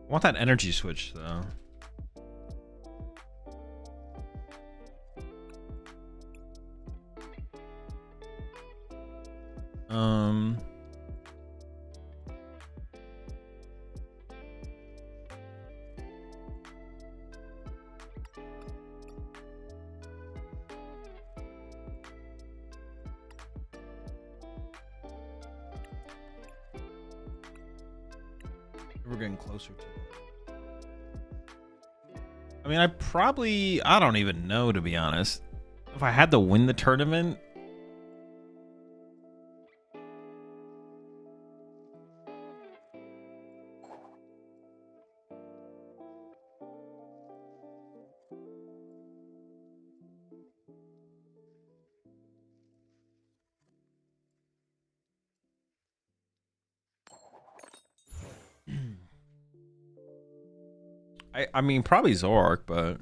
I want that energy switch though. We're getting closer to it. I mean, I don't even know, to be honest. If I had to win the tournament, I mean, probably Zork, but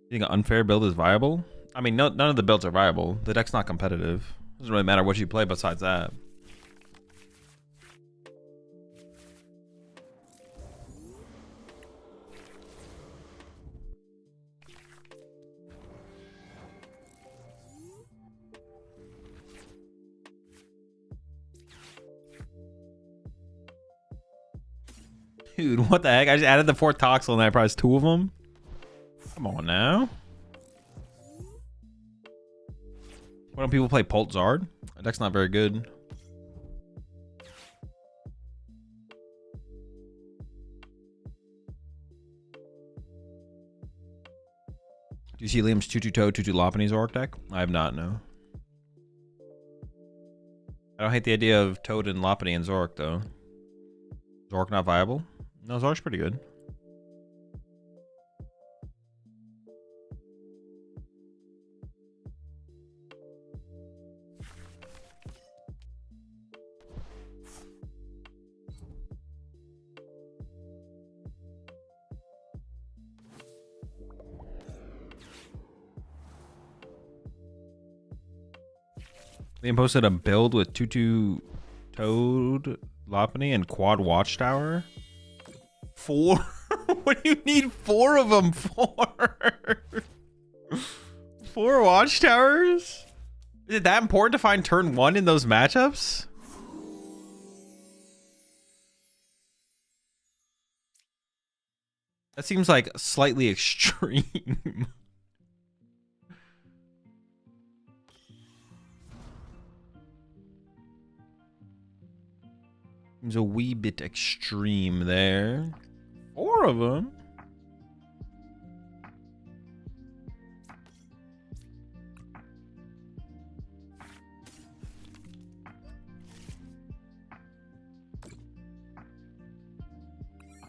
you think an unfair build is viable? I mean, none of the builds are viable. The deck's not competitive. Doesn't really matter what you play besides that. Dude, what the heck? I just added the 4 Toxel and I priced 2 of them? Come on now. Why don't people play Pult Zard? That deck's not very good. Do you see Liam's 2-2 Toad, 2-2 Lopunny Zork deck? I have not, no. I don't hate the idea of Toad and Lopunny and Zork, though. Zork not viable? No, Zork's pretty good. They posted a build with Tutu Toad, Lopunny, and Quad Watchtower. 4? What do you need 4 of them for? 4 Watchtowers? Is it that important to find turn 1 in those matchups? That seems like slightly extreme. Seems a wee bit extreme there. 4 of them.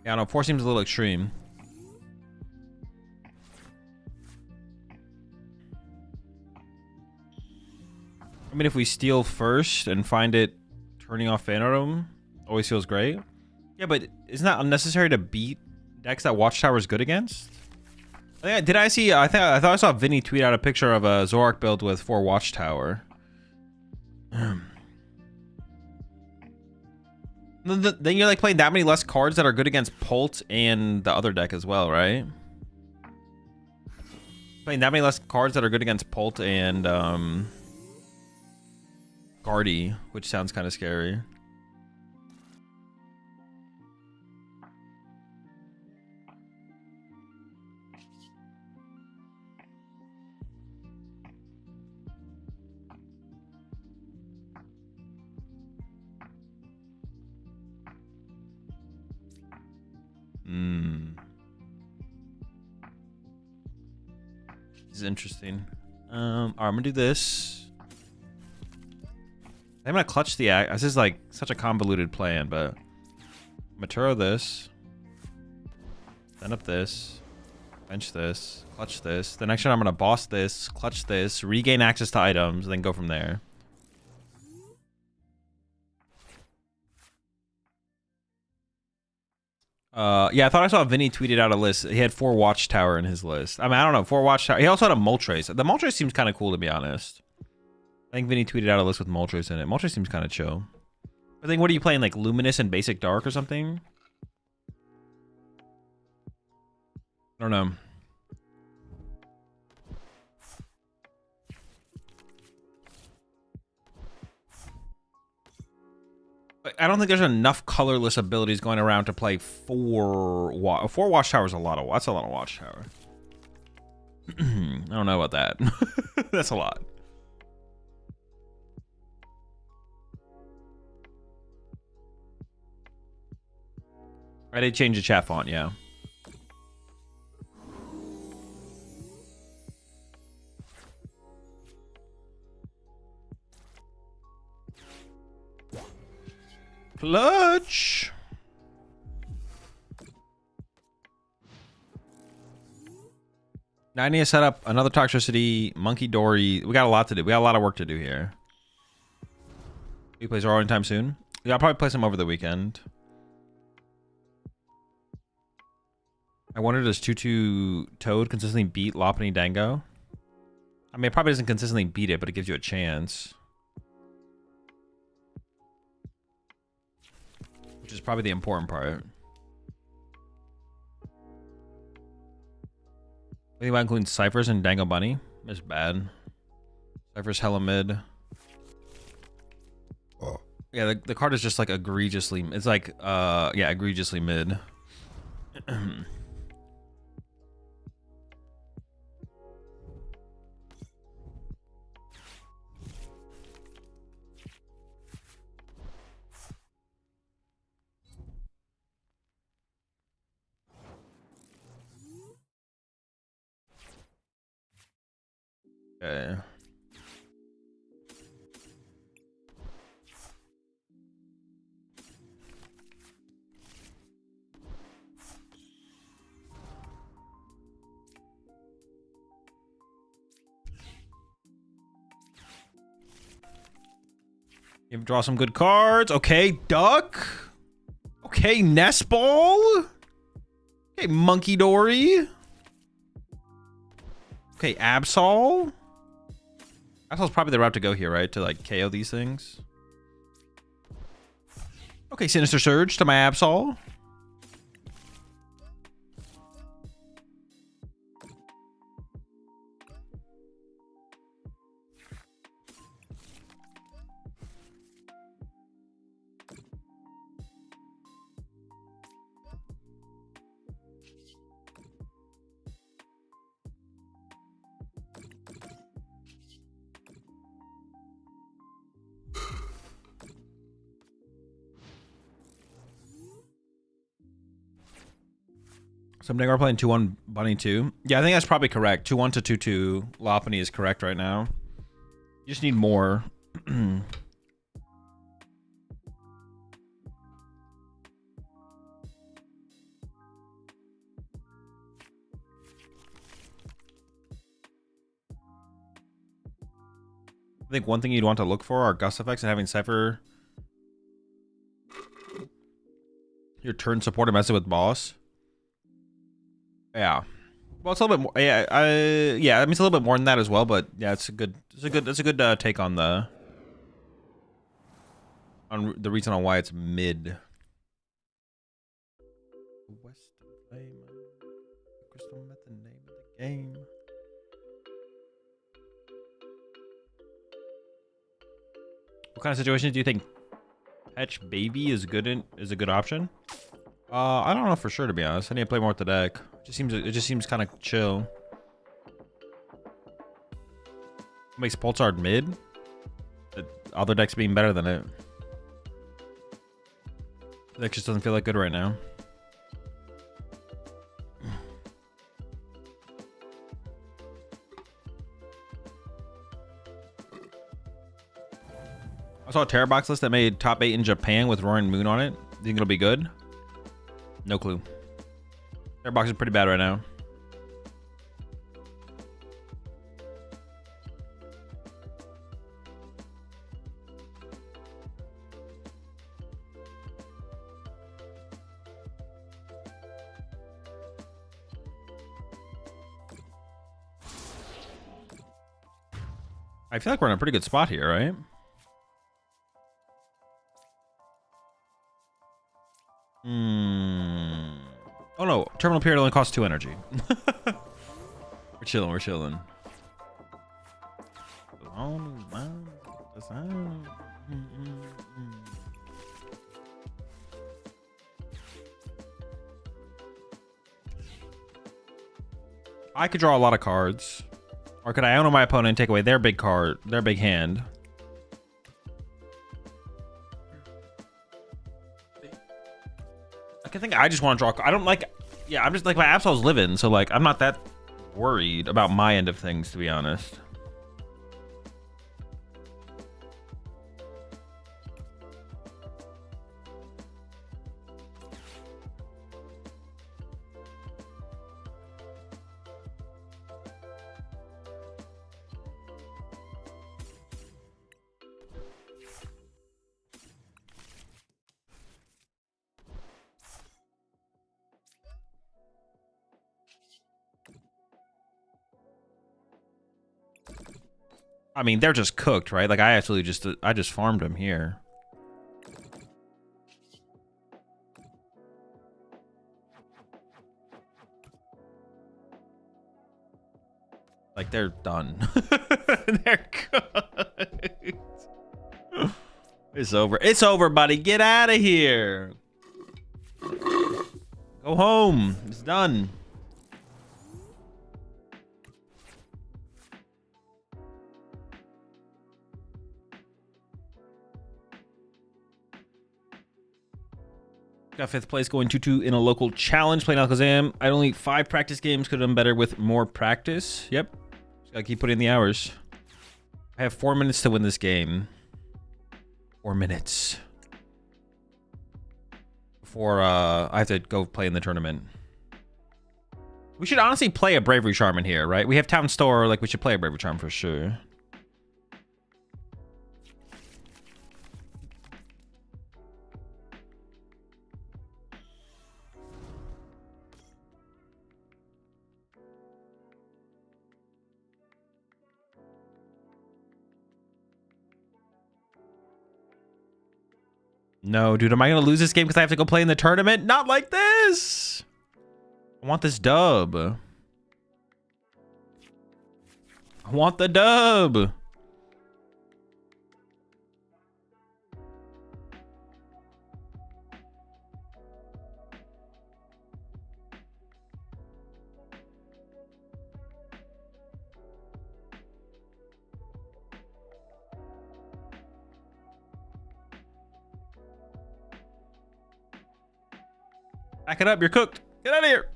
Yeah, no, 4 seems a little extreme. I mean, if we steal first and find it turning off Phantom, always feels great. Yeah, but isn't that unnecessary to beat decks that Watchtower is good against? Did I see? I thought I saw Vinny tweet out a picture of a Zoroark build with 4 Watchtower. Then you're like playing that many less cards that are good against Pult and the other deck as well, right? Playing that many less cards that are good against Pult and Guardy, which sounds kind of scary. This is interesting. Alright, I'm gonna do this. I'm gonna clutch the act. This is like such a convoluted plan, but Maturo this, send up this, bench this, clutch this. The next turn I'm gonna boss this, clutch this, regain access to items, and then go from there. Yeah, I thought I saw Vinny tweeted out a list. He had 4 Watchtower in his list. I mean, I don't know, 4 Watchtower. He also had a Moltres. The Moltres seems kind of cool, to be honest. I think Vinny tweeted out a list with Moltres in it. Moltres seems kind of chill. I think, what are you playing, like Luminous and Basic Dark or something? I don't know. I don't think there's enough colorless abilities going around to play 4 Watchtower is a lot of. That's a lot of Watchtower. I don't know about that. That's a lot. I did change the chat font, yeah. Clutch. Now I need to set up another Toxtricity, Monkey Dory. We got a lot to do. We got a lot of work to do here. We play Zoro anytime soon? Yeah, I'll probably play some over the weekend. I wonder, does Tutu Toad consistently beat Lopunny Dango? I mean, it probably doesn't consistently beat it, but it gives you a chance. Which is probably the important part. I think about including Cyphers and Dango Bunny. It's bad. Cyphers hella mid. Oh. Yeah, the card is just like egregiously. It's like, yeah, egregiously mid. Okay. You draw some good cards. Okay, Duck. Okay, Nest Ball. Okay, Monkey Dory. Okay, Absol. Absol's probably the route to go here, right? To like KO these things. Okay, Sinister Surge to my Absol. Something we're playing 2-1 Bunny 2. Yeah, I think that's probably correct. 2-1 to 2-2 Lopunny is correct right now. You just need more. I think one thing you'd want to look for are gust effects and having Cypher your turn support and messing with boss. Yeah. Well, it's a little bit more. Yeah, yeah. I mean, it's a little bit more than that as well. But yeah, it's a good take on the reason on why it's mid. West Flame, Crystal Meth, the name of the game. What kind of situations do you think Fetch Baby is a good option? I don't know for sure, to be honest. I need to play more with the deck. It just seems kind of chill. What makes Pulsar mid? The other decks being better than it. The deck just doesn't feel that good right now. I saw a Terror Box list that made top 8 in Japan with Roaring Moon on it. You think it'll be good? No clue. Terror Box is pretty bad right now. I feel like we're in a pretty good spot here, right? Oh no, terminal period only costs 2 energy. We're chilling, we're chilling. I could draw a lot of cards. Or could I Iono my opponent and take away their big card, their big hand? I think I just want to draw. I don't like. Yeah, I'm just like my Absol's living, so like I'm not that worried about my end of things, to be honest. I mean, they're just cooked, right? Like I just farmed them here. Like they're done. They're cooked. It's over. It's over, buddy. Get out of here. Go home. It's done. Got 5th place, going 2-2 in a local challenge, playing Alakazam. I had only 5 practice games. Could have done better with more practice. Yep. Just gotta keep putting in the hours. I have 4 minutes to win this game. 4 minutes. Before I have to go play in the tournament. We should honestly play a Bravery Charm in here, right? We have Town Store. Like, we should play a Bravery Charm for sure. No, dude, am I going to lose this game because I have to go play in the tournament? Not like this. I want this dub. I want the dub. Back it up. You're cooked. Get out of here.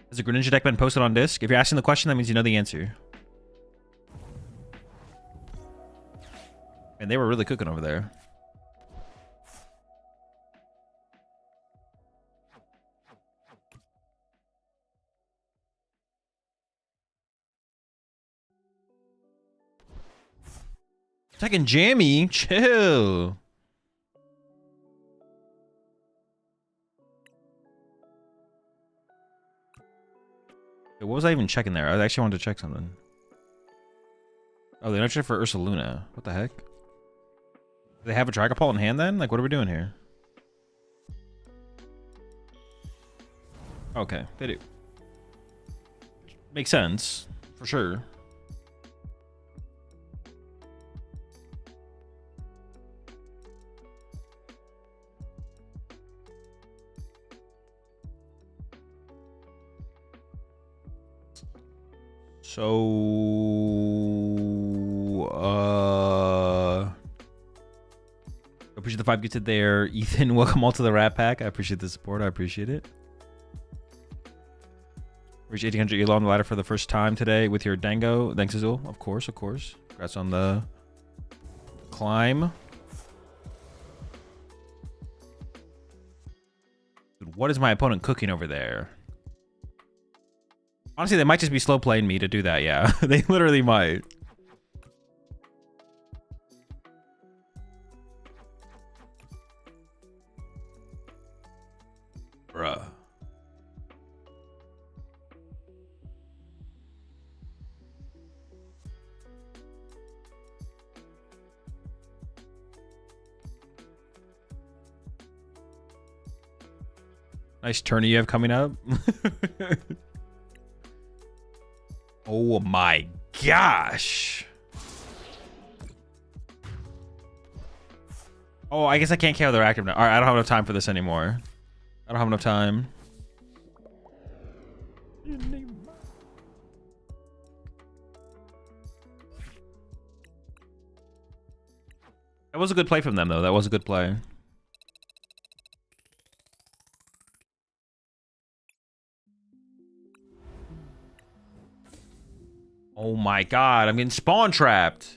Has the Greninja deck been posted on disc? If you're asking the question, that means you know the answer. And they were really cooking over there. Second jammy, chill. What was I even checking there? I actually wanted to check something. Oh, they nurtured for Ursaluna. What the heck? Do they have a Dragapult in hand then? Like, what are we doing here? Okay, they do. Makes sense, for sure. So, appreciate the 5 gifted there. Ethan, welcome all to the Rat Pack. I appreciate the support. I appreciate it. Reach 1800 elo on the ladder for the first time today with your Dango. Thanks, Azul. Of course, of course. Congrats on the climb. Dude, what is my opponent cooking over there? Honestly, they might just be slow playing me to do that, yeah. They literally might. Bruh. Nice tourney you have coming up. Oh my gosh. Oh, I guess I can't KO their active now. All right, I don't have enough time for this anymore. I don't have enough time. That was a good play from them, though. That was a good play. Oh my god, I'm getting spawn trapped.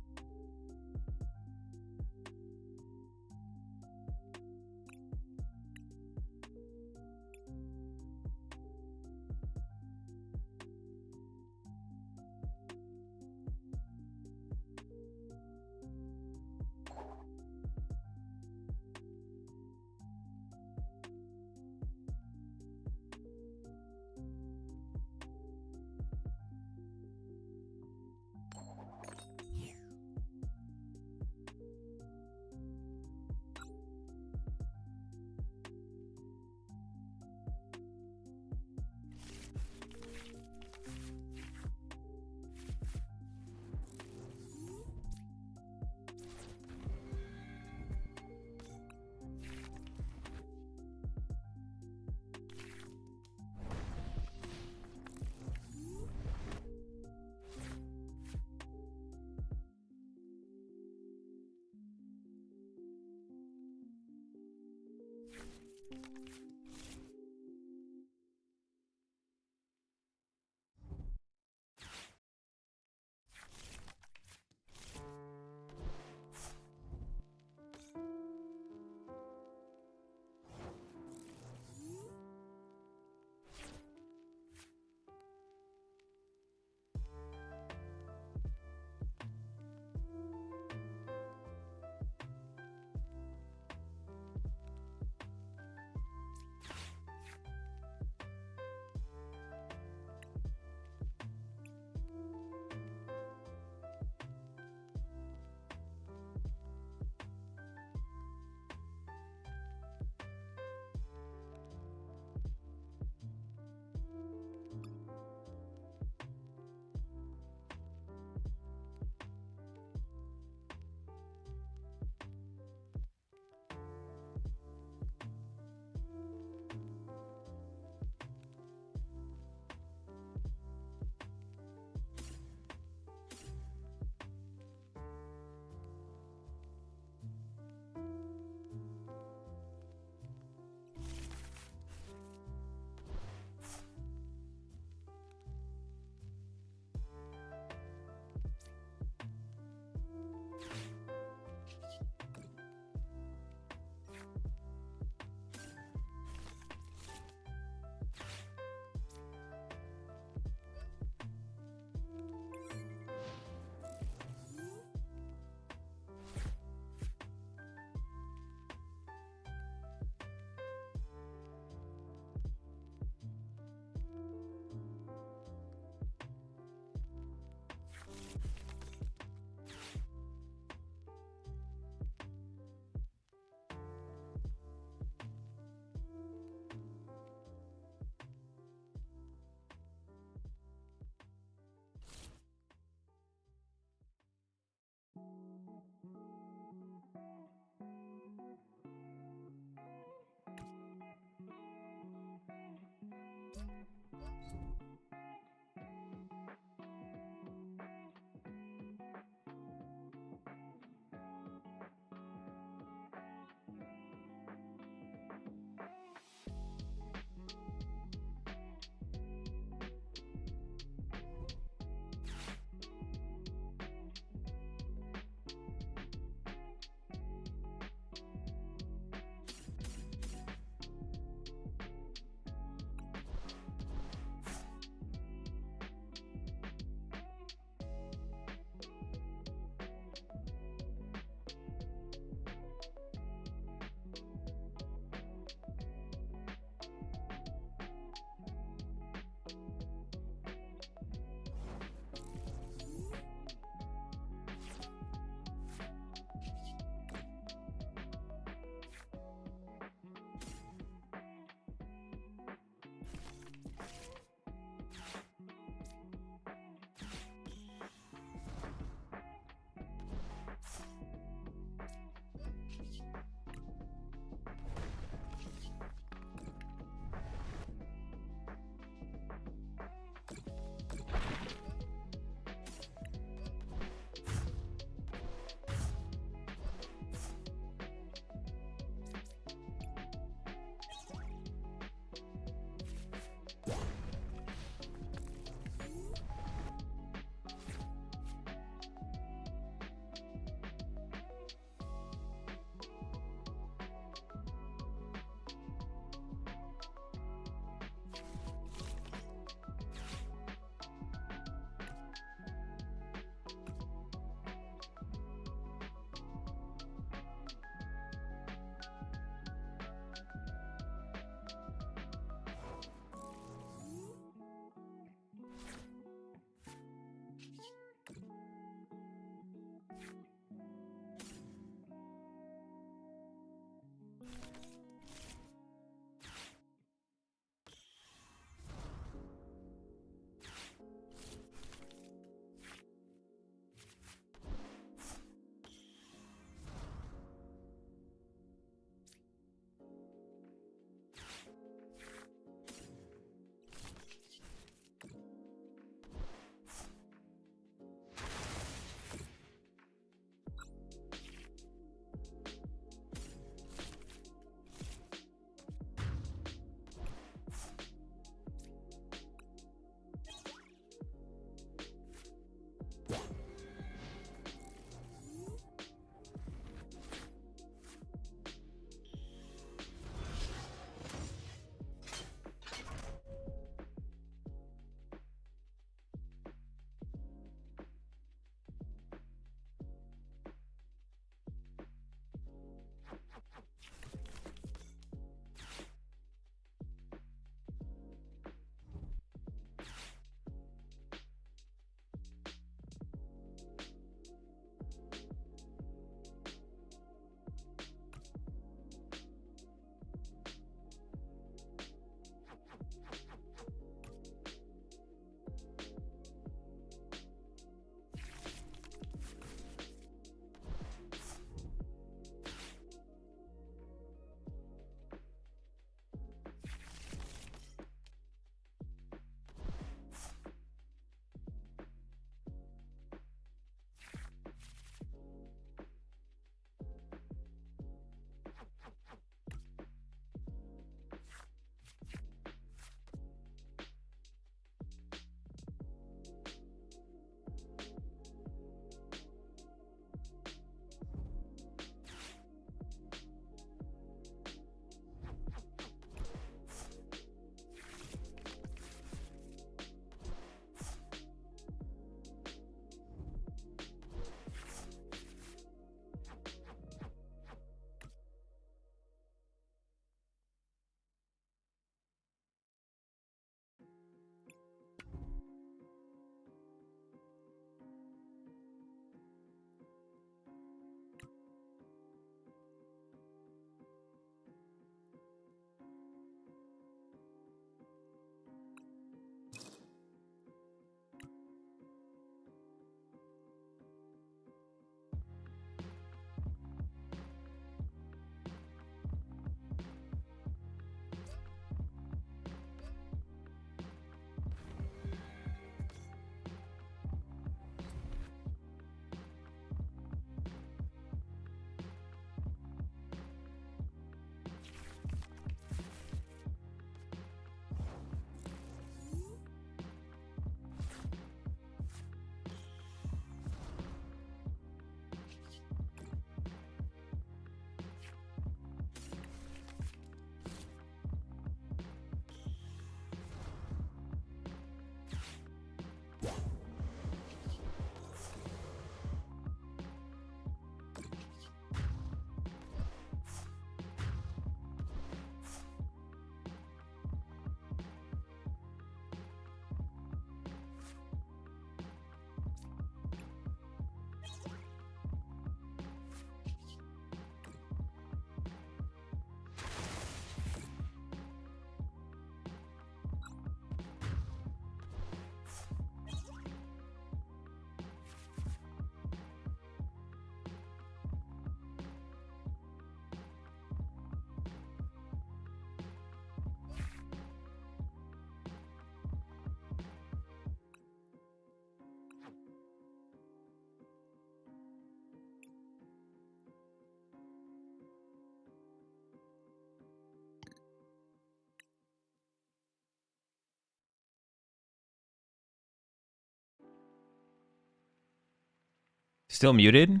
Still muted?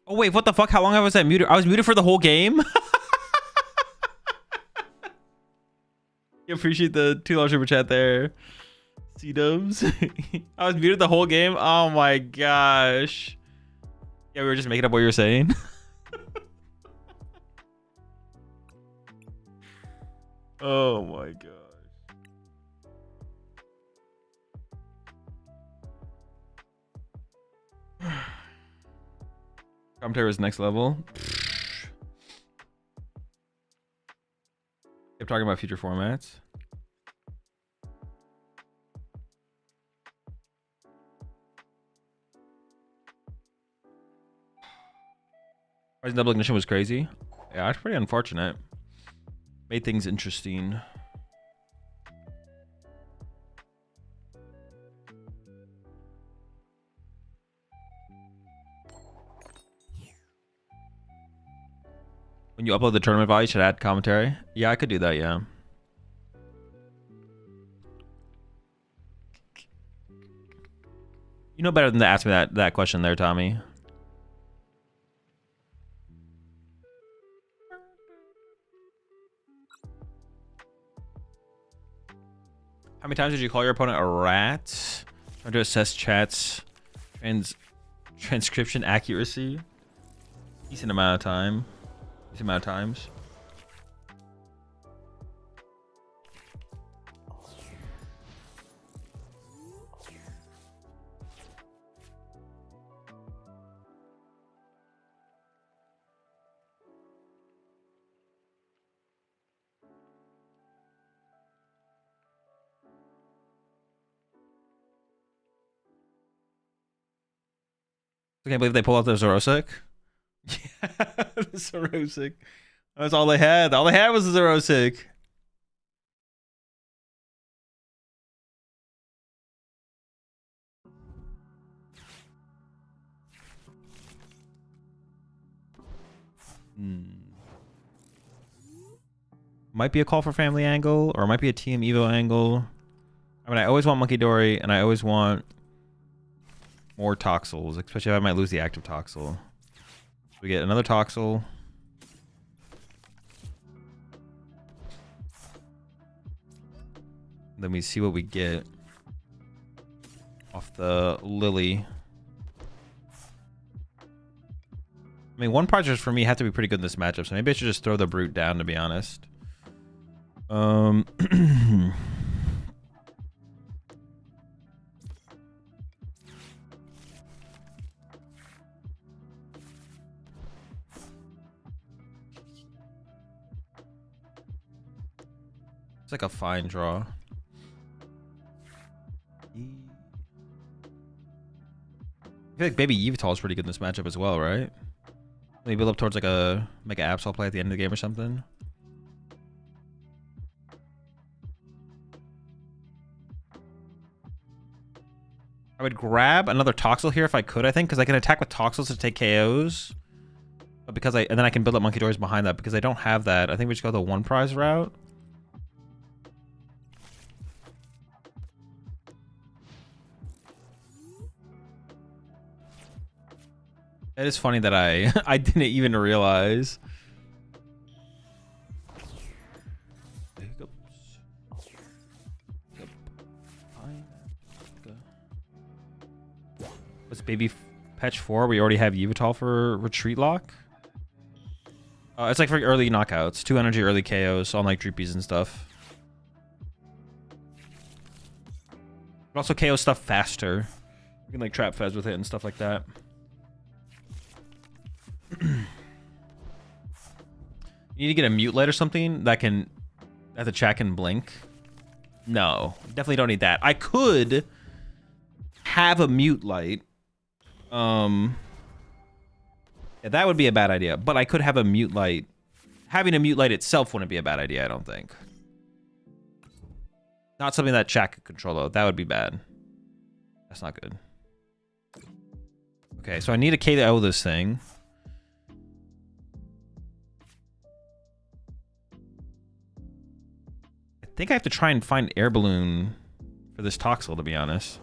Oh, wait, what the fuck? How long was I muted? I was muted for the whole game? You appreciate the $2 super chat there. C-dubs. I was muted the whole game? Oh my gosh. Yeah, we were just making up what you were saying. Oh my gosh. Commentary was next level. Keep talking about future formats. Rising Double Ignition was crazy. Yeah, it's pretty unfortunate. Made things interesting. When you upload the tournament VOD, you should add commentary. Yeah, I could do that, yeah. You know better than to ask me that question there, Tommy. How many times did you call your opponent a rat? Trying to assess chat's transcription accuracy. Decent amount of time. Decent amount of times. I can't believe they pull out the Zerosic. Yeah, the Zerosic. That's all they had. All they had was the Zerosic. Might be a Call for Family angle, or it might be a TM Evo angle. I mean, I always want Monkey Dory, and I always want more Toxels, especially if I might lose the active Toxel. We get another Toxel. Then we see what we get off the Lily. I mean, one Prizers for me have to be pretty good in this matchup, so maybe I should just throw the Brute down, to be honest. It's like a fine draw. I feel like Baby Yveltal is pretty good in this matchup as well, right? Maybe build up towards like a Mega Absol play at the end of the game or something. I would grab another Toxel here if I could, I think, because I can attack with Toxels to take KOs. But because and then I can build up Monkey Doors behind that because I don't have that. I think we just go the one prize route. It is funny that I didn't even realize. What's Baby Patch 4? We already have Yveltal for Retreat Lock. It's like for early knockouts. 2 energy early KOs on like Droopies and stuff. But also KO stuff faster. You can like trap Fez with it and stuff like that. You need to get a mute light or something that the chat can blink. No, definitely don't need that. I could have a mute light. Yeah, that would be a bad idea. But I could have a mute light. Having a mute light itself wouldn't be a bad idea, I don't think. Not something that chat could control, though. That would be bad. That's not good. Okay, so I need to KO this thing. I think I have to try and find Air Balloon for this Toxel, to be honest.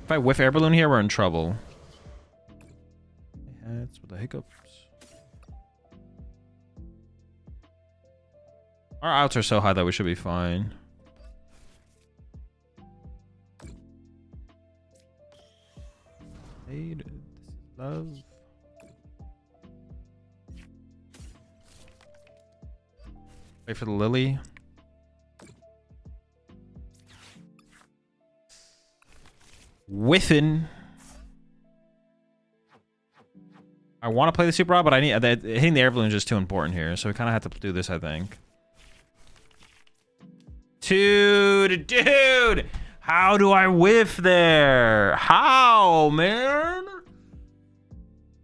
If I whiff Air Balloon here, we're in trouble. Hats with the hiccups. Our outs are so high that we should be fine. Hey, this is love. Wait for the Lily. whiffing. I want to play the Super Rod, but I need hitting the air balloon is just too important here, so we kind of have to do this, I think. Dude, how do I whiff there? How, man?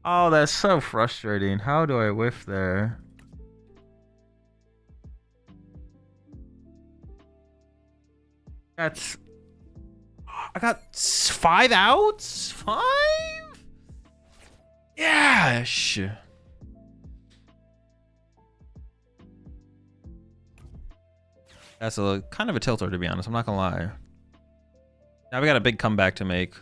Oh, that's so frustrating. How do I whiff there? That's... I got 5 outs? 5? Yes. That's a kind of a tilter, to be honest. I'm not gonna lie. Now we got a big comeback to make.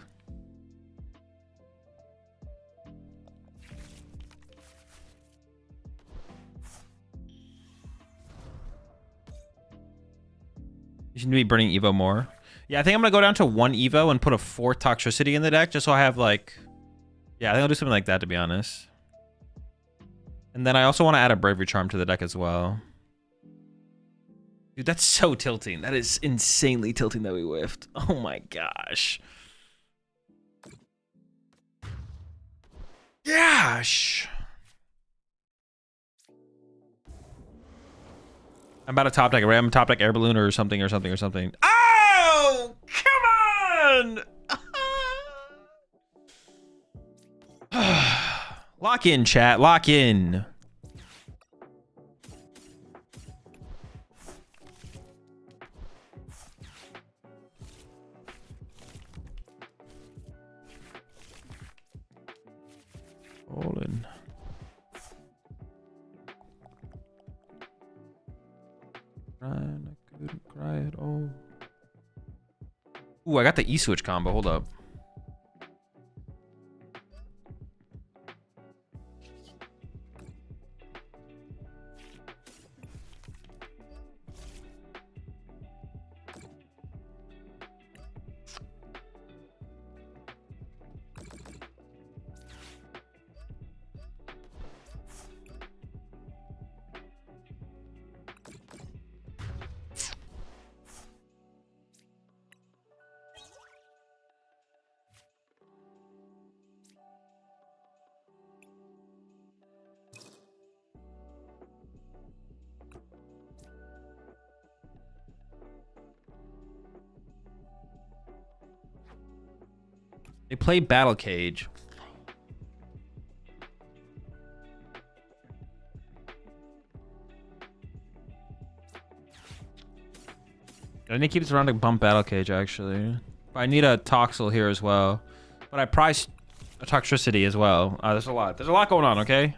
You should be burning Evo more. Yeah, I think I'm gonna go down to 1 Evo and put a 4th Toxtricity in the deck, just so I have like... Yeah, I think I'll do something like that, to be honest. And then I also want to add a Bravery Charm to the deck as well. Dude, that's so tilting. That is insanely tilting that we whiffed. Oh my gosh. Gosh. I'm about to top deck, right? I'm top deck Air Balloon or something or something or something. Oh, come on! Lock in, chat. Lock in. All in. I couldn't cry at all. Ooh, I got the E-switch combo. Hold up. They play Battle Cage. I need to keep this around to bump Battle Cage, actually. I need a Toxel here as well. But I priced a Toxtricity as well. There's a lot. There's a lot going on, okay?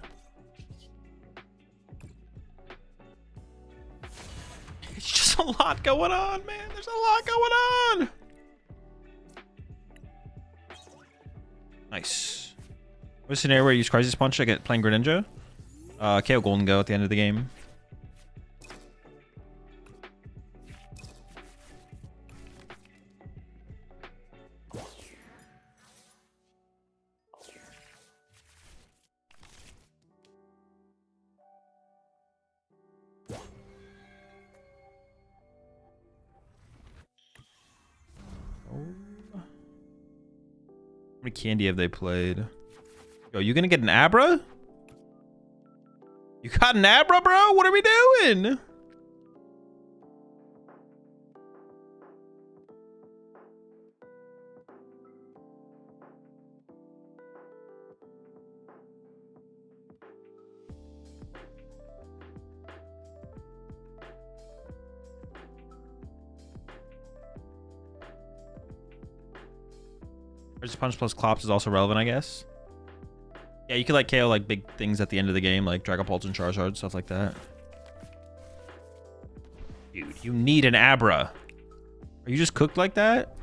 It's just a lot going on, man. There's a lot going on. Nice. What's the scenario where you use Crisis Punch to get playing Greninja? KO Golden Go at the end of the game. How many candy have they played? Yo, you gonna get an Abra? You got an Abra, bro? What are we doing? Crisis Punch plus Clops is also relevant, I guess. Yeah, you could like KO like big things at the end of the game, like Dragon Pulse and Charizard, stuff like that. Dude, you need an Abra. Are you just cooked like that?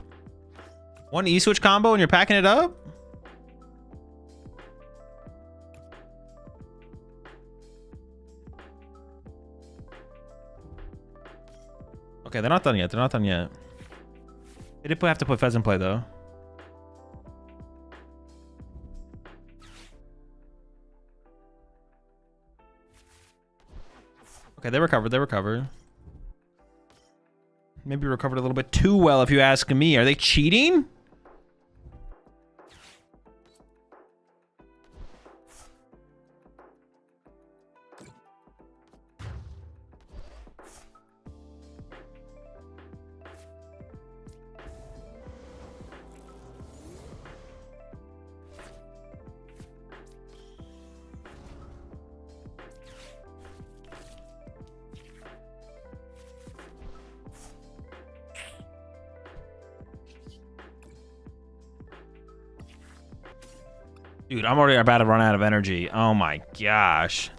1 E-switch combo and you're packing it up? Okay, they're not done yet. They're not done yet. They did have to put Fez in play though. Okay, they recovered. They recovered. Maybe recovered a little bit too well, if you ask me. Are they cheating? Dude, I'm already about to run out of energy. Oh my gosh.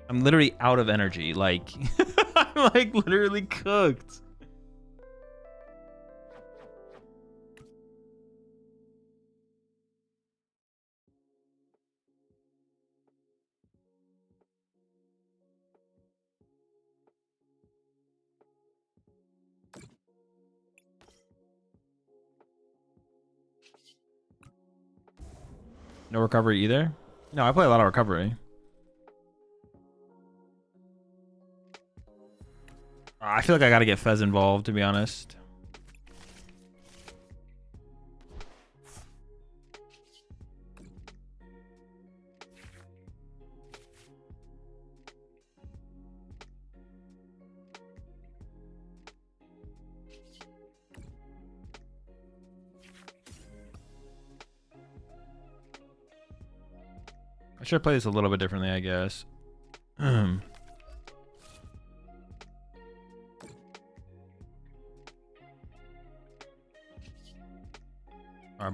I'm literally out of energy. Like, I'm like literally cooked. No recovery either? No, I play a lot of recovery. I feel like I gotta get Fez involved, to be honest. I should play this a little bit differently, I guess. Alright,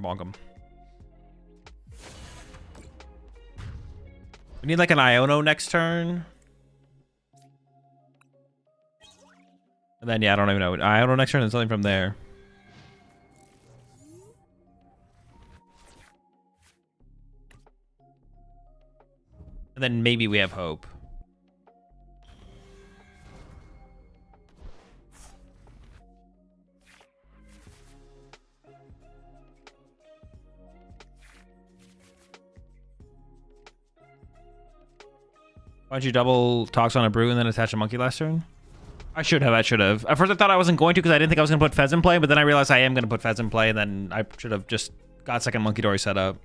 bonk him. We need like an Iono next turn. And then, yeah, I don't even know. Iono next turn and something from there. And then maybe we have hope. Why don't you double Tox on a Brew and then attach a Monkey last turn? I should have. At first I thought I wasn't going to because I didn't think I was going to put Fez in play, but then I realized I am going to put Fez in play, and then I should have just got second Monkey Dory set up.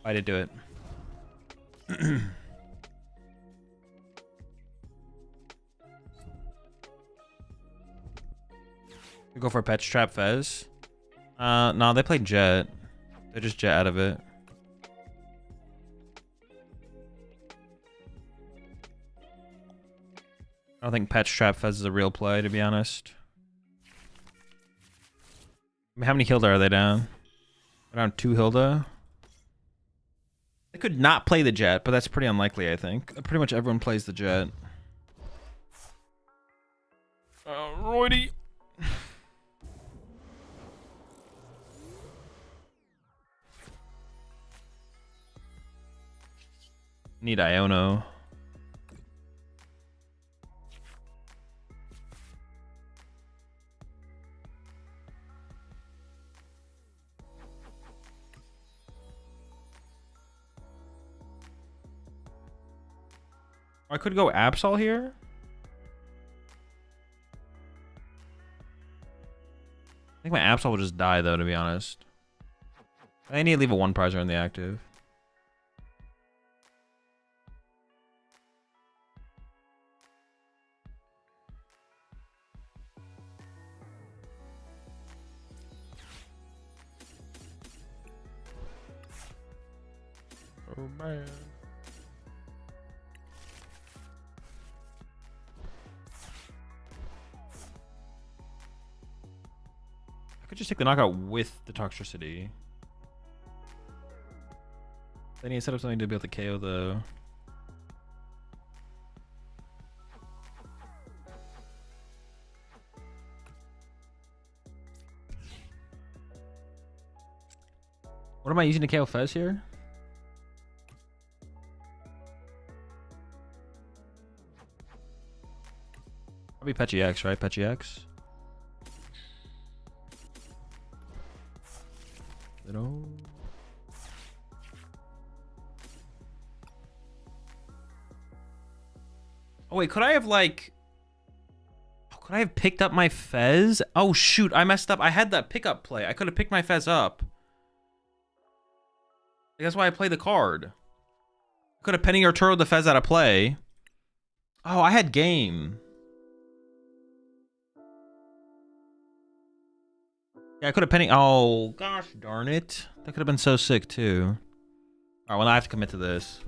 I did do it. We go for a Petch Trap Fez. No, they played Jet. They just Jet out of it. I don't think Petch Trap Fez is a real play, to be honest. I mean, how many Hilda are they down? Around 2 Hilda. They could not play the Jet, but that's pretty unlikely, I think. Pretty much everyone plays the Jet. Roydy. Need Iono. I could go Absol here. I think my Absol will just die, though, to be honest. I need to leave a 1 prizer in the active. Oh, man. I could just take the knockout with the Toxtricity. Then you set up something to be able to KO though. What am I using to KO Fez here? Probably Petchy X, right? Petchy X. Little. Oh wait, could I have like? Could I have picked up my Fez? Oh shoot, I messed up. I had that pickup play. I could have picked my Fez up. That's why I played the card. Could have Penny or Turtle the Fez out of play. Oh, I had game. Yeah, I could have Penny. Oh, gosh darn it. That could have been so sick, too. All right, well, I have to commit to this.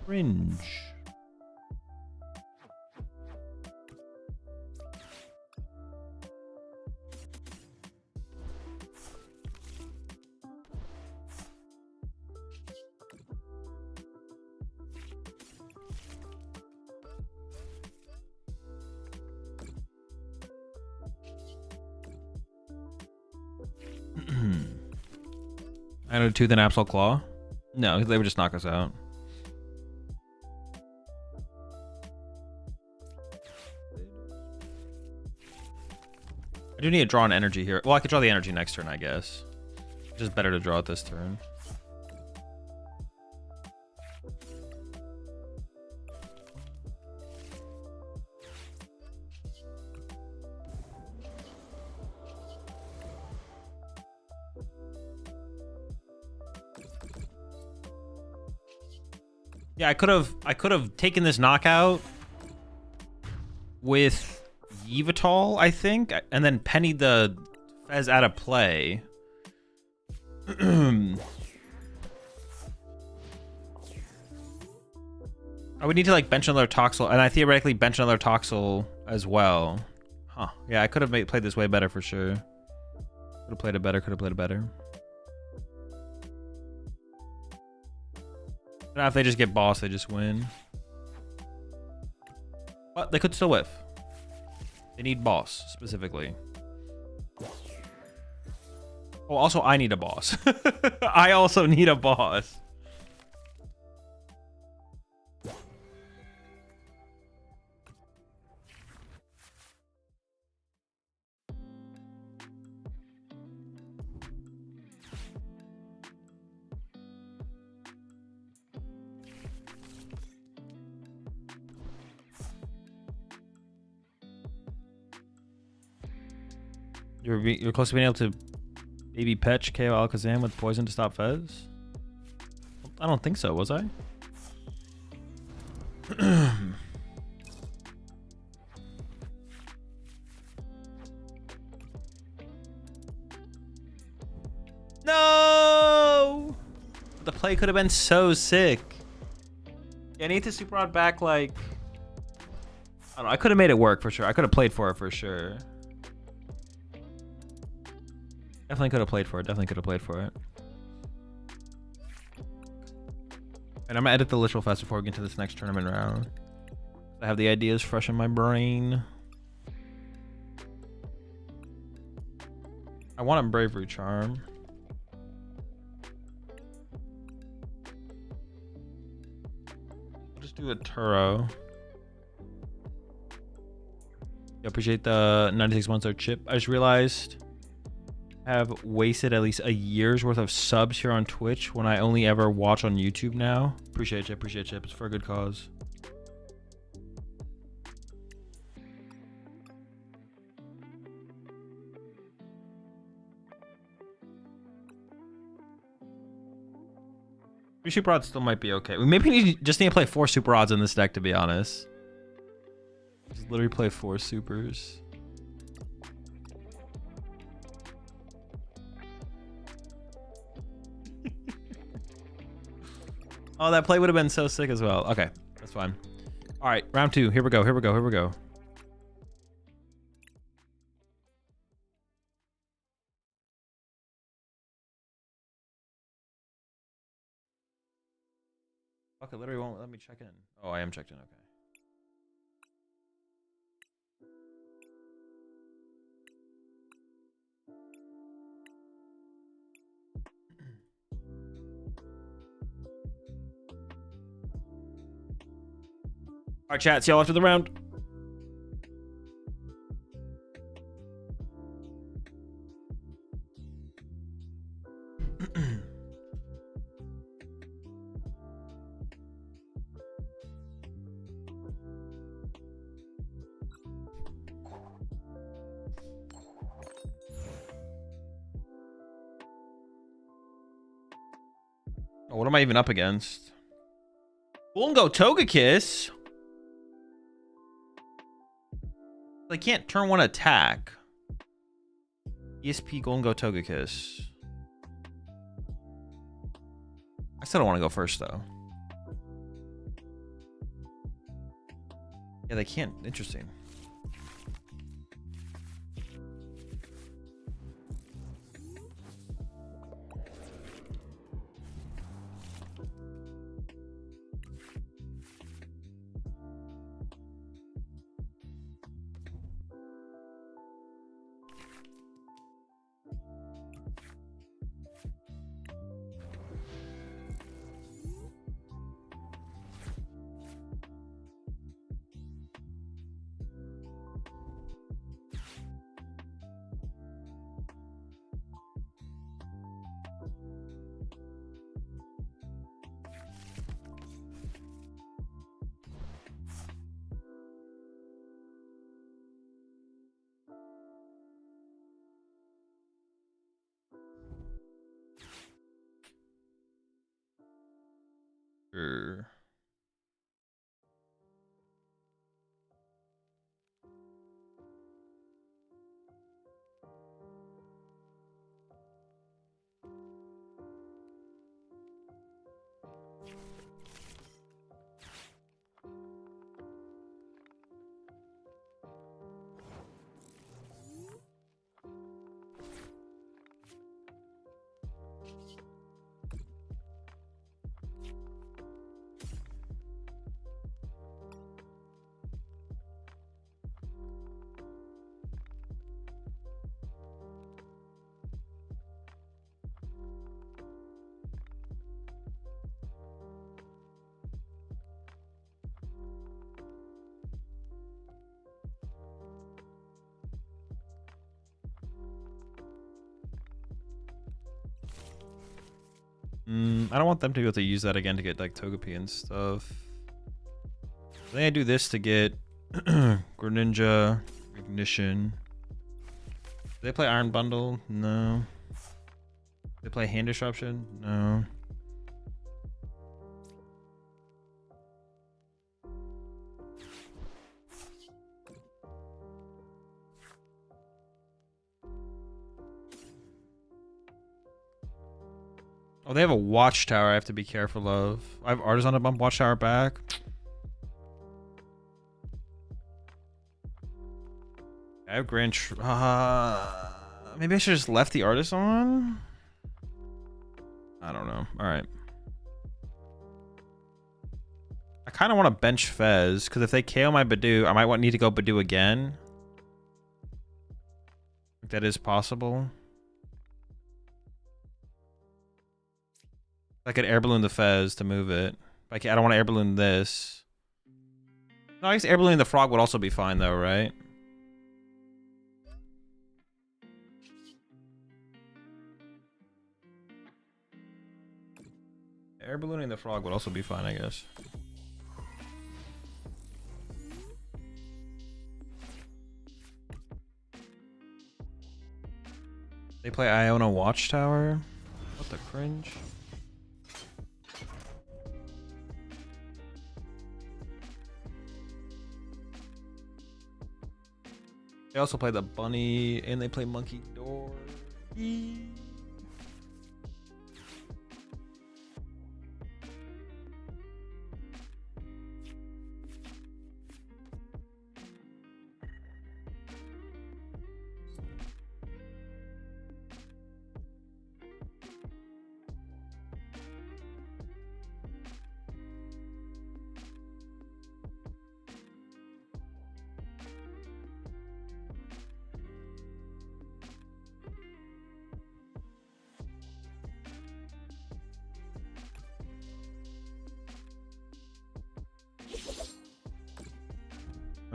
Cringe. I had a tooth and Absol Claw. No, they would just knock us out. I do need to draw an energy here. Well, I could draw the energy next turn, I guess. Just better to draw it this turn. Yeah, I could have taken this knockout with Yveltal, I think, and then pennied the Fez out of play. I would need to like bench another Toxel, and I theoretically bench another Toxel as well. Huh. Yeah, I could have played this way better for sure. Could have played it better, could have played it better. Now if they just get boss, they just win. But they could still whiff. They need boss, specifically. Oh, also, I need a boss. I also need a boss. You're close to being able to baby Petch KO Alakazam with poison to stop Fez? I don't think so, was I? No! The play could have been so sick. Yeah, I need to Super Rod back like... I don't know, I could have made it work for sure. I could have played for it for sure. Definitely could have played for it. Definitely could have played for it. And I'm gonna edit the literal fast before we get to this next tournament round. I have the ideas fresh in my brain. I want a Bravery Charm. I'll just do a Turo. I appreciate the 96 months of chip. I just realized have wasted at least a year's worth of subs here on Twitch when I only ever watch on YouTube now. Appreciate you, appreciate you. It's for a good cause. Three Super Rods still might be okay. We maybe just need to play 4 Super Rods in this deck, to be honest. Just literally play 4 Supers. Oh, that play would have been so sick as well. Okay, that's fine. All right, round 2. Here we go. Here we go. Here we go. Okay, literally won't let me check in. Oh, I am checked in. Okay. All right, chat. See y'all after the round. Oh, what am I even up against? Go Togekiss. I can't turn 1 attack. ESP Golden Go Togekiss. I still don't want to go first though. Yeah, they can't. Interesting. Sure. I don't want them to be able to use that again to get like Togepi and stuff. I think I do this to get Greninja, Ignition. Do they play Iron Bundle? No. They play Hand Disruption? No. Oh, they have a Watchtower I have to be careful of. I have Artisan to bump Watchtower back. I have maybe I should just left the Artisan? I don't know. Alright. I kind of want to bench Fez, because if they KO my Badoo, I might need to go Badoo again. If that is possible. I could air balloon the Fez to move it. I don't want to air balloon this. No, I guess air ballooning the frog would also be fine though, right? Air ballooning the frog would also be fine, I guess. They play Iona Watchtower? What the cringe? They also play the bunny and they play monkey door.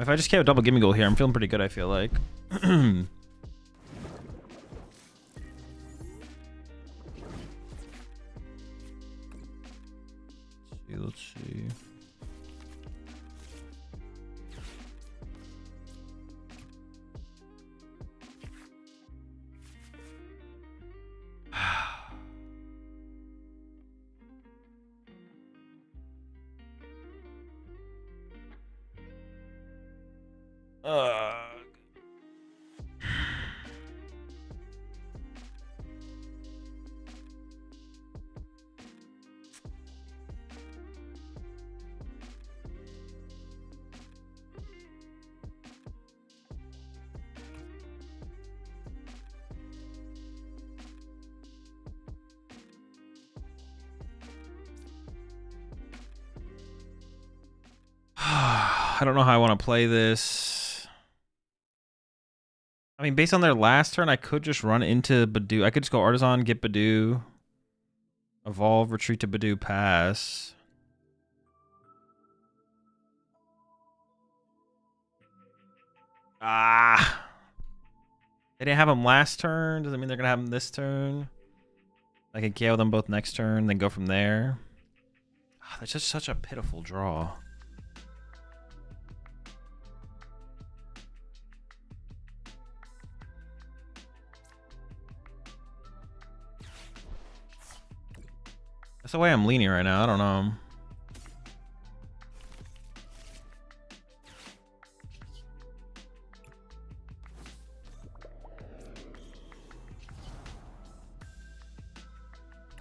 If I just kept a double gimme goal here, I'm feeling pretty good, I feel like. Let's see. I don't know how I want to play this. I mean, based on their last turn, I could just run into Badoo. I could just go Artisan, get Badoo, evolve, retreat to Badoo, pass. Ah. They didn't have them last turn. Does that mean they're going to have them this turn? I can KO them both next turn, then go from there. Oh, that's just such a pitiful draw. That's the way I'm leaning right now. I don't know.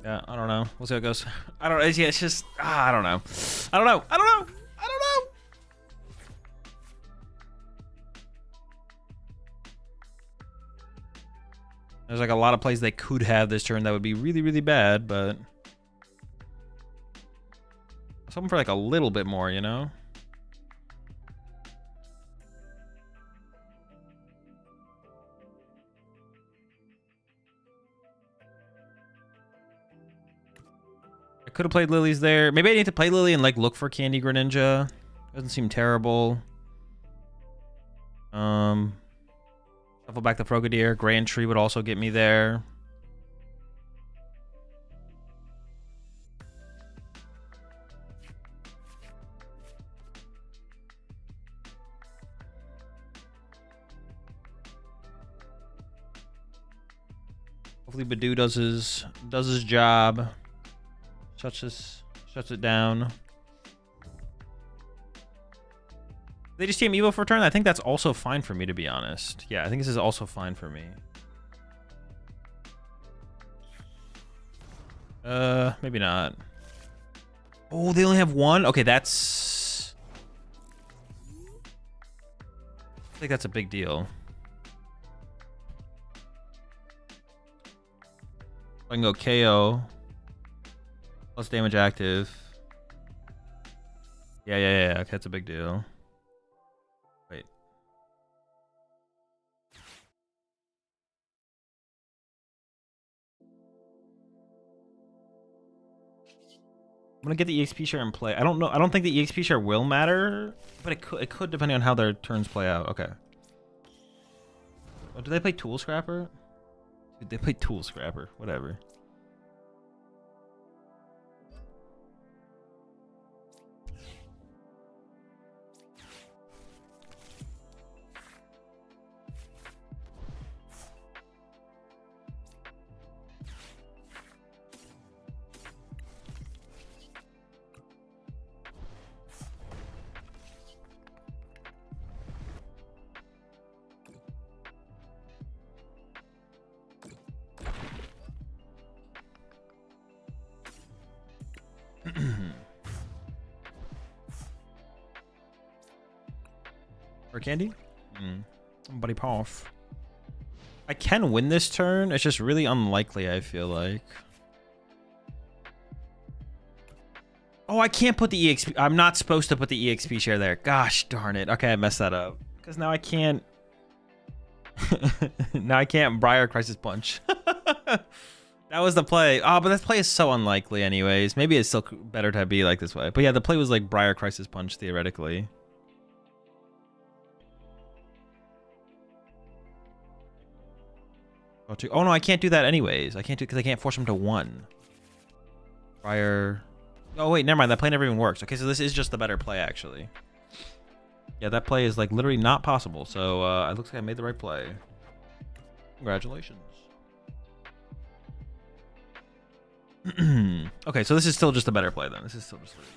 Yeah, I don't know. We'll see how it goes. I don't know. Yeah, it's just, I don't know. I don't know. I don't know. I don't know. There's like a lot of plays they could have this turn that would be really, really bad, but something for like a little bit more, you know? I could have played Lily's there. Maybe I need to play Lily and like look for Candy Greninja. Doesn't seem terrible. Shuffle back the Frogadier. Grand Tree would also get me there. Hopefully Badoo does his job. Shuts it down. They just team Evo for a turn? I think that's also fine for me, to be honest. Yeah, I think this is also fine for me. Maybe not. Oh, they only have one? Okay, that's... I think that's a big deal. I can go KO. Plus damage active. Yeah. Okay, that's a big deal. Wait. I'm gonna get the EXP share and play. I don't know. I don't think the EXP share will matter, but it could depending on how their turns play out. Okay. Oh, do they play Tool Scrapper? Dude, they play Tool Scrapper. Whatever. For Candy? Buddy Poff. I can win this turn. It's just really unlikely, I feel like. Oh, I can't put the EXP. I'm not supposed to put the EXP share there. Gosh darn it. Okay, I messed that up. Because now I can't... now I can't Briar Crisis Punch. That was the play. Oh, but this play is so unlikely anyways. Maybe it's still better to be like this way. But yeah, the play was like Briar Crisis Punch, theoretically. Oh no, I can't do that anyways. I can't do it because I can't force him to 1. Briar... Oh wait, never mind. That play never even works. Okay, so this is just the better play, actually. Yeah, that play is like literally not possible. So it looks like I made the right play. Congratulations. Okay, so this is still just a better play then. This is still just a better.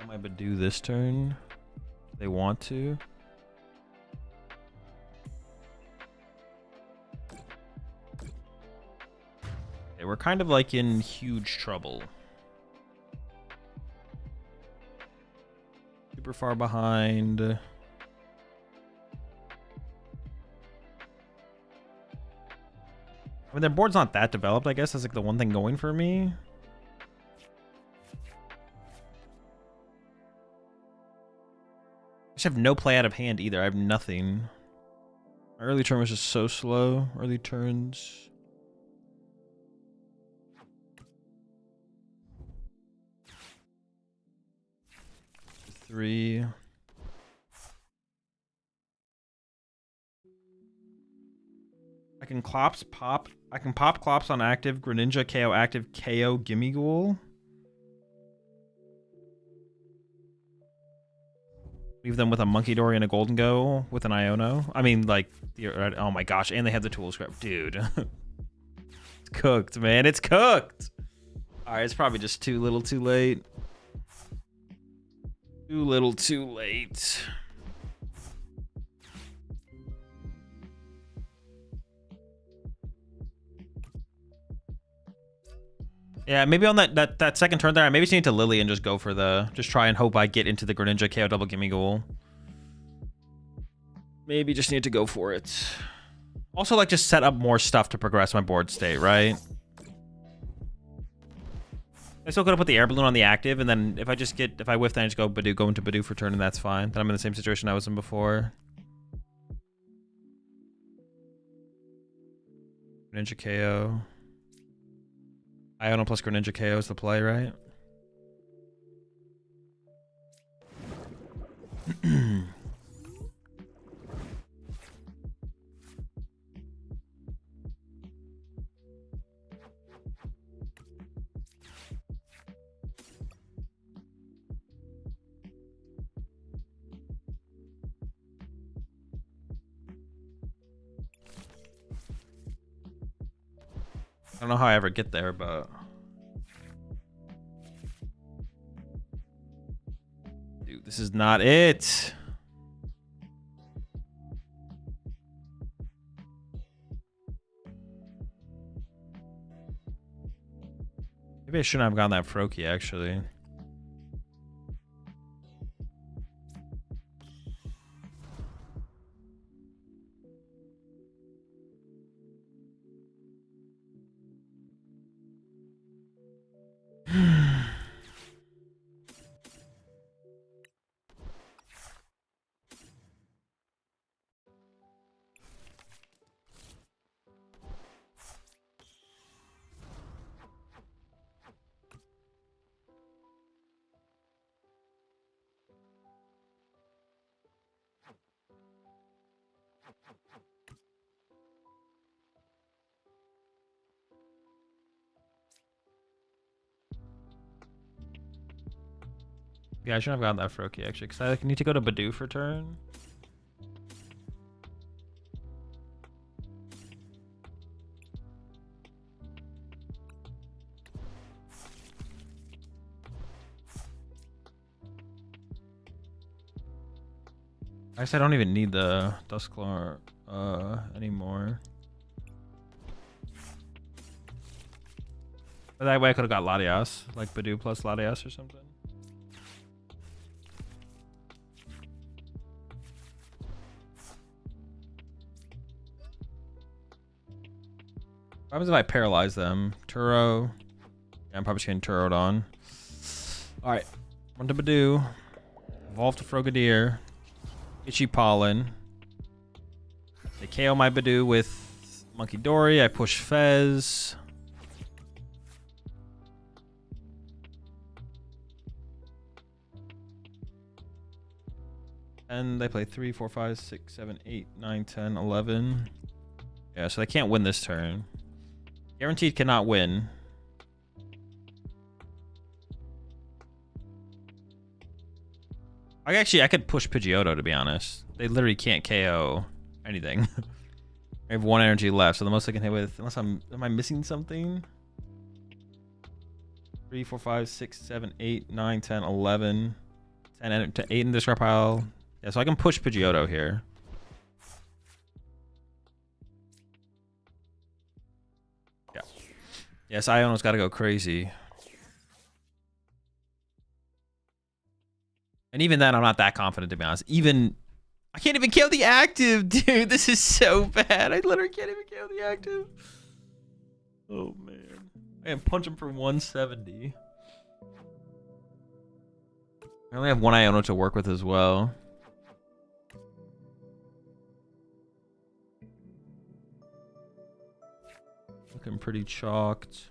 I might Badoo this turn. If they want to. Okay, we're kind of like in huge trouble. Super far behind. I mean, their board's not that developed, I guess. That's like the one thing going for me. just have no play out of hand either. I have nothing. My early turn was just so slow. Early turns. Three. I can Clops pop. I can pop Clops on active. Greninja KO active. KO Gimmighoul. Leave them with a Monkey Dory and a Golden Go with an Iono. I mean, like, oh my gosh, and they have the tool scrap. Dude. It's cooked, man. It's cooked. All right, it's probably just too little too late. Too little too late. Yeah, maybe on that second turn there, I maybe just need to Lily and just go for the... Just try and hope I get into the Greninja KO double Gimmighoul. Maybe just need to go for it. Also, like, just set up more stuff to progress my board state, right? I still could have put the air balloon on the active, and then if I whiff, then I just go into Badoo for turn, and that's fine. Then I'm in the same situation I was in before. Greninja KO. Iono plus Greninja KO is the play, right? I don't know how I ever get there, but... Dude, this is not it. Maybe I shouldn't have gone that Froakie, actually. Yeah, I shouldn't have gotten that Froakie, actually, because I need to go to Badoo for turn. I guess I don't even need the Dusklar anymore. But that way I could have got Latias, like Badoo plus Latias or something. What happens if I paralyze them? Turo. Yeah, I'm probably just getting Turoed on. Alright. Run to Badoo. Evolve to Frogadier. Itchy Pollen. They KO my Badoo with Monkey Dory. I push Fez. And they play 3, 4, 5, 6, 7, 8, 9, 10, 11. Yeah, so they can't win this turn. Guaranteed cannot win. I could push Pidgeotto, to be honest. They literally can't KO anything. I have 1 energy left, so the most I can hit with, unless am I missing something? 3, 4, 5, 6, 7, 8, 9, 10, 11. 10 to 8 in this pile. Yeah, so I can push Pidgeotto here. Yeah. Yes, Iono's got to go crazy. And even then, I'm not that confident, to be honest. I can't even kill the active, dude. This is so bad. I literally can't even kill the active. Oh, man. I can punch him for 170. I only have 1 Iono to work with as well. Looking pretty chalked.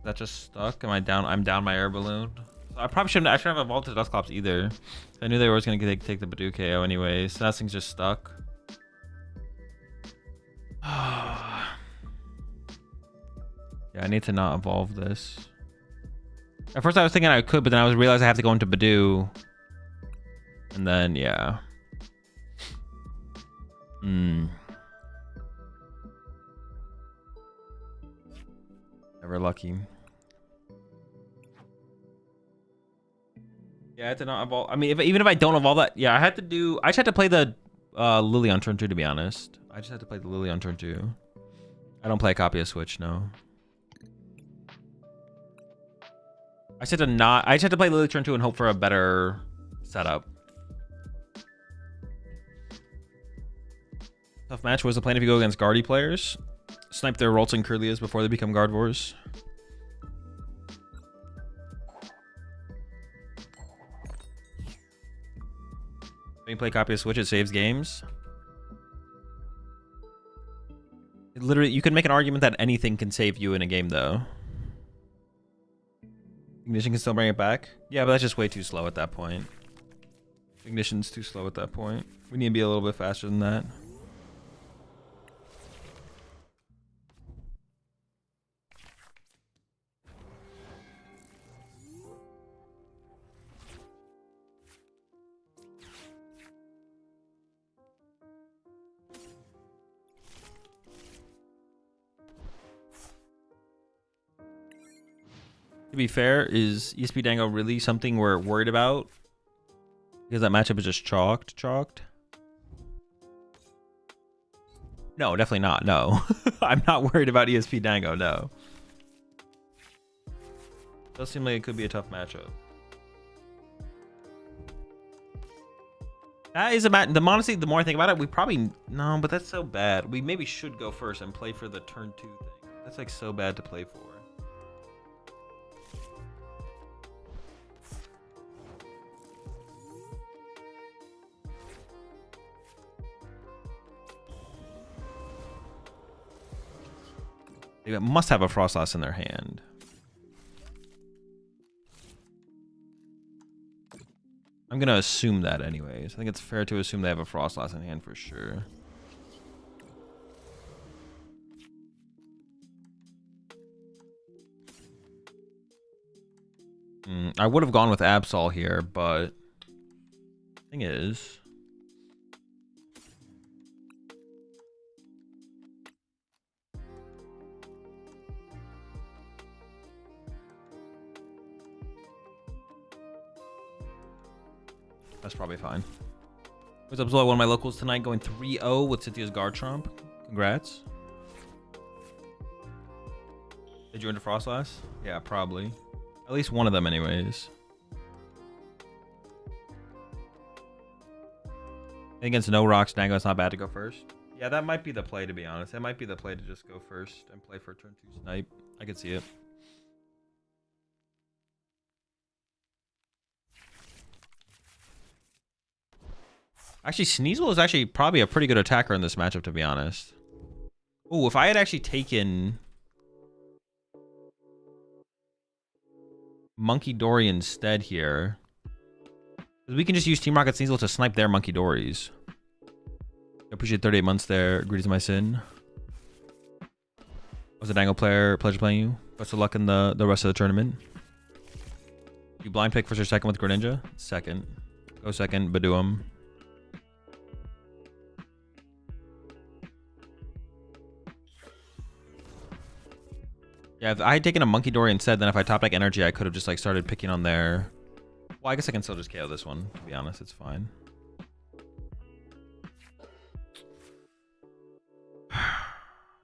That just stuck? Am I down? I'm down my air balloon. So I probably shouldn't. I shouldn't have evolved to Dusclops either. I knew they were going to take the Badoo KO anyway. So that thing's just stuck. Yeah, I need to not evolve this. At first I was thinking I could, but then I realized I have to go into Badoo. And then, yeah. Never lucky. Yeah, I had to not evolve. I mean, even if I don't evolve that, yeah, I just had to play the Lily on turn 2, to be honest. I just had to play the Lily on turn 2. I don't play a copy of Switch, no. I just had to play Lily turn 2 and hope for a better setup. Tough match. Was the plan if you go against Guardy players? Snipe their Rolts and Curlias before they become Gardevoirs. When you play copy of Switch, it saves games. Literally, you can make an argument that anything can save you in a game, though. Ignition can still bring it back. Yeah, but that's just way too slow at that point. Ignition's too slow at that point. We need to be a little bit faster than that. To be fair, is ESP Dango really something we're worried about? Because that matchup is just chalked? No, definitely not. No. I'm not worried about ESP Dango, no. Does seem like it could be a tough matchup. That is a match. Honestly, the more I think about it, we probably... No, but that's so bad. We maybe should go first and play for the turn 2 thing. That's like so bad to play for. They must have a Frostlass in their hand. I'm going to assume that anyways. I think it's fair to assume they have a Frostlass in hand for sure. I would have gone with Absol here, but thing is... That's probably fine. What's up, Zoe? One of my locals tonight going 3-0 with Cynthia's Garchomp. Congrats. Did you enter Frostlass? Yeah, probably. At least one of them anyways. Against no rocks, Dango, it's not bad to go first. Yeah, that might be the play, to be honest. That might be the play to just go first and play for turn 2 snipe. I could see it. Actually, Sneasel is actually probably a pretty good attacker in this matchup, to be honest. Oh, if I had actually taken Monkey Dory instead here, we can just use Team Rocket Sneasel to snipe their Monkey Dories. I appreciate 38 months there. Greetings, my sin. I was a Dango player. Pleasure playing you. Best of luck in the rest of the tournament. You blind pick first or second with Greninja? Second. Go second. Badoo. Yeah, if I had taken a Monkey Dory instead, then if I top deck energy, I could have just like started picking on their... Well, I guess I can still just KO this one, to be honest. It's fine.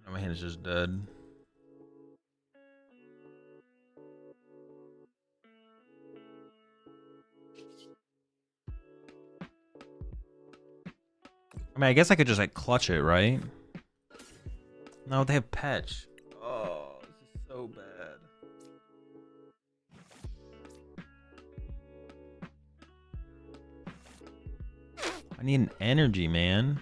My hand is just dead. I mean, I guess I could just like clutch it, right? No, they have Petch. Oh. I need an energy, man.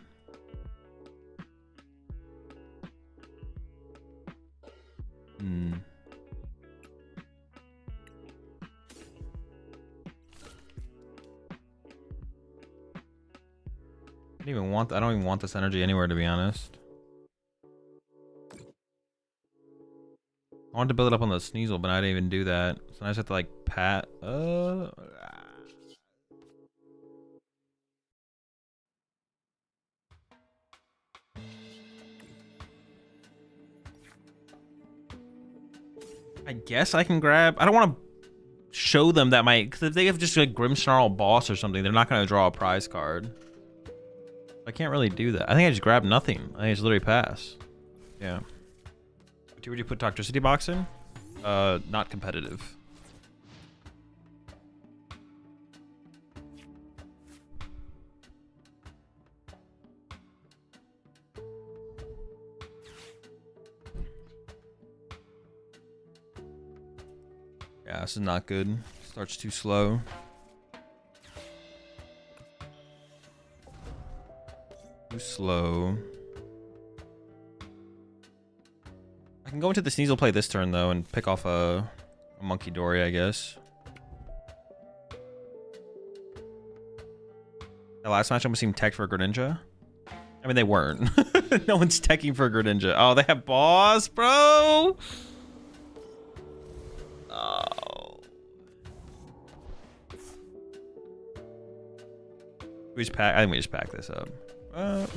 I don't even want this energy anywhere, to be honest. I wanted to build it up on the Sneasel, but I didn't even do that. So I just have to like pat. I guess I can grab. I don't want to show them that because if they have just a Grimmsnarl boss or something, they're not going to draw a prize card. I can't really do that. I think I just grab nothing. I think I just literally pass. Yeah. Would you put Toxicity Box in? Not competitive. Yeah, this is not good. Starts too slow. Too slow. I can go into the Sneasel play this turn though and pick off a Monkey Dory, I guess. The last match almost seemed tech for Greninja. I mean, they weren't. No one's teching for Greninja. Oh, they have boss, bro. Oh. We just pack. I think we just pack this up.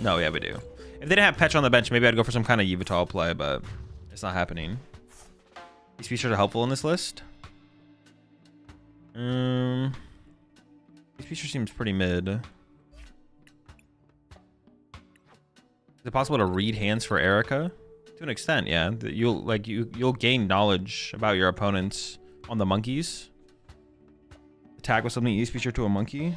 No, yeah, we do. If they didn't have Petch on the bench, maybe I'd go for some kind of Yveltal play, but it's not happening. These features are helpful in this list. These features seems pretty mid. Is it possible to read hands for Erica? To an extent, yeah. You'll gain knowledge about your opponents on the monkeys. Attack with something use feature to a monkey.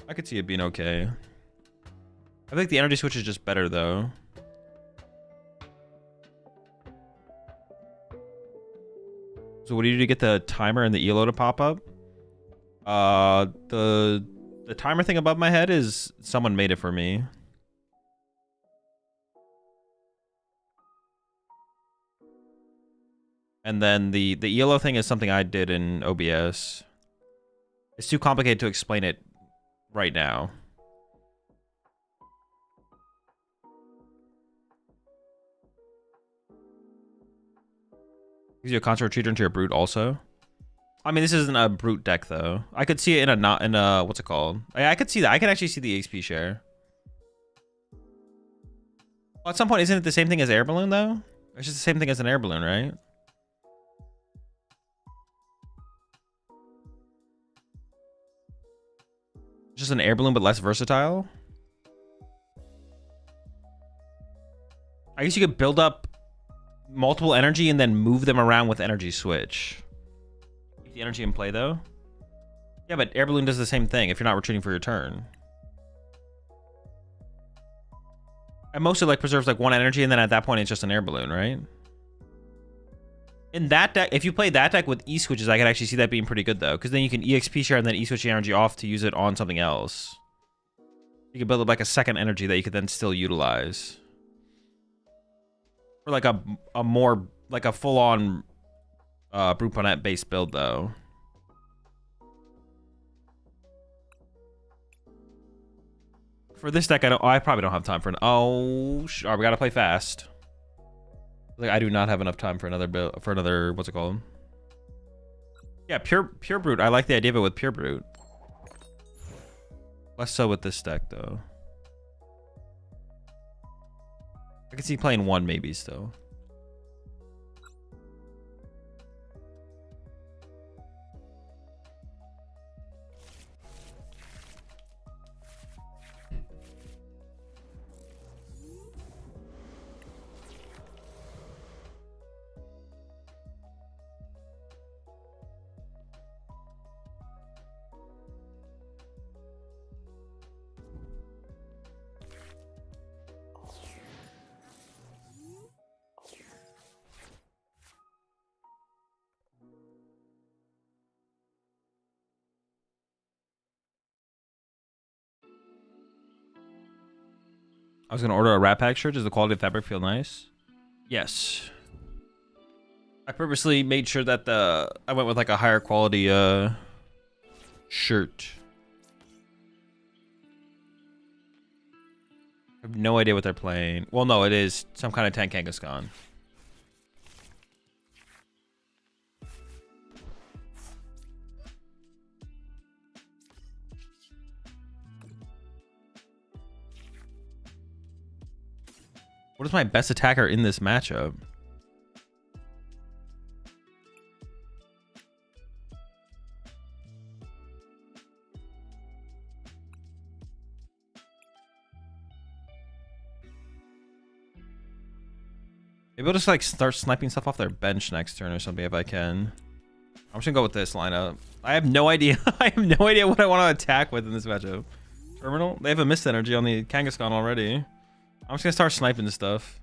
I could see it being okay. I think the energy switch is just better though. So what do you do to get the timer and the ELO to pop up? The timer thing above my head is someone made it for me. And then the ELO thing is something I did in OBS. It's too complicated to explain it right now. Gives you a Contra Retreater into your Brute also. I mean, this isn't a Brute deck though. I could see it in a what's it called? I could see that. I can actually see the XP share. Well, at some point, isn't it the same thing as Air Balloon though? It's just the same thing as an Air Balloon, right? Just an Air Balloon, but less versatile. I guess you could build up multiple energy and then move them around with energy switch. Keep the energy in play though. Yeah, but Air Balloon does the same thing if you're not retreating for your turn. And mostly like preserves like one energy, and then at that point it's just an Air Balloon, right? In that deck, if you play that deck with E-switches, I can actually see that being pretty good though, because then you can EXP share and then E-switch the energy off to use it on something else. You can build up like a second energy that you could then still utilize. Or like a more like a full-on Brute Ponette based build though. For this deck, I probably don't have time for an. Oh, all right, we gotta play fast. Like I do not have enough time for another build, what's it called? Yeah, pure Brute. I like the idea of it with pure Brute. Less so with this deck though. I can see playing one maybe still. I was gonna order a Rat Pack shirt. Does the quality of fabric feel nice? Yes. I purposely made sure that I went with like a higher quality shirt. I have no idea what they're playing. Well, no, it is some kind of tank Kangaskhan. What is my best attacker in this matchup? Maybe I'll just like start sniping stuff off their bench next turn or something if I can. I'm just gonna go with this lineup. I have no idea. I have no idea what I want to attack with in this matchup. Terminal? They have a mist energy on the Kangaskhan already. I'm just gonna start sniping stuff.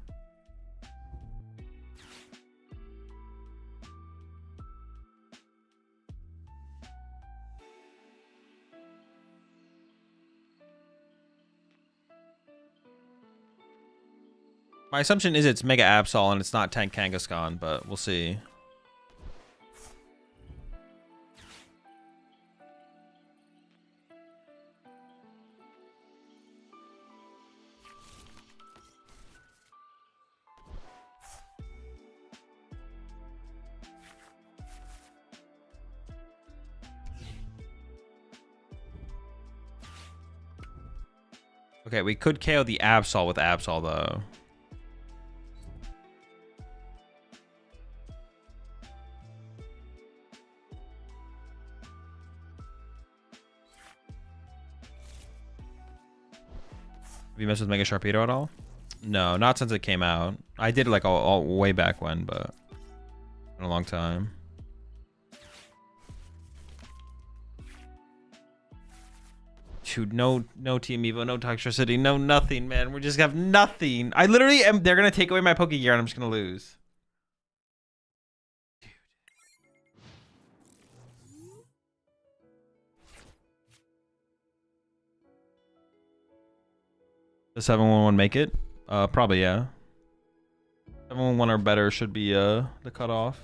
My assumption is it's Mega Absol and it's not Tank Kangaskhan, but we'll see. Okay, we could KO the Absol with Absol though. Have you messed with Mega Sharpedo at all? No, not since it came out. I did it like all way back when, but in a long time. Dude, no Team Evo, no Toxtricity, no nothing, man. We just have nothing. I literally am. They're gonna take away my Poke Gear, and I'm just gonna lose. Dude. Does 711 make it? Probably yeah. 711 or better should be the cutoff.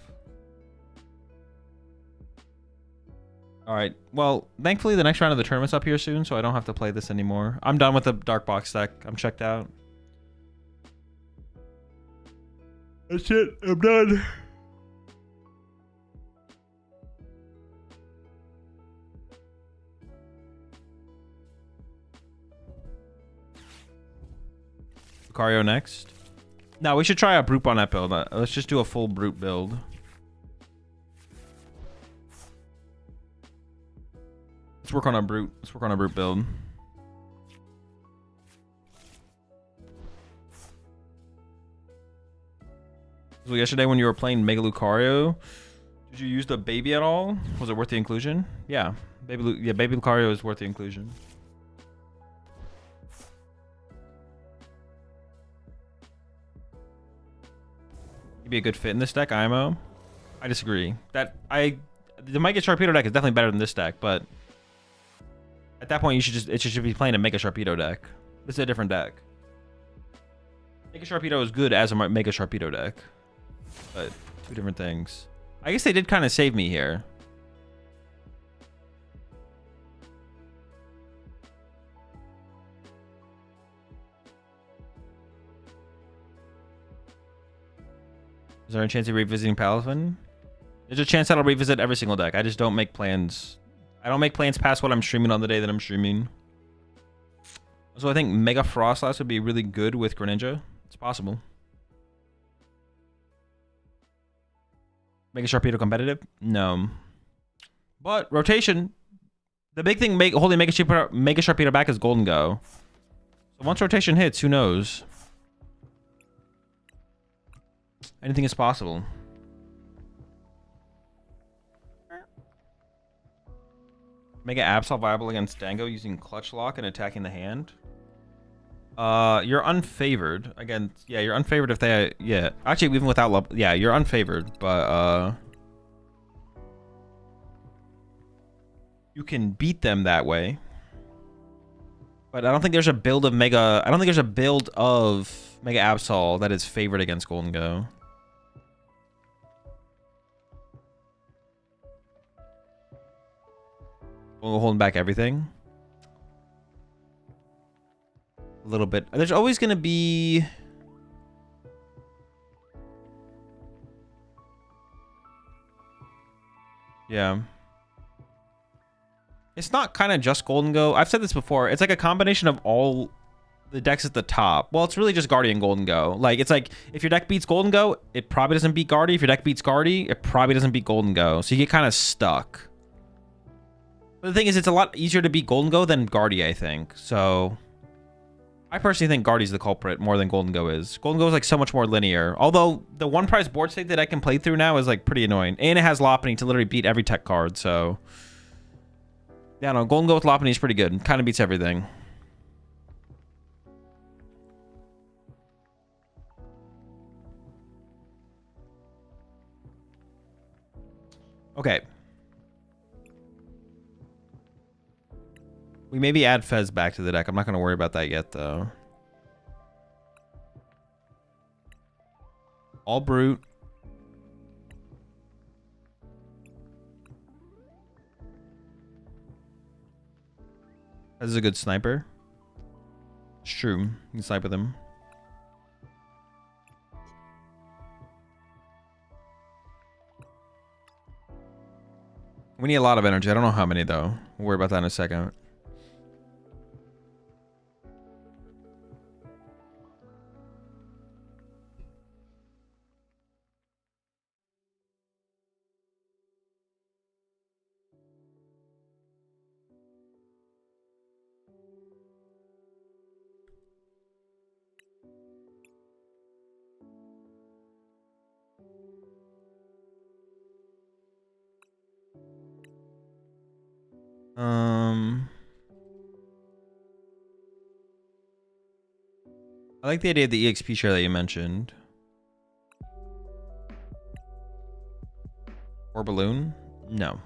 All right. Well, thankfully the next round of the tournament's up here soon, so I don't have to play this anymore. I'm done with the Dark Box deck. I'm checked out. That's it. I'm done. Lucario next. No, we should try a Brute on that build. Let's just do a full Brute build. Let's work on a Brute. Let's work on a Brute build. So yesterday when you were playing Mega Lucario, did you use the baby at all? Was it worth the inclusion? Yeah, baby Lucario is worth the inclusion. He'd be a good fit in this deck, IMO. I disagree. The Mega Sharpedo deck is definitely better than this deck, but at that point, it should be playing a Mega Sharpedo deck. This is a different deck. Mega Sharpedo is good as a Mega Sharpedo deck, but two different things. I guess they did kind of save me here. Is there a chance of revisiting Palafin? There's a chance that I'll revisit every single deck. I just don't make plans. I don't make plans past what I'm streaming on the day that I'm streaming. So I think Mega Frostlass would be really good with Greninja. It's possible. Mega Sharpedo competitive? No. But rotation. The big thing holding Mega Sharpedo back is Golden Go. So once rotation hits, who knows? Anything is possible. Mega Absol viable against Dango using Clutch Lock and attacking the hand. You're unfavored. Again, yeah, you're unfavored if they... Yeah, actually, even without... Yeah, you're unfavored, but... You can beat them that way. But I don't think there's a build of Mega... I don't think there's a build of Mega Absol that is favored against Golden Go. We're holding back everything. A little bit. There's always going to be... Yeah. It's not kind of just Golden Go. I've said this before. It's like a combination of all the decks at the top. Well, it's really just Guardian Golden Go. Like, it's like, if your deck beats Golden Go, it probably doesn't beat Guardy. If your deck beats Guardy, it probably doesn't beat Golden Go. So you get kind of stuck. But the thing is, it's a lot easier to beat Golden Go than Guardy, I think. So... I personally think Guardy's the culprit more than Golden Go is. Golden Go is like so much more linear. Although the one prize board state that I can play through now is like pretty annoying. And it has Lopunny to literally beat every tech card, so... Yeah, no, Golden Go with Lopunny is pretty good. Kind of beats everything. Okay. We maybe add Fez back to the deck. I'm not going to worry about that yet, though. All Brute. Fez is a good sniper. It's true. You can snipe with him. We need a lot of energy. I don't know how many, though. We'll worry about that in a second. I like the idea of the EXP share that you mentioned. Or balloon? No.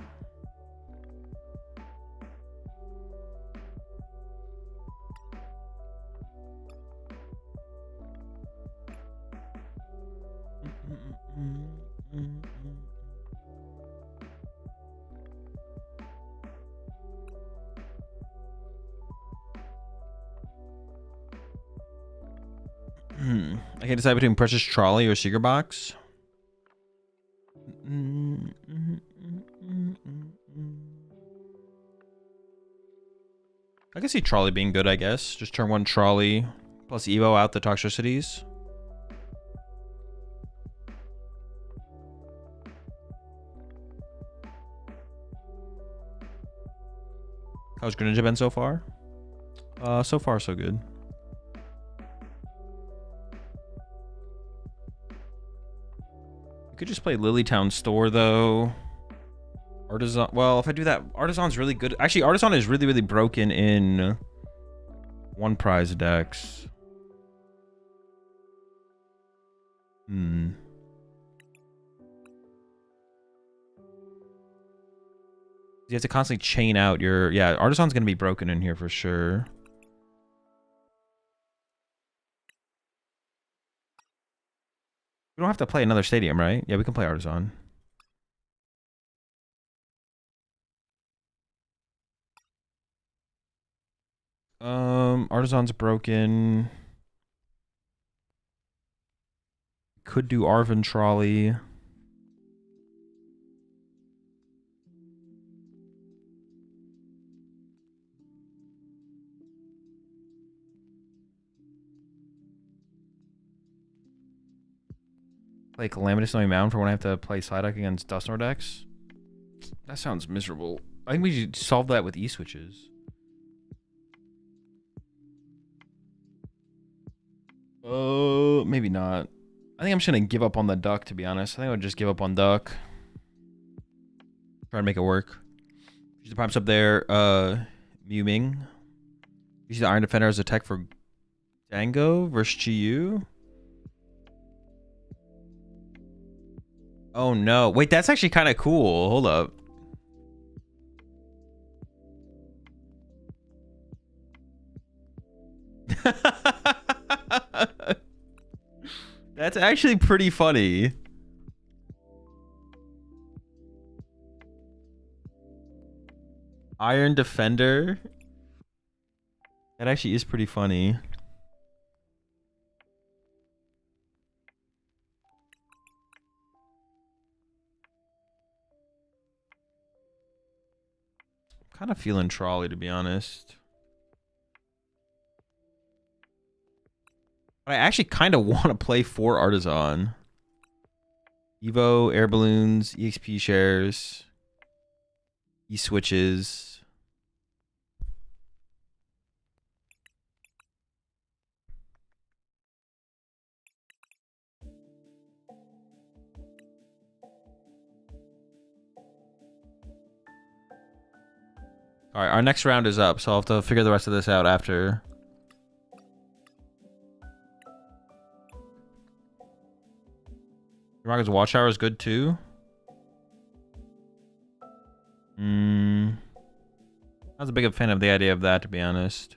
I can decide between Precious Trolley or Seeker Box. I can see Trolley being good, I guess. Just turn one Trolley plus Evo out the Toxicities. How's Greninja been so far? So far, so good. You could just play Lilytown Store, though. Artisan. Well, if I do that, Artisan's really good. Actually, Artisan is really, really broken in one prize decks. You have to constantly chain out your... Yeah, Artisan's going to be broken in here for sure. We don't have to play another stadium, right? Yeah, we can play Artisan. Artisan's broken. Could do Arvin Trolley. Play Calamitous Snowy Mountain for when I have to play Psyduck against Dusknoir decks. That sounds miserable. I think we should solve that with E-switches. Oh, maybe not. I think I'm just gonna give up on the Duck, to be honest. I think I would just give up on Duck. Try to make it work. Use the Pipes up there. Mew Ming. Use the Iron Defender as a tech for Dango versus GU. Oh no. Wait, that's actually kind of cool. Hold up. That's actually pretty funny. Iron Defender. That actually is pretty funny. I'm kind of feeling Trolley, to be honest. But I actually kind of want to play 4 Artisan. Evo, Air Balloons, EXP shares, E-switches. All right, our next round is up, so I'll have to figure the rest of this out after. Rocket's Watchtower is good too. I was a big fan of the idea of that, to be honest.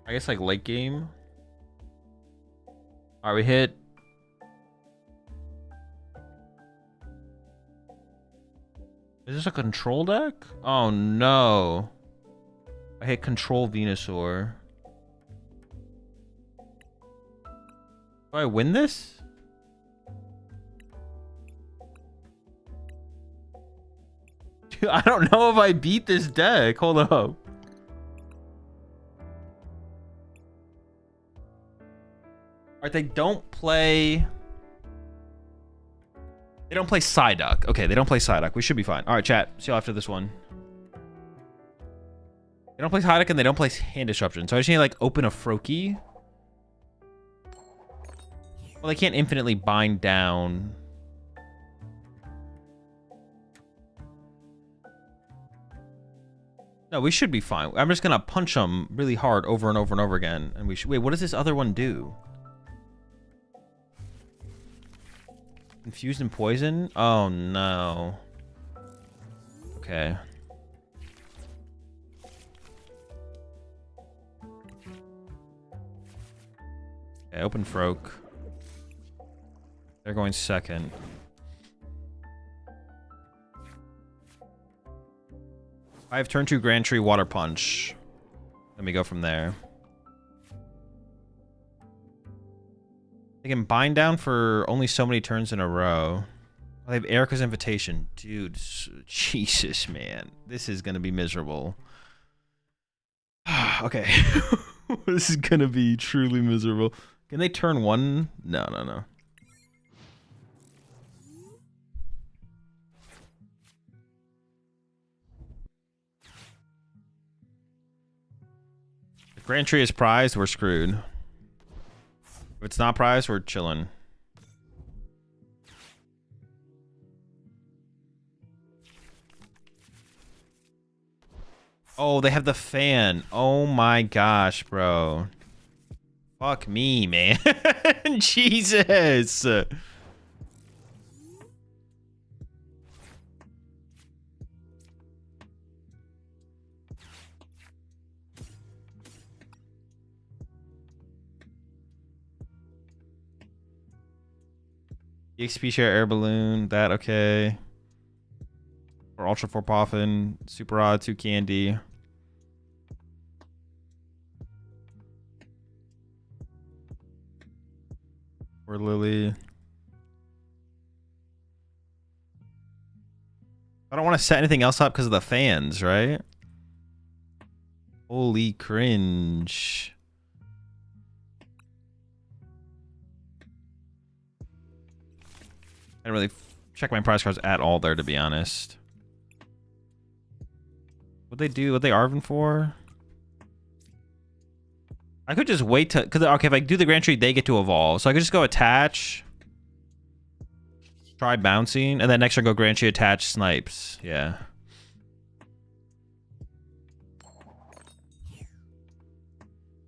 I guess like late game. All right, we hit. Is this a control deck? Oh no. I hit control Venusaur. Do I win this? Dude, I don't know if I beat this deck. Hold up. Alright, they don't play Psyduck. Okay, they don't play Psyduck. We should be fine. Alright, chat. See you after this one. They don't play Psyduck and they don't play Hand Disruption. So I just need to like open a Froakie. Well, they can't infinitely bind down. No, we should be fine. I'm just gonna punch them really hard over and over and over again. And we should. Wait, what does this other one do? Confused and poison? Oh no. Okay. Okay, open Froak. They're going second. I have turn 2 Grand Tree Water Punch. Let me go from there. They can bind down for only so many turns in a row. They have Erica's Invitation. Dude, Jesus, man. This is going to be miserable. Okay. This is going to be truly miserable. Can they turn 1? No, no, no. If Grand Tree is prized, we're screwed. If it's not prized, we're chilling. Oh, they have the fan. Oh my gosh, bro. Fuck me, man. Jesus. EXP share air balloon. That okay. Or Ultra 4 Poffin. Super Odd 2 candy. Or Lily. I don't want to set anything else up because of the fans, right? Holy cringe. I didn't really check my prize cards at all there, to be honest. What they do? What they Arvin for? I could just wait to... Because, okay, if I do the Grand Tree, they get to evolve. So I could just go attach. Try bouncing. And then next turn go Grand Tree, attach, snipes. Yeah.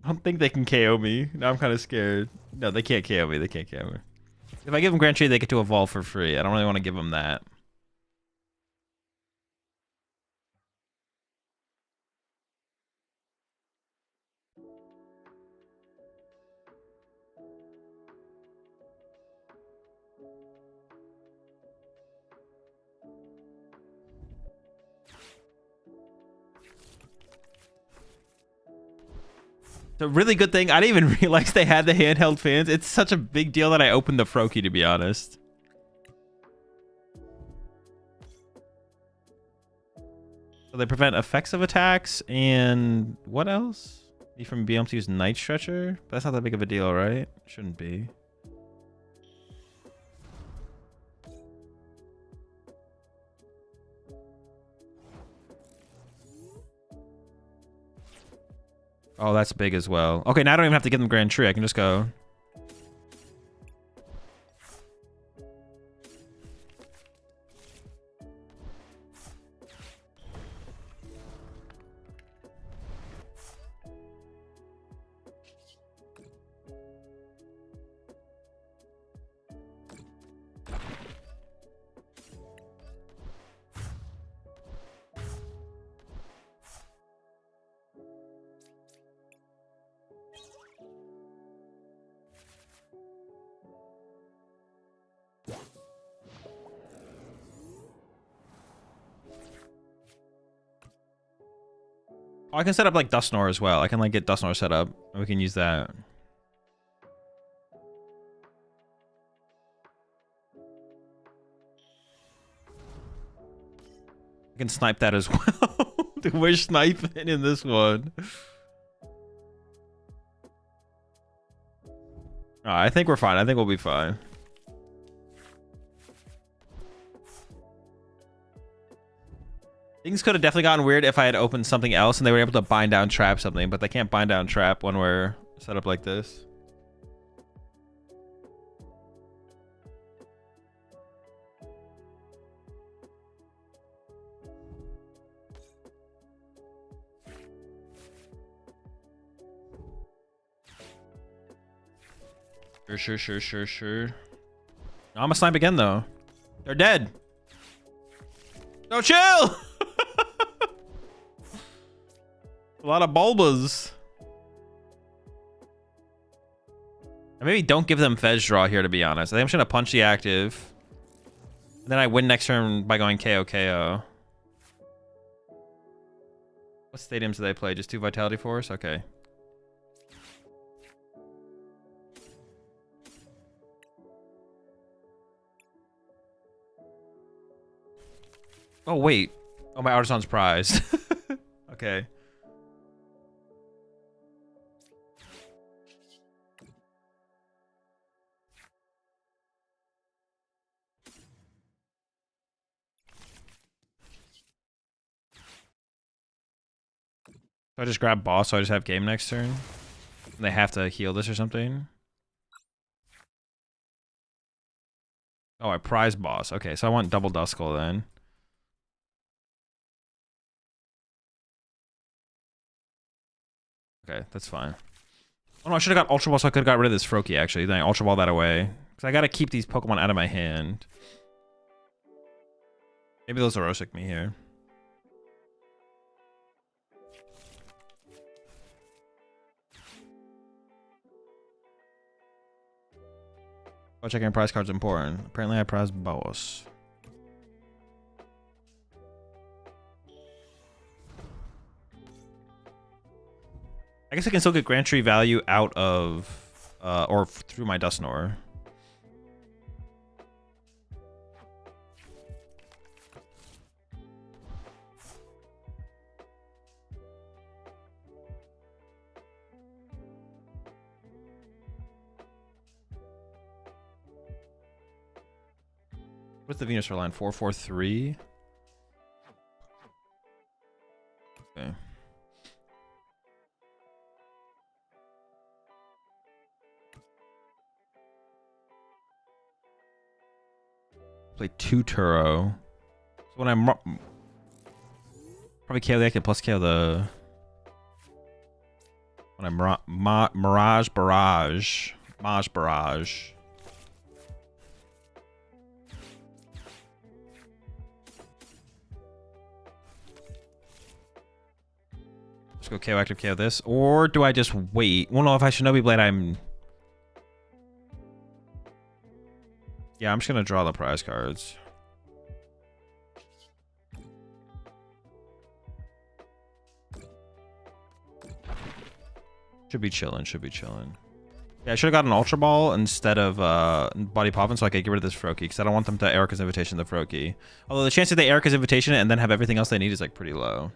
I don't think they can KO me. Now I'm kind of scared. No, they can't KO me. They can't KO me. If I give them Grand Tree, they get to evolve for free. I don't really want to give them that. It's a really good thing. I didn't even realize they had the handheld fans. It's such a big deal that I opened the Froakie, to be honest. So they prevent effects of attacks, and what else? Be from being able to use Night Stretcher? But that's not that big of a deal, right? Shouldn't be. Oh, that's big as well. Okay, now I don't even have to give them Grand Tree. I can just go. Oh, I can set up like Dusknoir as well. I can like get Dusknoir set up, and we can use that. I can snipe that as well. Dude, we're sniping in this one. I think we're fine. I think we'll be fine. Things could have definitely gotten weird if I had opened something else and they were able to bind down trap something, but they can't bind down trap when we're set up like this. Sure. No, I'm gonna snipe again though. They're dead. No, chill. A lot of bulbas. I maybe don't give them Fez draw here, to be honest. I think I'm just gonna punch the active. And then I win next turn by going KO KO. What stadiums do they play? Just 2 Vitality Force? Okay. Oh, wait. Oh, my Artisan's prize. Okay. So I just grab boss, so I just have game next turn. And they have to heal this or something. Oh, I prize boss. Okay, so I want double Duskull then. Okay, that's fine. Oh no, I should have got Ultra Ball so I could have got rid of this Froakie actually. Then I Ultra Ball that away. Because I gotta keep these Pokemon out of my hand. Maybe they'll Zoroark me here. Oh, checking prize cards important. Apparently I prize boss. I guess I can still get Grand Tree value out of, or through my Dusknoir. What's the Venusaur line? 443? Okay. Play 2 Turo. So when I'm probably KO the active plus KO the when I'm Maj Barrage. Let's go KO active KO this, or do I just wait? Well, no, if I Shinobi Blade, yeah, I'm just gonna draw the prize cards. Should be chilling, should be chilling. Yeah, I should have got an Ultra Ball instead of Body Poppin' so I could get rid of this Froakie, because I don't want them to Erica's Invitation the Froakie. Although the chance that they Erica's Invitation and then have everything else they need is like pretty low.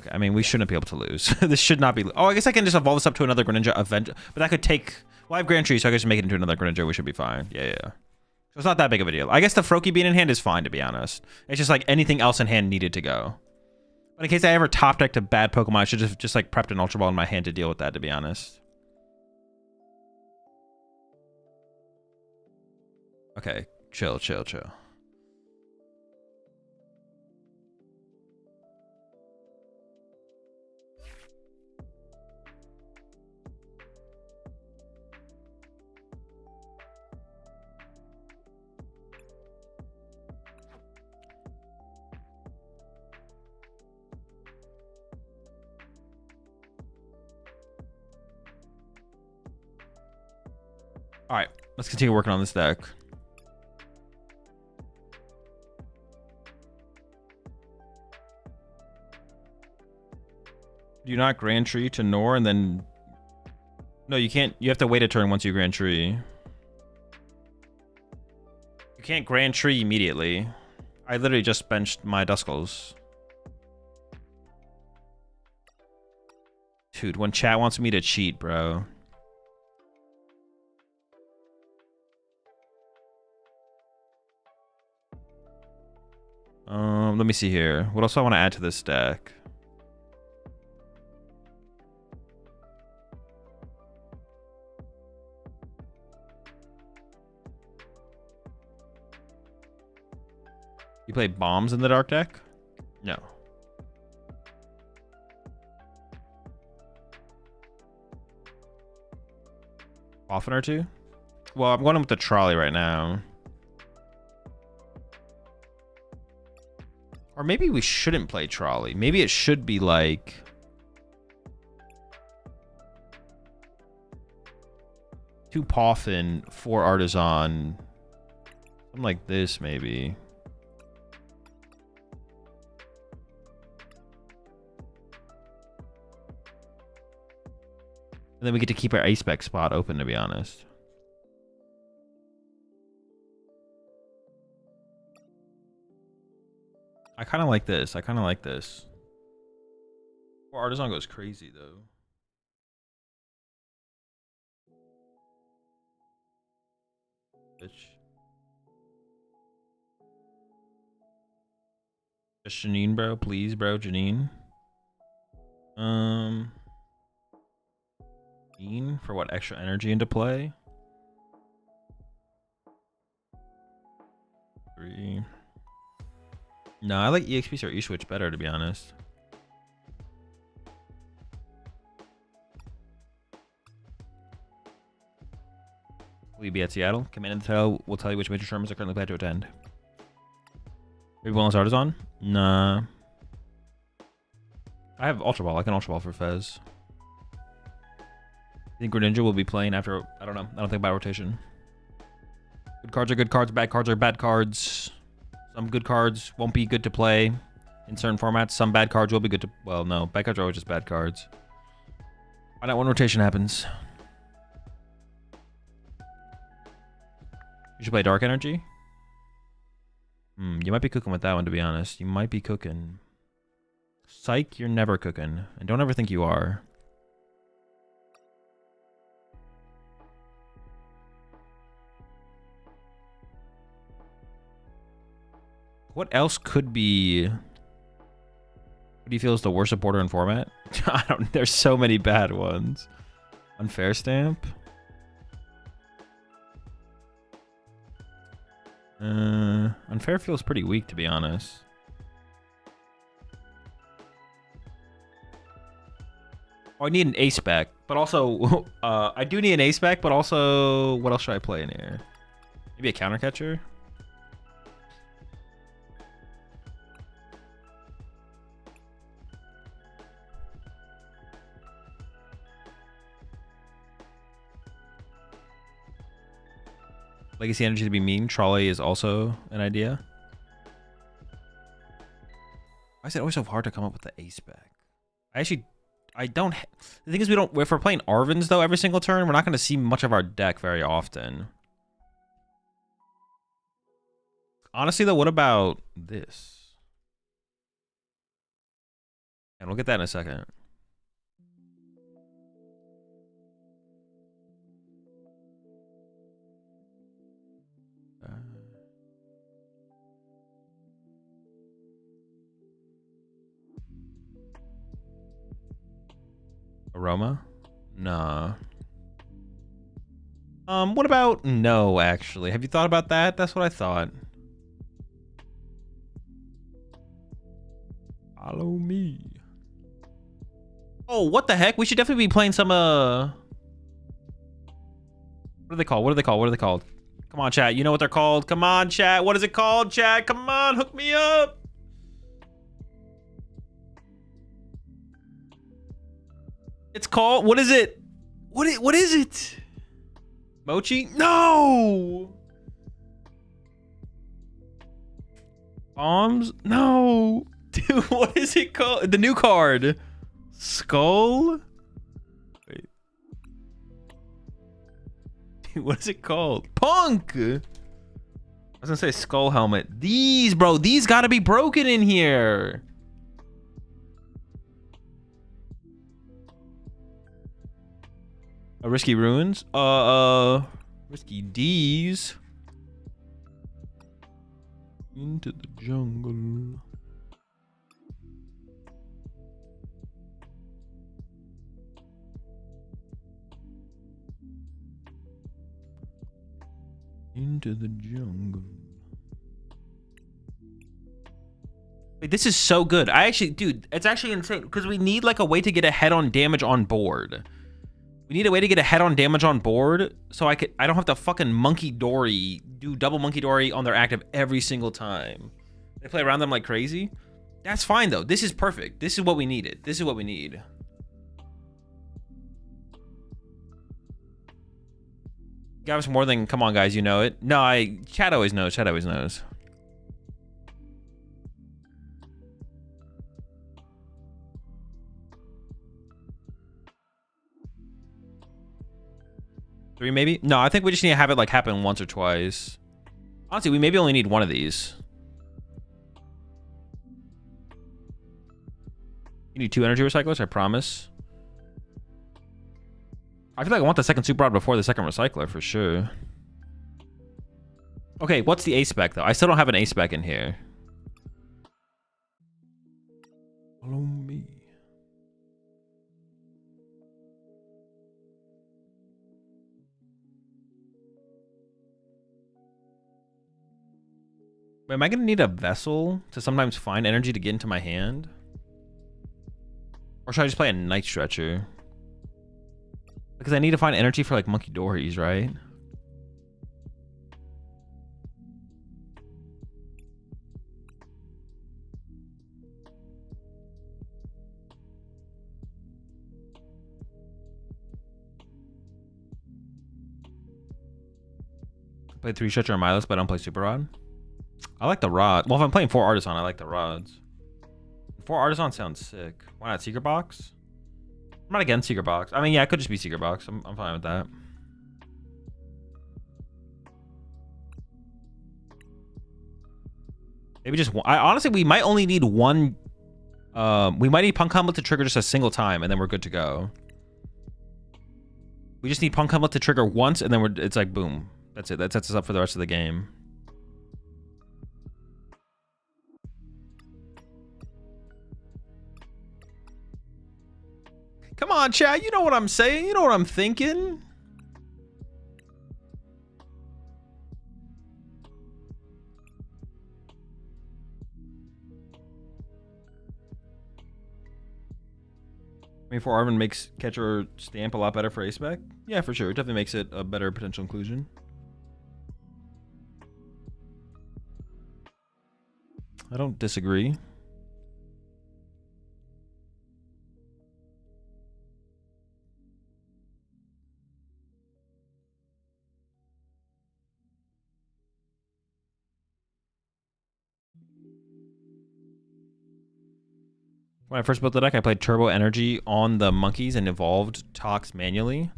Okay, I mean, we shouldn't be able to lose. This should not be... Oh, I guess I can just evolve this up to another Greninja event, but that could take... Well, I have Grand Tree, so I can just make it into another Greninja. We should be fine. Yeah, yeah. So it's not that big of a deal. I guess the Froakie being in hand is fine, to be honest. It's just like anything else in hand needed to go. But in case I ever top decked a bad Pokemon, I should just like prepped an Ultra Ball in my hand to deal with that, to be honest. Okay, chill, chill, chill. All right, let's continue working on this deck. Do you not Grand Tree to Nor and then... No, you can't. You have to wait a turn once you Grand Tree. You can't Grand Tree immediately. I literally just benched my Duskulls. Dude, when chat wants me to cheat, bro. Let me see here. What else do I want to add to this deck? You play bombs in the dark deck? No. Often or two? Well, I'm going with the trolley right now. Or maybe we shouldn't play trolley. Maybe it should be like... two Poffin, 4 Artisan. Something like this, maybe. And then we get to keep our A-Spec spot open, to be honest. I kind of like this. I kind of like this. Well, Artisan goes crazy, though. Bitch. Just Janine, bro. Please, bro. Janine. Janine for what? Extra energy into play? 3. No, I like EXP or E-Switch better, to be honest. Will you be at Seattle? Come in and we'll tell you which major tournaments are currently planned to attend. Maybe Wellness Artisan? Nah. I have Ultra Ball. I can Ultra Ball for Fez. I think Greninja will be playing after... I don't know. I don't think by rotation. Good cards are good cards. Bad cards are bad cards. Some good cards won't be good to play in certain formats. Some bad cards will be good to... Well, no. Bad cards are always just bad cards. Find out when rotation happens. You should play Dark Energy. You might be cooking with that one, to be honest. You might be cooking. Psych, you're never cooking. And don't ever think you are. What else could be... What do you feel is the worst supporter in format? I don't... There's so many bad ones. Unfair Stamp? Unfair feels pretty weak, to be honest. Oh, I need an A-Spec, but also... I do need an A-Spec, but also... What else should I play in here? Maybe a Counter Catcher? Legacy Energy to be mean. Trolley is also an idea. Why is it always so hard to come up with the A-Spec? I actually... I don't. The thing is, we don't. If we're playing Arvins though every single turn, we're not going to see much of our deck very often. Honestly, though, what about this? And we'll get that in a second. Aroma? Nah. What about no, actually? Have you thought about that? That's what I thought. Follow me. Oh, what the heck? We should definitely be playing some, what are they called? What are they called? What are they called? Come on, chat. You know what they're called? Come on, chat. What is it called, chat? Come on, hook me up. It's called, what is it? What is it? Mochi? No! Bombs? No! Dude, what is it called? The new card. Skull? Wait. Dude, what is it called? Punk! I was gonna say skull helmet. These, bro, these gotta be broken in here. Risky ruins? Risky D's. Into the jungle. Into the jungle. Wait, this is so good. I actually, dude, it's actually insane because we need like a way to get ahead on damage on board. We need a way to get ahead on damage on board so I don't have to fucking Monkey Dory, do double Monkey Dory on their active every single time. They play around them like crazy. That's fine though. This is perfect. This is what we needed. This is what we need. Got us more than, come on guys, you know it. No, Chad always knows. Chad always knows. Three maybe? No, I think we just need to have it like happen once or twice. Honestly, we maybe only need one of these. You need 2 energy recyclers, I promise. I feel like I want the second super rod before the second recycler for sure. Okay, what's the A spec though? I still don't have an A spec in here. Follow me. Wait, am I gonna need a vessel to sometimes find energy to get into my hand? Or should I just play a Night Stretcher? Because I need to find energy for like Monkey Dories, right? Play 3 Stretcher or Milos, but I don't play Super Rod. I like the rod. Well, if I'm playing 4 Artisan, I like the rods. 4 Artisan sounds sick. Why not Secret Box? I'm not against Secret Box. I mean, yeah, it could just be Secret Box. I'm fine with that. Maybe just one. Honestly, we might only need one. We might need Punk Helmet to trigger just a single time, and then we're good to go. We just need Punk Helmet to trigger once, and then it's like, boom. That's it. That sets us up for the rest of the game. Come on, chat. You know what I'm saying. You know what I'm thinking. I mean, for Arvin makes catcher stamp a lot better for A-Spec. Yeah, for sure. It definitely makes it a better potential inclusion. I don't disagree. When I first built the deck, I played Turbo Energy on the monkeys and evolved Tox manually.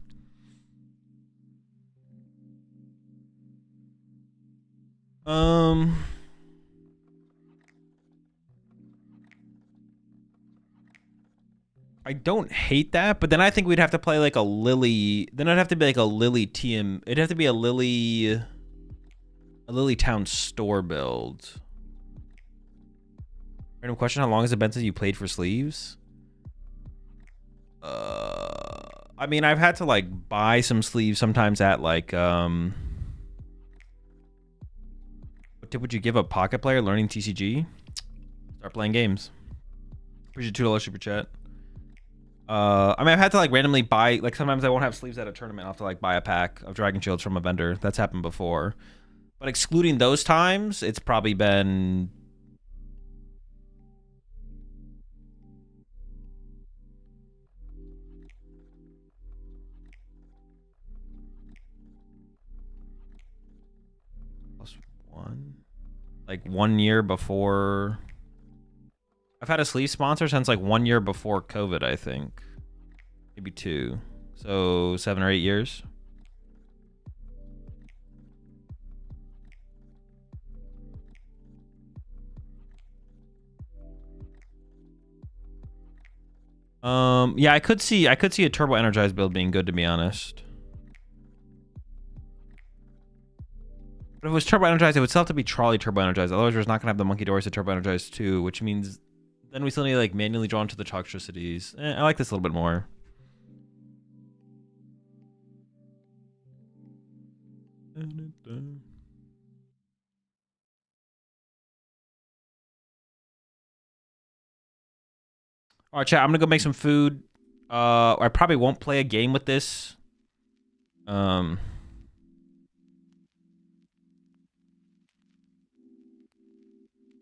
I don't hate that, but then I think we'd have to play like a Lily. Then it'd have to be like a Lily TM. It'd have to be a Lily Town store build. Random question: how long has it been since you played for sleeves? I mean, I've had to like buy some sleeves sometimes at like what tip would you give a pocket player learning TCG? Start playing games. Appreciate $2 super chat. I mean, I've had to like randomly buy, like sometimes I won't have sleeves at a tournament. I'll have to like buy a pack of Dragon Shields from a vendor. That's happened before. But excluding those times, it's probably been +1. Like 1 year before. I've had a sleeve sponsor since like 1 year before COVID, I think. Maybe 2. So 7 or 8 years. Yeah, I could see a turbo energized build being good, to be honest. But if it was turbo energized, it would still have to be trolley turbo energized. Otherwise, we're just not gonna have the monkey doors to turbo energized too, which means then we still need to like manually draw into the toxicities. I like this a little bit more. All right, chat. I'm gonna go make some food. I probably won't play a game with this. I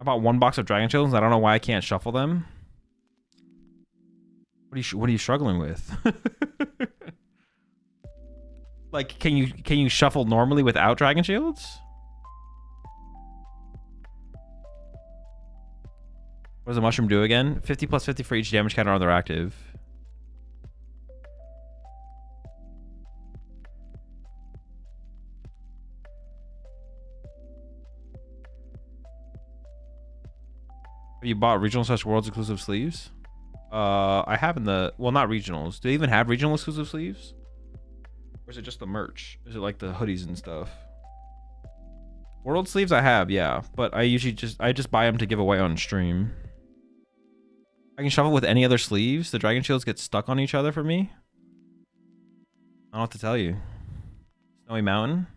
bought 1 box of Dragon Shields. I don't know why I can't shuffle them. What are you struggling with? Like, can you shuffle normally without Dragon Shields? What does a mushroom do again? 50 plus 50 for each damage counter on their active. Have you bought regional / worlds exclusive sleeves? I have in the, well, not regionals. Do they even have regional exclusive sleeves? Or is it just the merch? Is it like the hoodies and stuff? World sleeves I have, yeah, but I just buy them to give away on stream. I can shuffle with any other sleeves. The Dragon Shields get stuck on each other for me. I don't know what to tell you. Snowy Mountain.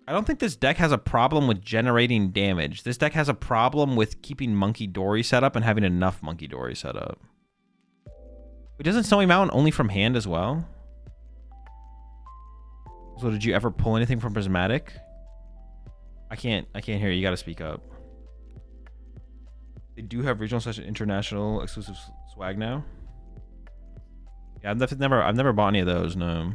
I don't think this deck has a problem with generating damage. This deck has a problem with keeping Monkey Dory set up and having enough Monkey Dory set up. Wait, doesn't Snowy Mountain only from hand as well? So did you ever pull anything from Prismatic? I can't hear you. You gotta speak up. They do have regional / international exclusive swag now. Yeah, I've never bought any of those, no.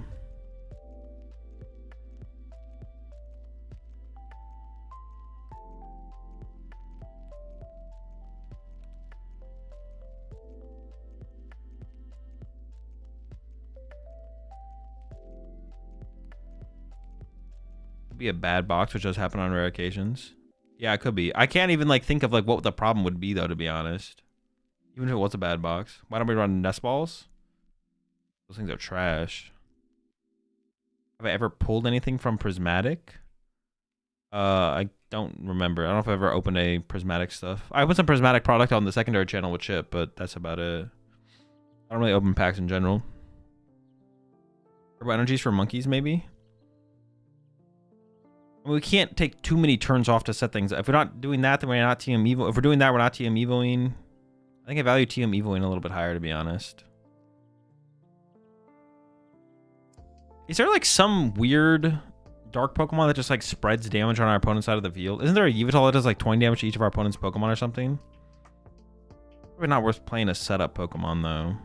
Be a bad box, which does happen on rare occasions. Yeah, it could be. I can't even like think of like what the problem would be though, to be honest. Even if it was a bad box. Why don't we run nest balls? Those things are trash. Have I ever pulled anything from Prismatic? I don't remember. I don't know if I ever opened a Prismatic stuff. I opened some Prismatic product on the secondary channel with Chip, but that's about it. I don't really open packs in general. Turbo energies for monkeys, maybe? We can't take too many turns off to set things. If we're not doing that, then we're not TM Evo. If we're doing that, we're not TM Evoing. I think I value TM Evoing a little bit higher, to be honest. Is there like some weird dark Pokemon that just like spreads damage on our opponent's side of the field? Isn't there a Yveltal that does like 20 damage to each of our opponent's Pokemon or something? Probably not worth playing a setup Pokemon though.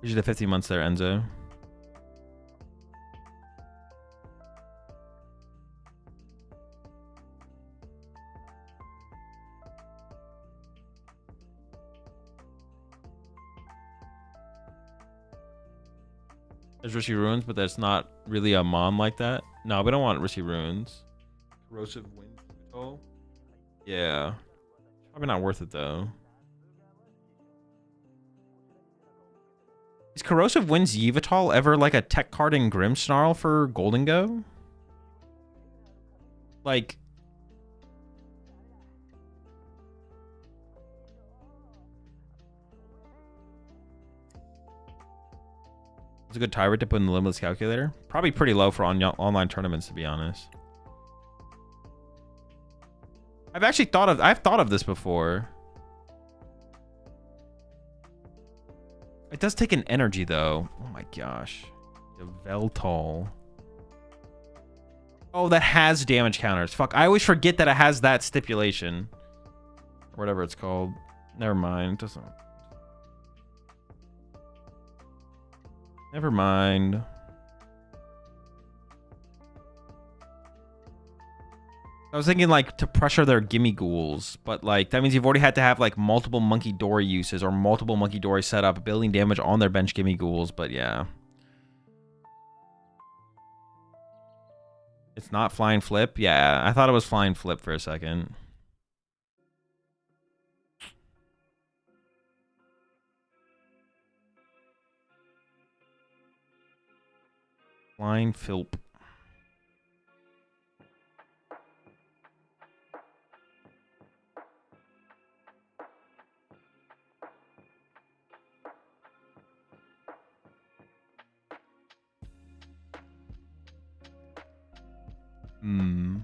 Usually the 15 months there, Enzo. There's Risky Ruins, but that's not really a mon like that. No, we don't want Risky Ruins. Corrosive Wind. Oh. Yeah. Probably not worth it, though. Is Corrosive Winds Yveltal ever like a tech card in Grimmsnarl for Golden Go? Like... It's a good tie rate to put in the Limitless Calculator. Probably pretty low for online tournaments, to be honest. I've thought of this before. It does take an energy, though. Oh my gosh. Yveltal. Oh, that has damage counters. Fuck, I always forget that it has that stipulation. Or whatever it's called. Never mind. It doesn't... Never mind. I was thinking like to pressure their gimme ghouls, but like that means you've already had to have like multiple Monkey Dory uses or multiple Monkey Dory set up, building damage on their bench gimme ghouls, but yeah. It's not Flying Flip? Yeah, I thought it was Flying Flip for a second. Flying Filp. Hmm.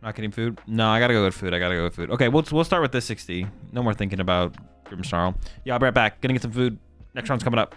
Not getting food? No, I gotta go with food. Okay, we'll start with this 60. No more thinking about Grimmsnarl. Yeah, I'll be right back. Gonna get some food. Next round's coming up.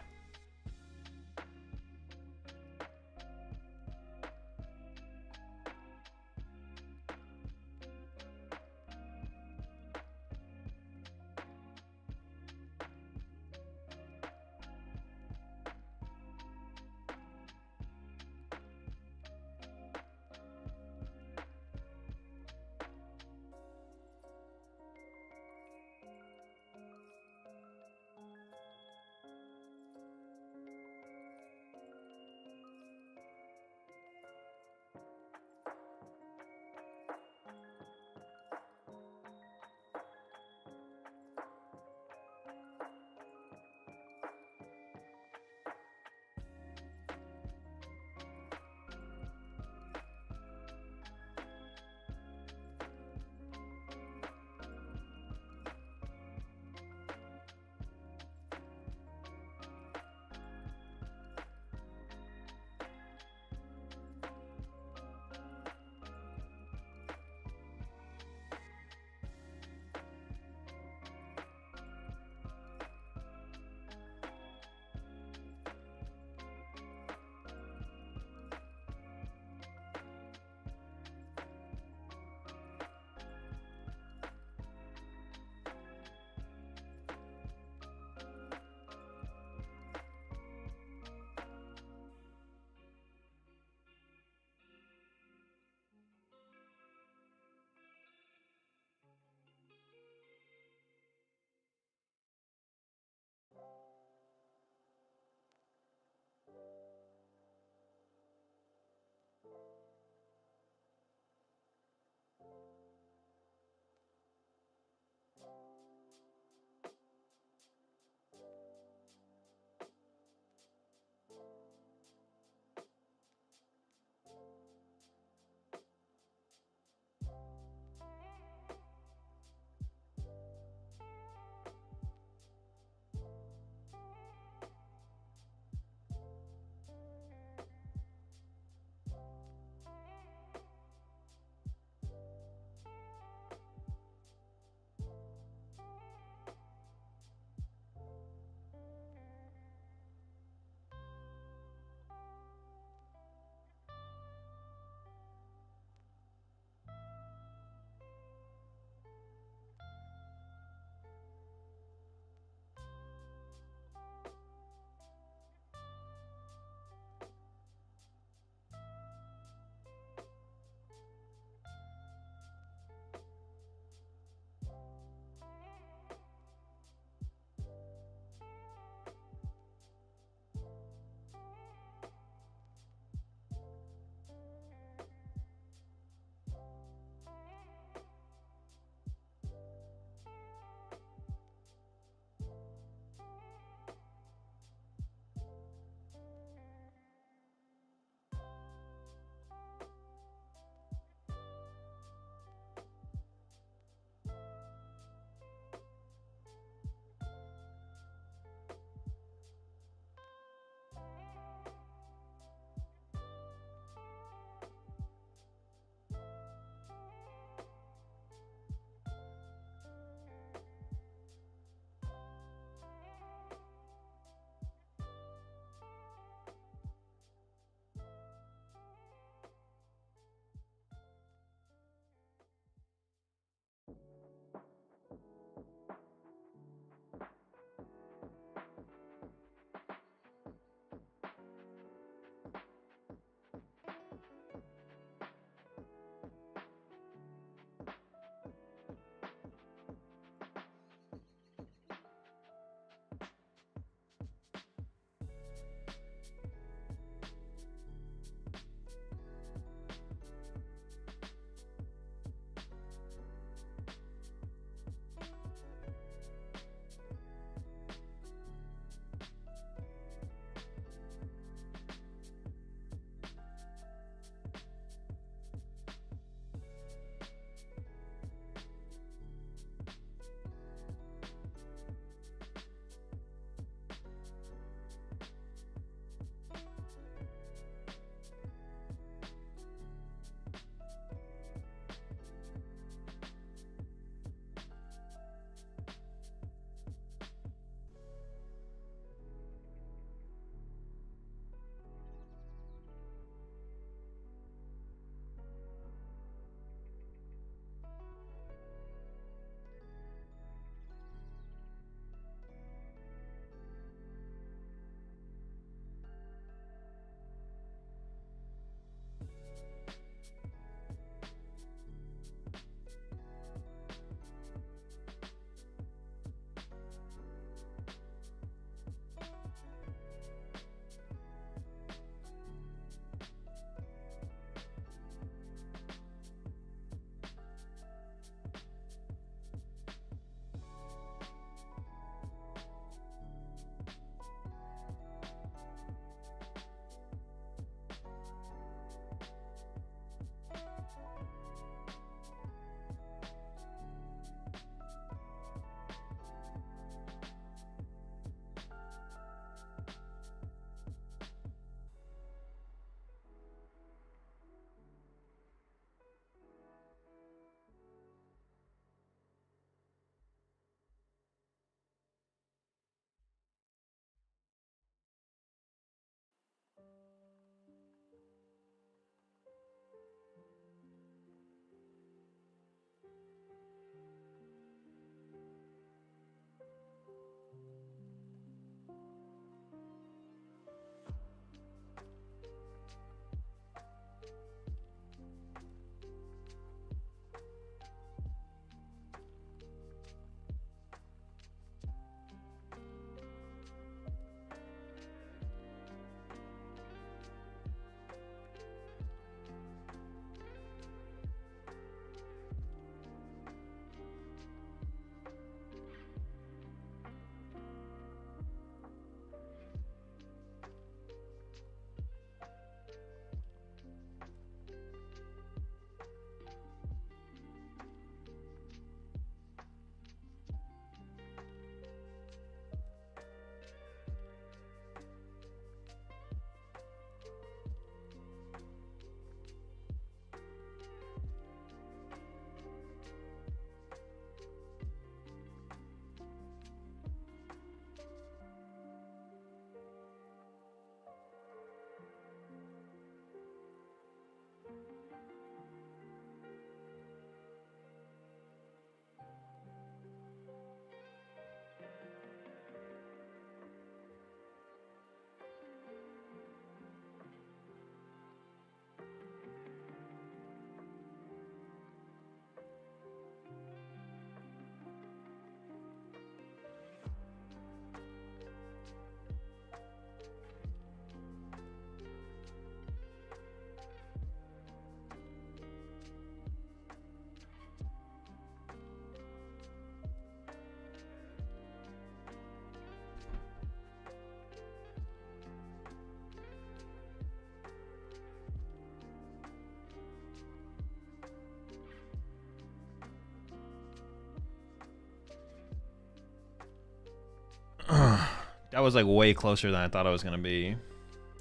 That was like way closer than I thought it was gonna be.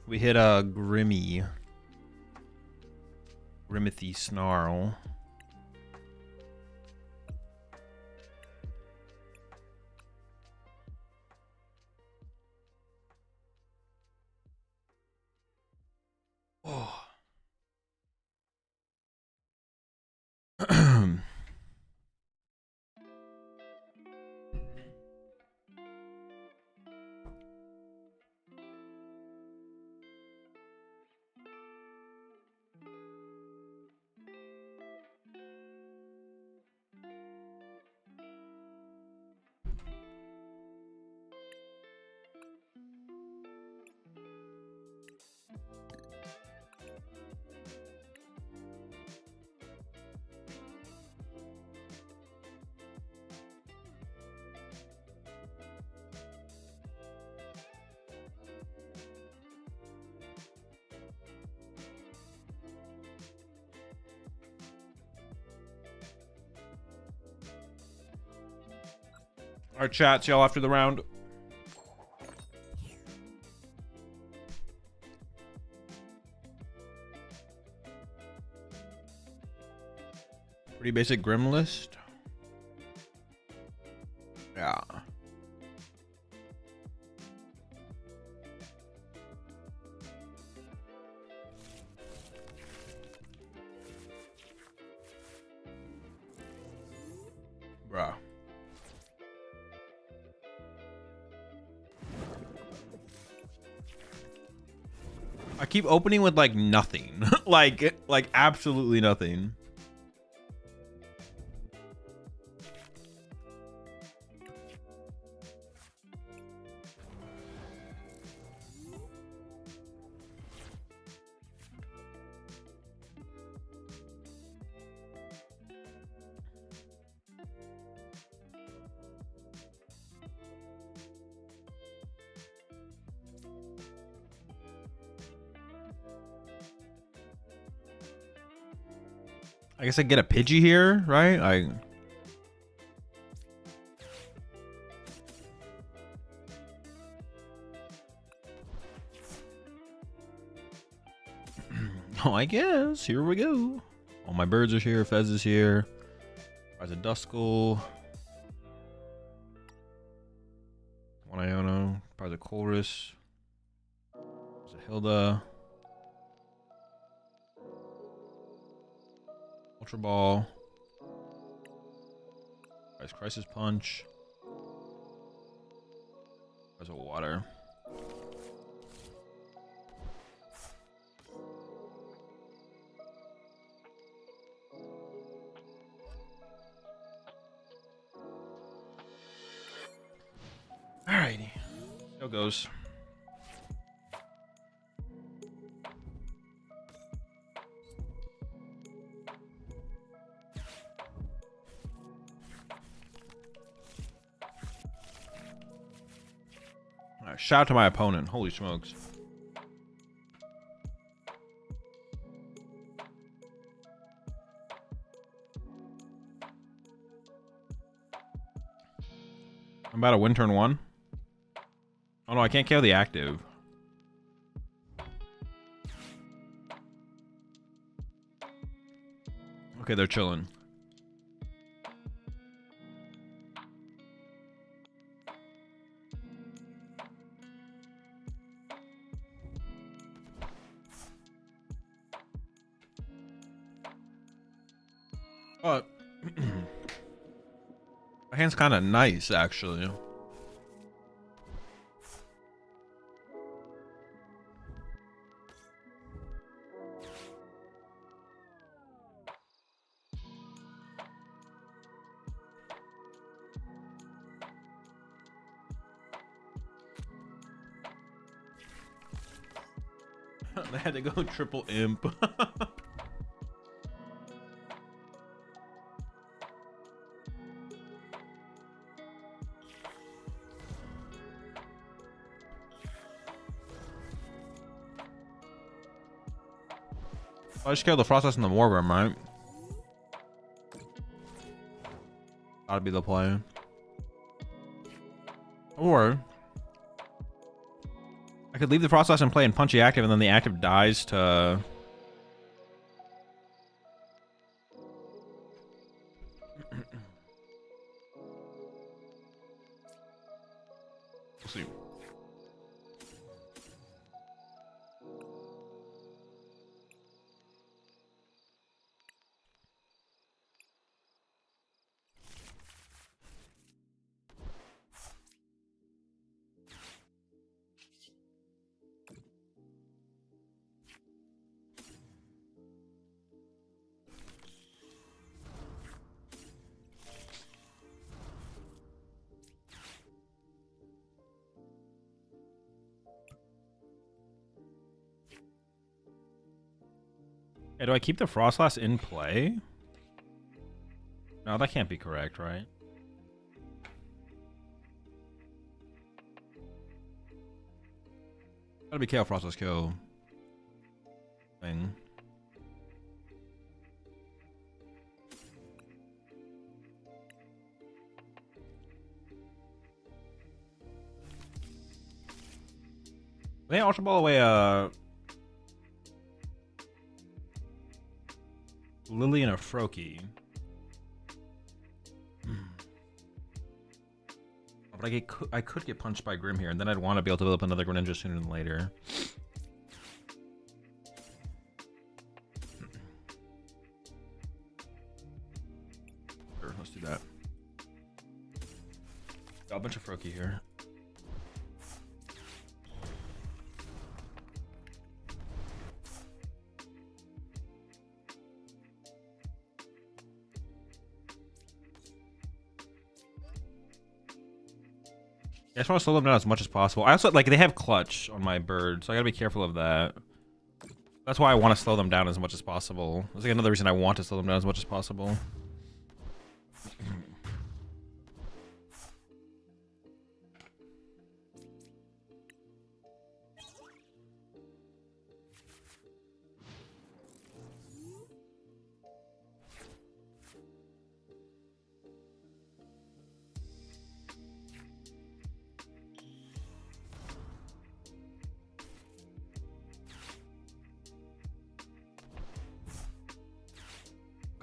We hit a Grimmy. Grimithy Snarl. Oh. Our chats, y'all, after the round. Pretty basic Grim list. Yeah. Bruh. I keep opening with like nothing. like absolutely nothing. I guess I get a Pidgey here, right? Oh, I guess. Here we go. All my birds are here. Fez is here. There's a Duskull. One Iono. There's a Chorus. There's a Hilda. Ultra Ball. There's Crisis Punch. There's a Water. Alrighty. Still goes. Alright, shout out to my opponent. Holy smokes. I'm about to win turn 1. Oh no, I can't kill the active. Okay, they're chilling. But my hand's kind of nice, actually. They had to go triple imp. I just killed the Frostlass and the Warbird, right? That'd be the play. Or could leave the Frostlass in play and punch the active, and then the active dies to... We'll see. Yeah, do I keep the Frostlass in play? No, that can't be correct, right? Gotta be KO Frostlass KO thing. They Ultra Ball away Lily and a Froakie. But I could get punched by Grim here, and then I'd want to be able to build up another Greninja sooner than later. Sure, let's do that. Got a bunch of Froakie here. I just want to slow them down as much as possible. I also, like, they have clutch on my bird, so I gotta be careful of that. That's why I want to slow them down as much as possible. That's like another reason I want to slow them down as much as possible.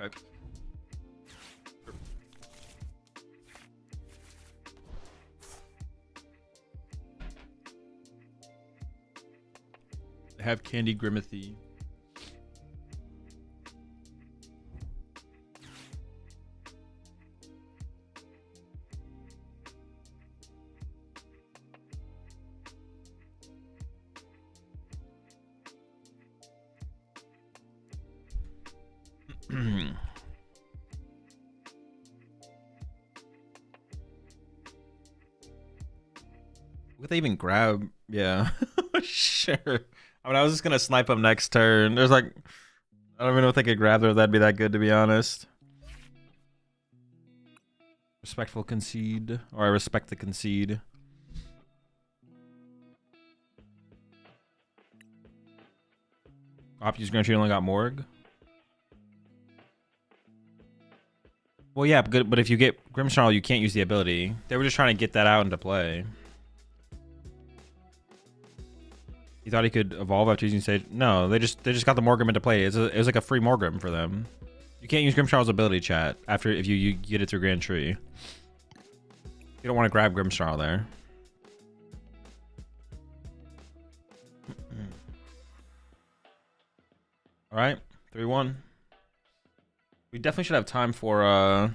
Okay. I have Candy Grimathy. Would they even grab? Yeah, sure. I mean, I was just gonna snipe them next turn. There's like, I don't even know if they could grab there. That'd be that good, to be honest. Respectful concede, or I respect the concede. Opti's Grand only got Morg. Well, yeah, but if you get Grimmsnarl, you can't use the ability. They were just trying to get that out into play. He thought he could evolve after using Sage. No, they just got the Morgrim into play. It was like a free Morgrim for them. You can't use Grimmsnarl's ability, chat, after if you get it through Grand Tree. You don't want to grab Grimmsnarl there. All right, 3-1. We definitely should have time for a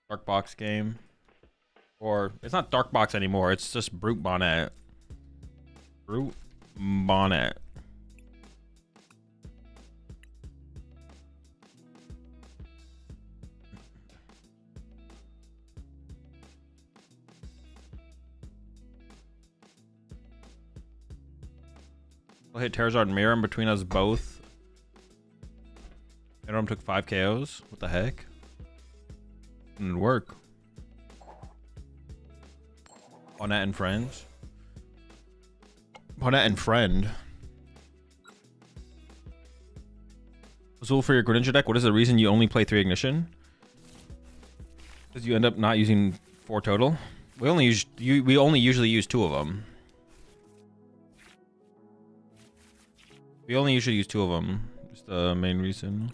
Dark Box game. Or, it's not Dark Box anymore, it's just Brute Bonnet. Brute Bonnet. We'll hit Terrazard and Miram between us both. Miram took 5 KOs. What the heck? Didn't work. Bonnet and friends. Bonnet and friend. Azul for your Greninja deck. What is the reason you only play 3 Ignition? Because you end up not using 4 total. We only usually use 2 of them. We only usually use 2 of them. Just the main reason.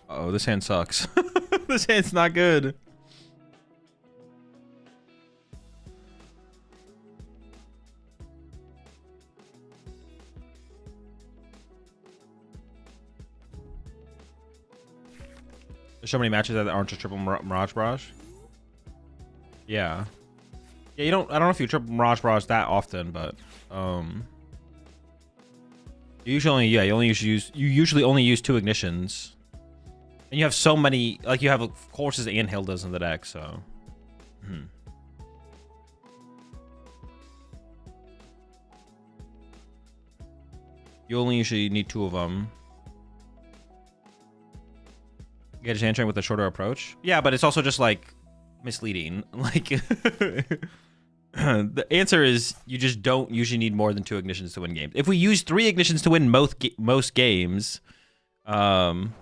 Uh-oh, this hand sucks. This hand's not good. There's so many matches that aren't just triple Mirage Barrage. Yeah. Yeah, I don't know if you triple Mirage Barrage that often, but you usually only use 2 ignitions. And you have so many, like you have courses and Hildas in the deck, so. You only usually need 2 of them. Get his hand train with a shorter approach. Yeah, but it's also just like misleading. Like the answer is you just don't usually need more than 2 ignitions to win games. If we use 3 ignitions to win most games, then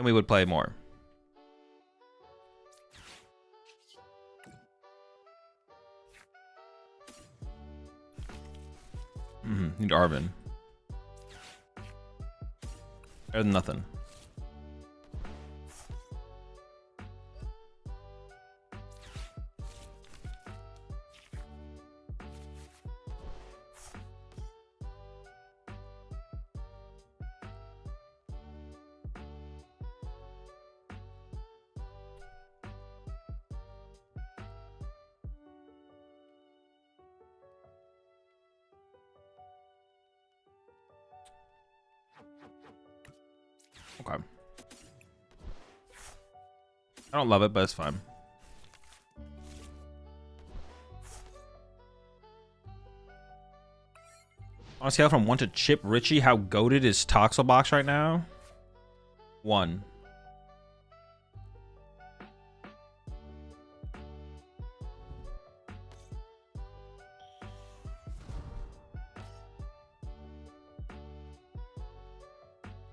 we would play more. Need Arvin. Better than nothing. Okay. I don't love it, but it's fine. On a scale from 1 to Chip Richie, how goated is Toxelbox right now? 1.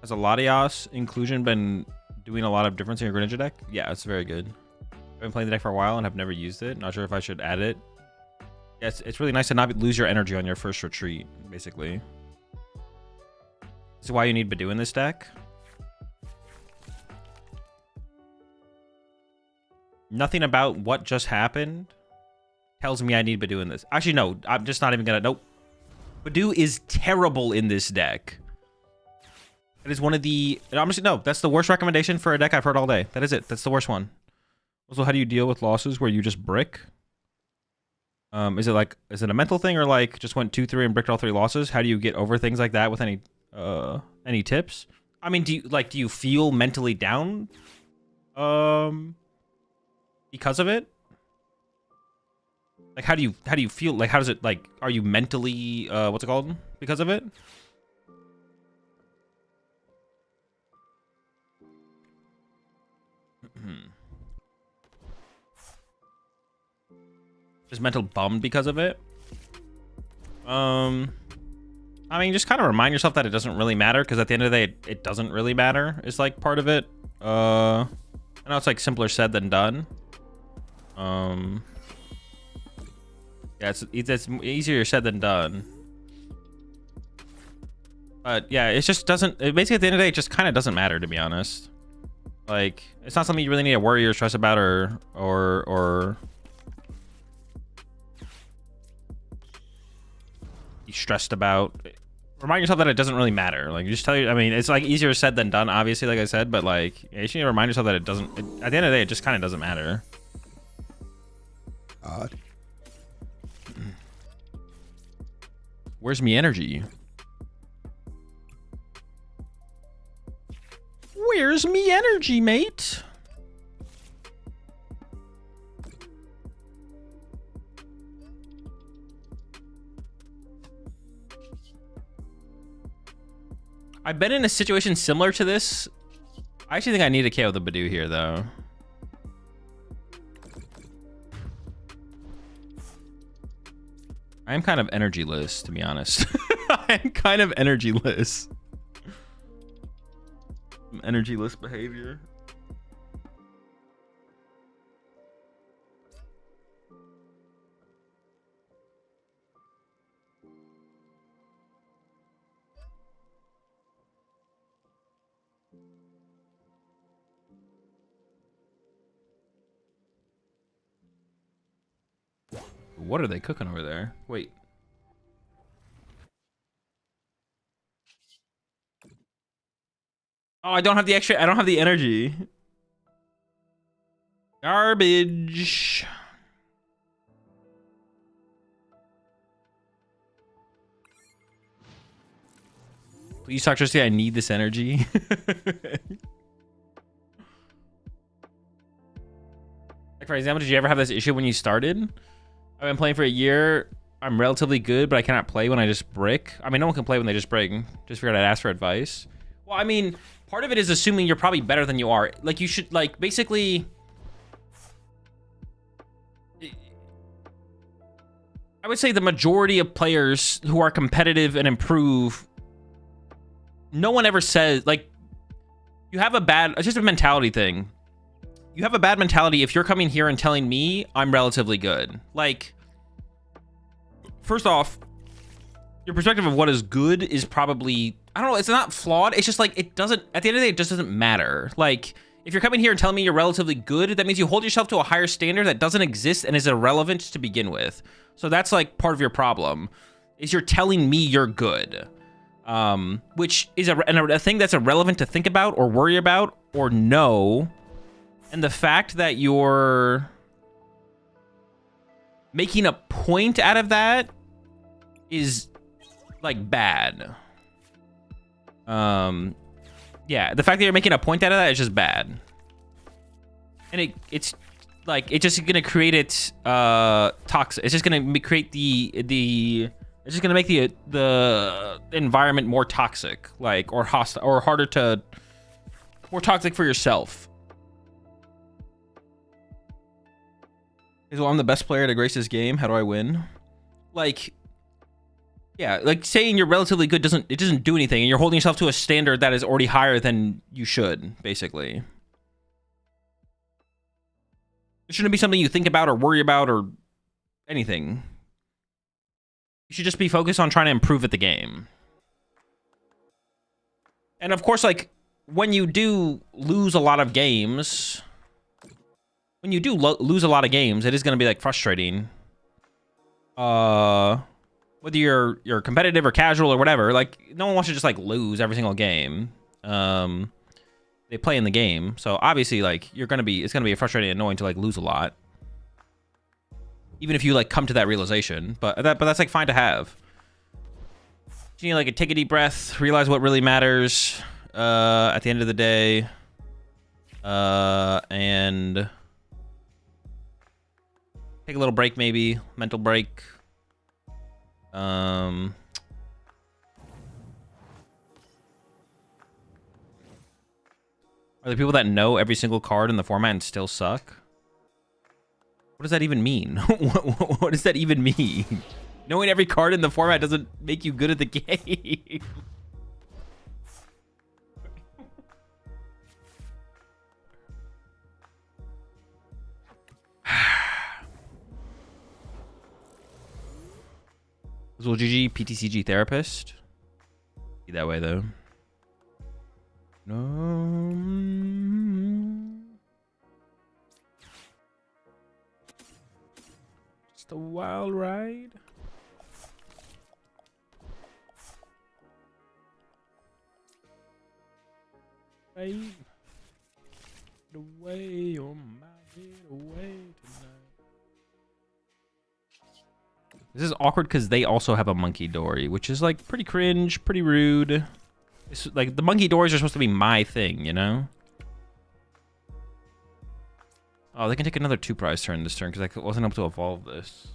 Has a Latias inclusion been doing a lot of difference in your Greninja deck? Yeah, it's very good. I've been playing the deck for a while and have never used it. Not sure if I should add it. Yeah, it's really nice to not lose your energy on your first retreat, basically. This is why you need Badoo in this deck. Nothing about what just happened tells me I need Badoo in this. Actually, no, I'm just not even gonna. Nope. Badoo is terrible in this deck. It is one of the. Honestly, no, that's the worst recommendation for a deck I've heard all day. That is it. That's the worst one. Also, how do you deal with losses where you just brick? Is it a mental thing, or like just went 2-3 and bricked all 3 losses? How do you get over things like that with any tips? I mean, do you feel mentally down because of it? Like how do you feel? Like how does it, like, are you mentally what's it called because of it? Just mental bummed because of it? I mean, just kind of remind yourself that it doesn't really matter, because at the end of the day, it doesn't really matter. It's like part of it. I know it's like simpler said than done. Yeah, it's easier said than done. But yeah, it just doesn't. Basically, at the end of the day, it just kind of doesn't matter, to be honest. Like, it's not something you really need to worry or stress about, or be stressed about. Remind yourself that it doesn't really matter. Like, you just tell you. I mean, it's like easier said than done, obviously, like I said, but like, you should need to remind yourself that it doesn't. At the end of the day, it just kind of doesn't matter. Odd. Where's me energy? Where's me energy, mate? I've been in a situation similar to this. I actually think I need a KO the Badoo here, though. I am kind of energyless, to be honest. I am kind of energyless. Energyless behavior. What are they cooking over there? Wait. Oh, I don't have the extra. I don't have the energy. Garbage. Please, Toxtricity, I need this energy. Like, for example, did you ever have this issue when you started? I've been playing for a year. I'm relatively good, but I cannot play when I just brick. I mean, no one can play when they just break. Just figured I'd ask for advice. Well, I mean, part of it is assuming you're probably better than you are. Like, you should, like, basically... I would say the majority of players who are competitive and improve, no one ever says, like, you have a bad... It's just a mentality thing. You have a bad mentality if you're coming here and telling me I'm relatively good. Like, first off, your perspective of what is good is probably... I don't know, it's not flawed. It's just like, it doesn't, at the end of the day, it just doesn't matter. Like, if you're coming here and telling me you're relatively good, that means you hold yourself to a higher standard that doesn't exist and is irrelevant to begin with. So that's like part of your problem, is you're telling me you're good. Which is a thing that's irrelevant to think about or worry about or know. And the fact that you're making a point out of that is like bad. Yeah, the fact that you're making a point out of that is just bad. And it's like, it's just gonna create it toxic. It's just gonna create it's just gonna make the environment more toxic, like, or hostile, or harder to, more toxic for yourself. Well, I'm the best player to grace this game. How do I win? Like, yeah, like saying you're relatively good doesn't do anything, and you're holding yourself to a standard that is already higher than you should, basically. It shouldn't be something you think about or worry about or anything. You should just be focused on trying to improve at the game. And of course, like, when you do lose a lot of games, it is going to be like frustrating. Whether you're competitive or casual or whatever, like, no one wants to just like lose every single game. They play in the game, so obviously, like, it's gonna be frustrating and annoying to like lose a lot, even if you like come to that realization. But that's like fine to have. You need like take a deep breath, realize what really matters at the end of the day, and take a little break, maybe mental break. Are there people that know every single card in the format and still suck? What does that even mean? What does that even mean? Knowing every card in the format doesn't make you good at the game. AzulGG, PTCG therapist. Be that way though. No. Just a wild ride. Right. Get away on my getaway tonight. This is awkward because they also have a monkey dory, which is like pretty cringe, pretty rude. It's like the monkey dories are supposed to be my thing, you know? Oh, they can take another 2-prize turn this turn because I wasn't able to evolve this.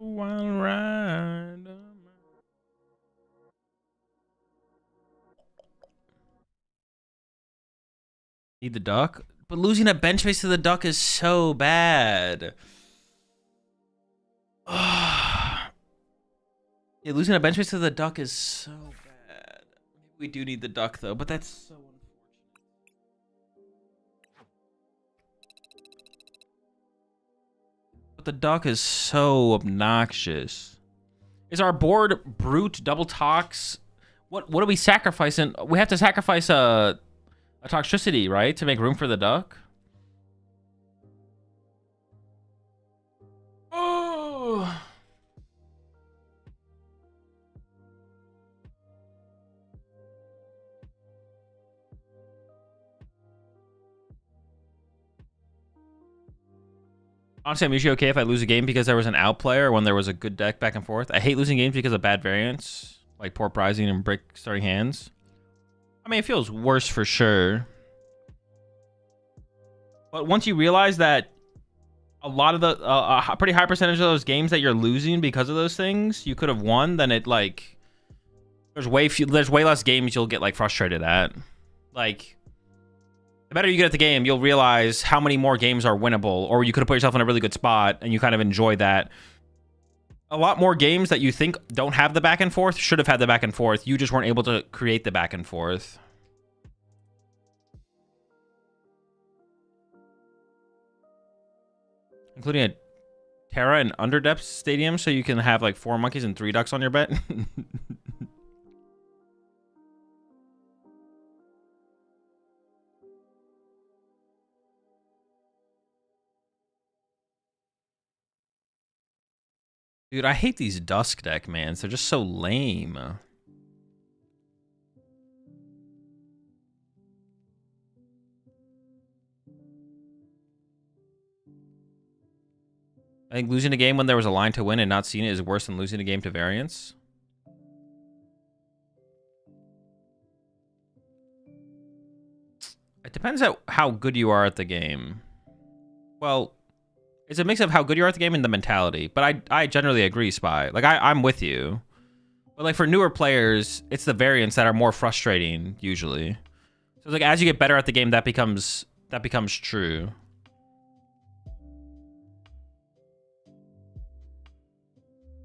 Wild ride. Need the duck? But losing a bench space to the duck is so bad. Yeah, losing a bench space to the duck is so bad. We do need the duck though, but that's so unfortunate. But the duck is so obnoxious. Is our board brute double tox? What are we sacrificing? We have to sacrifice a toxicity, right? To make room for the duck? Oh. Honestly, I'm usually okay if I lose a game because there was an outplayer when there was a good deck back and forth. I hate losing games because of bad variance, like poor prizing and brick starting hands. I mean, it feels worse for sure. But once you realize that a lot of the, a pretty high percentage of those games that you're losing because of those things, you could have won, then it like, there's way less games you'll get like frustrated at. Like, the better you get at the game, you'll realize how many more games are winnable, or you could have put yourself in a really good spot and you kind of enjoy that. A lot more games that you think don't have the back and forth should have had the back and forth. You just weren't able to create the back and forth. Including a Terra and Underdepth stadium, so you can have like 4 monkeys and 3 ducks on your bet. Dude, I hate these Dusk deck, man. They're just so lame. I think losing a game when there was a line to win and not seeing it is worse than losing a game to variance. It depends on how good you are at the game. Well, it's a mix of how good you are at the game and the mentality. But I generally agree, Spy. Like, I'm with you. But, like, for newer players, it's the variants that are more frustrating, usually. So, like, as you get better at the game, that becomes true.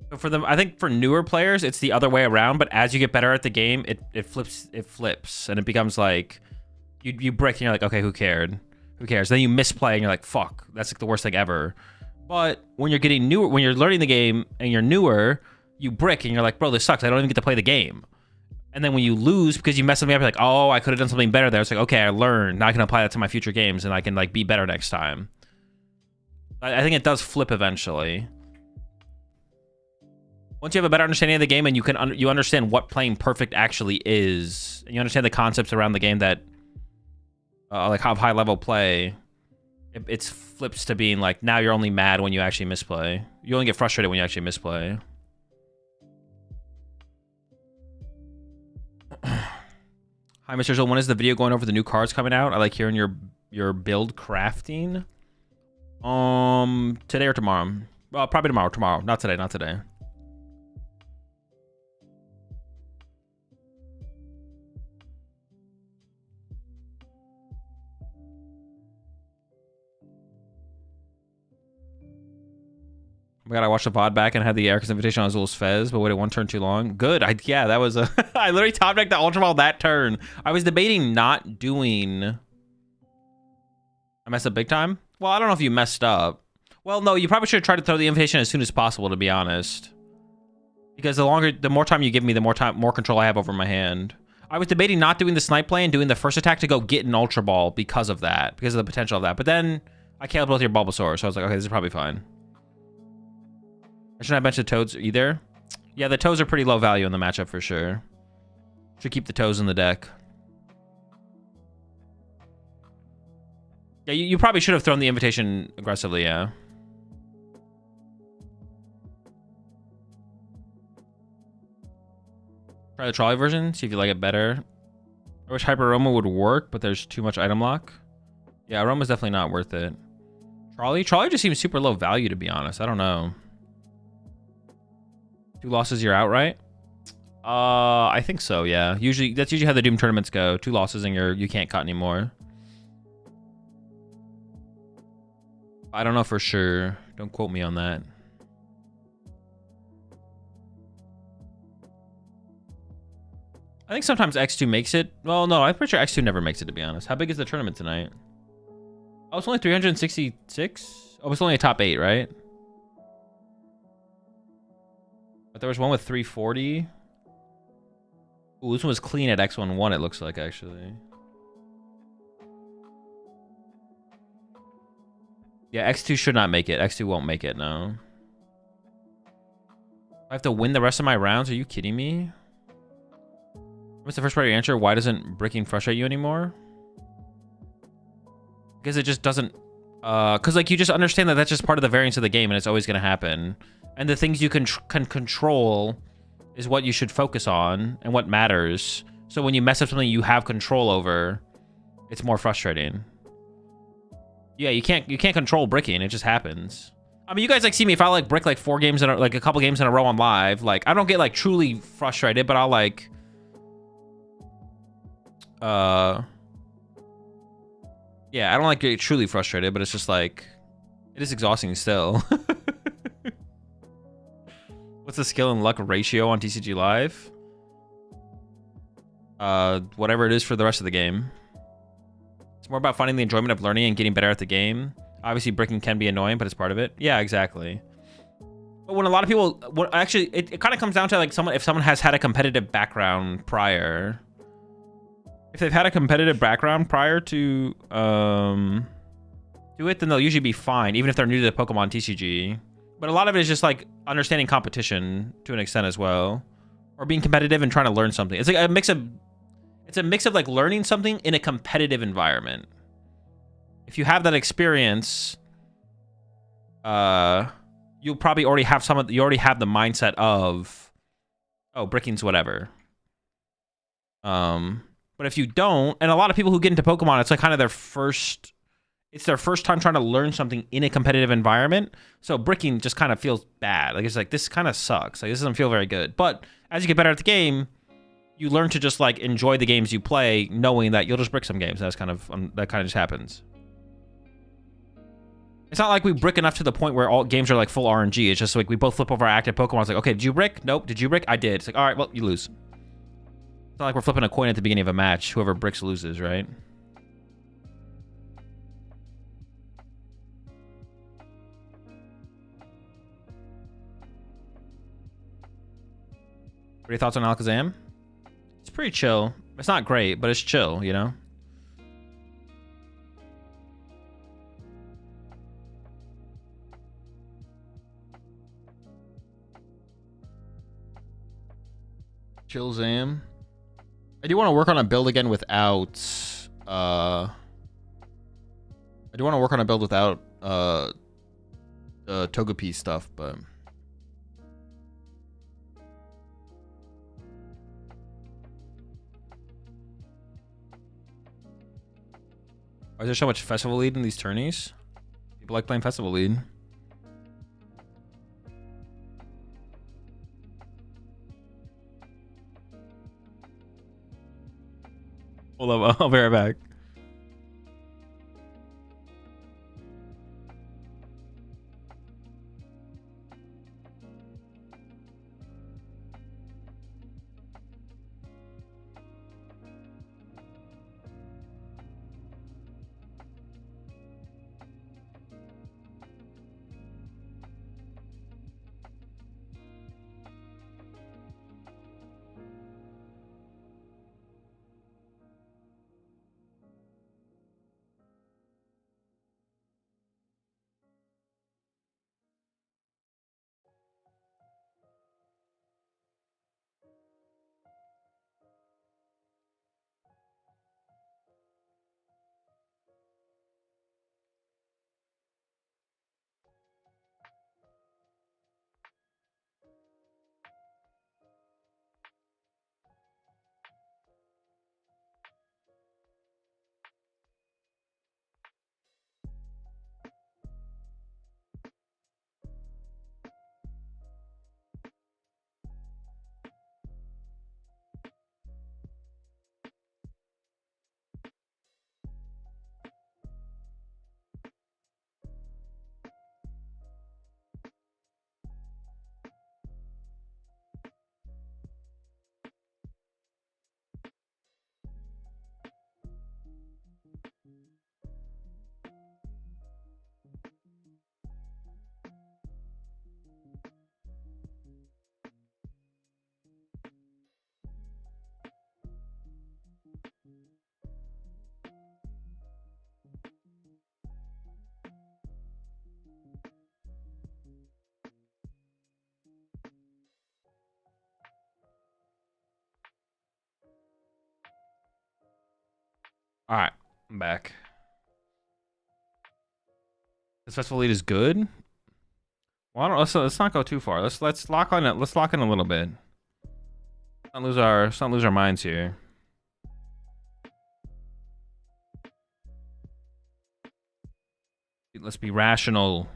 But for them, I think for newer players, it's the other way around. But as you get better at the game, it flips. And it becomes like, you brick and you're like, okay, who cared? Who cares? Then you misplay and you're like, fuck, that's like the worst thing ever. But when you're getting newer, when you're learning the game and you're newer, you brick and you're like, bro, this sucks. I don't even get to play the game. And then when you lose because you mess something up, you're like, oh, I could have done something better there. It's like, okay, I learned. Now I can apply that to my future games and I can like be better next time. I think it does flip eventually. Once you have a better understanding of the game and you understand what playing perfect actually is, and you understand the concepts around the game that like have high level play, it flips to being like, now you're only mad when you actually misplay. You only get frustrated when you actually misplay. Hi, Mr. Zul. When is the video going over the new cards coming out? I like hearing your build crafting. Today or tomorrow? Well, probably tomorrow. Tomorrow. Not today. Not today. Oh my god, I watched the VOD back and had the Eric's invitation on Azul's Fez, but waited 1 turn too long. Good. Yeah, that was a... I literally top decked the Ultra Ball that turn. I was debating not doing... I messed up big time? Well, I don't know if you messed up. Well, no, you probably should have tried to throw the invitation as soon as possible, to be honest. Because the more time you give me, the more control I have over my hand. I was debating not doing the snipe play and doing the first attack to go get an Ultra Ball because of that. Because of the potential of that. But then I killed both your Bulbasaur, so I was like, okay, this is probably fine. I shouldn't have benched the Toads either. Yeah, the Toads are pretty low value in the matchup for sure. Should keep the Toads in the deck. Yeah, you probably should have thrown the invitation aggressively, yeah. Try the trolley version, see if you like it better. I wish Hyper Aroma would work, but there's too much item lock. Yeah, Aroma's definitely not worth it. Trolley just seems super low value, to be honest. I don't know. 2 losses, you're out, right? I think so, yeah. That's usually how the Doom tournaments go. 2 losses and you can't cut anymore. I don't know for sure. Don't quote me on that. I think sometimes X2 makes it. Well, no, I'm pretty sure X2 never makes it, to be honest. How big is the tournament tonight? Oh, it's only 366? Oh, it's only a top 8, right? But there was one with 340. Ooh, this one was clean at X11, it looks like, actually. Yeah, X2 should not make it. X2 won't make it, no. I have to win the rest of my rounds? Are you kidding me? What's the first part of your answer? Why doesn't bricking frustrate you anymore? Because it just doesn't... Because, like, you just understand that that's just part of the variance of the game, and it's always going to happen. And the things you can control is what you should focus on and what matters. So when you mess up something you have control over, it's more frustrating. Yeah, you can't control bricking. It just happens. I mean, you guys like see me if I like brick like 4 games in like a couple games in a row on live. Like I don't get like truly frustrated, but I'll like, yeah, I don't like get truly frustrated, but it's just like, it is exhausting still. What's the skill and luck ratio on TCG Live? Whatever it is for the rest of the game. It's more about finding the enjoyment of learning and getting better at the game. Obviously, bricking can be annoying, but it's part of it. Yeah, exactly. But when a lot of people... actually, it kind of comes down to like if someone has had a competitive background prior. If they've had a competitive background prior to it, then they'll usually be fine, even if they're new to the Pokemon TCG. But a lot of it is just like understanding competition to an extent as well. Or being competitive and trying to learn something. It's like a mix of... It's a mix of like learning something in a competitive environment. If you have that experience, you'll probably already have you already have the mindset of, oh, bricking's whatever. But if you don't, and a lot of people who get into Pokemon, it's like kind of it's their first time trying to learn something in a competitive environment. So bricking just kind of feels bad. Like it's like, this kind of sucks. Like this doesn't feel very good. But as you get better at the game, you learn to just like enjoy the games you play, knowing that you'll just brick some games. That's kind of that kind of just happens. It's not like we brick enough to the point where all games are like full RNG. It's just like we both flip over our active Pokemon. It's like, okay, did you brick? Nope. Did you brick? I did. It's like, all right, well, you lose. It's not like we're flipping a coin at the beginning of a match. Whoever bricks loses, right? What are your thoughts on Alakazam? It's pretty chill. It's not great, but it's chill, you know? Chill Zam. I do want to work on a build again without I do want to work on a build without the Togepi stuff, but why is there so much festival lead in these tourneys? People like playing festival lead. Hold up, I'll be right back. All right, I'm back. This festival lead is good. Well, let's not go too far. Let's lock on it. Let's lock in a little bit. Let's not lose our minds here. Let's be rational.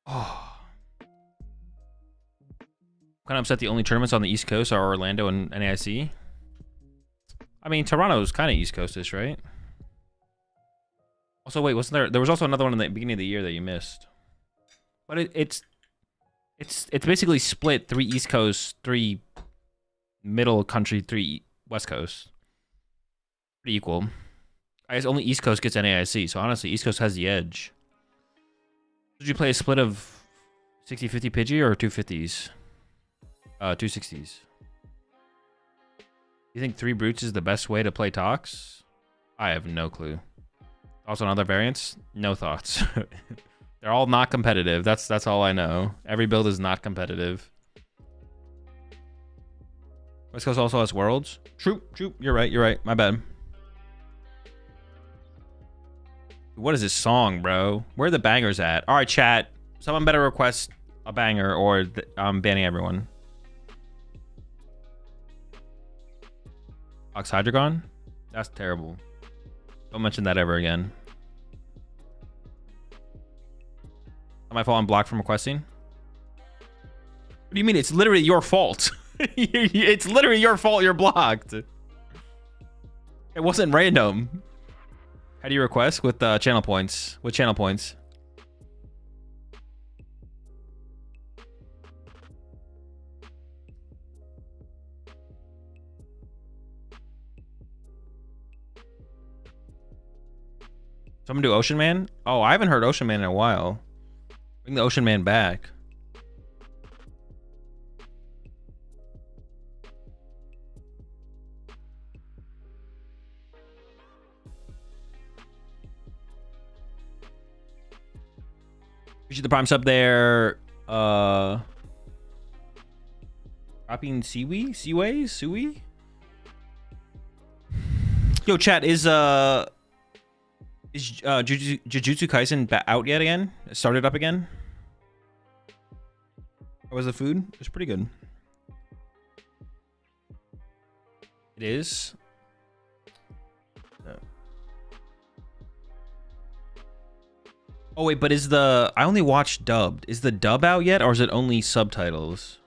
Oh. Kind of upset the only tournaments on the East Coast are Orlando and NAIC. I mean, Toronto's kind of East Coast-ish, right? Also, wait, wasn't there? There was also another one in the beginning of the year that you missed. But it's basically split 3 East Coast, 3 middle country, 3 West Coast. Pretty equal. I guess only East Coast gets NAIC, so honestly, East Coast has the edge. Did you play a split of 60-50 Pidgey or 250s? 260s. You think 3 Brutes is the best way to play Tox? I have no clue. Also, another variants? No thoughts. They're all not competitive. That's all I know. Every build is not competitive. West Coast also has worlds. True. You're right. My bad. What is this song, bro? Where are the bangers at? All right, chat. Someone better request a banger or I'm banning everyone. Oxhydrogon? That's terrible. Don't mention that ever again. Not my fault I'm blocked from requesting. What do you mean? It's literally your fault. It's literally your fault you're blocked. It wasn't random. How do you request? With channel points. With channel points. Someone do Ocean Man? Oh, I haven't heard Ocean Man in a while. Bring the Ocean Man back. Appreciate the prime sub there. Dropping Sui? Yo, chat, is Jujutsu Kaisen out yet again? Started up again? How was the food? It was pretty good. It is. Oh wait, but is the I only watched dubbed. Is the dub out yet, or is it only subtitles?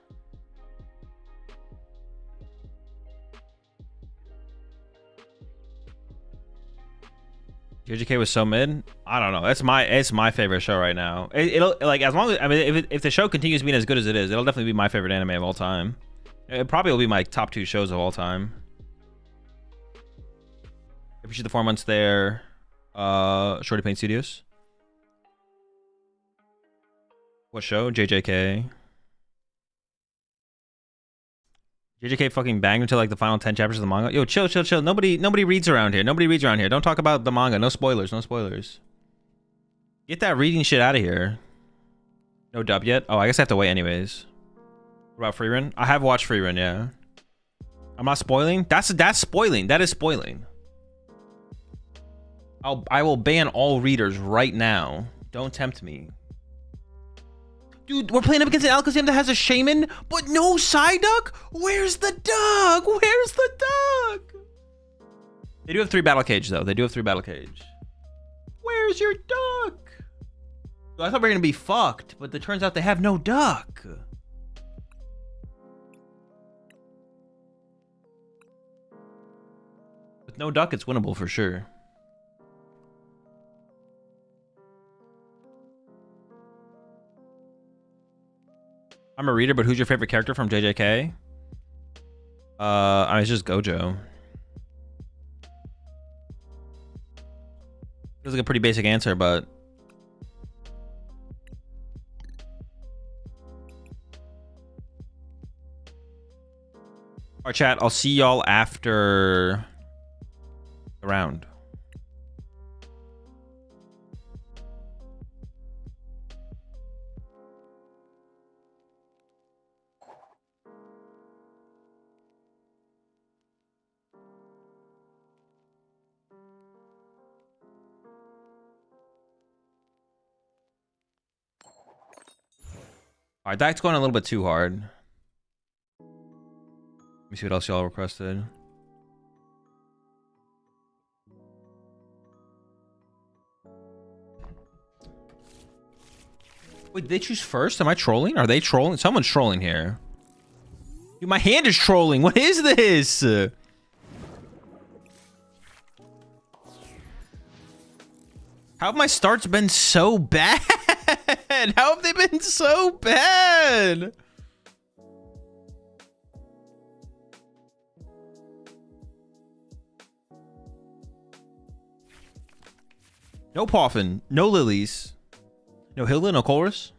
JJK was so mid. I don't know. It's my favorite show right now. It'll like as long as if the show continues being as good as it is, it'll definitely be my favorite anime of all time. It probably will be my top 2 shows of all time. Appreciate the 4 months there. Shorty Paint Studios. What show? JJK. JJK fucking banged until like the final 10 chapters of the manga. Yo, chill. Nobody reads around here. Don't talk about the manga. No spoilers. Get that reading shit out of here. No dub yet? Oh, I guess I have to wait anyways. What about Free Run? I have watched Free Run, yeah. I'm not spoiling? That's spoiling. That is spoiling. I will ban all readers right now. Don't tempt me. Dude, we're playing up against an Alakazam that has a Shaman, but no Psyduck? Where's the duck? Where's the duck? They do have 3 battle cage, though. Where's your duck? Dude, I thought we were going to be fucked, but it turns out they have no duck. With no duck, it's winnable for sure. I'm a reader, but who's your favorite character from JJK? I mean, it's just Gojo. Feels like a pretty basic answer, but our chat, I'll see y'all after the round. All right, that's going a little bit too hard. Let me see what else y'all requested. Wait, did they choose first? Am I trolling? Are they trolling? Someone's trolling here. Dude, my hand is trolling. What is this? How have my starts been so bad? How have they been so bad? No Poffin, no Lilies, no Hilda, no Colress.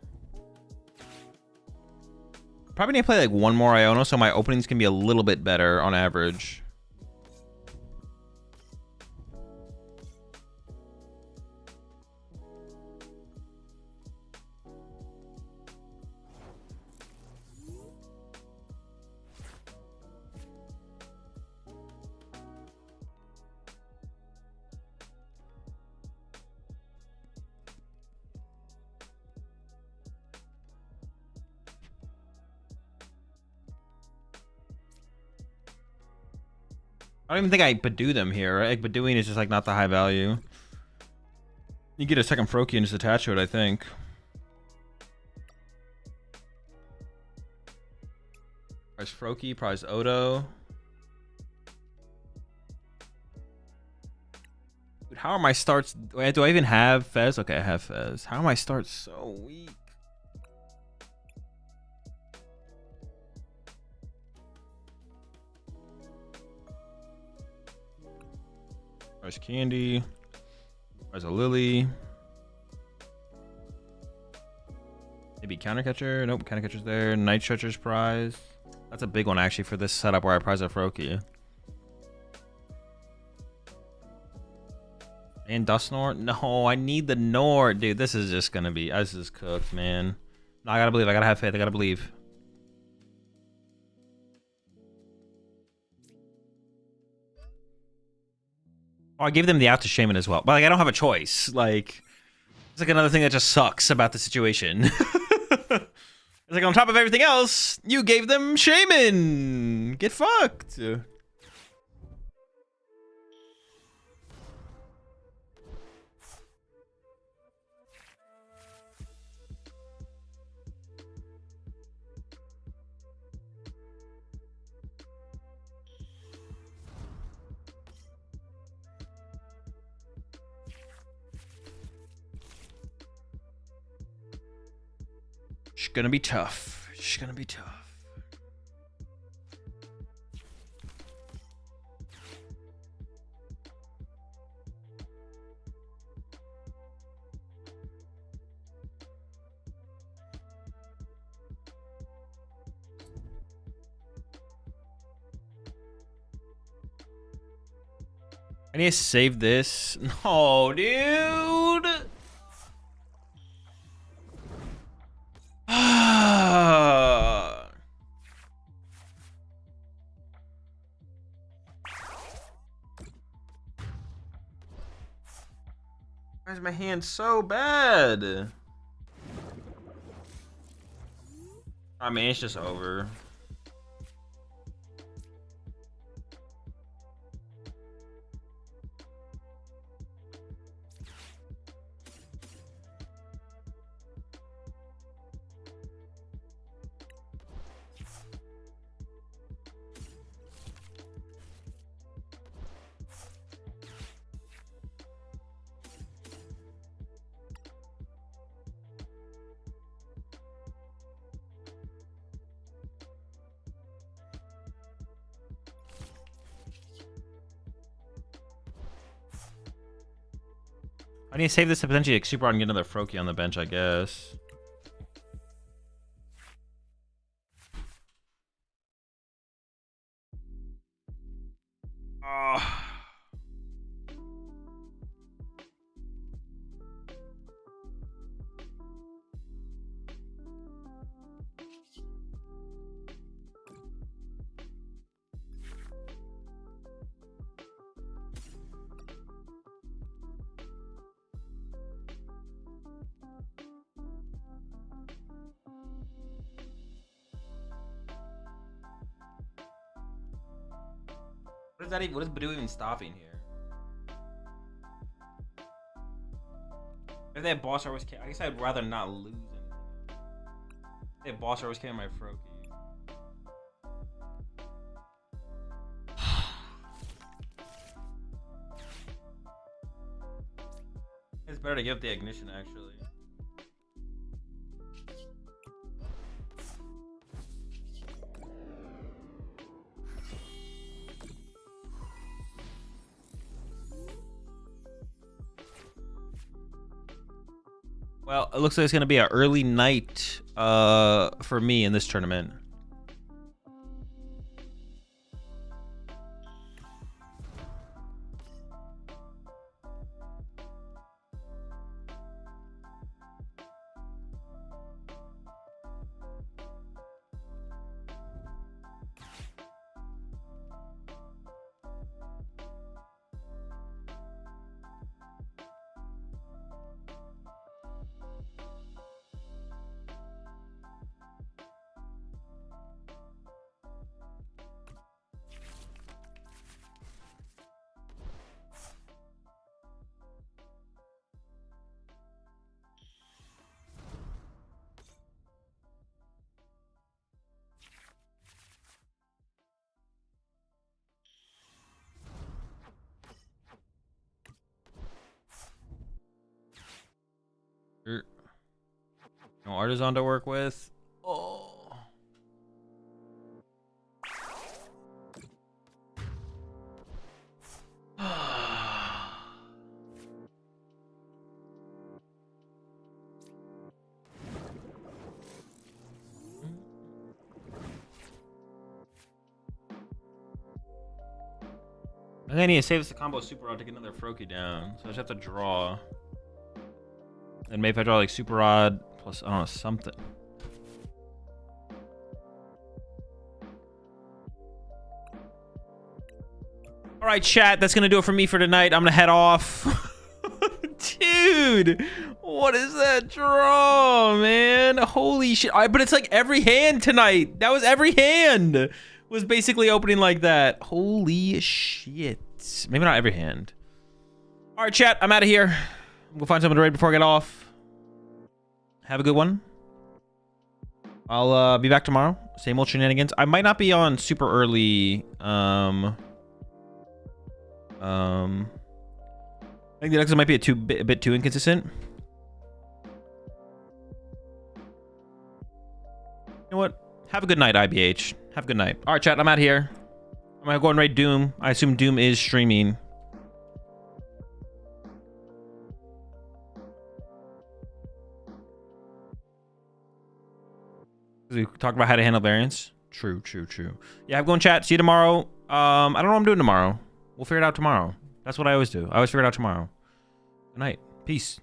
Probably need to play like one more Iono so my openings can be a little bit better on average. I don't even think I Badoo them here, right? Like, Badooing is just like not the high value. You get a second Froakie and just attach to it, I think. Prize Froakie, prize Odo. Dude, how are my starts? Wait, do I even have Fez? Okay, I have Fez. How are my starts so weak? Prize Candy. Prize a Lily. Maybe Counter Catcher. Nope, Counter Catcher's there. Night Stretcher's prize. That's a big one actually for this setup where I prize a Froakie. And Dusknoir? No, I need the Nord. Dude, this is just gonna be... This is cooked, man. No, I gotta believe. I gotta have faith. I gotta believe. Oh, I gave them the out to Shaman as well. But like, I don't have a choice. Like, it's like another thing that just sucks about the situation. It's like on top of everything else, you gave them Shaman. Get fucked. It's gonna be tough. It's gonna be tough. I need to save this. No, dude. Why is my hand so bad? I mean, it's just over. I need to save this to potentially like, super on and get another Froakie on the bench, I guess. Oh. What is that even? What is Badoo even stopping here? If they have boss, I guess I'd rather not lose anything. If they have boss, I always carry my Froakie. It's better to give up the ignition, actually. Well, it looks like it's going to be an early night for me in this tournament. No Artisan to work with. Oh. I think I need to save this to combo Super Rod to get another Froakie down. So I just have to draw. And maybe if I draw like Super Rod plus, I don't know, something. All right, chat. That's going to do it for me for tonight. I'm going to head off. Dude, what is that draw, man? Holy shit. But it's like every hand tonight. That was every hand. Was basically opening like that. Holy shit. Maybe not every hand. All right, chat. I'm out of here. We'll find something to raid before I get off. Have a good one. I'll be back tomorrow. Same old shenanigans. I might not be on super early. I think the Alakazam might be a bit too inconsistent. You know what? Have a good night, IBH. Have a good night. All right, chat. I'm out here. I'm gonna go and raid Doom. I assume Doom is streaming. We talked about how to handle variants. True. Yeah, have a good chat. See you tomorrow. I don't know what I'm doing tomorrow. We'll figure it out tomorrow. That's what I always do. I always figure it out tomorrow. Good night. Peace.